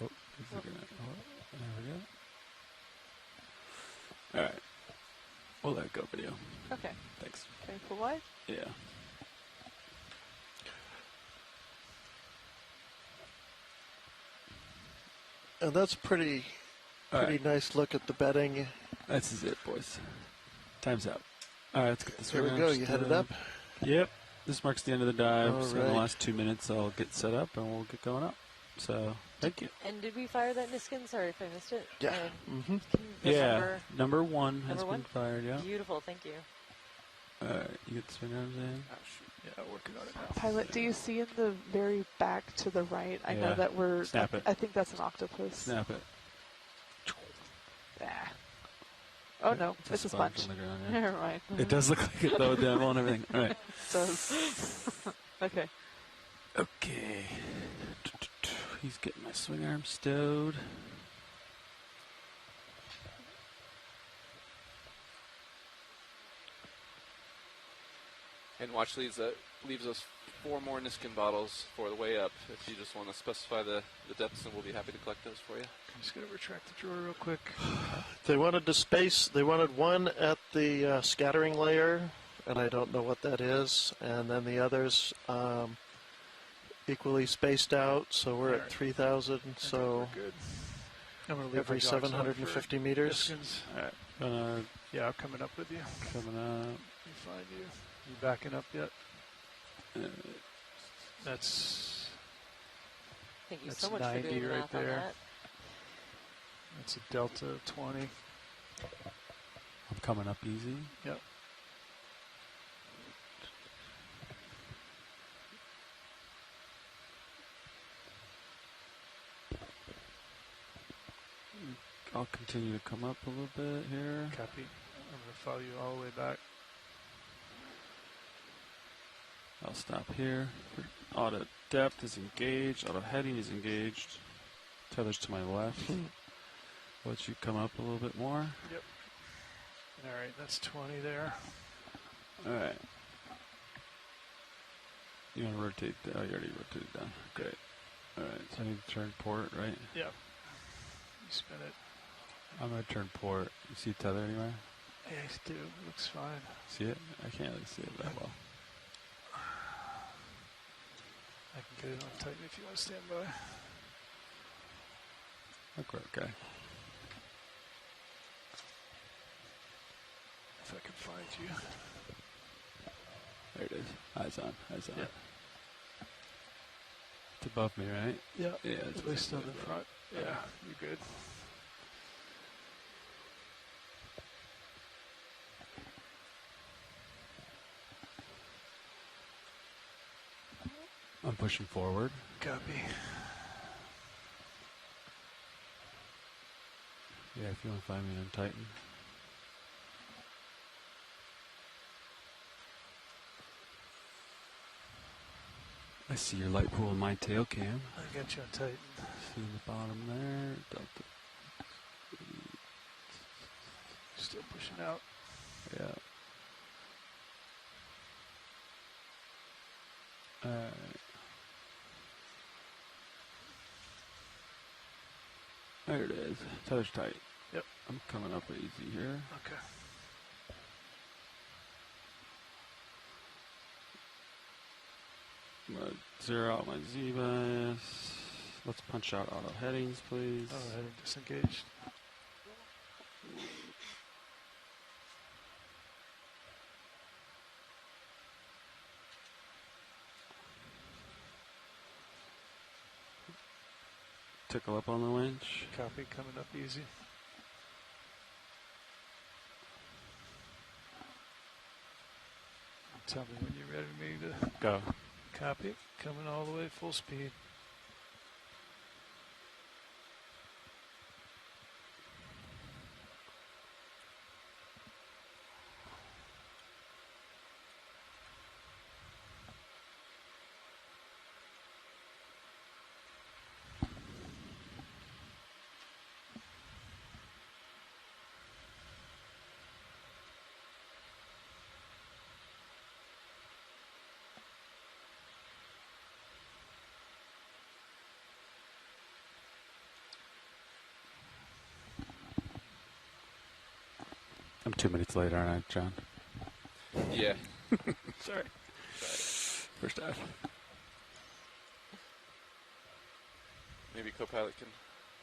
Oh, is it gonna, there we go. Alright. We'll let it go, video. Okay. Thanks. Okay, full wide? Yeah. And that's pretty nice look at the bedding. This is it, boys. Time's up. All right, let's get this. Here we go. You headed up? Yep. This marks the end of the dive. All So in the right. last 2 minutes, I'll get set up and we'll get going up. So thank you. And did we fire that Niskin? Sorry if I missed it. Yeah. Mm-hmm. The Yeah. Number one has number been one? fired. Yeah. Beautiful, thank you. All right, you get the swing arms in. Yeah, working on it now. Pilot, do you see in the very back to the right? I know Yeah. that we're. Snap it. I think that's an octopus. Snap it. Ah. Oh no, it's a sponge. on the ground, yeah. Never mind. It does look like it though, demo and everything. All right. It does. Okay. Okay. He's getting my swing arm stowed. And watch leaves us 4 more Niskin bottles for the way up. If you just want to specify the depths, then we'll be happy to collect those for you. I'm just going to retract the drawer real quick. They wanted to space. They wanted one at the scattering layer, and I don't know what that is. And then the others equally spaced out. So we're at 3,000. So Good. I'm gonna leave every my dogs on 750 for meters. Niskins. All right. Yeah, I'm coming up with you. Coming up. Let me find you. You backing up yet? That's Thank you that's so much 90 for doing the right math on there. that. That's a delta of 20. I'm coming up easy. Yep. I'll continue to come up a little bit here. Copy. I'm going to follow you all the way back. I'll stop here. Auto depth is engaged. Auto heading is engaged. Tether's to my left. Let you come up a little bit more. Yep. All right, that's 20 there. All right. You want to rotate? Oh, you already rotated down. Great. All right. So I need to turn port, right? Yep. You spin it. I'm gonna turn port. You see tether anywhere? Yeah, I do. Looks fine. See it? I can't really see it that well. I can get it on tight if you want to stand by. Okay. Okay. If I can find you. There it is. Eyes on. Eyes on. Yep. It's above me, right? Yeah. Yeah. It's At least on the above. front. Yeah, you're good. I'm pushing forward. Copy. Yeah, if you want to find me on Titan. I see your light pool in my tail cam. I got you on Titan. See in the bottom there. Delta. Still pushing out. Yeah. Alright. There it is. Tether's tight. Yep. I'm coming up easy here. Okay. I'm going to zero out my Z-bias. Let's punch out auto headings, please. Oh, heading disengaged. Tickle up on the winch. Copy, coming up easy. Tell me when you're ready for me to go. Copy, coming all the way full speed. I'm 2 minutes late, aren't I, John? Yeah. Sorry. First dive. Maybe Copilot can.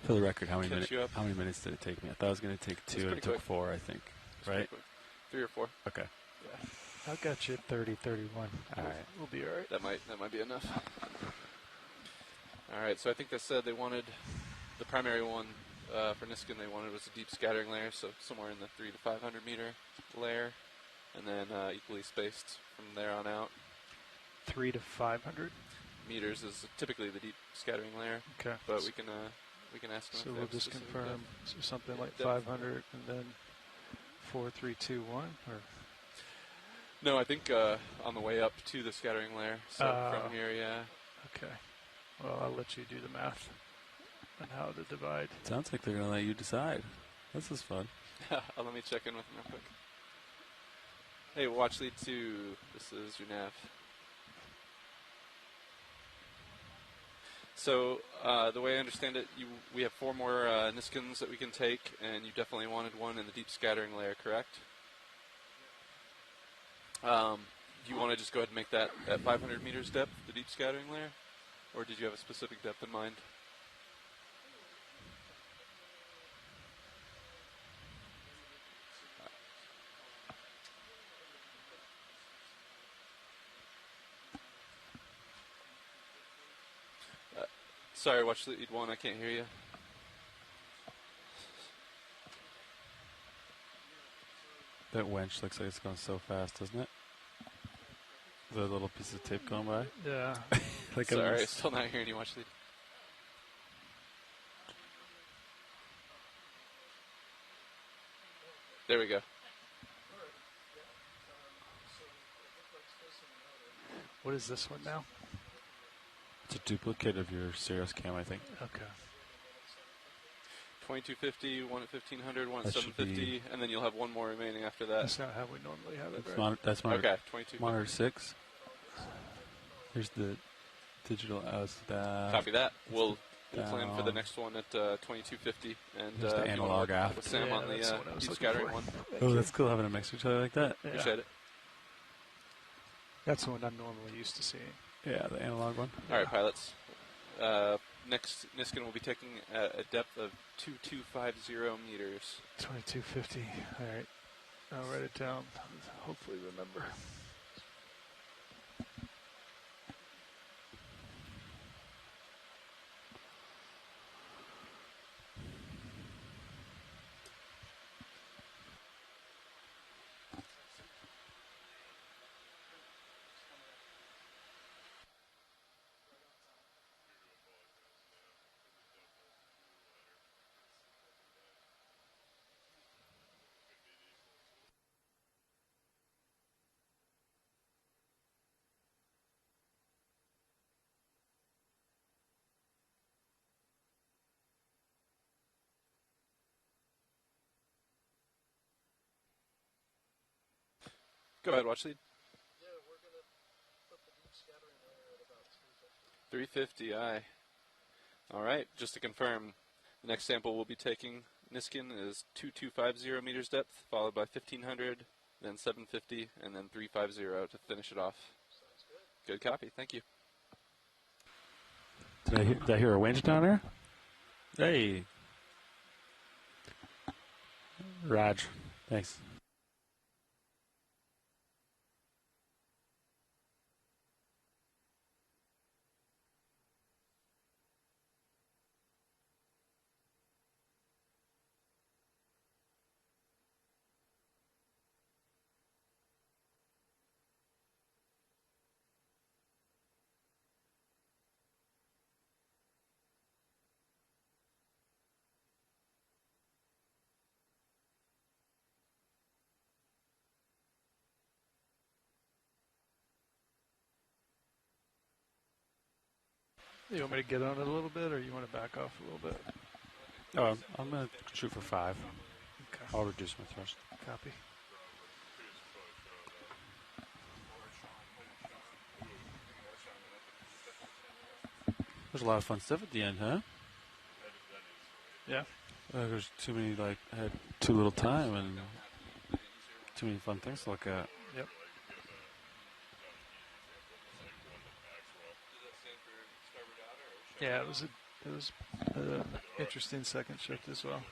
For the record, how many catch you up. minutes did it take me? I thought it was going to take 2, and it took quick. 4, I think. It's Right? quick. 3 or 4. Okay. Yeah. I've got you at 30, 31. All right. We'll be all right. That might be enough. All right. So I think they said they wanted the primary one for Niskin. They wanted was a deep scattering layer, so somewhere in the 300 to 500 meter layer, and then equally spaced from there on out. 300 to 500 meters is typically the deep scattering layer. Okay. But we can ask them. So if they we'll have just specific confirm depth. something like Depth. 500 and then 4, 3, 2, 1, or. No, I think on the way up to the scattering layer. So from here, yeah. Okay. Well, I'll let you do the math on how to divide. Sounds like they're going to let you decide. This is fun. Let me check in with them real quick. Hey, watch lead 2. This is your nav. So the way I understand it, we have 4 more Niskins that we can take, and you definitely wanted one in the deep scattering layer, correct? Do you want to just go ahead and make that at 500 meters depth, the deep scattering layer? Or did you have a specific depth in mind? Sorry, watch lead 1, I can't hear you. That winch looks like it's going so fast, doesn't it? The little piece of tape going by? Yeah. Like Sorry, still not hearing you, watch lead. There we go. What is this one now? It's a duplicate of your Sirius cam, I think. Okay. 2250, one at 1500, one at That should 750, and then you'll have one more remaining after that. That's not how we normally have it, That's right? that's monitor, Okay, 22. monitor 6. Here's the digital Copy that. We'll plan for the next one at 2250, and Here's the analog aft. with Sam on the deep scattering one. Oh, that's cool having them next to each other like that. Yeah. Appreciate it. That's the one I'm normally used to seeing. Yeah, the analog one. All right, pilots. Next, Niskin will be taking a depth of 2250 meters. 2250. All right. I'll write it down. Hopefully remember. Go ahead, watch lead. Yeah, we're going to put the deep scattering layer at about 350. 350, aye. All right, just to confirm, the next sample we'll be taking, Niskin, is 2250 meters depth, followed by 1500, then 750, and then 350 to finish it off. Sounds good. Good copy, thank you. Did I hear a winch down there? Hey. Raj, thanks. You want me to get on it a little bit, or you want to back off a little bit? Oh, I'm going to shoot for 5. Okay. I'll reduce my thrust. Copy. There's a lot of fun stuff at the end, huh? Yeah. There's too many, I had too little time, and too many fun things to look at. Yep. Yeah, it was an interesting second shift as well.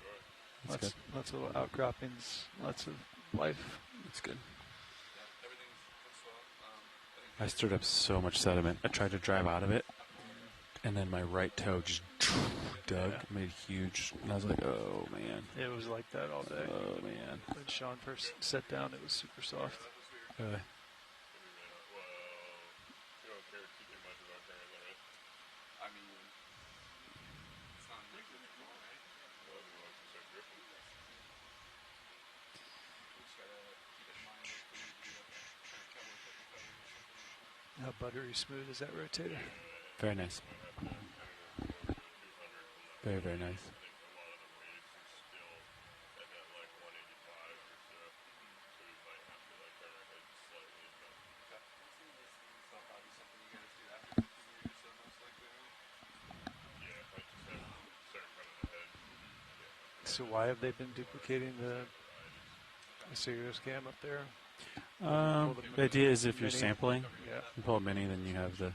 That's Lots of outcroppings, lots of life. That's good. I stirred up so much sediment. I tried to drive out of it, and then my right toe just dug, made huge. And I was like, oh, man. It was like that all day. Oh, man. When Sean first sat down, it was super soft. Really? How buttery smooth is that rotator? Very nice. Very, very nice. So why have they been duplicating the Sirius cam up there? The idea is if you're mini. sampling, Yeah. you pull a mini, then you have the.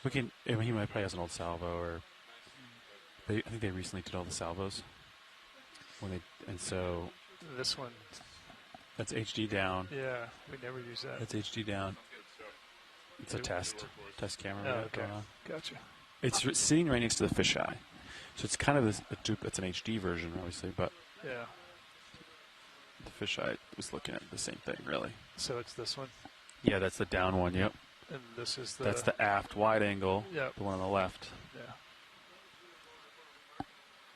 We can. I mean, he might probably has an old salvo, or I think they recently did all the salvos. And so This one. that's HD down. Yeah, we never use that. That's HD down. It's a test camera. Oh, we got okay. going on. Gotcha. It's sitting right next to the fisheye, so it's kind of a dupe. It's an HD version, obviously, but Yeah. the fisheye was looking at the same thing, really. So it's this one. Yeah, that's the down one. Yep. And this is the. That's the aft wide angle. Yep. The one on the left. Yeah.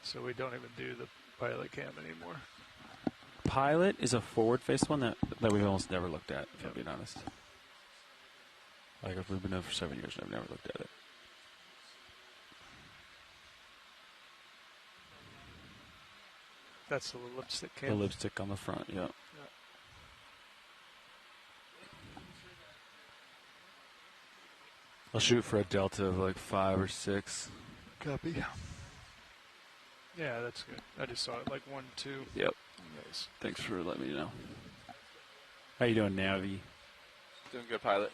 So we don't even do the pilot cam anymore. Pilot is a forward-faced one that we've almost never looked at, if I'm being honest. Like, if we've been doing it for 7 years, and I've never looked at it. That's the lipstick cam. The lipstick on the front, yeah. I'll shoot for a delta of like 5 or 6. Copy. Yeah, that's good. I just saw it like 1, 2. Yep. Nice. Thanks for letting me know. How you doing, Navi? Doing good, pilot.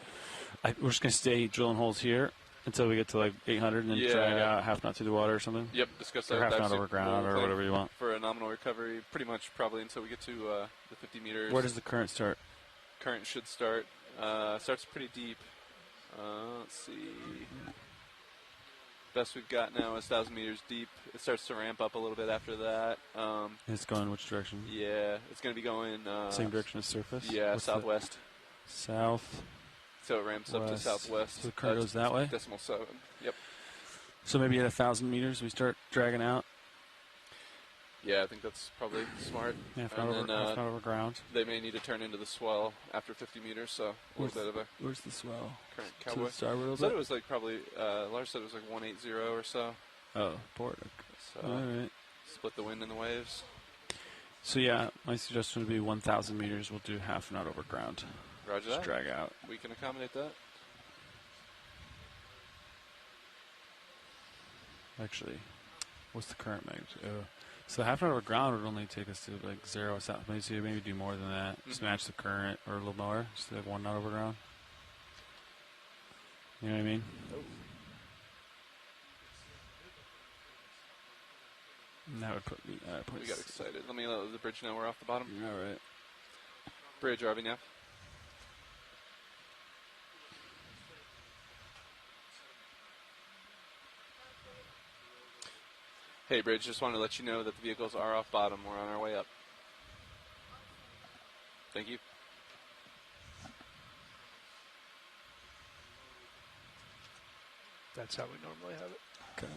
We're just going to stay drilling holes here until we get to like 800 and then drag out half knot through the water or something? Yep, discuss or that. half dive knot suit over ground or roll whatever you want. For a nominal recovery, pretty much probably until we get to the 50 meters. Where does the current start? Current should start. Starts pretty deep. Let's see. Best we've got now is 1,000 meters deep. It starts to ramp up a little bit after that. It's going which direction? Yeah, it's going to be going... Same direction as surface? Yeah, What's southwest. South. So it ramps up to west. southwest. So the current goes that way? 0.7. Yep. So maybe at 1,000 meters we start dragging out? Yeah, I think that's probably smart. Half knot over ground. They may need to turn into the swell after 50 meters, so a little bit of a... Where's the swell? Current To the cowboy. starboard a little Said bit? it was like probably... Lars said it was like 180 or so. Oh, port. So All right. split the wind and the waves. So yeah, my suggestion would be 1,000 meters. We'll do half knot over ground. Roger Just that. drag out. We can accommodate that. Actually, what's the current magnitude? So half knot over ground would only take us to like 0 south. Maybe do more than that. Just match the current or a little lower. Just like 1 knot over ground. You know what I mean? And that would put me. We got excited. Let me let the bridge know we're off the bottom. All right. Bridge, RV now. Hey, Bridge, just wanted to let you know that the vehicles are off bottom. We're on our way up. Thank you. That's how we normally have it. Okay.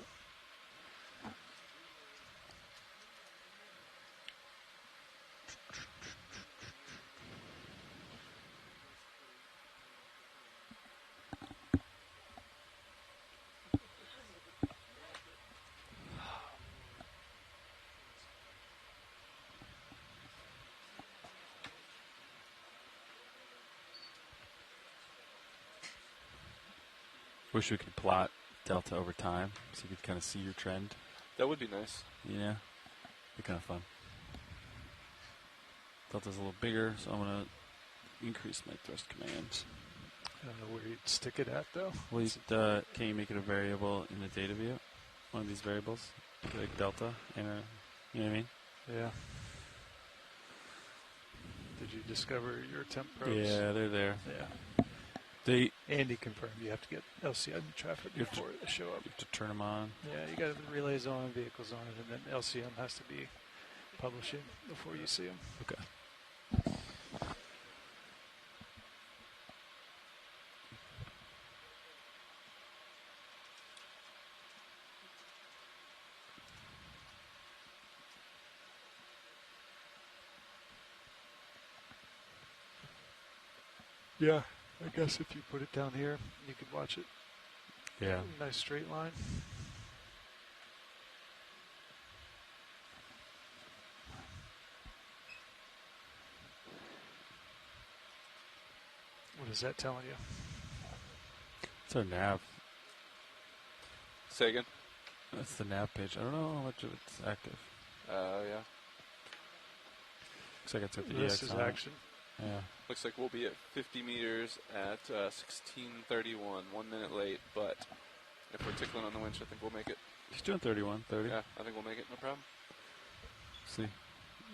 Wish we could plot delta over time so you could kind of see your trend. That would be nice. Yeah, be kind of fun. Delta's a little bigger, so I'm going to increase my thrust commands. I don't know where you'd stick it at, though. Well, can you make it a variable in the data view? One of these variables? Like delta? And you know what I mean? Yeah. Did you discover your temp probes? Yeah, they're there. Yeah. Andy confirmed you have to get LCM traffic before they show up. You have to turn them on. Yeah, you got the relays on, vehicles on, and then LCM has to be publishing before you see them. Okay. Yeah, I guess if you put it down here, you could watch it. Yeah. Nice straight line. What is that telling you? It's our nav. Say again? That's the nav page. I don't know how much of it's active. Yeah. Looks like it's at the This EX is on it. action. Yeah. Looks like we'll be at 50 meters at 16:31, 1 minute late, but if we're tickling on the winch, I think we'll make it. He's doing 31, 30. Yeah, I think we'll make it, no problem. See.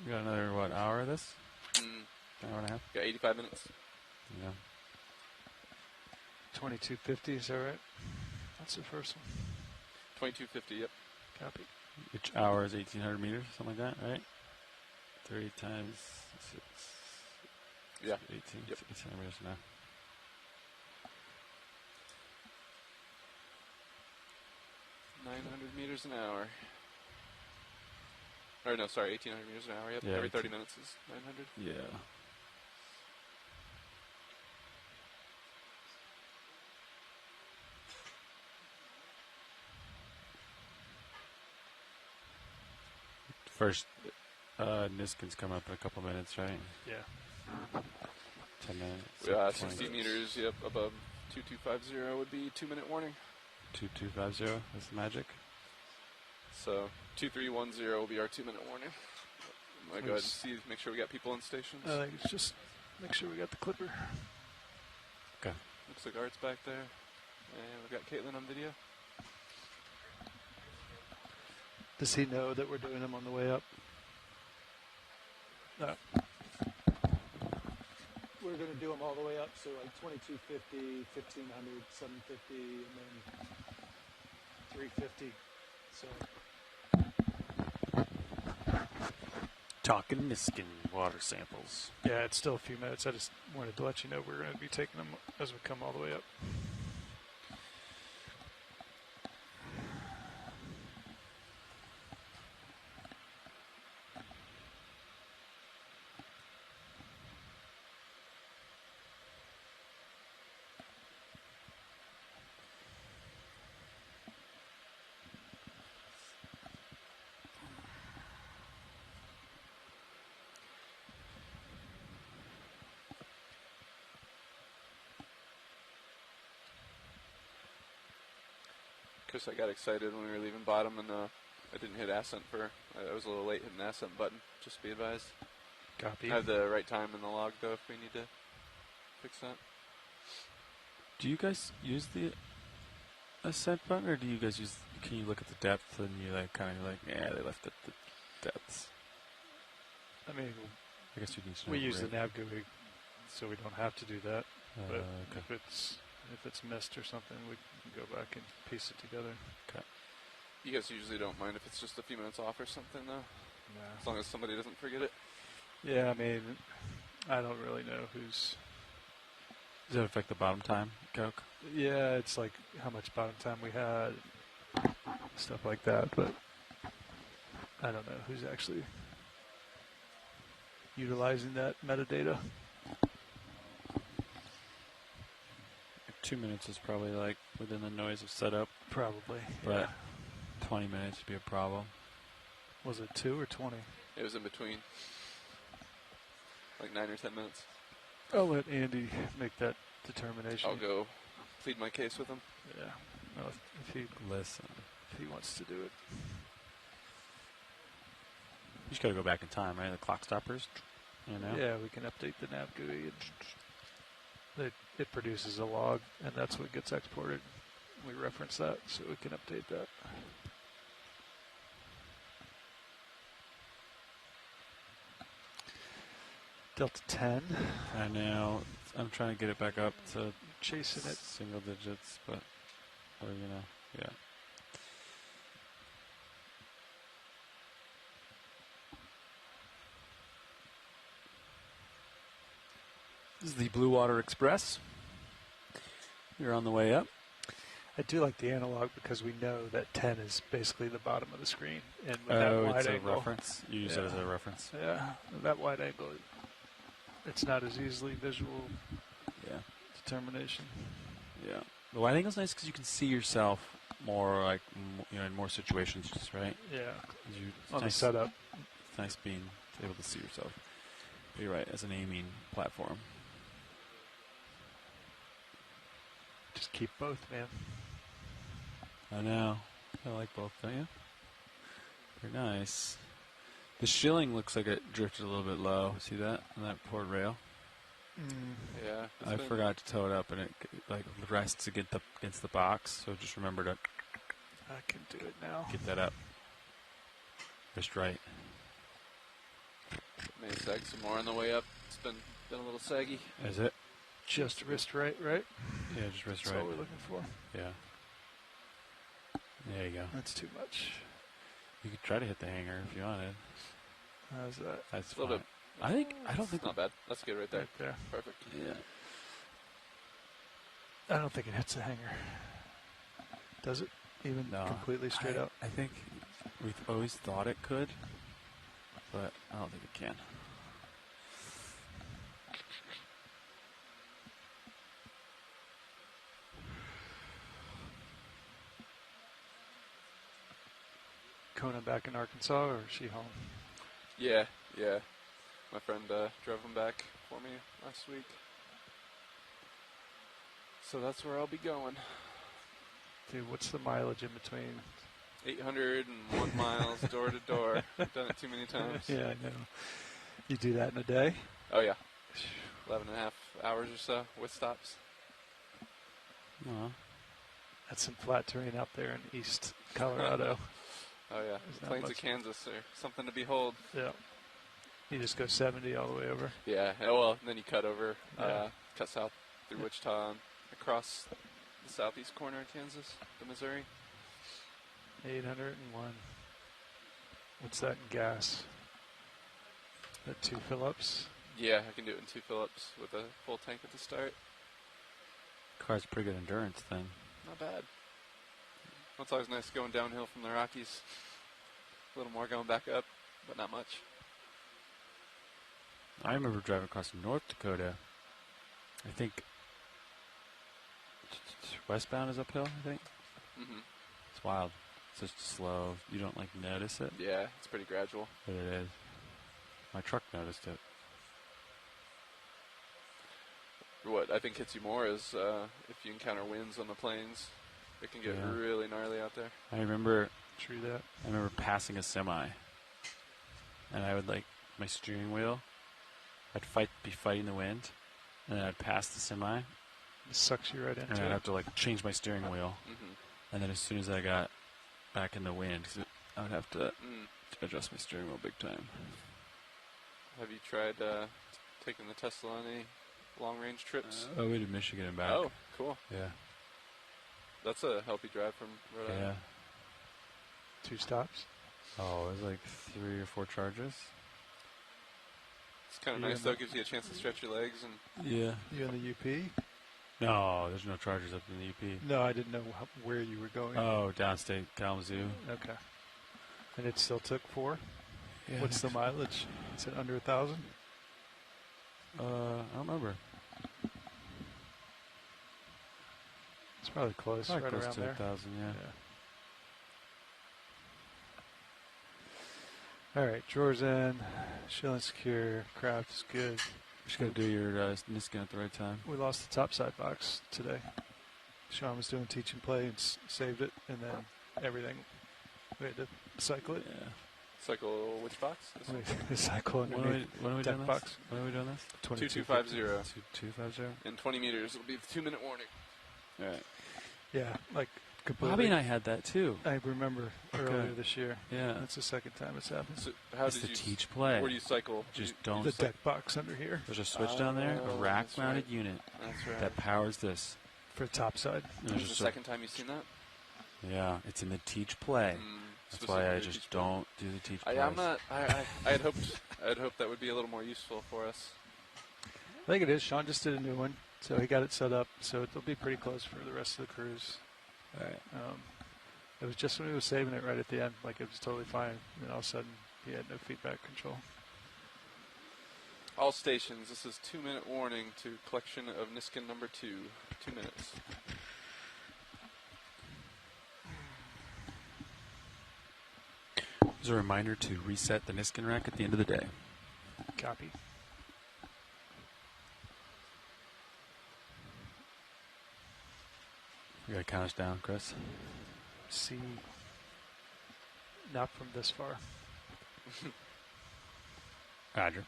We got another, what, hour of this? Hour and a half? Got 85 minutes. Yeah. 2250, is that right? That's the first one. 2250, yep. Copy. Each hour is 1,800 meters, something like that, right? 30 times 6. Yeah. 18. Yep. 1,800 meters now. $900 meters an hour. Or no, sorry, 1,800 meters an hour. Yep. Yeah, Every 30 minutes is 900. Yeah. First, Niskin's coming up in a couple minutes, right? Yeah. 10 minutes. 60 meters, yep, above 2250 would be 2-minute warning. 2250 is the magic. So 2310 will be our 2-minute warning. I'm going to go ahead and see, make sure we got people in stations. I think it's just make sure we got the clipper. Okay. Looks like Art's back there. And we've got Caitlin on video. Does he know that we're doing them on the way up? No. We're going to do them all the way up, so like 2250, 1500, 750, and then 350. So. Talking Niskin water samples. Yeah, it's still a few minutes. I just wanted to let you know we're going to be taking them as we come all the way up. Chris, I got excited when we were leaving bottom, and I didn't hit ascent I was a little late hitting the ascent button, just to be advised. Copy. I have the right time in the log, though, if we need to fix that. Do you guys use the ascent button, or do you guys use, can you look at the depth and you like kind of like, yeah, they left it the depths? I mean, I guess you need to we know use the rate. nav GUI, so we don't have to do that. But Okay. if it's missed or something, we can go back and piece it together. Okay. You guys usually don't mind if it's just a few minutes off or something, though? Yeah. As long as somebody doesn't forget it. Yeah, I mean, I don't really know who's... Does that affect the bottom time, Coke? Yeah, it's like how much bottom time we had, stuff like that, but I don't know who's actually utilizing that metadata. 2 minutes is probably like within the noise of setup. Probably, But yeah. 20 minutes would be a problem. Was it 2 or 20? It was in between. Like 9 or 10 minutes. I'll let Andy make that determination. I'll go plead my case with him. Yeah. Well, if he Listen. if he wants to do it. You just got to go back in time, right? The clock stoppers. You know? Yeah, we can update the nav GUI. It produces a log, and that's what gets exported. We reference that, so we can update that. Delta 10. I know. I'm trying to get it back up to chasing it single digits, but yeah. This is the Blue Water Express. You're on the way up. I do like the analog because we know that 10 is basically the bottom of the screen, and with that wide it's angle, a reference. You use it as a reference. Yeah, that wide angle, it's not as easily visual. Yeah. Determination. Yeah. The wide angle's nice because you can see yourself more, like in more situations, just right. Yeah. On the setup. It's nice being able to see yourself. But you're right, as an aiming platform. Just keep both, man. I know. I like both, don't you? Very nice. The shilling looks like it drifted a little bit low. See that on that port rail? Yeah. I forgot to tow it up, and it rests against the box. So just remember to. I can do it now. Get that up. Wrist right. May sag some more on the way up. It's been a little saggy. Is it? Just wrist right? Yeah, just wrist That's right. all we're looking for. Yeah. There you go. That's too much. You could try to hit the hanger if you wanted. How's that? That's a little fine. bit. I don't think not bad. That's good right there. Right there. Perfect. Yeah. I don't think it hits the hanger. Does it? Even completely straight up? I think we've always thought it could, but I don't think it can. Kona back in Arkansas, or is she home? Yeah. My friend drove him back for me last week. So that's where I'll be going. Dude, what's the mileage in between? 801 miles door to door. I've done it too many times. Yeah, I know. You do that in a day? Oh, yeah. 11 and a half hours or so with stops. That's some flat terrain out there in East Colorado. Oh, yeah. The plains of Kansas are something to behold. Yeah. You just go 70 all the way over? Yeah. Well, and then you cut over, cut south through Wichita and across the southeast corner of Kansas, the Missouri. 801. What's that in gas? That 2 fill-ups? Yeah, I can do it in 2 fill-ups with a full tank at the start. Car's pretty good endurance then. Not bad. It's always nice going downhill from the Rockies. A little more going back up, but not much. I remember driving across North Dakota. I think westbound is uphill, I think. Mm-hmm. It's wild. It's just slow. You don't notice it. Yeah, it's pretty gradual. But it is. My truck noticed it. What I think hits you more is if you encounter winds on the plains. It can get really gnarly out there. I remember. True that. I remember passing a semi, and I would my steering wheel. I'd be fighting the wind, and then I'd pass the semi. It sucks you right into it. And I'd have to change my steering wheel, and then as soon as I got back in the wind, I would have to adjust my steering wheel big time. Have you tried taking the Tesla on any long-range trips? We did Michigan and back. Oh, cool. Yeah. That's a healthy drive from Rhode Island. 2 stops? Oh, it was 3 or 4 charges. It's kind of nice, though. Gives you a chance to stretch your legs. And yeah. You in the UP? No, there's no charges up in the UP. No, I didn't know where you were going. Oh, downstate Kalamazoo. Okay. And it still took 4? Yeah. What's the mileage? Is it under 1,000? I don't remember. It's probably close, Probably right close around to there. 1,000, yeah. All right, drawers in, shilling secure, craft is good. Just got to do your Niskin at the right time. We lost the topside box today. Sean was doing teach and play and saved it, and then everything, we had to cycle it. Yeah. Cycle which box? This one? Cycle When are underneath we deck doing box. this? When are we doing this? 2250. 2250. In 20 meters, it'll be the 2-minute warning. All right. Yeah, like completely. Bobby and I had that too. I remember Okay. earlier this year. Yeah. That's the second time it's happened. So how It's did the you teach play. Where do you cycle? Just Do you- don't. The deck box under here There's a switch down there, a Oh, rack-mounted that's right. unit That's right. that powers this. for top side. And This there's is the just a- second time you've seen that? Yeah, it's in the teach play. That's why I specifically just teach play. don't do the teach play. I'm not. I had hoped that would be a little more useful for us. I think it is. Sean just did a new one, so he got it set up, so it'll be pretty close for the rest of the cruise. All right. It was just when he was saving it right at the end, like it was totally fine, and then all of a sudden he had no feedback control. All stations, this is 2-minute warning to collection of Niskin number 2. 2 minutes. As a reminder to reset the Niskin rack at the end of the day. Copy. You gotta count us down, Chris. See, not from this far. Roger.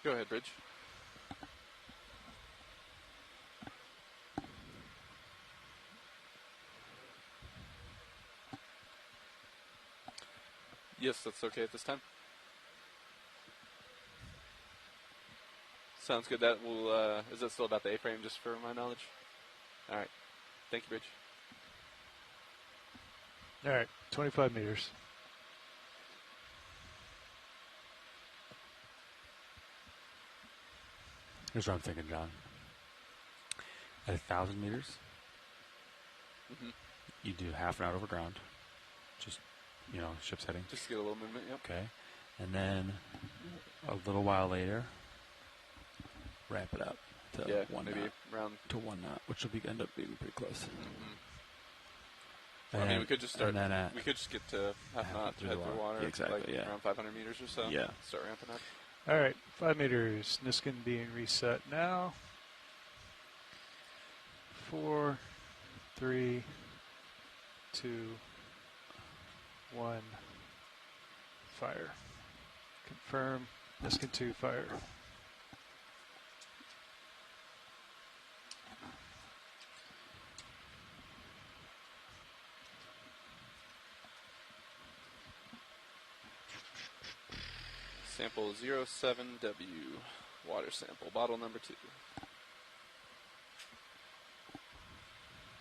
Go ahead, Bridge. Yes, that's okay at this time. Sounds good. That will. Is that still about the A-frame, just for my knowledge? All right. Thank you, Bridge. All right, 25 meters. Here's what I'm thinking, John. At 1,000 meters, you do half an hour over ground. Just, ship's heading. Just to get a little movement, yep. Okay. And then a little while later, ramp it up to Yeah, 1 maybe knot. around- To 1 knot, which will end up being pretty close. Well, I mean, we could just start. And then We could just get to half knot through head the through water. water, Yeah, exactly, like yeah. around 500 meters or so. Yeah. Start ramping up. All right, 5 meters. Niskin being reset now. 4, 3, 2, 1. Fire. Confirm. Niskin 2 fire. Sample 07W, water sample, bottle number 2.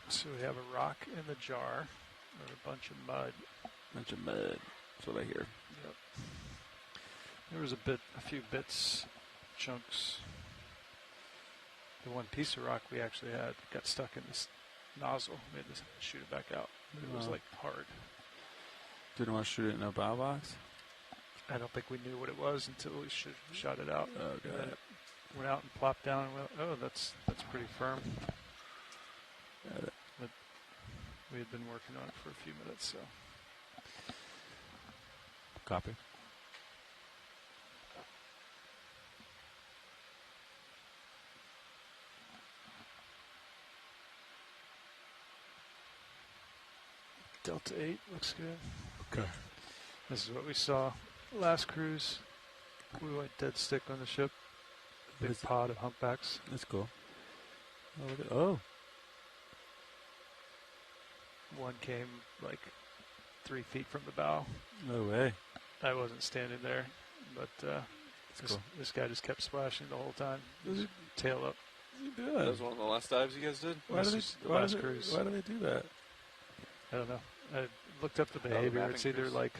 So we have a rock in the jar, or a bunch of mud. Bunch of mud. That's what I hear. Yep. There was a few bits, chunks. The one piece of rock we actually had got stuck in this nozzle. We had to shoot it back out. It was Oh. like hard. Didn't want to shoot it in a bow box? I don't think we knew what it was until we shot it out. Oh, And got then it. went out and plopped down and went, oh, that's pretty firm. Got it. But we had been working on it for a few minutes, so. Copy. Delta 8 looks good. Okay. This is what we saw last cruise. We went dead stick on the ship. Big pod of humpbacks. That's cool. Oh, look at, oh. One came like 3 feet from the bow. No way. I wasn't standing there, but cool. this guy just kept splashing the whole time. Is it- Tail up. Good. That was one of the last dives you guys did? Why do This they? was the last cruise. Why do they do that? I don't know. I looked up the behavior. mapping It's either cruise. like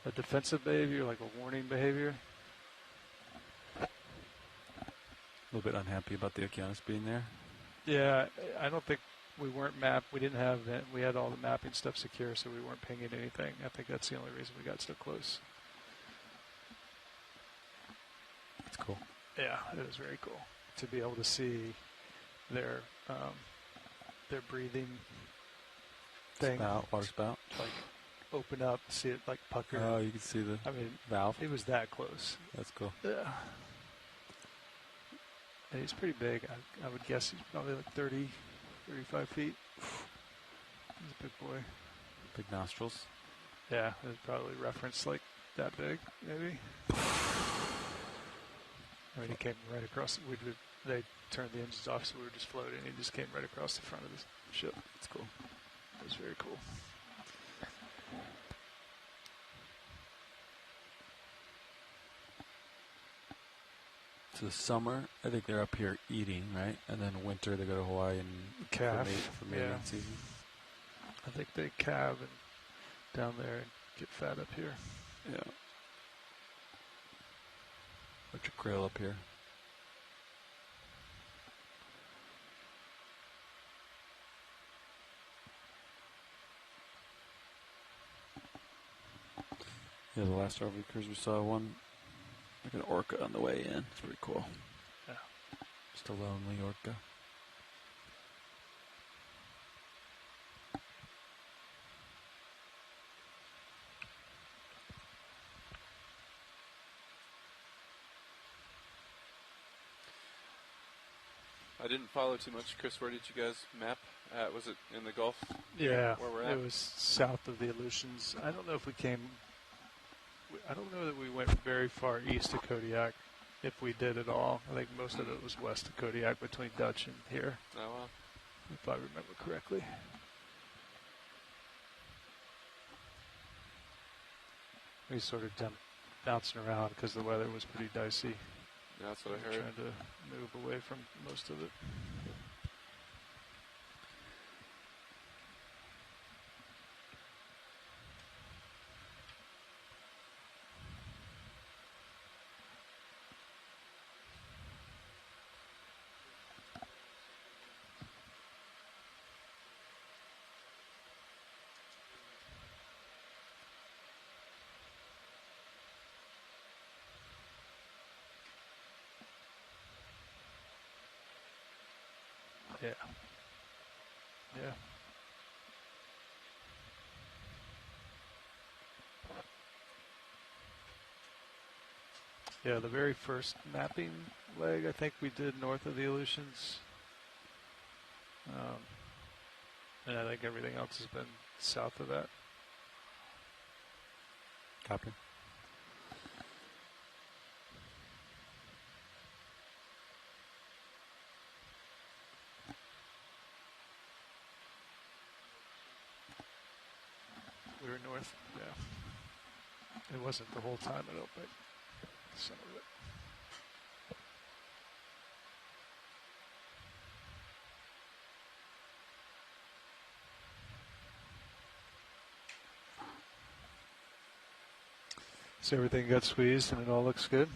a defensive behavior, like a warning behavior. A little bit unhappy about the Okeanos being there. Yeah, I don't think we weren't mapped. We didn't have that. We had all the mapping stuff secure, so we weren't pinging anything. I think that's the only reason we got so close. That's cool. Yeah, it was very cool to be able to see their breathing thing. Spout, water spout. Like open up, see it like pucker. Oh, you can see the valve. It was that close. That's cool. Yeah. And he's pretty big. I would guess he's probably like 30, 35 feet. He's a big boy. Big nostrils. Yeah, it was probably referenced like that big, maybe. I mean, he came right across. They turned the engines off, so we were just floating. He just came right across the front of the ship. That's cool. It was very cool. So summer, I think they're up here eating, right? And then winter, they go to Hawaii and calf for mating season. I think they calve and down there and get fat up here. Yeah. Bunch of krill up here. Yeah, the last RV cruise we saw one, like an orca on the way in. It's pretty cool. Yeah. Just a lonely orca. I didn't follow too much. Chris, where did you guys map at? Was it in the Gulf? Yeah, Where we're at? it was south of the Aleutians. I don't know if we came. I don't know that we went very far east of Kodiak, if we did at all. I think most of it was west of Kodiak, between Dutch and here. Oh, wow. If I remember correctly. We sort of bouncing around because the weather was pretty dicey. Yeah, that's what I heard. Trying to move away from most of it. Yeah. Yeah. Yeah, the very first mapping leg, I think we did north of the Aleutians. And I think everything else has been south of that. Copy. We were north, yeah. It wasn't the whole time, I don't think. Some of it. So everything got squeezed and it all looks good?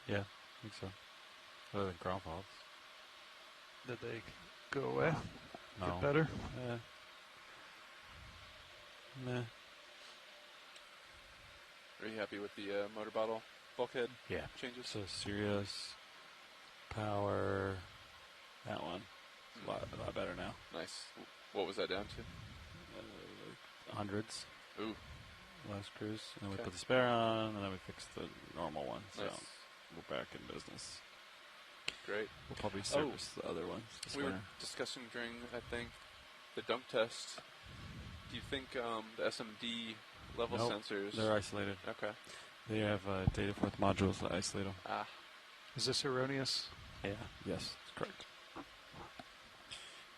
Yeah, I think so. Other than ground faults. Did they go away? No. Get better? Meh. Are you happy with the motor bottle bulkhead changes? So Sirius, power, that one. A lot better now. Nice. What was that down to? Hundreds. Ooh. Last cruise. And then we put the spare on, and then we fixed the normal one. So Nice. we're back in business. Great. We'll probably service the other ones this We were winter. discussing during, I think, the dunk test. Do you think the SMD level Nope, sensors... they're isolated. Okay. They have data forth modules that isolate them. Ah. Is this erroneous? Yeah. Yes, that's correct.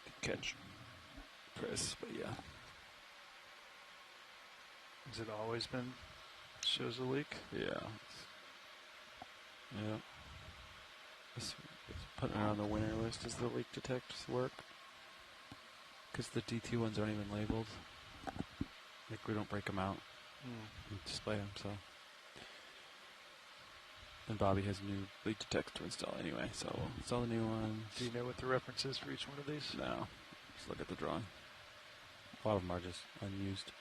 Good catch, Chris, but yeah. Has it always been shows a leak? Yeah. Yeah. It's putting it on the winner list as the leak detects work. Because the DT ones aren't even labeled. Like, we don't break them out and display them, so. And Bobby has new leak detector to install anyway, so we'll install the new ones. Do you know what the reference is for each one of these? No. Just look at the drawing. A lot of them are just unused.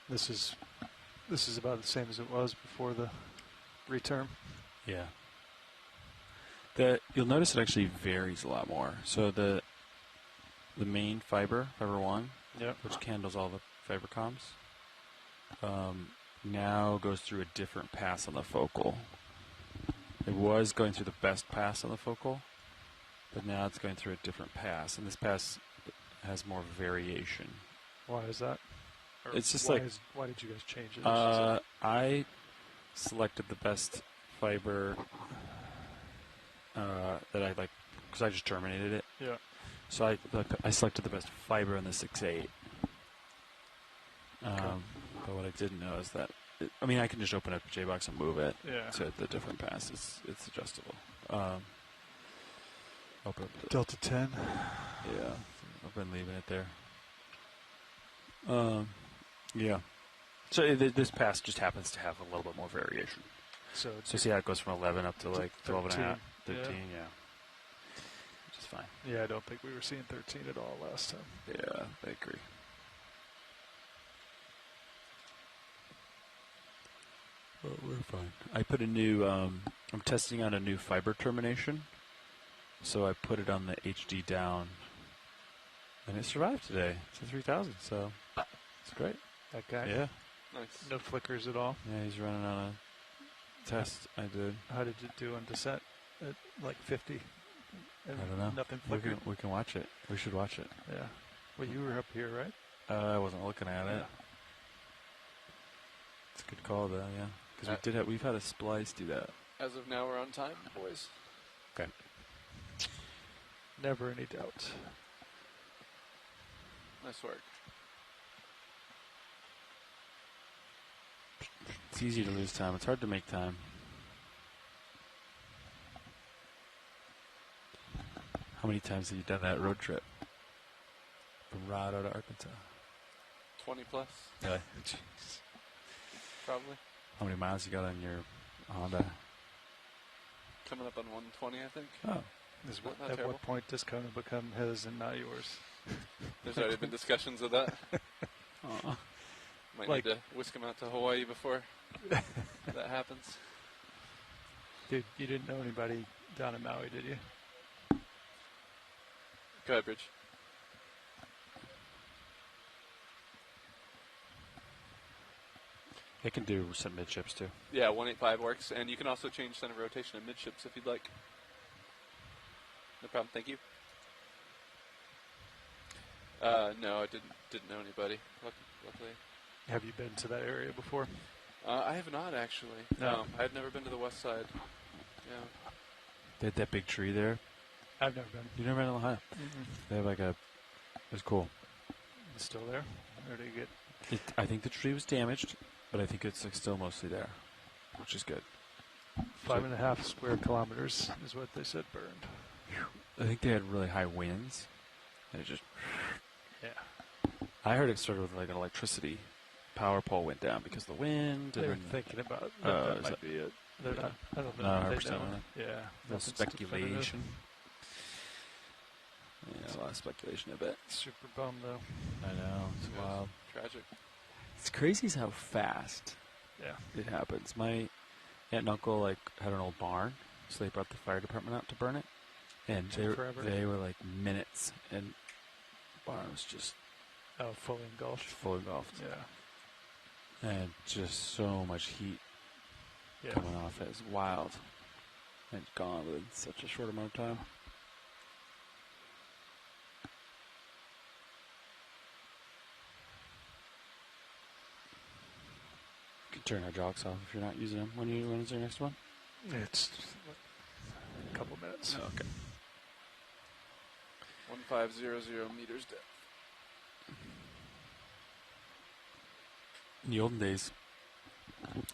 This is This is about the same as it was before the reterm. Yeah. You'll notice it actually varies a lot more. So the main fiber 1, which handles all the fiber comms, now goes through a different pass on the focal. It was going through the best pass on the focal, but now it's going through a different pass, and this pass has more variation. Why is that? Or it's just why did you guys change it? I selected the best fiber that I like because I just terminated it. Yeah. So I selected the best fiber in the 6.8. But what I didn't know is that I can just open up JBox and move it to the different pass. It's adjustable. Open up Delta 10. Yeah, I've been leaving it there. Yeah. So this pass just happens to have a little bit more variation. So see how it goes from 11 up to like 12 and a half, 13, yeah. Which is fine. Yeah, I don't think we were seeing 13 at all last time. Yeah, I agree. Well, we're fine. I put a new, I'm testing on a new fiber termination. So I put it on the HD down. And it survived today. It's a 3000, so it's great. That guy? Yeah. Nice. No flickers at all? Yeah, he's running on a test I did. How did it do on descent at like 50? I don't know. Nothing flickered? We can watch it. We should watch it. Yeah. Well, you were up here, right? I wasn't looking at it. It's a good call, though, yeah. Because we've had a splice do that. As of now, we're on time, boys. Okay. Never any doubt. Nice work. It's easy to lose time. It's hard to make time. How many times have you done that road trip? From Rado to Arkansas? 20 plus. Really? Jeez. Probably. How many miles you got on your Honda? Coming up on 120, I think. Oh. Not At terrible. what point does Kona become his and not yours? There's already been discussions of that. Might need to whisk him out to Hawaii before that happens. Dude, you didn't know anybody down in Maui, did you? Go ahead, Bridge. It can do some midships too. Yeah, 185 works, and you can also change center of rotation and midships if you'd like. No problem, thank you. No, I didn't know anybody. Luckily. Have you been to that area before? I have not actually. No. I had never been to the west side. Yeah. They had that big tree there. I've never been. You never been to Ohio? They have like it was cool. It's still there? Or did you get... I think the tree was damaged, but I think it's like still mostly there, which is good. 5.5 square kilometers is what they said burned. I think they had really high winds. And it just... Yeah. I heard it started with like an electricity power pole went down because of the wind. They're thinking about that might be it. They're not, I don't know. No, 100% on it. Yeah. No speculation. Yeah, a lot of speculation, I bet. Super bummed, though. I know. It's wild. Tragic. It's crazy how fast it happens. My aunt and uncle had an old barn, so they brought the fire department out to burn it. And they were like minutes, and the barn was just... Oh, fully engulfed? Fully engulfed. Yeah. And just so much heat coming off it. It's wild. And gone within such a short amount of time. You can turn our jocks off if you're not using them. When is your next one? It's a couple minutes. Oh, okay. 1500 meters depth. In the olden days,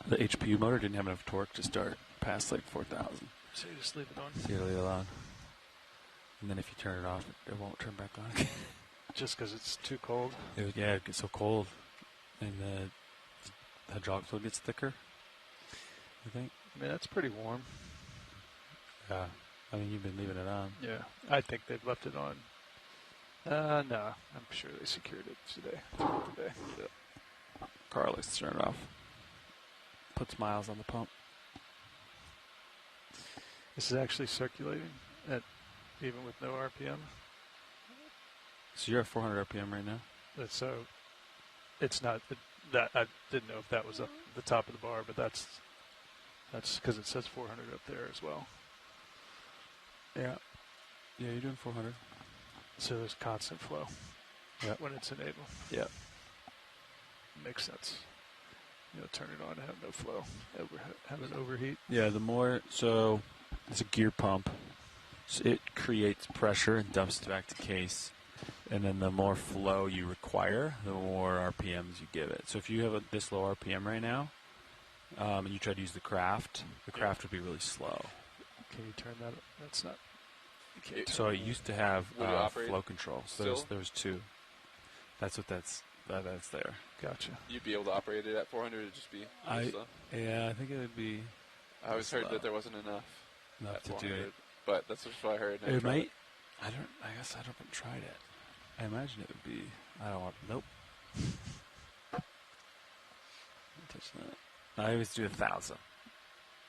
the HPU motor didn't have enough torque to start past like 4,000. So you just leave it on? So you leave it on. And then if you turn it off, it won't turn back on. Just because it's too cold? It gets so cold. And the hydraulic fluid gets thicker, I think. I mean, that's pretty warm. Yeah. I mean, you've been leaving it on. Yeah. I think they've left it on. No. I'm sure they secured it today. Yeah. Carl likes to turn it off. puts miles on the pump. This is actually circulating at even with no RPM. So you're at 400 RPM right now? So it's not that I didn't know if that was up the top of the bar, but that's because it says 400 up there as well. Yeah. Yeah, you're doing 400. So there's constant flow. Yeah. When it's enabled. Yeah. Makes sense. Turn it on and have no flow. Have it overheat. Yeah, so it's a gear pump. So it creates pressure and dumps it back to case. And then the more flow you require, the more RPMs you give it. So if you have this low RPM right now, and you try to use the craft would be really slow. Can you turn that up? That's not... So it used to have flow control. So still? there was two. That's what that's there. Gotcha. You'd be able to operate it at 400. It'd just be slow. Yeah, I think it would be. I always heard that there wasn't enough to do it, but that's what I heard. It might. I guess I haven't tried it. I imagine it would be. I don't want. Nope. Touch that. I always do 1,000.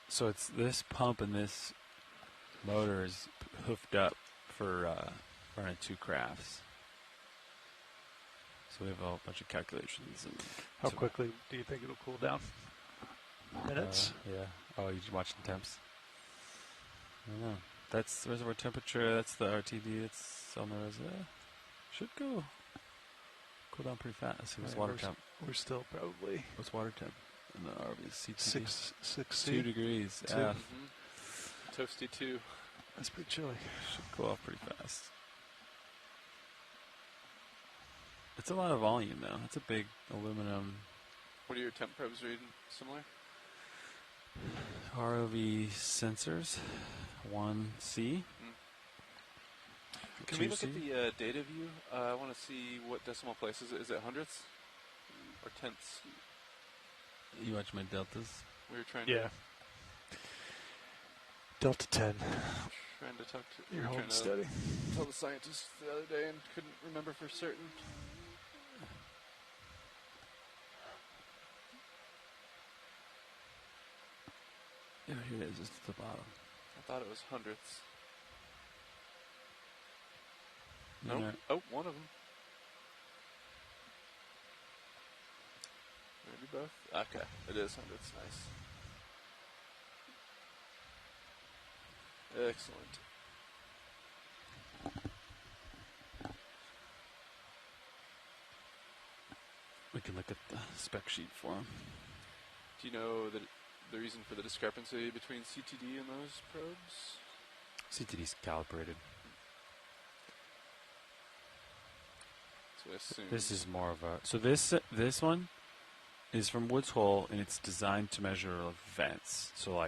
So it's this pump and this motor is hoofed up for running 2 crafts. So we have a bunch of calculations. And how quickly do you think it'll cool down? Minutes? Yeah. Oh, you're watching temps? I don't know. That's the reservoir temperature. That's the RTD. It's on the reservoir. Should go cool down pretty fast. Let's see what's water temp. We're still probably... What's water temp in the RV? CTD? 6 2 degrees. 2. Toasty 2. That's pretty chilly. Should cool off pretty fast. It's a lot of volume, though. It's a big aluminum. What are your temp probes reading? Similar? ROV sensors, 1C. Can we look at the data view? I want to see what decimal place is it. Is it hundredths or tenths? You watch my deltas? We were trying to... Delta 10. Trying to talk to... You're holding steady. Tell the scientists the other day and couldn't remember for certain. Yeah, here it is, just at the bottom. I thought it was hundredths. No. Nope. Oh, one of them. Maybe both. Okay, it is hundredths. Nice. Excellent. We can look at the spec sheet for them. Do you know the reason for the discrepancy between CTD and those probes? CTD's calibrated. So I assume. This is more of a... So this one is from Woods Hole, and it's designed to measure vents. So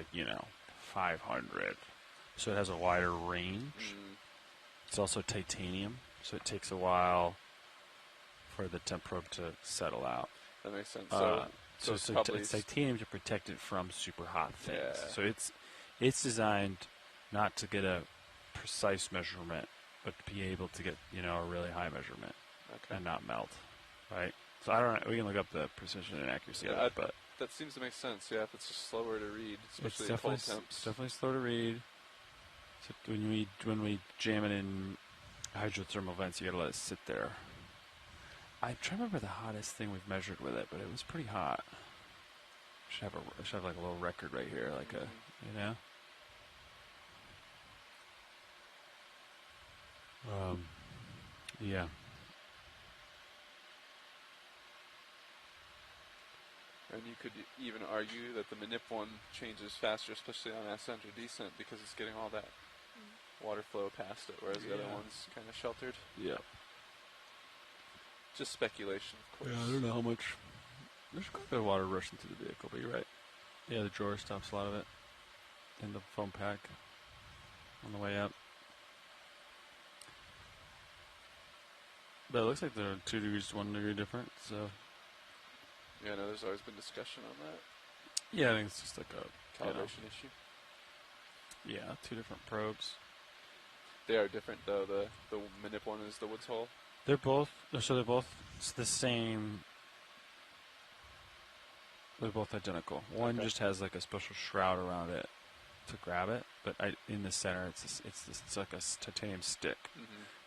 500. So it has a wider range. It's also titanium, so it takes a while for the temp probe to settle out. That makes sense. So it's titanium to protect it from super hot things. Yeah. So it's designed not to get a precise measurement, but to be able to get a really high measurement and not melt, right? So I don't know. We can look up the precision and accuracy of it, but that seems to make sense. Yeah, if it's just slower to read, especially it's at cold temps. It's definitely slow to read. So when we jam it in hydrothermal vents, you gotta let it sit there. I'm trying to remember the hottest thing we've measured with it, but it was pretty hot. I should have like a little record right here, like yeah. And you could even argue that the manip one changes faster, especially on ascent or descent, because it's getting all that water flow past it, whereas the other one's kind of sheltered. Yeah. Just speculation, of course. Yeah, I don't know how much. There's quite a bit of water rushing through the vehicle, but you're right. Yeah, the drawer stops a lot of it. And the foam pack on the way up. But it looks like they're 2 degrees to 1 degree different, so. Yeah, I know there's always been discussion on that. Yeah, I think it's just like a calibration issue. Yeah, 2 different probes. They are different, though. The manip one is the Woods Hole. They're both the same They're both identical. One just has like a special shroud around it to grab it, but in the center, it's like a titanium stick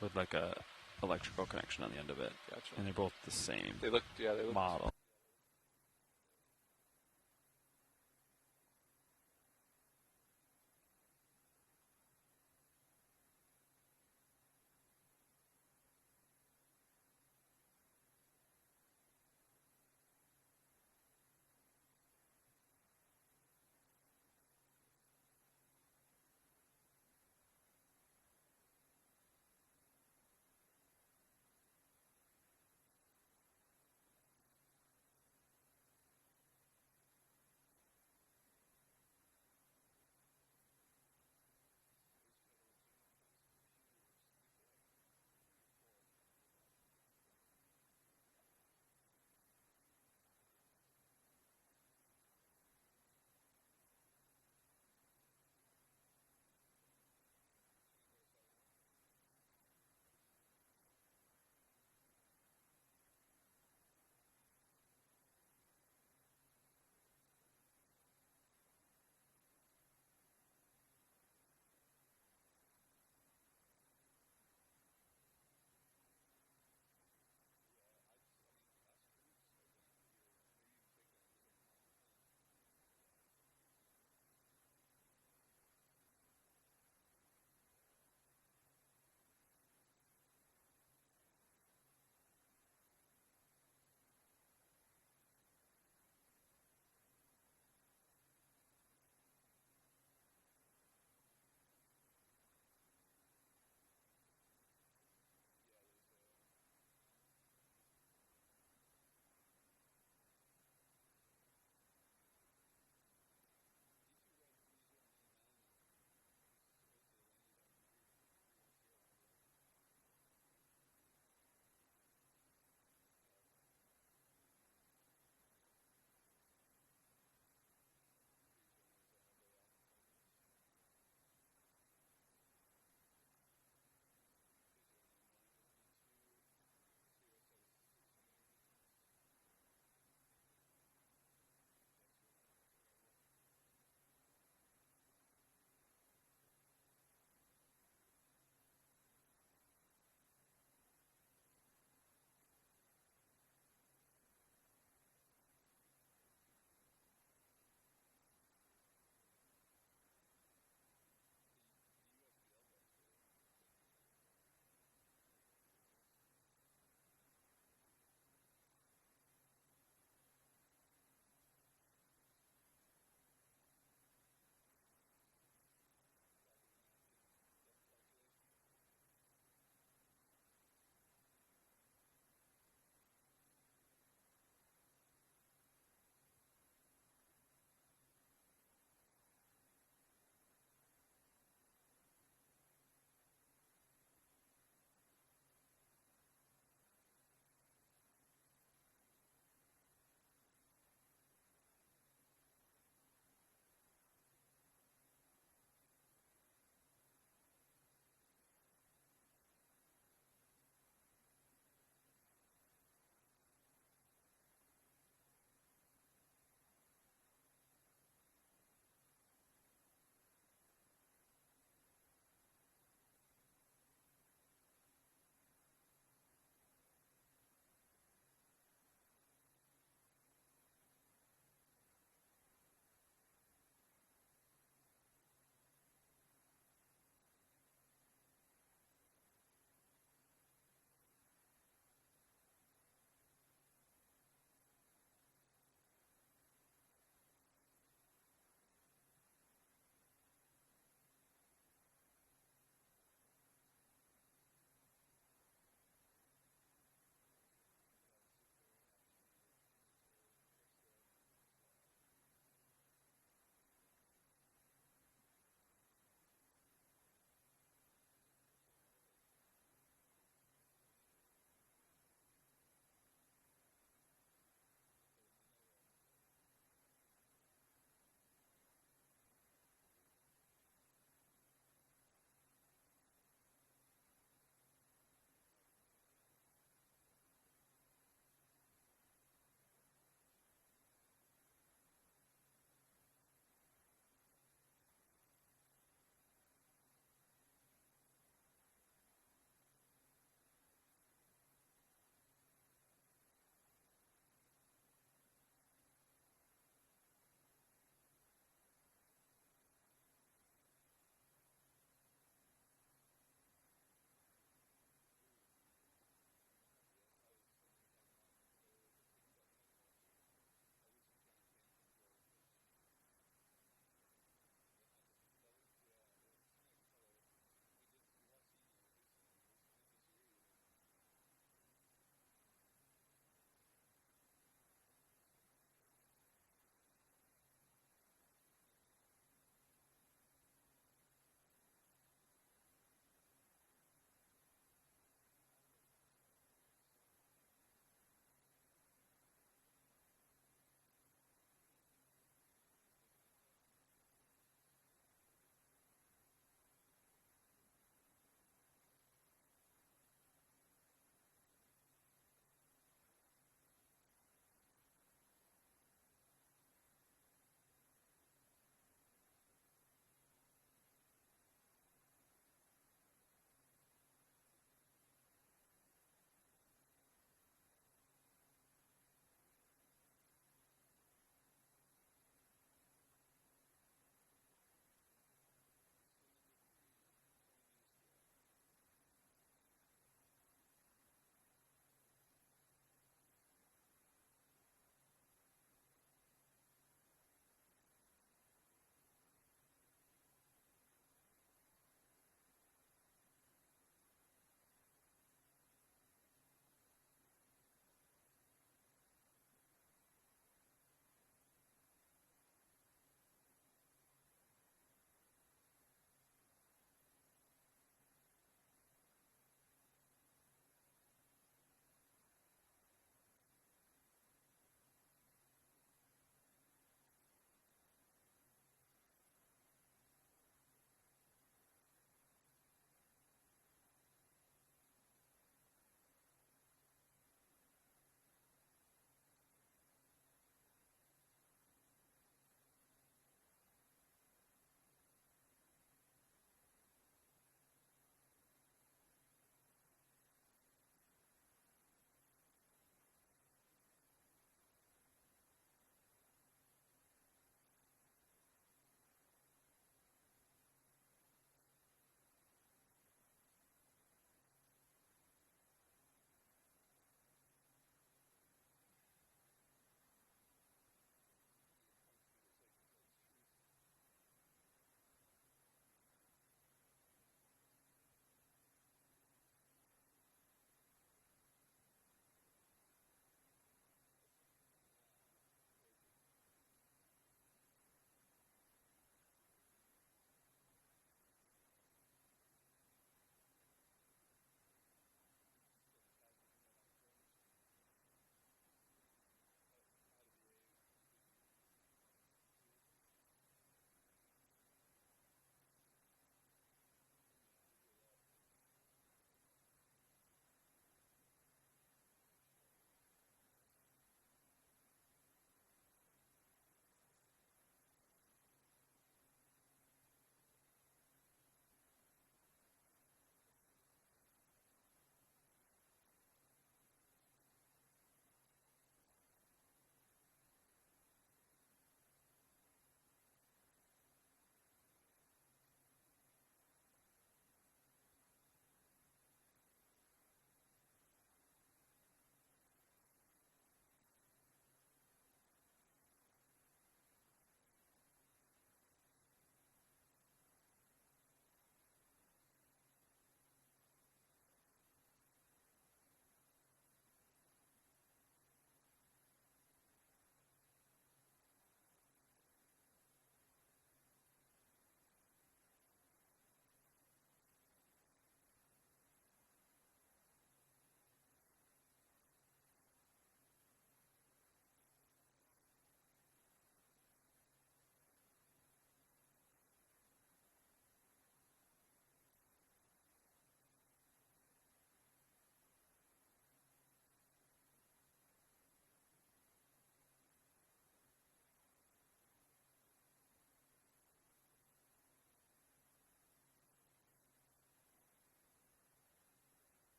with like a electrical connection on the end of it. Gotcha. And they're both the same. They look model.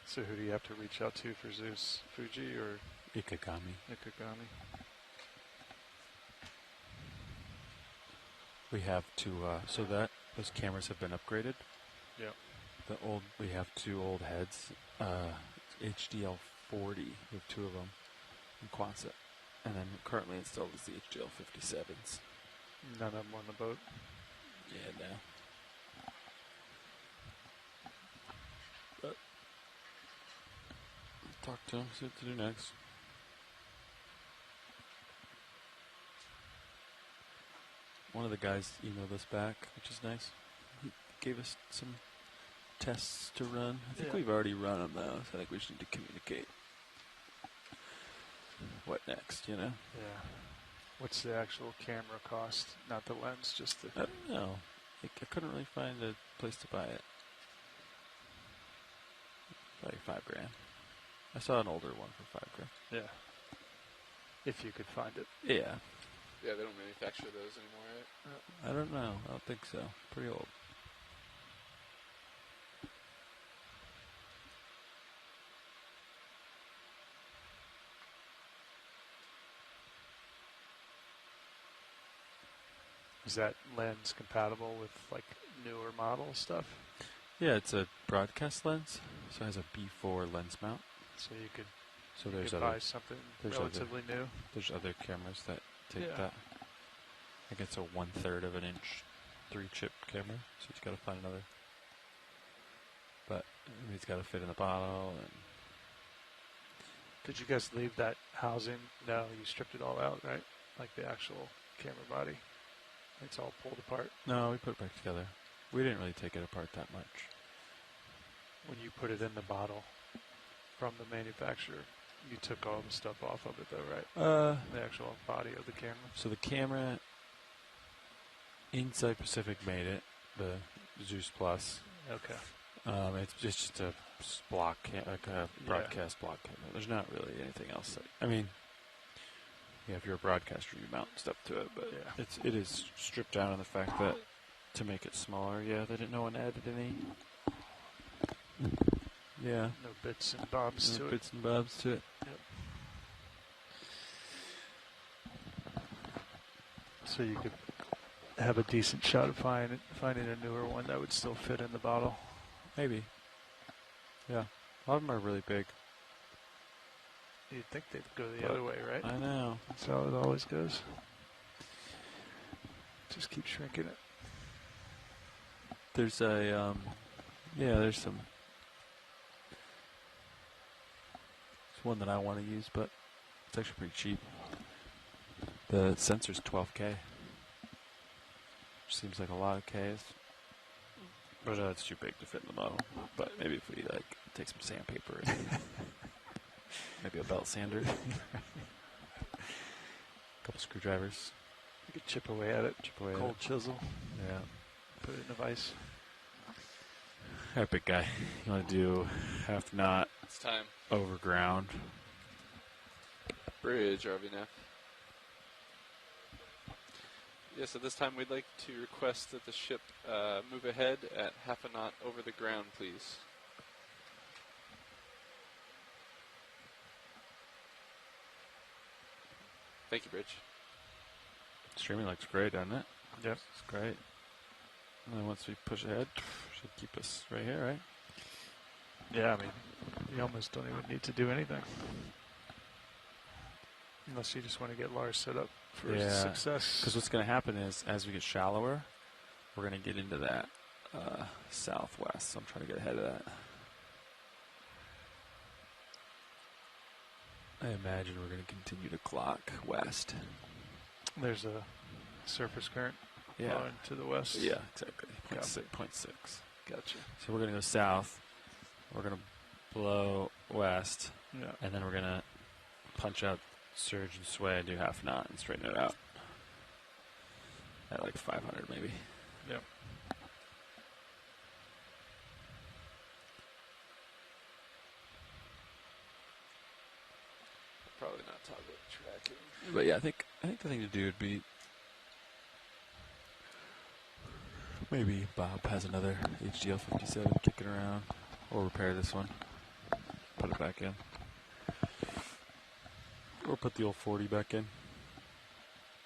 So who do you have to reach out to for Zeus? Fuji or Ikegami. Ikegami? We have to, so that those cameras have been upgraded. Yeah. We have 2 old heads, HDL 40. We have 2 of them in Quonset, and then currently installed is the HDL 57s. None of them on the boat. Yeah, no. But talk to them, see what to do next. One of the guys emailed us back, which is nice. He gave us some tests to run. I think we've already run them, though, so I think we just need to communicate. What next, you know? Yeah. What's the actual camera cost? Not the lens, just the... I don't know. I couldn't really find a place to buy it. Like $5,000. I saw an older one for $5,000. Yeah. If you could find it. Yeah. Yeah, they don't manufacture those anymore, right? I don't know. I don't think so. Pretty old. Is that lens compatible with like newer model stuff? Yeah, it's a broadcast lens, so it has a B4 lens mount. So you could, so you there's could other, buy something there's relatively new. There's other cameras that take Yeah. that. I think it's a 1/3 of an inch 3-chip camera, so you've got to find another. But it's got to fit in the bottle. And Did you guys leave that housing? No, you stripped it all out, right? Like the actual camera body. It's all pulled apart. no, we put it back together. We didn't really take it apart that much. When you put it in the bottle from the manufacturer, you took all the stuff off of it, though, right? The actual body of the camera. So the camera, Inside Pacific made it, the Zeus Plus. Okay. It's just a block, like a broadcast block camera. There's not really anything else. I mean, yeah, if you're a broadcaster, you mount stuff to it, but it is stripped down on the fact that to make it smaller. Yeah, they didn't know one added any. Yeah. No bits and bobs to it. Bits and bobs to it. Yep. So you could have a decent shot of finding a newer one that would still fit in the bottle. Maybe. Yeah. A lot of them are really big. You'd think they'd go the other way, right? I know. That's how it always goes. Just keep shrinking it. There's a, there's some. It's one that I want to use, but it's actually pretty cheap. The sensor's 12K. Which seems like a lot of Ks. But it's too big to fit in the bottle. But maybe if we take some sandpaper and maybe a belt sander. A couple screwdrivers. You could chip away at it. Cold chisel. Yeah. Put it in a vise. All right, big guy. You want to do half knot? It's time. Over ground. Bridge, RVNF. Yeah, so this time we'd like to request that the ship move ahead at half a knot over the ground, please. Thank you, Bridge. Streaming looks great, doesn't it? Yep. It's great. And then once we push ahead, should keep us right here, right? Yeah, I mean, you almost don't even need to do anything. Unless you just want to get Lars set up for success. Because what's going to happen is, as we get shallower, we're going to get into that southwest. So I'm trying to get ahead of that. I imagine we're going to continue to clock west. There's a surface current Yeah. flowing to the west. Yeah, exactly. Yeah. 0.6. Gotcha. So we're going to go south. We're going to blow west. Yeah. And then we're going to punch out surge and sway and do half knot and straighten it out. At like 500 maybe. Yep. Probably not talk about tracking. But yeah, I think the thing to do would be maybe Bob has another HDL 57 kicking around. Or repair this one. put it back in. Or put the old 40 back in.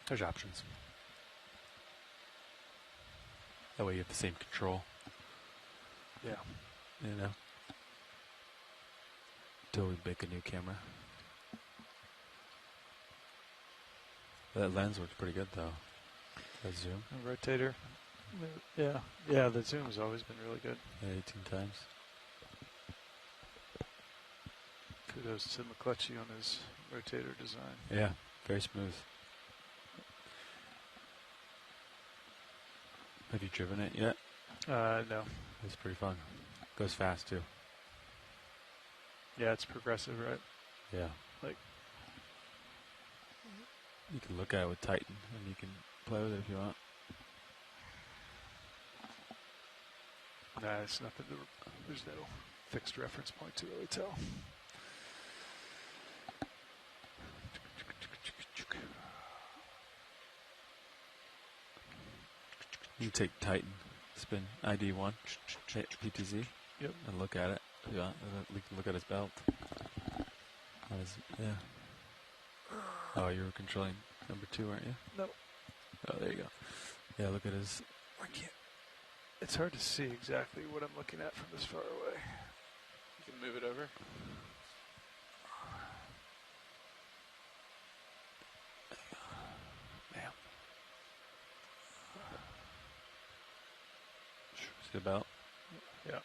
There's options. That way you have the same control. Yeah. You know? Until we make a new camera. That lens looks pretty good though. That zoom. A rotator. Yeah. Yeah, the zoom has always been really good. Yeah, 18 times. Kudos to McClutchy on his rotator design. Yeah, very smooth. Have you driven it yet? No. It's pretty fun. Goes fast too. Yeah, it's progressive, right? Yeah. Like, you can look at it with Titan, and you can play with it if you want. nah, it's nothing. There's no fixed reference point to really tell. You take Titan, spin ID1, PTZ, yep, and look at it. If you want, look at his belt. Yeah. Oh, you were controlling number 2, weren't you? No. Oh, there you go. Yeah, look at his. I can't. It's hard to see exactly what I'm looking at from this far away. You can move it over. Man. See the belt? Yeah.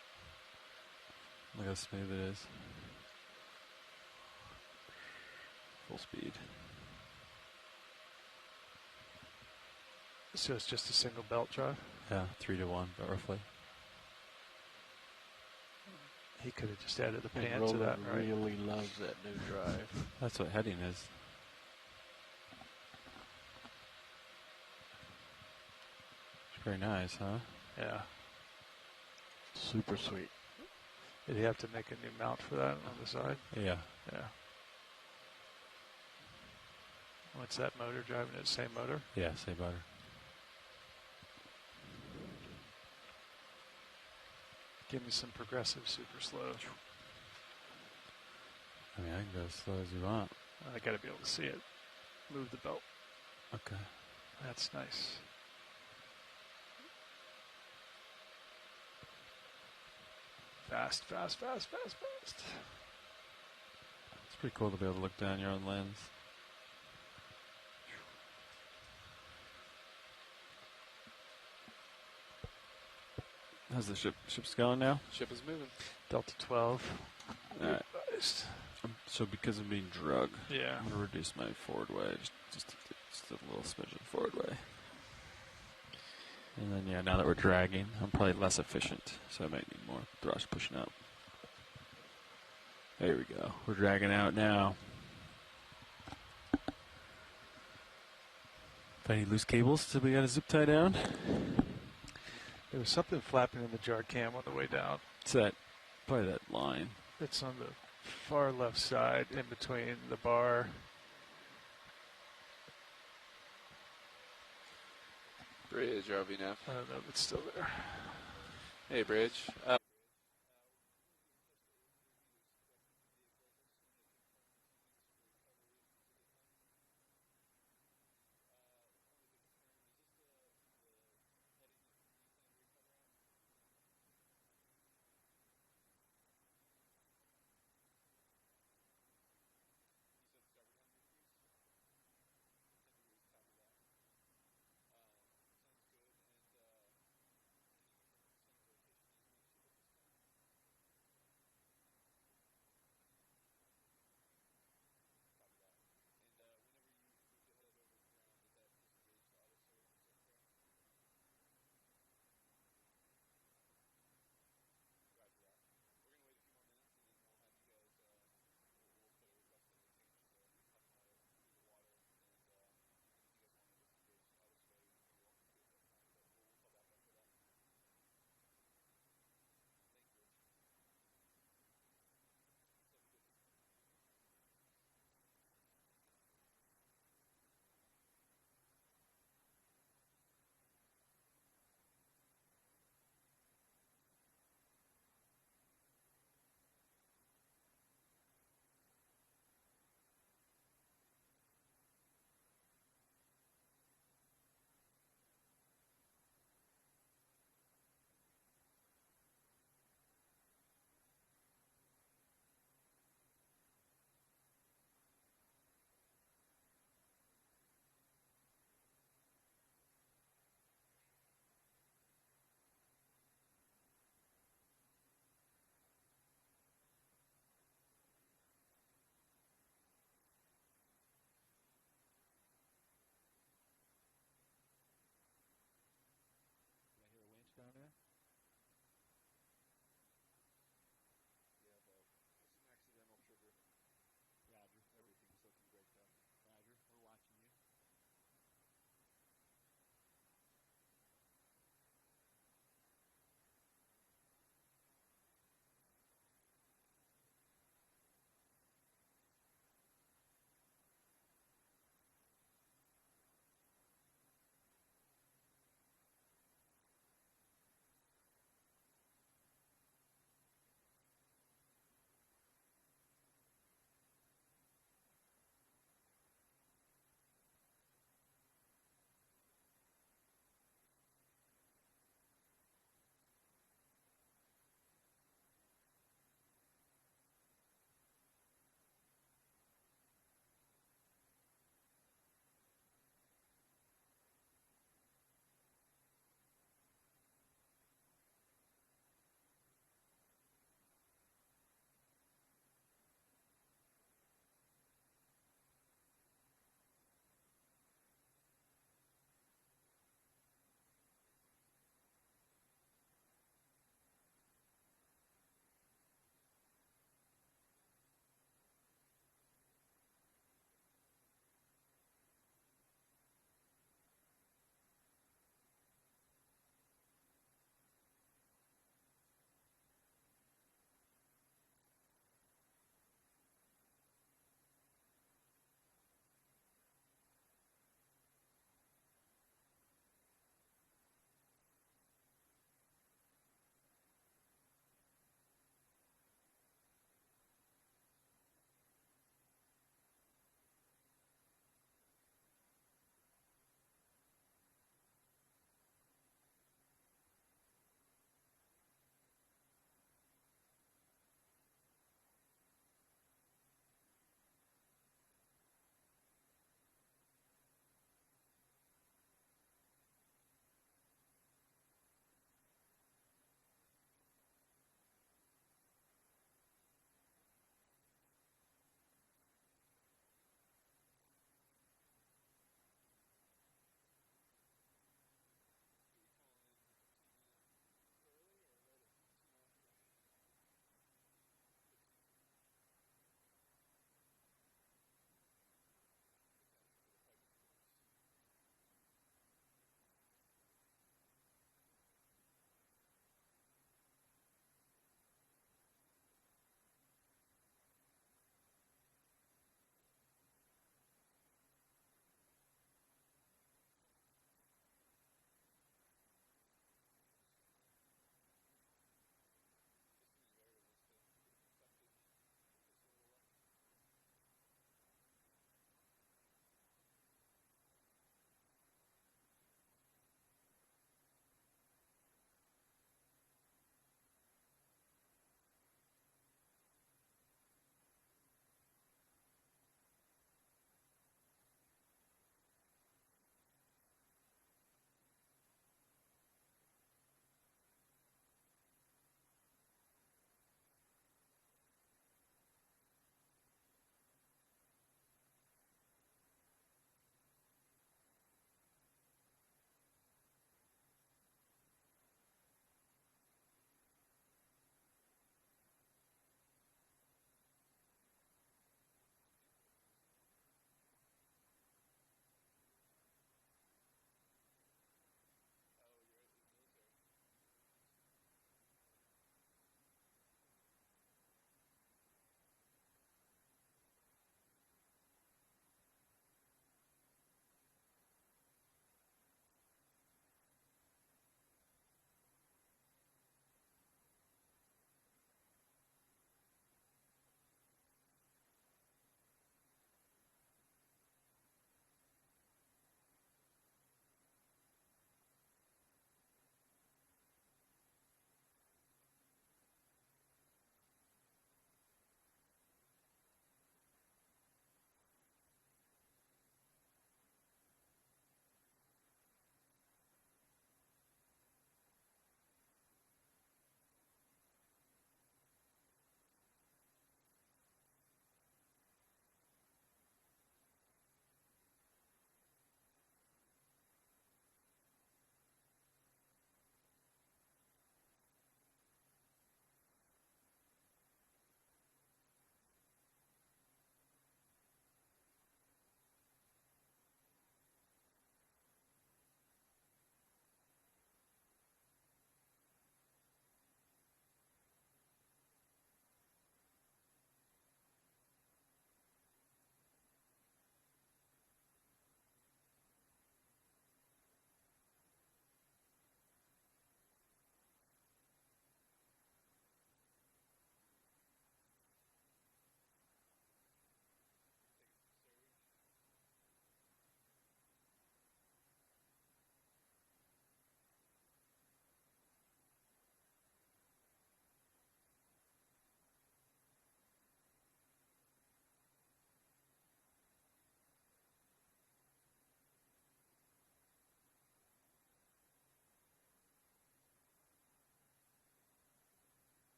Look how smooth it is. Full speed. So it's just a single belt drive? Yeah, 3-to-1, but roughly. He could have just added the pan to Roland that, right? really loves that new drive. That's what heading is. It's very nice, huh? Yeah. Super sweet. Did he have to make a new mount for that on the side? Yeah. Yeah. What's that motor driving it? Same motor? Yeah, same motor. Give me some progressive super slow. I mean, I can go as slow as you want. I gotta be able to see it. Move the belt. Okay. That's nice. Fast, fast, fast, fast, fast. It's pretty cool to be able to look down your own lens. How's the ship's going now? Ship is moving. Delta 12. Alright. So because I'm being drug, Yeah. I'm gonna reduce my forward way, just a little smidgen forward way. And then yeah, now that we're dragging, I'm probably less efficient, so I might need more thrust pushing up. There we go. We're dragging out now. Find any loose cables till we got a zip tie down? There was something flapping in the jar cam on the way down. It's that, probably that line. It's on the far left side in between the bar. Bridge, RVNAV. I don't know if it's still there. Hey, Bridge.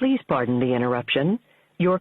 Please pardon the interruption. Your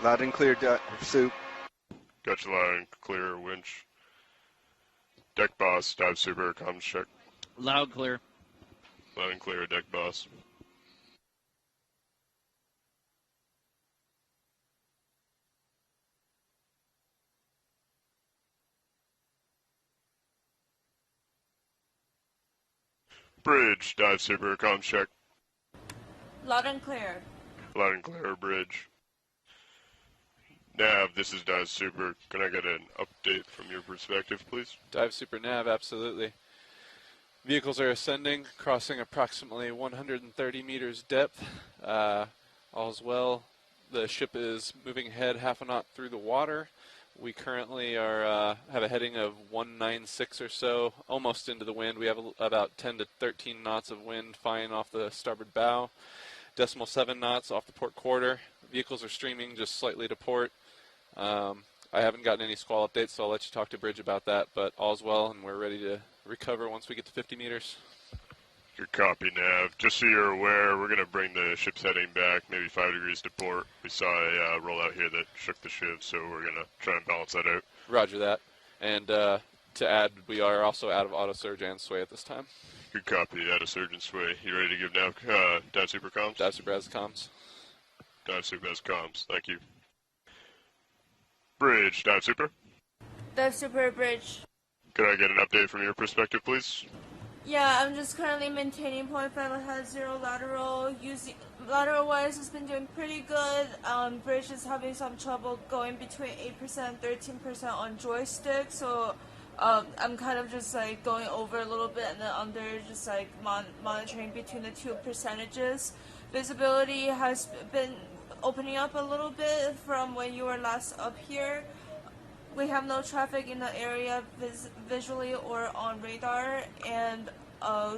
Gotcha, loud and clear, dive soup. Loud and clear, pilot. Winch, dive super, comms check. Loud and clear, soup. Gotcha, loud and clear, winch. Deck boss, dive super, comms check. Loud, clear. Loud and clear, deck boss. Bridge, dive super, comms check. Loud and clear. Loud and clear, bridge. Nav, this is Dive Super. Can I get an update from your perspective, please? Dive Super Nav, absolutely. Vehicles are ascending, crossing approximately 130 meters depth. All's well. The ship is moving ahead half a knot through the water. We currently are have a heading of 196 or so, almost into the wind. We have about 10 to 13 knots of wind flying off the starboard bow. 0.7 knots off the port quarter. Vehicles are streaming just slightly to port. I haven't gotten any squall updates, so I'll let you talk to Bridge about that, but all's well, and we're ready to recover once we get to 50 meters. Good copy, Nav. Just so you're aware, we're going to bring the ship's heading back, maybe 5 degrees to port. We saw a rollout here that shook the ship, so we're going to try and balance that out. Roger that. And to add, we are also out of auto surge and sway at this time. Good copy, out of surge and sway. You ready to give Nav Dive Super comms? Dive Super has comms. Dive Super has comms. Thank you. Bridge, Dive Super. Dive Super, bridge. Could I get an update from your perspective, please? Yeah, I'm just currently maintaining 0.5 ahead, 0 lateral. Lateral-wise, it's been doing pretty good. Bridge is having some trouble going between 8% and 13% on joystick, so I'm kind of just like going over a little bit and then under, just like monitoring between the two percentages. Visibility has been opening up a little bit from when you were last up here. We have no traffic in the area visually or on radar, and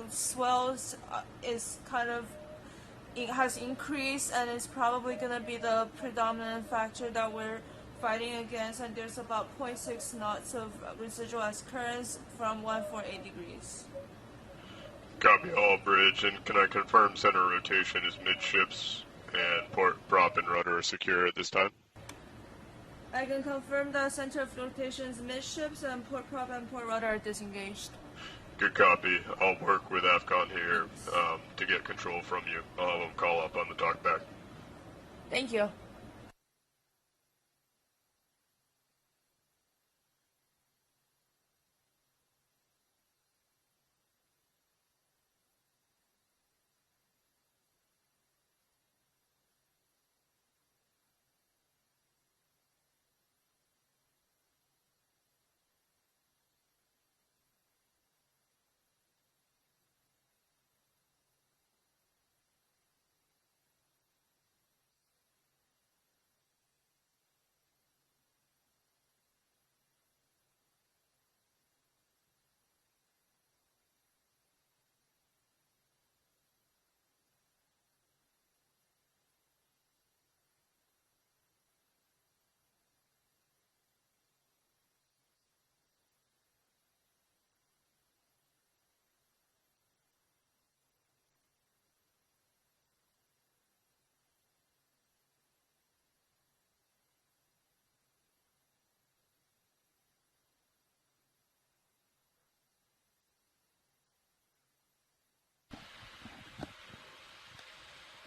swells is kind of, it has increased and is probably going to be the predominant factor that we're fighting against, and there's about 0.6 knots of residual as currents from 148 degrees. Copy all, Bridge, and can I confirm center rotation is midships and port prop and rudder are secure at this time? I can confirm that center of rotation is midships and port prop and port rudder are disengaged. Good copy. I'll work with AFCON here to get control from you. I'll have them call up on the talkback. Thank you.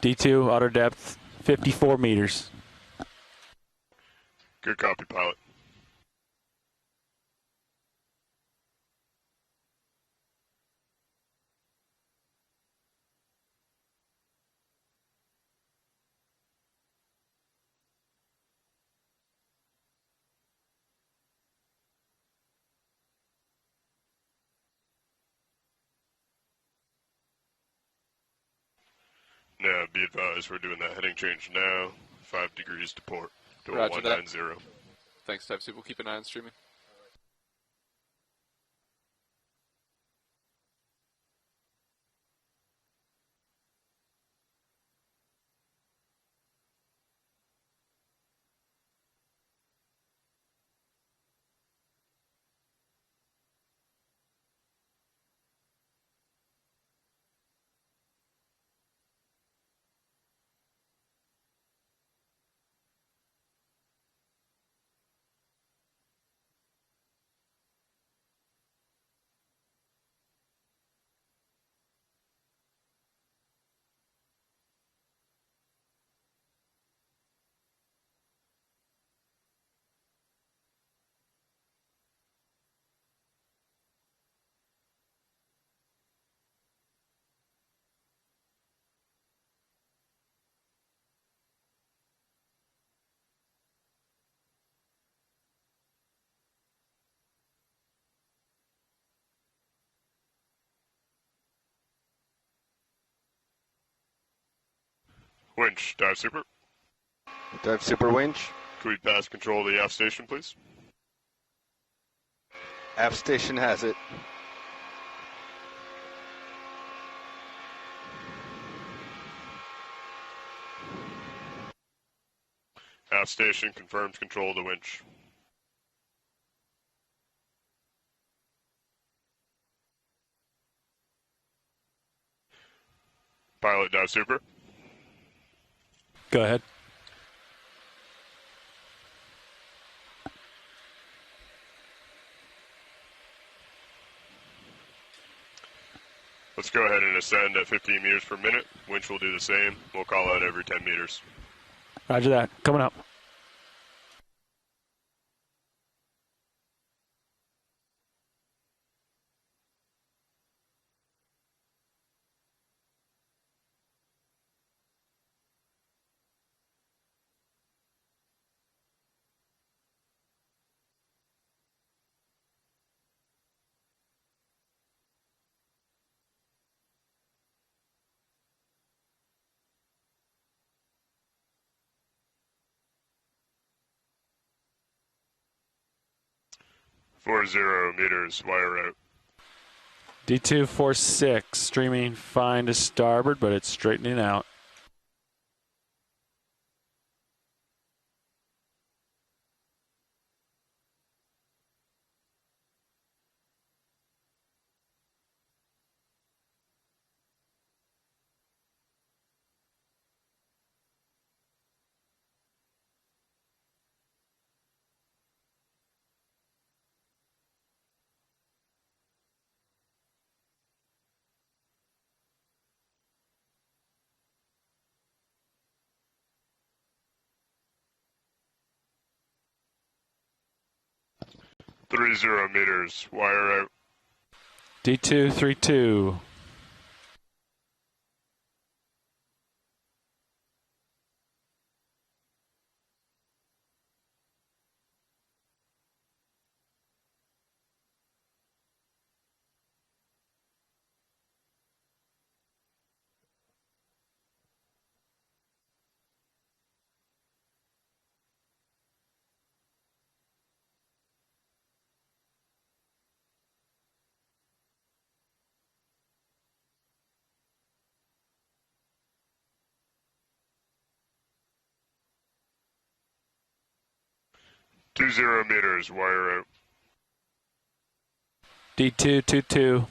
D2, outer depth, 54 meters. Good copy, pilot. Now, be advised, we're doing that heading change now. 5 degrees to port. To a 190. Thanks, Type C. We'll keep an eye on streaming. Winch, dive super. Dive super winch. Could we pass control of the aft station, please? Aft station has it. Aft station confirms control of the winch. Pilot, dive super. Go ahead. Let's go ahead and ascend at 15 meters per minute. Winch will do the same. We'll call out every 10 meters. Roger that. Coming up. Four 0 meters, wire out. D246, streaming fine to starboard, but it's straightening out. Three 0 meters, wire out. D232. Two 0 meters, wire out. D222.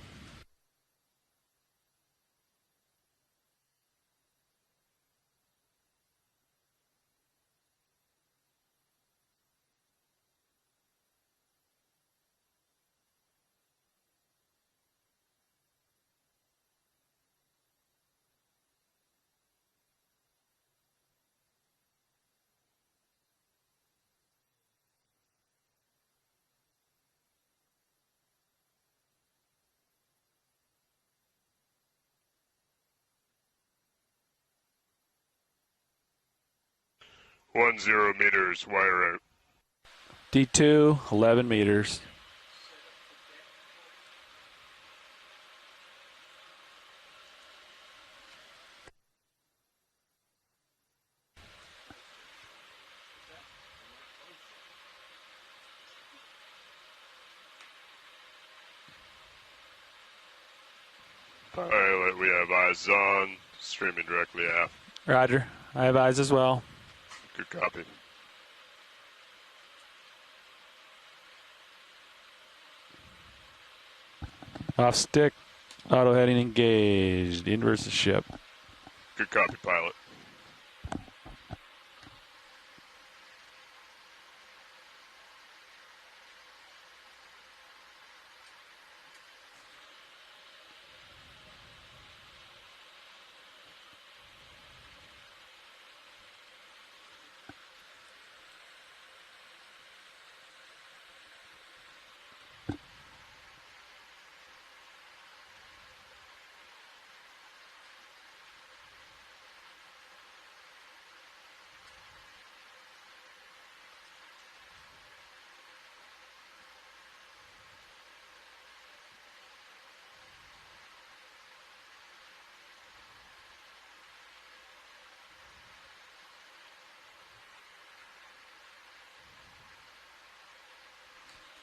One 0 meters, wire out. D2, 11 meters. Pilot, we have eyes on, streaming directly aft. Roger. I have eyes as well. Good copy. Off stick. Auto heading engaged. Inverse the ship. Good copy, pilot.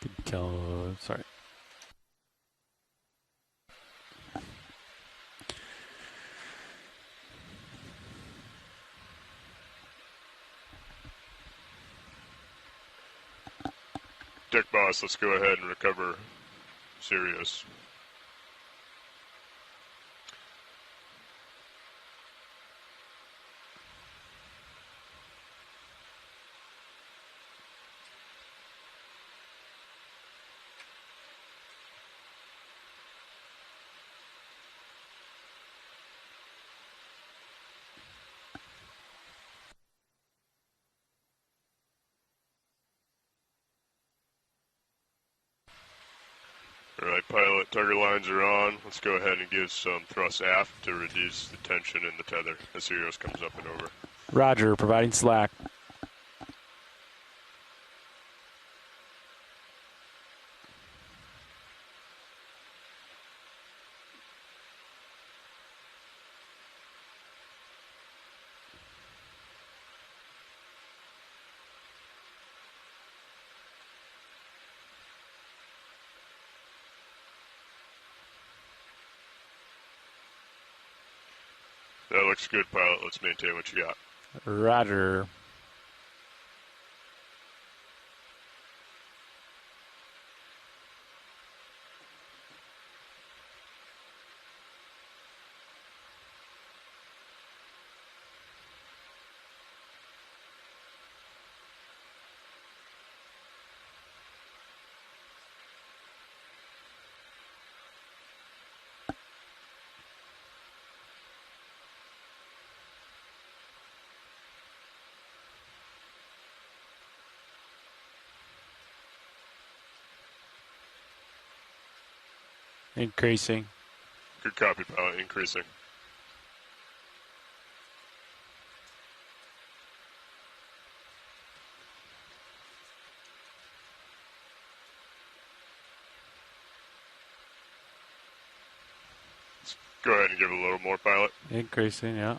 Could tell. Sorry. Deck boss, let's go ahead and recover Sirius. Alright, pilot, tugger lines are on. Let's go ahead and give some thrust aft to reduce the tension in the tether as Sirius comes up and over. Roger, providing slack. That looks good, pilot. Let's maintain what you got. Roger. Increasing. Good copy, pilot. Increasing. Let's go ahead and give it a little more, pilot. Increasing, yeah.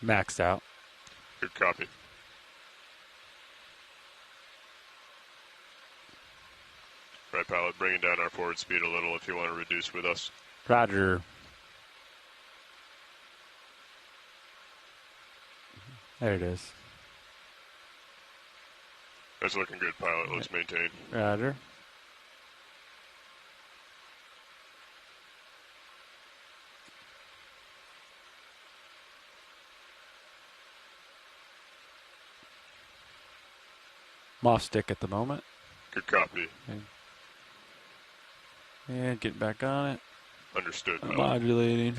Maxed out. Good copy. Right, pilot, bringing down our forward speed a little if you want to reduce with us. Roger. There it is. That's looking good, pilot. Let's maintain. Roger. Moss stick at the moment. Good copy. And get back on it. Understood, pilot. Modulating.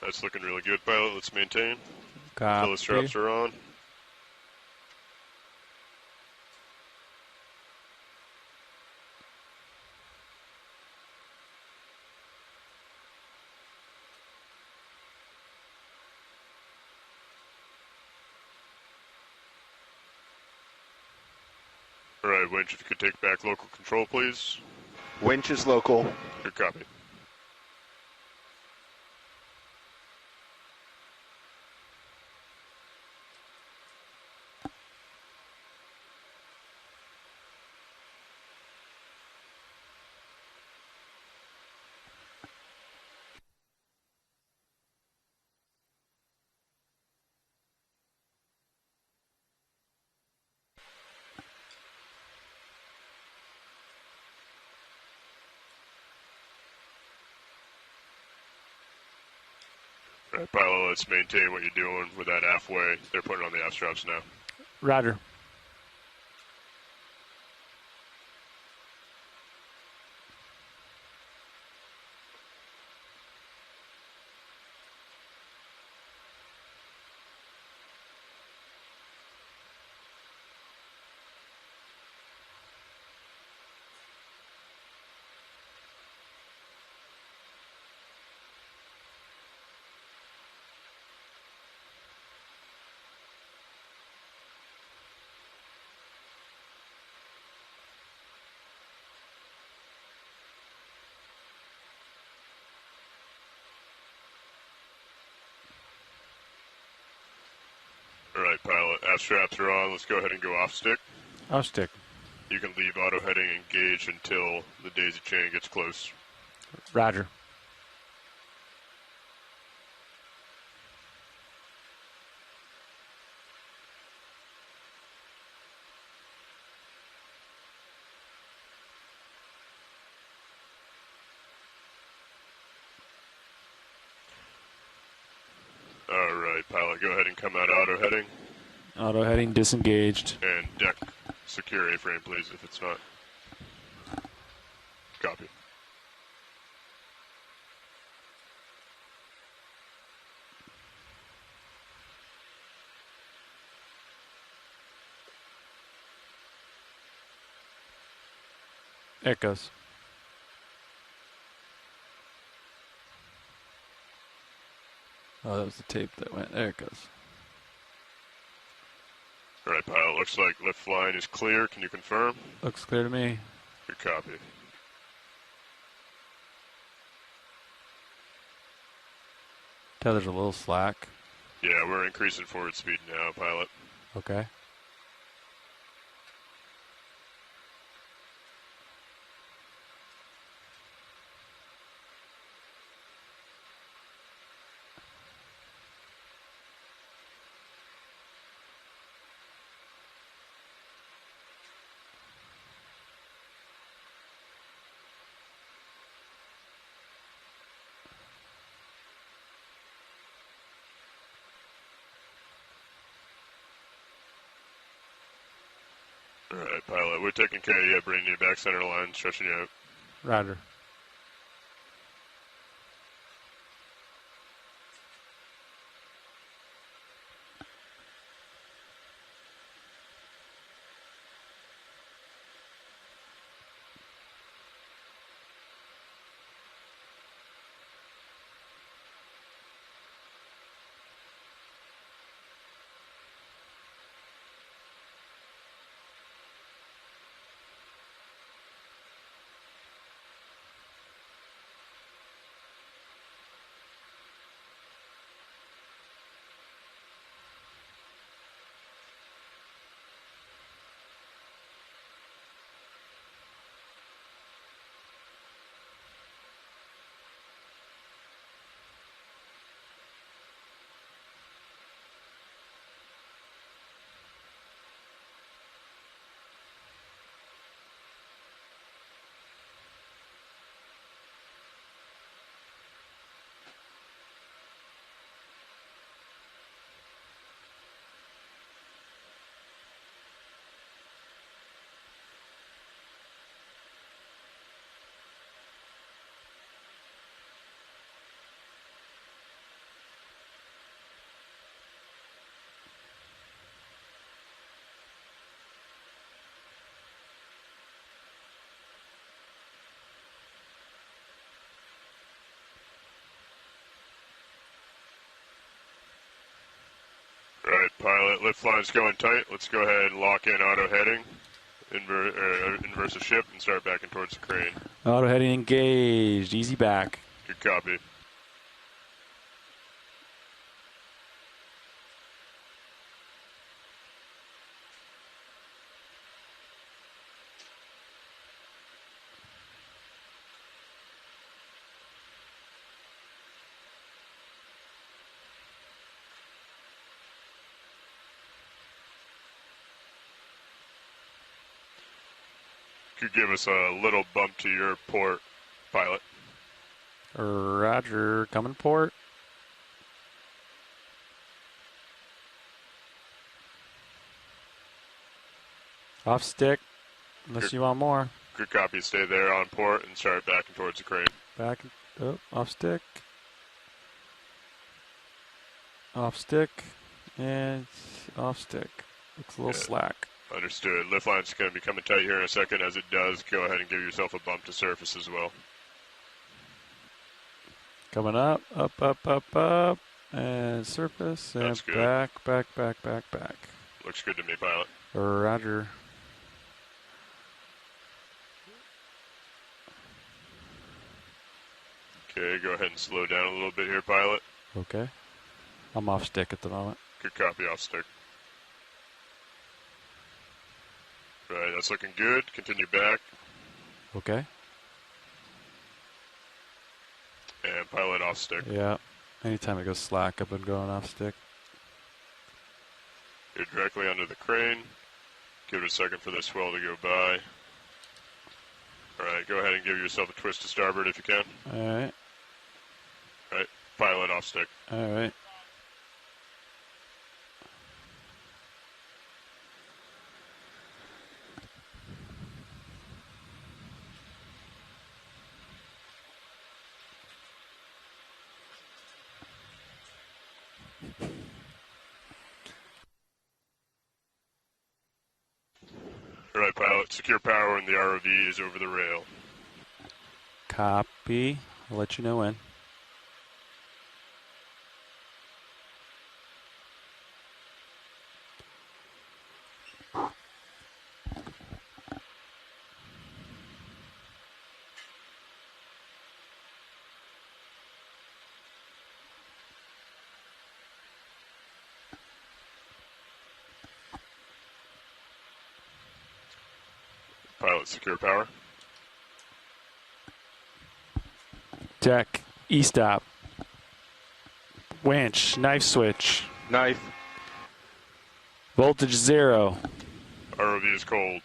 That's looking really good, pilot. Let's maintain. Copy. Till the straps are on. All right, winch, if you could take back local control, please. Winch is local. Good copy. All right, pilot, let's maintain what you're doing with that halfway. They're putting on the aft straps now. Roger. Nav straps are on. Let's go ahead and go off stick. Off stick. You can leave auto heading engaged until the daisy chain gets close. Roger. All right, pilot, go ahead and come out auto heading. Auto heading disengaged. And deck secure A-frame, please, if it's not. Copy. There it goes. Oh, that was the tape that went. There it goes. All right, pilot, looks like lift line is clear. Can you confirm? Looks clear to me. Good copy. Tether's a little slack. Yeah, we're increasing forward speed now, pilot. Okay. All right, pilot, we're taking care of you, bringing you back center line, stretching you out. Roger. All right, pilot, lift line's going tight. Let's go ahead and lock in auto heading, inverse the ship, and start backing towards the crane. Auto heading engaged. Easy back. Good copy. Could give us a little bump to your port, pilot. Roger. Coming port. Off stick. Unless you want more. Good copy. Stay there on port and start backing towards the crane. Back. Oh, off stick. Off stick. And off stick. Looks a little slack. Understood. Lift line's going to be coming tight here in a second. As it does, go ahead and give yourself a bump to surface as well. Coming up, up, and surface, and That's good. back. Looks good to me, pilot. Roger. Okay, go ahead and slow down a little bit here, pilot. Okay. I'm off stick at the moment. Good copy, off stick. that's looking good. Continue back. Okay. And pilot off stick. Yeah. Anytime it goes slack, I've been going off stick. You're directly under the crane. Give it a second for the swell to go by. Alright, go ahead and give yourself a twist to starboard if you can. Alright. Alright, pilot off stick. Alright. Alright, pilot, secure power and the ROV is over the rail. Copy. I'll let you know when. Pilot, secure power. Deck. E-stop. Winch. Knife switch. Knife. Voltage 0. ROV is cold.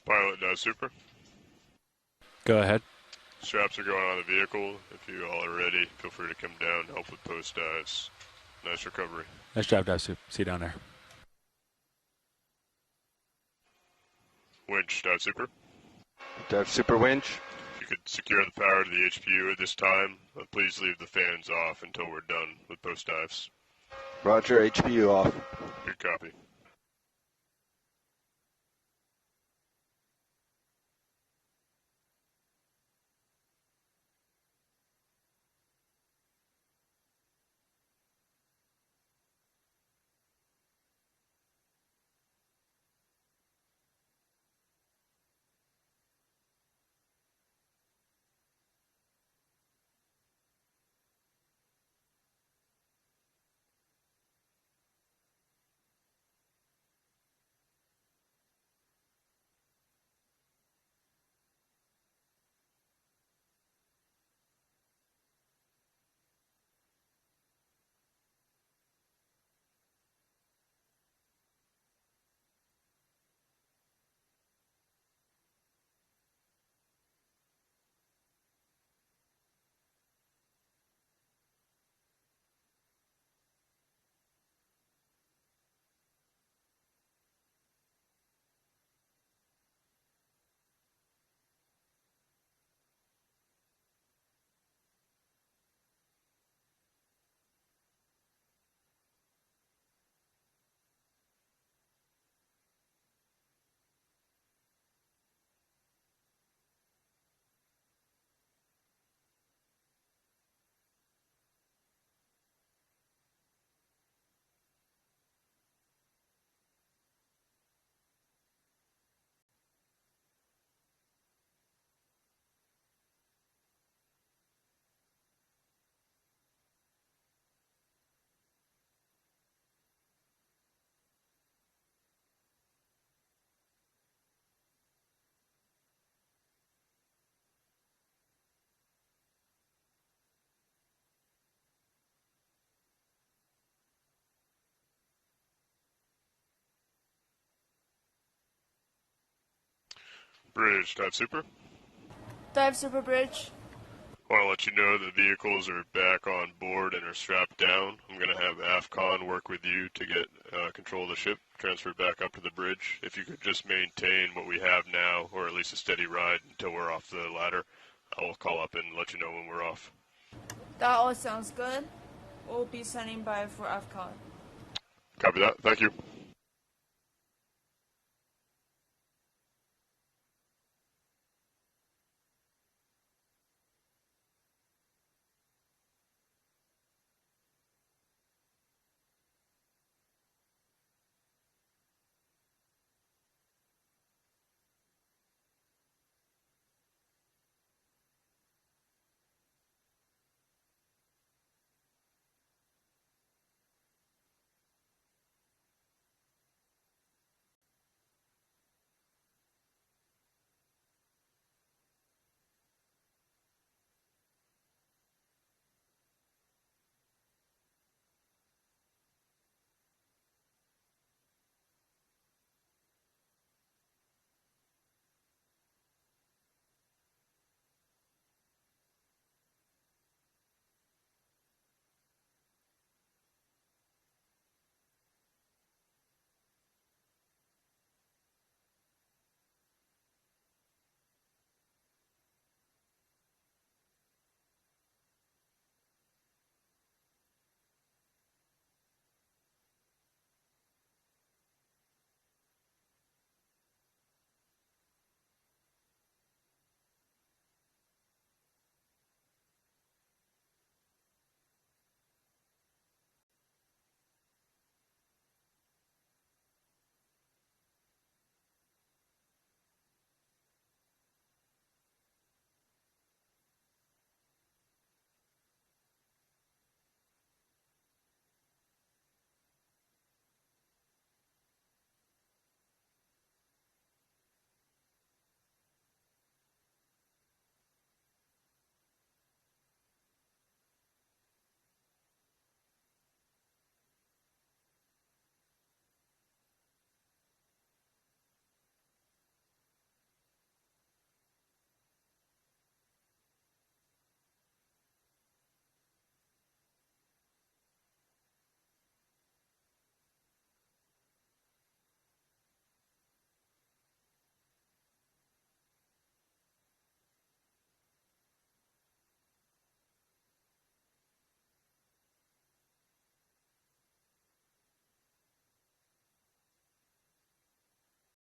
Pilot, super. Go ahead. Straps are going on the vehicle. If you all are ready, feel free to come down, help with post dives. Nice recovery. Nice job, dive soup. See you down there. Winch, dive super. Dive super winch. If you could secure the power to the HPU at this time, please leave the fans off until we're done with post dives. Roger, HPU off. Good copy. Bridge, dive super. Dive super bridge. I want to let you know the vehicles are back on board and are strapped down. I'm going to have AFCON work with you to get control of the ship transferred back up to the bridge. If you could just maintain what we have now, or at least a steady ride until we're off the ladder, I'll call up and let you know when we're off. That all sounds good. We'll be standing by for AFCON. Copy that. Thank you.